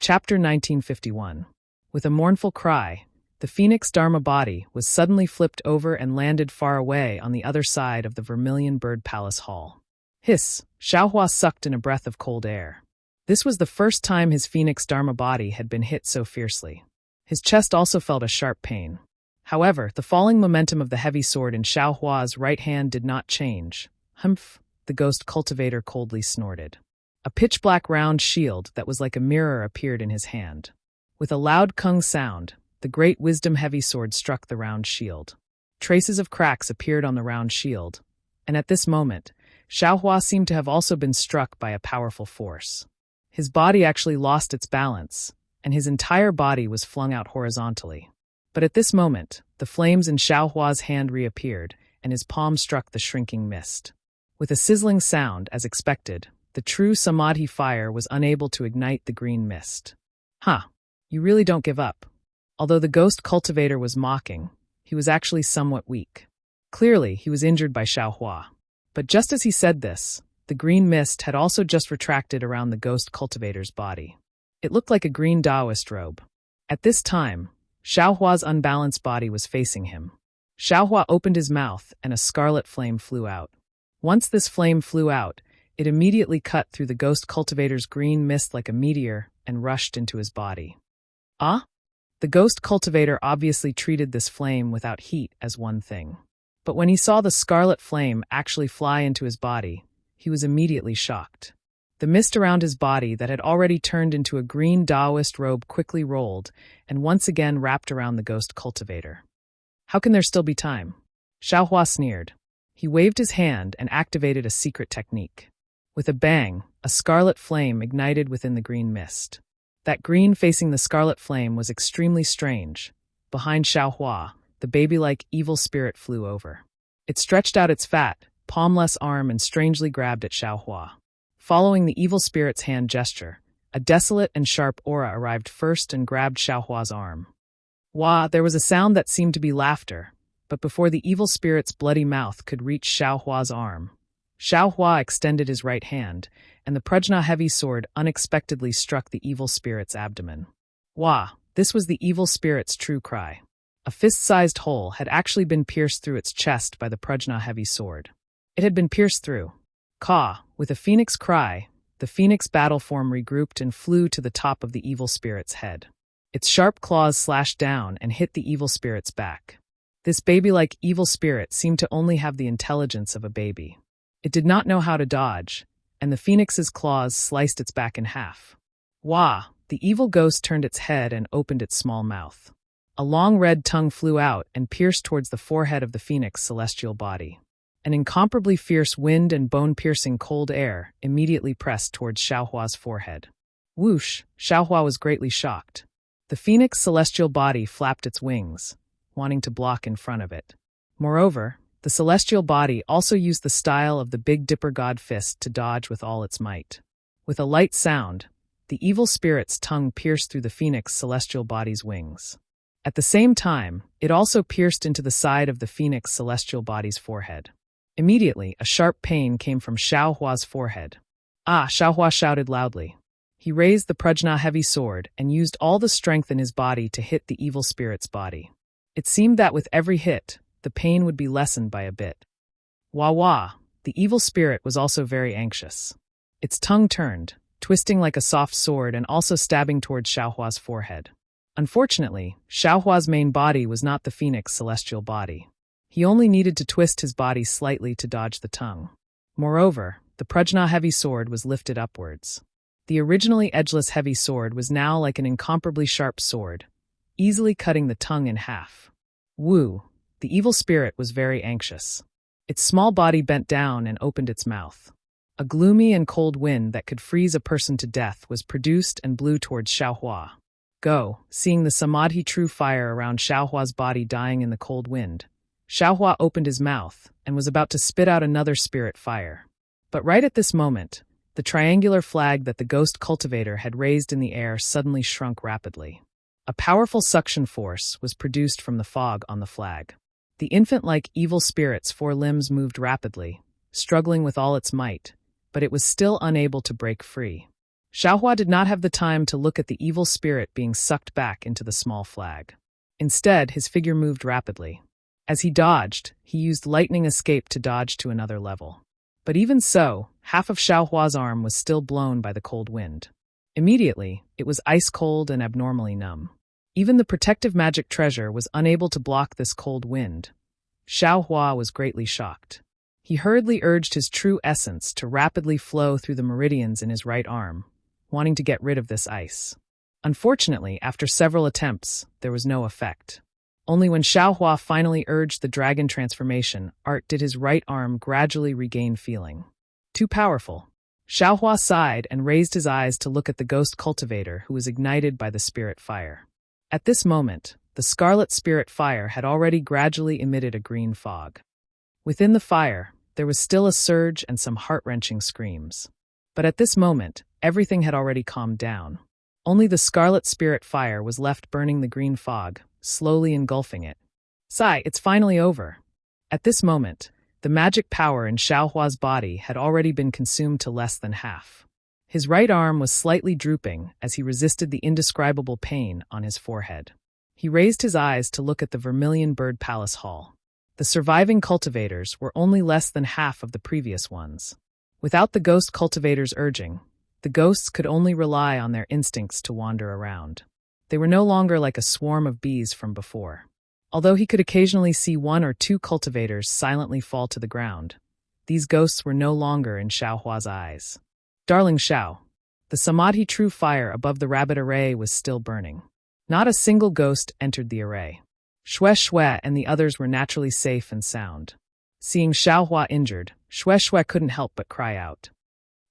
Speaker 1: Chapter 1951. With a mournful cry, the phoenix dharma body was suddenly flipped over and landed far away on the other side of the Vermilion Bird Palace Hall. Hiss! Xiaohua sucked in a breath of cold air. This was the first time his phoenix dharma body had been hit so fiercely. His chest also felt a sharp pain. However, the falling momentum of the heavy sword in Xiaohua's right hand did not change. Humph! The ghost cultivator coldly snorted. A pitch-black round shield that was like a mirror appeared in his hand. With a loud kung sound, the great wisdom heavy sword struck the round shield. Traces of cracks appeared on the round shield, and at this moment, Xiaohua seemed to have also been struck by a powerful force. His body actually lost its balance, and his entire body was flung out horizontally. But at this moment, the flames in Xiaohua's hand reappeared, and his palm struck the shrinking mist. With a sizzling sound, as expected, the true samadhi fire was unable to ignite the green mist. "Huh, you really don't give up." Although the ghost cultivator was mocking, he was actually somewhat weak. Clearly, he was injured by Xiaohua. But just as he said this, the green mist had also just retracted around the ghost cultivator's body. It looked like a green Taoist robe. At this time, Xiaohua's unbalanced body was facing him. Xiaohua opened his mouth, and a scarlet flame flew out. Once this flame flew out, it immediately cut through the ghost cultivator's green mist like a meteor and rushed into his body. Ah? The ghost cultivator obviously treated this flame without heat as one thing. But when he saw the scarlet flame actually fly into his body, he was immediately shocked. The mist around his body that had already turned into a green Taoist robe quickly rolled and once again wrapped around the ghost cultivator. How can there still be time? Xiaohua sneered. He waved his hand and activated a secret technique. With a bang, a scarlet flame ignited within the green mist. That green facing the scarlet flame was extremely strange. Behind Xiaohua, the baby-like evil spirit flew over. It stretched out its fat, palmless arm and strangely grabbed at Xiaohua. Following the evil spirit's hand gesture, a desolate and sharp aura arrived first and grabbed Xiaohua's arm. Wah, there was a sound that seemed to be laughter, but before the evil spirit's bloody mouth could reach Xiaohua's arm, Xiaohua extended his right hand, and the Prajna heavy sword unexpectedly struck the evil spirit's abdomen. Wah, this was the evil spirit's true cry. A fist-sized hole had actually been pierced through its chest by the Prajna heavy sword. It had been pierced through. Ka, with a phoenix cry, the phoenix battle form regrouped and flew to the top of the evil spirit's head. Its sharp claws slashed down and hit the evil spirit's back. This baby-like evil spirit seemed to only have the intelligence of a baby. It did not know how to dodge, and the phoenix's claws sliced its back in half. Wah! The evil ghost turned its head and opened its small mouth. A long red tongue flew out and pierced towards the forehead of the phoenix's celestial body. An incomparably fierce wind and bone-piercing cold air immediately pressed towards Xiaohua's forehead. Whoosh! Xiaohua was greatly shocked. The phoenix's celestial body flapped its wings, wanting to block in front of it. Moreover, the celestial body also used the style of the Big Dipper god fist to dodge with all its might. With a light sound, the evil spirit's tongue pierced through the phoenix's celestial body's wings. At the same time, it also pierced into the side of the phoenix's celestial body's forehead. Immediately, a sharp pain came from Xiaohua's forehead. Ah! Xiaohua shouted loudly. He raised the Prajna heavy sword and used all the strength in his body to hit the evil spirit's body. It seemed that with every hit, the pain would be lessened by a bit. Wah wah! The evil spirit was also very anxious. Its tongue turned, twisting like a soft sword and also stabbing towards Xiaohua's forehead. Unfortunately, Xiaohua's main body was not the phoenix's celestial body. He only needed to twist his body slightly to dodge the tongue. Moreover, the Prajna heavy sword was lifted upwards. The originally edgeless heavy sword was now like an incomparably sharp sword, easily cutting the tongue in half. Woo! The evil spirit was very anxious. Its small body bent down and opened its mouth. A gloomy and cold wind that could freeze a person to death was produced and blew towards Xiaohua. Go! Seeing the samadhi true fire around Xiaohua's body dying in the cold wind, Xiaohua opened his mouth and was about to spit out another spirit fire. But right at this moment, the triangular flag that the ghost cultivator had raised in the air suddenly shrunk rapidly. A powerful suction force was produced from the fog on the flag. The infant-like evil spirit's four limbs moved rapidly, struggling with all its might, but it was still unable to break free. Xiaohua did not have the time to look at the evil spirit being sucked back into the small flag. Instead, his figure moved rapidly. As he dodged, he used lightning escape to dodge to another level. But even so, half of Xiaohua's arm was still blown by the cold wind. Immediately, it was ice-cold and abnormally numb. Even the protective magic treasure was unable to block this cold wind. Xiaohua was greatly shocked. He hurriedly urged his true essence to rapidly flow through the meridians in his right arm, wanting to get rid of this ice. Unfortunately, after several attempts, there was no effect. Only when Xiaohua finally urged the dragon transformation, did his right arm gradually regain feeling. Too powerful. Xiaohua sighed and raised his eyes to look at the ghost cultivator who was ignited by the spirit fire. At this moment, the scarlet spirit fire had already gradually emitted a green fog. Within the fire, there was still a surge and some heart-wrenching screams. But at this moment, everything had already calmed down. Only the scarlet spirit fire was left burning the green fog, slowly engulfing it. Sigh, it's finally over. At this moment, the magic power in Xiaohua's body had already been consumed to less than half. His right arm was slightly drooping as he resisted the indescribable pain on his forehead. He raised his eyes to look at the Vermilion Bird Palace Hall. The surviving cultivators were only less than half of the previous ones. Without the ghost cultivators urging, the ghosts could only rely on their instincts to wander around. They were no longer like a swarm of bees from before. Although he could occasionally see one or two cultivators silently fall to the ground, these ghosts were no longer in Xiaohua's eyes. Darling Xiao, the Samadhi true fire above the rabbit array was still burning. Not a single ghost entered the array. Xue Xue and the others were naturally safe and sound. Seeing Xiaohua injured, Xue Xue couldn't help but cry out.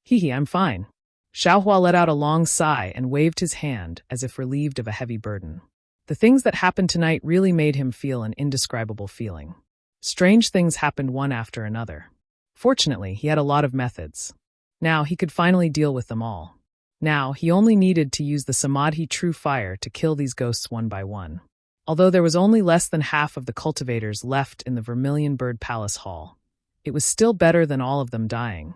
Speaker 1: Hee, I'm fine. Xiaohua let out a long sigh and waved his hand as if relieved of a heavy burden. The things that happened tonight really made him feel an indescribable feeling. Strange things happened one after another. Fortunately, he had a lot of methods. Now he could finally deal with them all. Now he only needed to use the Samadhi true fire to kill these ghosts one by one. Although there was only less than half of the cultivators left in the Vermilion Bird Palace Hall, it was still better than all of them dying.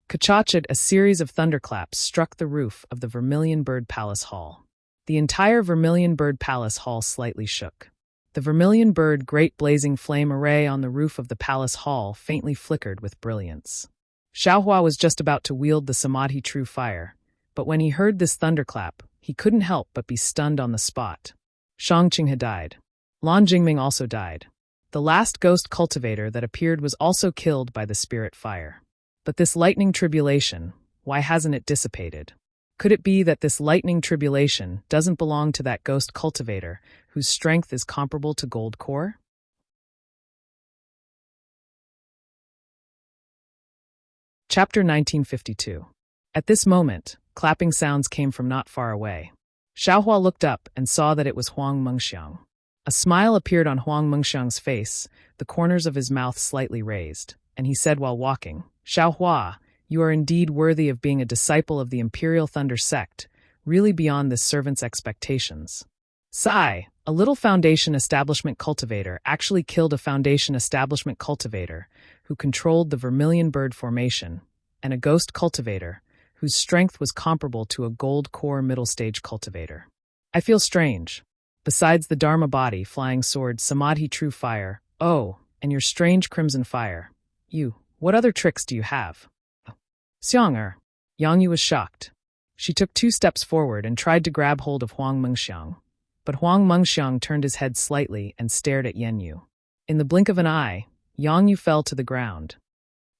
Speaker 1: Kachachid, a series of thunderclaps struck the roof of the Vermilion Bird Palace Hall. The entire Vermilion Bird Palace Hall slightly shook. The Vermilion Bird great blazing flame array on the roof of the palace hall faintly flickered with brilliance. Xiaohua was just about to wield the Samadhi true fire, but when he heard this thunderclap, he couldn't help but be stunned on the spot. Shangqing had died. Lan Jingming also died. The last ghost cultivator that appeared was also killed by the spirit fire. But this lightning tribulation, why hasn't it dissipated? Could it be that this lightning tribulation doesn't belong to that ghost cultivator whose strength is comparable to gold core? Chapter 1952. At this moment, clapping sounds came from not far away. Xiaohua looked up and saw that it was Huang Mengxiang. A smile appeared on Huang Mengxiang's face, the corners of his mouth slightly raised, and he said while walking, Xiaohua, you are indeed worthy of being a disciple of the Imperial Thunder sect, really beyond this servant's expectations. Sigh, a little Foundation Establishment cultivator actually killed a Foundation Establishment cultivator who controlled the Vermilion Bird Formation, and a ghost cultivator whose strength was comparable to a gold core middle stage cultivator. I feel strange. Besides the Dharma body, flying sword, Samadhi true fire, oh, and your strange crimson fire. What other tricks do you have? Xiang Yang Yu was shocked. She took 2 steps forward and tried to grab hold of Huang Mengxiang. But Huang Mengxiang turned his head slightly and stared at Yan Yu. In the blink of an eye, Yang Yu fell to the ground.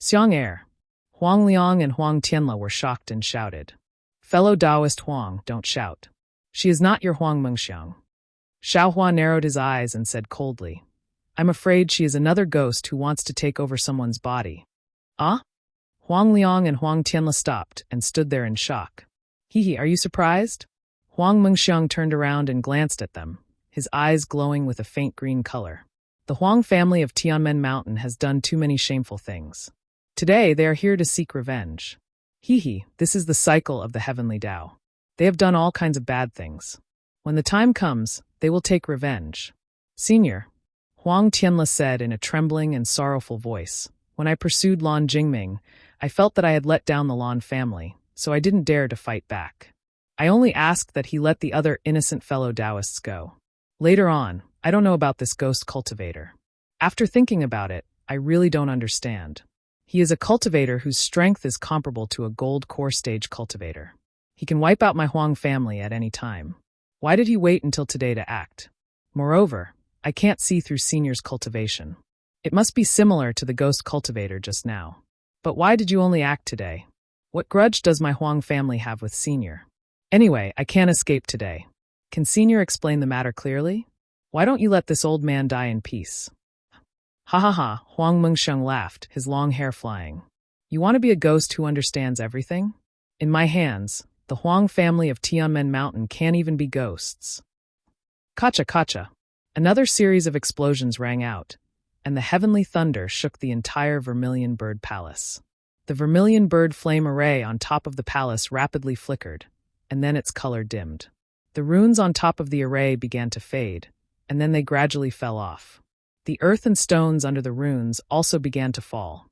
Speaker 1: Xiang Huang Liang and Huang Tianla were shocked and shouted. Fellow Taoist Huang, don't shout. She is not your Huang Mengxiang. Xiaohua narrowed his eyes and said coldly, I'm afraid she is another ghost who wants to take over someone's body. Ah? Huang Liang and Huang Tianla stopped and stood there in shock. Are you surprised? Huang Mengxiang turned around and glanced at them, his eyes glowing with a faint green color. The Huang family of Tianmen Mountain has done too many shameful things. Today they are here to seek revenge. This is the cycle of the heavenly Tao. They have done all kinds of bad things. When the time comes, they will take revenge. Senior, Huang Tianla said in a trembling and sorrowful voice, when I pursued Lan Jingming, I felt that I had let down the Lan family, so I didn't dare to fight back. I only asked that he let the other innocent fellow Taoists go. Later on, I don't know about this ghost cultivator. After thinking about it, I really don't understand. He is a cultivator whose strength is comparable to a gold core stage cultivator. He can wipe out my Huang family at any time. Why did he wait until today to act? Moreover, I can't see through Senior's cultivation. It must be similar to the ghost cultivator just now. But why did you only act today? What grudge does my Huang family have with Senior? Anyway, I can't escape today. Can Senior explain the matter clearly? Why don't you let this old man die in peace? Ha ha ha, Huang Mengxiang laughed, his long hair flying. You want to be a ghost who understands everything? In my hands, the Huang family of Tianmen Mountain can't even be ghosts. Kacha kacha. Another series of explosions rang out, and the heavenly thunder shook the entire Vermilion Bird Palace. The Vermilion Bird flame array on top of the palace rapidly flickered, and then its color dimmed. The runes on top of the array began to fade, and then they gradually fell off. The earth and stones under the runes also began to fall.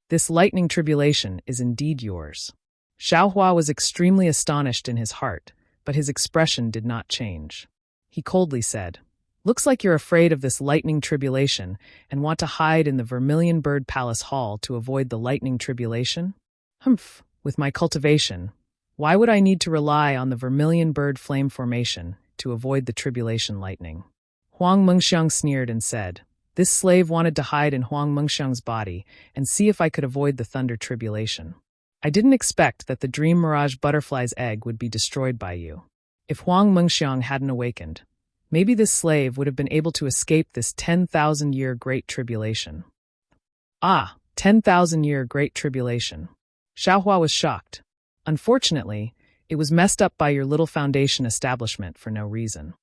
Speaker 1: This lightning tribulation is indeed yours. Xiaohua was extremely astonished in his heart, but his expression did not change. He coldly said, "Looks like you're afraid of this lightning tribulation and want to hide in the Vermilion Bird Palace Hall to avoid the lightning tribulation? Humph, with my cultivation, why would I need to rely on the Vermilion Bird Flame Formation to avoid the tribulation lightning?" Huang Mengxiang sneered and said, "This slave wanted to hide in Huang Mengxiang's body and see if I could avoid the thunder tribulation. I didn't expect that the Dream Mirage Butterfly's egg would be destroyed by you. If Huang Mengxiang hadn't awakened, maybe this slave would have been able to escape this 10,000-year Great Tribulation." Ah, 10,000-year Great Tribulation. Xiaohua was shocked. Unfortunately, it was messed up by your little foundation establishment for no reason.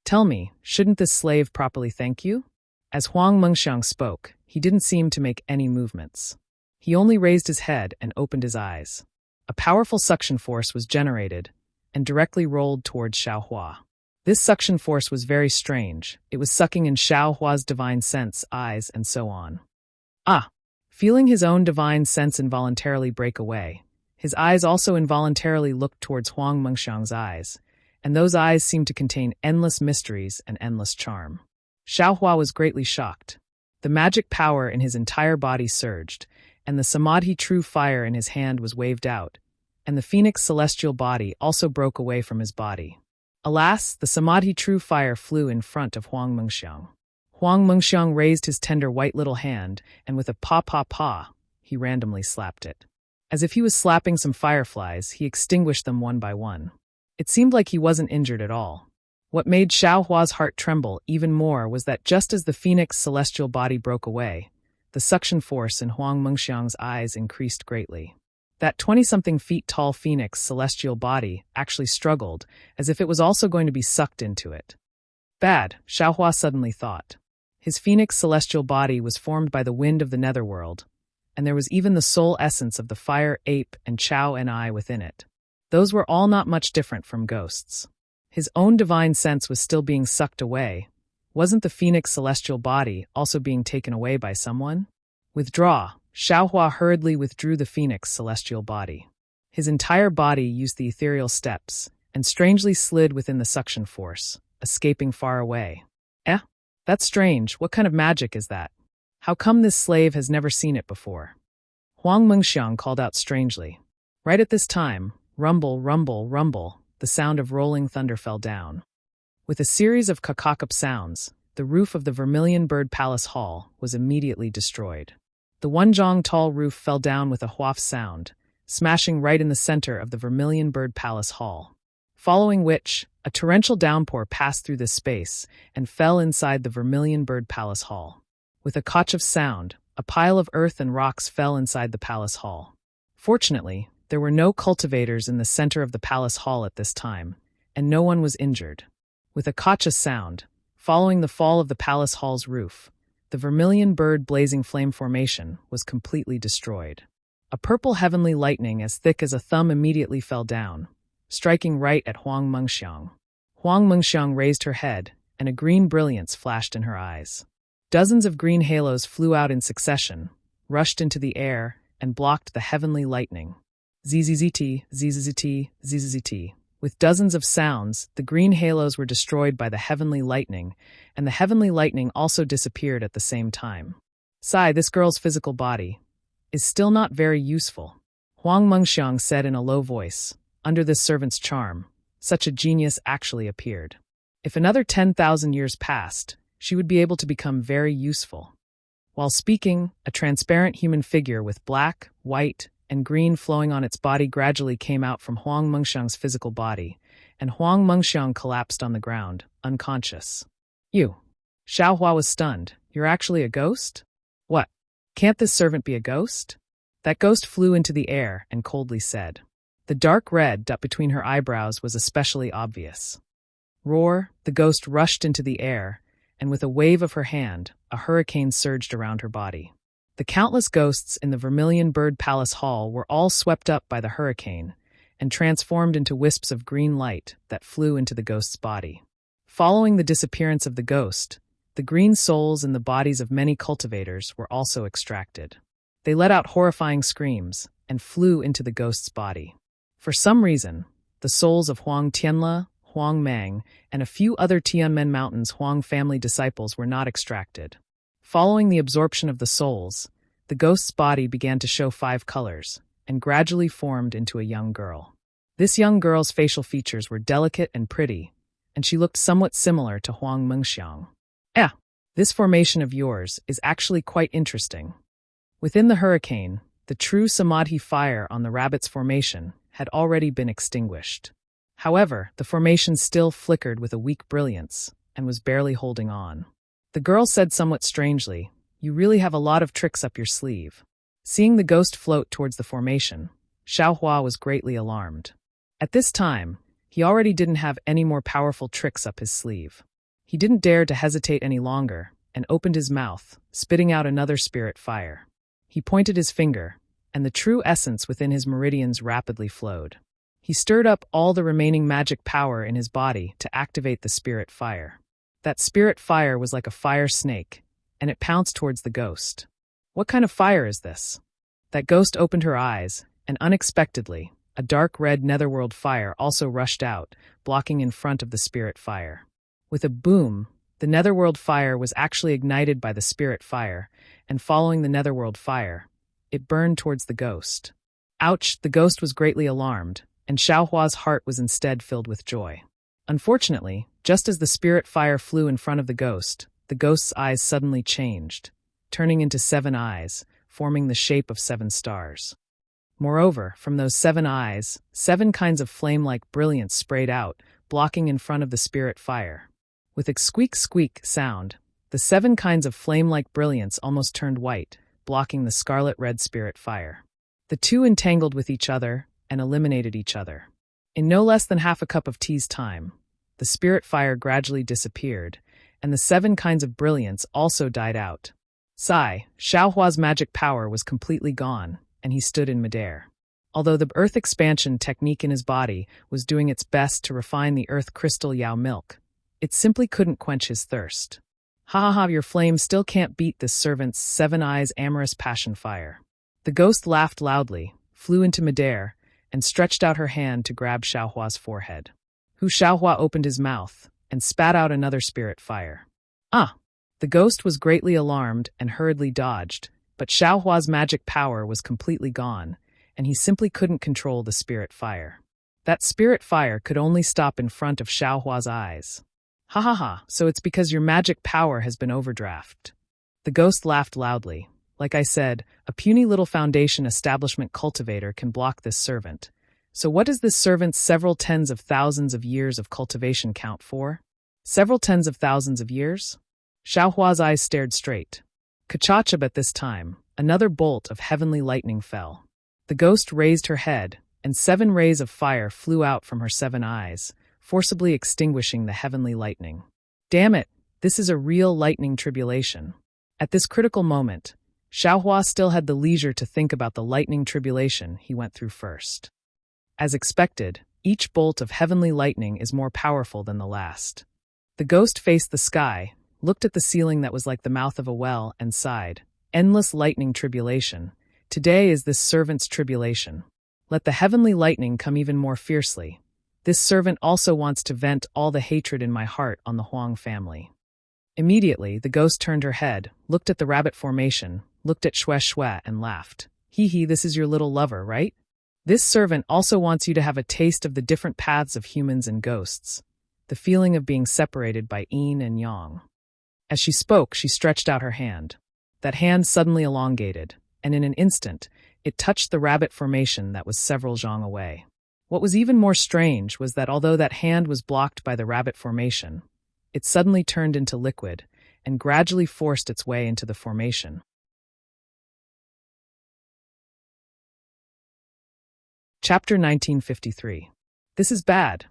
Speaker 1: Tell me, shouldn't this slave properly thank you? As Huang Mengxiang spoke, he didn't seem to make any movements. He only raised his head and opened his eyes. A powerful suction force was generated and directly rolled towards Xiaohua. This suction force was very strange. It was sucking in Xiaohua's divine sense, eyes, and so on. Ah! Feeling his own divine sense involuntarily break away, his eyes also involuntarily looked towards Huang Mengxiang's eyes, and those eyes seemed to contain endless mysteries and endless charm. Xiaohua was greatly shocked. The magic power in his entire body surged, and the Samadhi true fire in his hand was waved out, and the phoenix celestial body also broke away from his body. Alas, the Samadhi true fire flew in front of Huang Mengxiang. Huang Mengxiang raised his tender white little hand, and with a pa, he randomly slapped it. As if he was slapping some fireflies, he extinguished them one by one. It seemed like he wasn't injured at all. What made Xiaohua's heart tremble even more was that just as the phoenix celestial body broke away, the suction force in Huang Mengxiang's eyes increased greatly. That 20-something feet tall phoenix celestial body actually struggled, as if it was also going to be sucked into it. Bad, Xiaohua suddenly thought. His phoenix celestial body was formed by the wind of the netherworld, and there was even the soul essence of the fire, ape, and Chao and I within it. Those were all not much different from ghosts. His own divine sense was still being sucked away. Wasn't the phoenix celestial body also being taken away by someone? Withdraw. Xiaohua hurriedly withdrew the phoenix celestial body. His entire body used the ethereal steps, and strangely slid within the suction force, escaping far away. That's strange. What kind of magic is that? How come this slave has never seen it before? Huang Mengxiang called out strangely. Right at this time, rumble, rumble, rumble, the sound of rolling thunder fell down. With a series of kakakap sounds, the roof of the Vermilion Bird Palace Hall was immediately destroyed. The 1 zhang tall roof fell down with a whoof sound, smashing right in the center of the Vermilion Bird Palace Hall. Following which, a torrential downpour passed through this space and fell inside the Vermilion Bird Palace Hall. With a kotch of sound, a pile of earth and rocks fell inside the palace hall. Fortunately, there were no cultivators in the center of the palace hall at this time, and no one was injured. With a kotch of sound, following the fall of the palace hall's roof, the Vermilion Bird Blazing Flame Formation was completely destroyed. A purple heavenly lightning as thick as a thumb immediately fell down, striking right at Huang Mengxiang. Huang Mengxiang raised her head, and a green brilliance flashed in her eyes. Dozens of green halos flew out in succession, rushed into the air, and blocked the heavenly lightning. Zzzt, zzzt, zzzt. With dozens of sounds, the green halos were destroyed by the heavenly lightning, and the heavenly lightning also disappeared at the same time. Sigh, this girl's physical body is still not very useful, Huang Mengxiang said in a low voice. Under this servant's charm, such a genius actually appeared. If another 10,000 years passed, she would be able to become very useful. While speaking, a transparent human figure with black, white, and green flowing on its body gradually came out from Huang Mengxiang's physical body, and Huang Mengxiang collapsed on the ground, unconscious. You. Xiaohua was stunned. You're actually a ghost? What? Can't this servant be a ghost? That ghost flew into the air and coldly said. The dark red dot between her eyebrows was especially obvious. Roar, the ghost rushed into the air, and with a wave of her hand, a hurricane surged around her body. The countless ghosts in the Vermilion Bird Palace Hall were all swept up by the hurricane and transformed into wisps of green light that flew into the ghost's body. Following the disappearance of the ghost, the green souls in the bodies of many cultivators were also extracted. They let out horrifying screams and flew into the ghost's body. For some reason, the souls of Huang Tianle, Huang Mang, and a few other Tianmen Mountain's Huang family disciples were not extracted. Following the absorption of the souls, the ghost's body began to show 5 colors and gradually formed into a young girl. This young girl's facial features were delicate and pretty, and she looked somewhat similar to Huang Mengxiang. This formation of yours is actually quite interesting. Within the hurricane, the true Samadhi fire on the rabbit's formation had already been extinguished. However, the formation still flickered with a weak brilliance and was barely holding on. The girl said somewhat strangely, "You really have a lot of tricks up your sleeve." Seeing the ghost float towards the formation, Xiaohua was greatly alarmed. At this time, he already didn't have any more powerful tricks up his sleeve. He didn't dare to hesitate any longer and opened his mouth, spitting out another spirit fire. He pointed his finger, and the true essence within his meridians rapidly flowed. He stirred up all the remaining magic power in his body to activate the spirit fire. That spirit fire was like a fire snake, and it pounced towards the ghost. What kind of fire is this? That ghost opened her eyes, and unexpectedly, a dark red netherworld fire also rushed out, blocking in front of the spirit fire. With a boom, the netherworld fire was actually ignited by the spirit fire, and following the netherworld fire, it burned towards the ghost. Ouch, the ghost was greatly alarmed, and Xiaohua's heart was instead filled with joy. Unfortunately, just as the spirit fire flew in front of the ghost's eyes suddenly changed, turning into 7 eyes, forming the shape of 7 stars. Moreover, from those 7 eyes, 7 kinds of flame-like brilliance sprayed out, blocking in front of the spirit fire. With a squeak-squeak sound, the 7 kinds of flame-like brilliance almost turned white, blocking the scarlet-red spirit fire. The two entangled with each other and eliminated each other. In no less than half a cup of tea's time, the spirit fire gradually disappeared, and the 7 kinds of brilliance also died out. Xiaohua's magic power was completely gone, and he stood in midair. Although the earth expansion technique in his body was doing its best to refine the earth crystal Yao milk, it simply couldn't quench his thirst. Your flame still can't beat this servant's 7 eyes amorous passion fire. The ghost laughed loudly, flew into midair, and stretched out her hand to grab Xiaohua's forehead. Xiaohua opened his mouth and spat out another spirit fire. The ghost was greatly alarmed and hurriedly dodged, but Xiaohua's magic power was completely gone, and he simply couldn't control the spirit fire. That spirit fire could only stop in front of Xiaohua's eyes. So it's because your magic power has been overdrafted. The ghost laughed loudly. Like I said, a puny little foundation establishment cultivator can block this servant. So what does this servant's several tens of thousands of years of cultivation count for? Several tens of thousands of years? Xiaohua's eyes stared straight. Kachachab at this time, another bolt of heavenly lightning fell. The ghost raised her head, and 7 rays of fire flew out from her 7 eyes, forcibly extinguishing the heavenly lightning. Damn it, this is a real lightning tribulation. At this critical moment, Xiaohua still had the leisure to think about the lightning tribulation he went through first. As expected, each bolt of heavenly lightning is more powerful than the last. The ghost faced the sky, looked at the ceiling that was like the mouth of a well, and sighed. Endless lightning tribulation. Today is this servant's tribulation. Let the heavenly lightning come even more fiercely. This servant also wants to vent all the hatred in my heart on the Huang family. Immediately, the ghost turned her head, looked at the rabbit formation, looked at Shui, and laughed. This is your little lover, right? This servant also wants you to have a taste of the different paths of humans and ghosts, the feeling of being separated by yin and yang. As she spoke, she stretched out her hand. That hand suddenly elongated, and in an instant, it touched the rabbit formation that was several zhang away. What was even more strange was that although that hand was blocked by the rabbit formation, it suddenly turned into liquid and gradually forced its way into the formation. Chapter 1953. This is bad.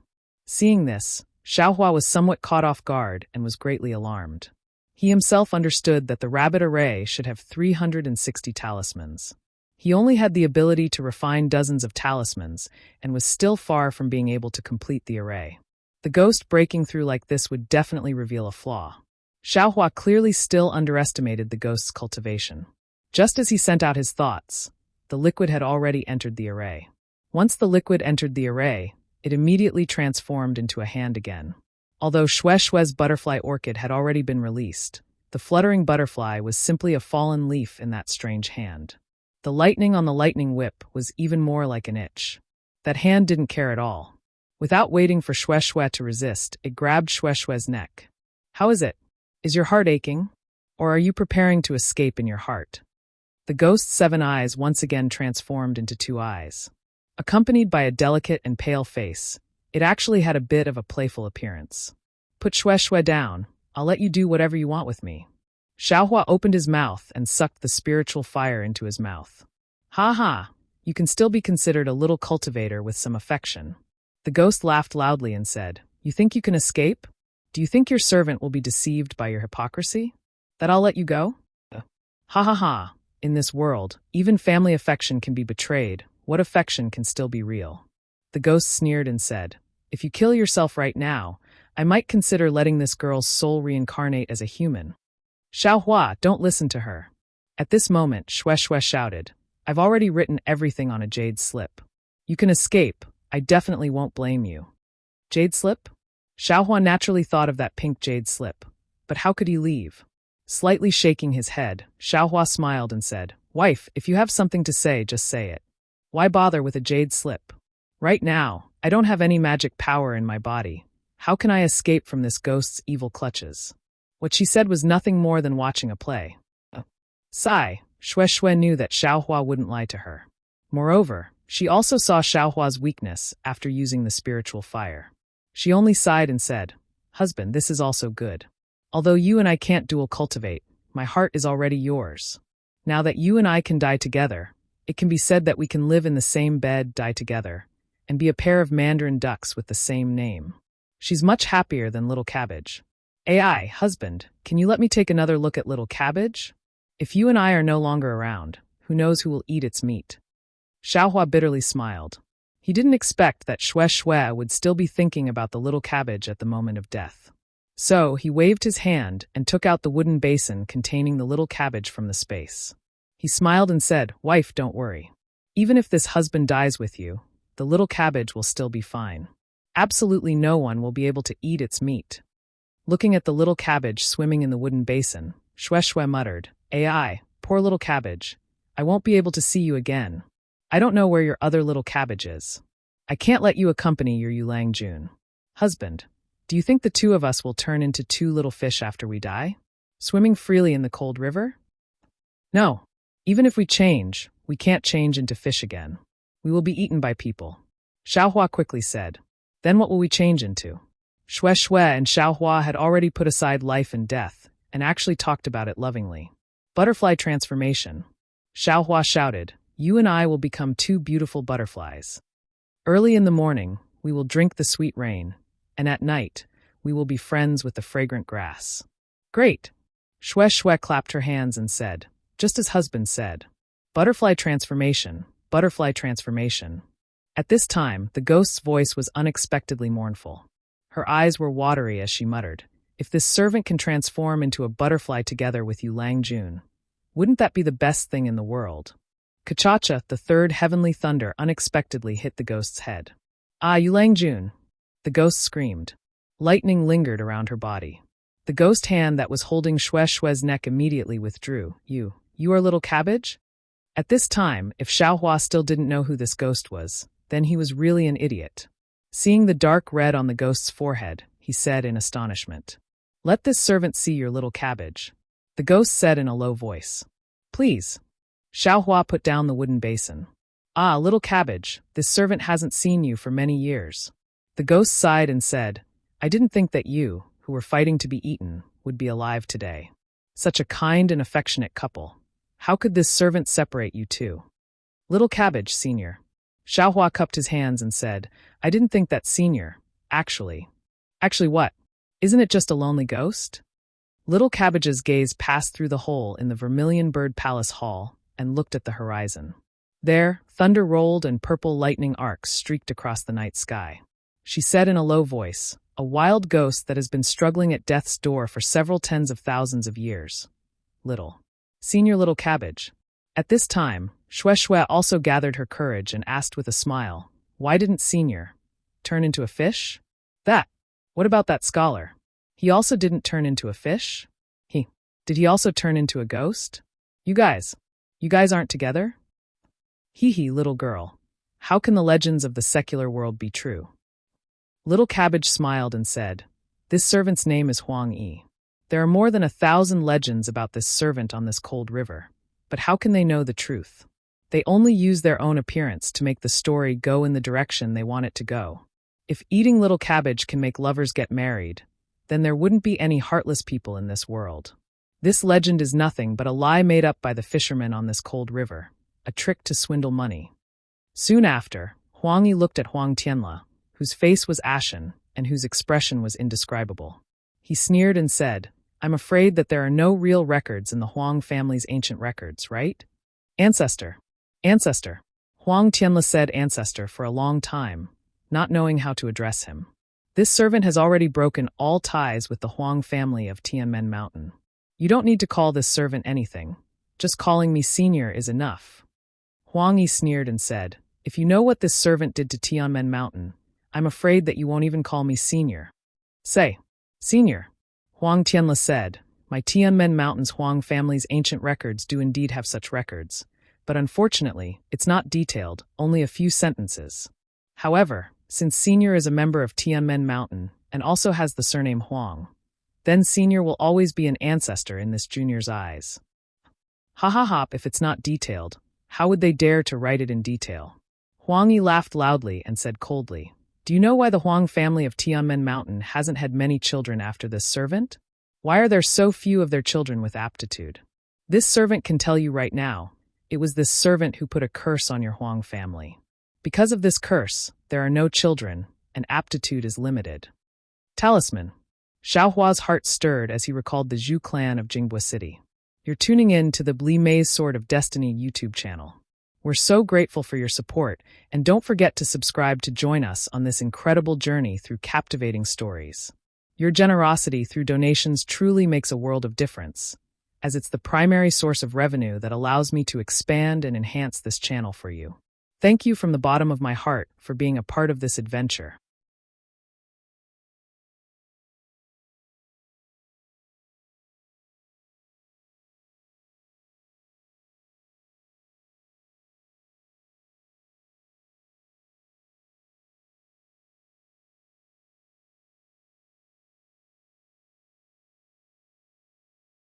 Speaker 1: Seeing this, Xiaohua was somewhat caught off guard and was greatly alarmed. He himself understood that the rabbit array should have 360 talismans. He only had the ability to refine dozens of talismans and was still far from being able to complete the array. The ghost breaking through like this would definitely reveal a flaw. Xiaohua clearly still underestimated the ghost's cultivation. Just as he sent out his thoughts, the liquid had already entered the array. Once the liquid entered the array, it immediately transformed into a hand again. Although Shue's butterfly orchid had already been released, the fluttering butterfly was simply a fallen leaf in that strange hand. The lightning on the lightning whip was even more like an itch. That hand didn't care at all. Without waiting for Shue to resist, it grabbed Shue's neck. How is it? Is your heart aching? Or are you preparing to escape in your heart? The ghost's 7 eyes once again transformed into 2 eyes. Accompanied by a delicate and pale face, it actually had a bit of a playful appearance. Put Shue down. I'll let you do whatever you want with me. Xiaohua opened his mouth and sucked the spiritual fire into his mouth. Ha ha, you can still be considered a little cultivator with some affection. The ghost laughed loudly and said, You think you can escape? Do you think your servant will be deceived by your hypocrisy? That I'll let you go? Ha ha ha, in this world, even family affection can be betrayed. What affection can still be real? The ghost sneered and said, If you kill yourself right now, I might consider letting this girl's soul reincarnate as a human. Xiaohua, don't listen to her. At this moment, Shue shouted, I've already written everything on a jade slip. You can escape. I definitely won't blame you. Jade slip? Xiaohua naturally thought of that pink jade slip. But how could he leave? Slightly shaking his head, Xiaohua smiled and said, Wife, if you have something to say, just say it. Why bother with a jade slip? Right now, I don't have any magic power in my body. How can I escape from this ghost's evil clutches? What she said was nothing more than watching a play. Sigh, Shue knew that Xiaohua wouldn't lie to her. Moreover, she also saw Xiaohua's weakness after using the spiritual fire. She only sighed and said, Husband, this is also good. Although you and I can't dual cultivate, my heart is already yours. Now that you and I can die together, it can be said that we can live in the same bed, die together, and be a pair of mandarin ducks with the same name. She's much happier than Little Cabbage. AI, husband, can you let me take another look at Little Cabbage? If you and I are no longer around, who knows who will eat its meat? Xiaohua bitterly smiled. He didn't expect that Shue would still be thinking about the little cabbage at the moment of death. So he waved his hand and took out the wooden basin containing the little cabbage from the space. He smiled and said, Wife, don't worry. Even if this husband dies with you, the little cabbage will still be fine. Absolutely no one will be able to eat its meat. Looking at the little cabbage swimming in the wooden basin, Shue muttered, AI, poor little cabbage. I won't be able to see you again. I don't know where your other little cabbage is. I can't let you accompany your Yulang Jun. Husband, do you think the 2 of us will turn into 2 little fish after we die? Swimming freely in the cold river? No. Even if we change, we can't change into fish again. We will be eaten by people. Xiaohua quickly said. Then what will we change into? Shue and Xiaohua had already put aside life and death, and actually talked about it lovingly. Butterfly transformation. Xiaohua shouted, You and I will become 2 beautiful butterflies. Early in the morning, we will drink the sweet rain, and at night, we will be friends with the fragrant grass. Great! Shue clapped her hands and said, just as husband said, Butterfly transformation, butterfly transformation. At this time, the ghost's voice was unexpectedly mournful. Her eyes were watery as she muttered, If this servant can transform into a butterfly together with Yulang Jun, wouldn't that be the best thing in the world? Kachacha, the 3rd heavenly thunder, unexpectedly hit the ghost's head. Ah, Yulang Jun! The ghost screamed. Lightning lingered around her body. The ghost hand that was holding Shue's neck immediately withdrew. You are Little Cabbage? At this time, if Xiaohua still didn't know who this ghost was, then he was really an idiot. Seeing the dark red on the ghost's forehead, he said in astonishment, Let this servant see your little cabbage. The ghost said in a low voice. Please. Xiaohua put down the wooden basin. Ah, little cabbage, this servant hasn't seen you for many years. The ghost sighed and said, I didn't think that you, who were fighting to be eaten, would be alive today. Such a kind and affectionate couple. How could this servant separate you two? Little Cabbage, Senior. Xiaohua cupped his hands and said, I didn't think that senior, actually. Actually what? Isn't it just a lonely ghost? Little Cabbage's gaze passed through the hole in the Vermilion Bird Palace hall and looked at the horizon. There, thunder rolled and purple lightning arcs streaked across the night sky. She said in a low voice, a wild ghost that has been struggling at death's door for several tens of thousands of years. Senior Little Cabbage. At this time, Shue also gathered her courage and asked with a smile, why didn't Senior turn into a fish? What about that scholar? He also didn't turn into a fish? Did he also turn into a ghost? You guys aren't together? Little girl. How can the legends of the secular world be true? Little Cabbage smiled and said, this servant's name is Huang Yi. There are more than 1,000 legends about this servant on this cold river. But how can they know the truth? They only use their own appearance to make the story go in the direction they want it to go. If eating little cabbage can make lovers get married, then there wouldn't be any heartless people in this world. This legend is nothing but a lie made up by the fishermen on this cold river, a trick to swindle money. Soon after, Huang Yi looked at Huang Tianla, whose face was ashen and whose expression was indescribable. He sneered and said, I'm afraid that there are no real records in the Huang family's ancient records, right? Ancestor. Huang Tianla said ancestor for a long time, not knowing how to address him. This servant has already broken all ties with the Huang family of Tianmen Mountain. You don't need to call this servant anything. Just calling me senior is enough. Huang Yi sneered and said, if you know what this servant did to Tianmen Mountain, I'm afraid that you won't even call me senior. Say, senior. Huang Tianla said, my Tianmen Mountain's Huang family's ancient records do indeed have such records, but unfortunately, it's not detailed, only a few sentences. However, since Senior is a member of Tianmen Mountain and also has the surname Huang, then Senior will always be an ancestor in this junior's eyes. If it's not detailed, how would they dare to write it in detail? Huang Yi laughed loudly and said coldly, do you know why the Huang family of Tianmen Mountain hasn't had many children after this servant? Why are there so few of their children with aptitude? This servant can tell you right now, it was this servant who put a curse on your Huang family. Because of this curse, there are no children, and aptitude is limited. Talisman. Xiaohua's heart stirred as he recalled the Zhu clan of Jingbua City. You're tuning in to the Bli Mei's Sword of Destiny YouTube channel. We're so grateful for your support, and don't forget to subscribe to join us on this incredible journey through captivating stories. Your generosity through donations truly makes a world of difference, as it's the primary source of revenue that allows me to expand and enhance this channel for you. Thank you from the bottom of my heart for being a part of this adventure.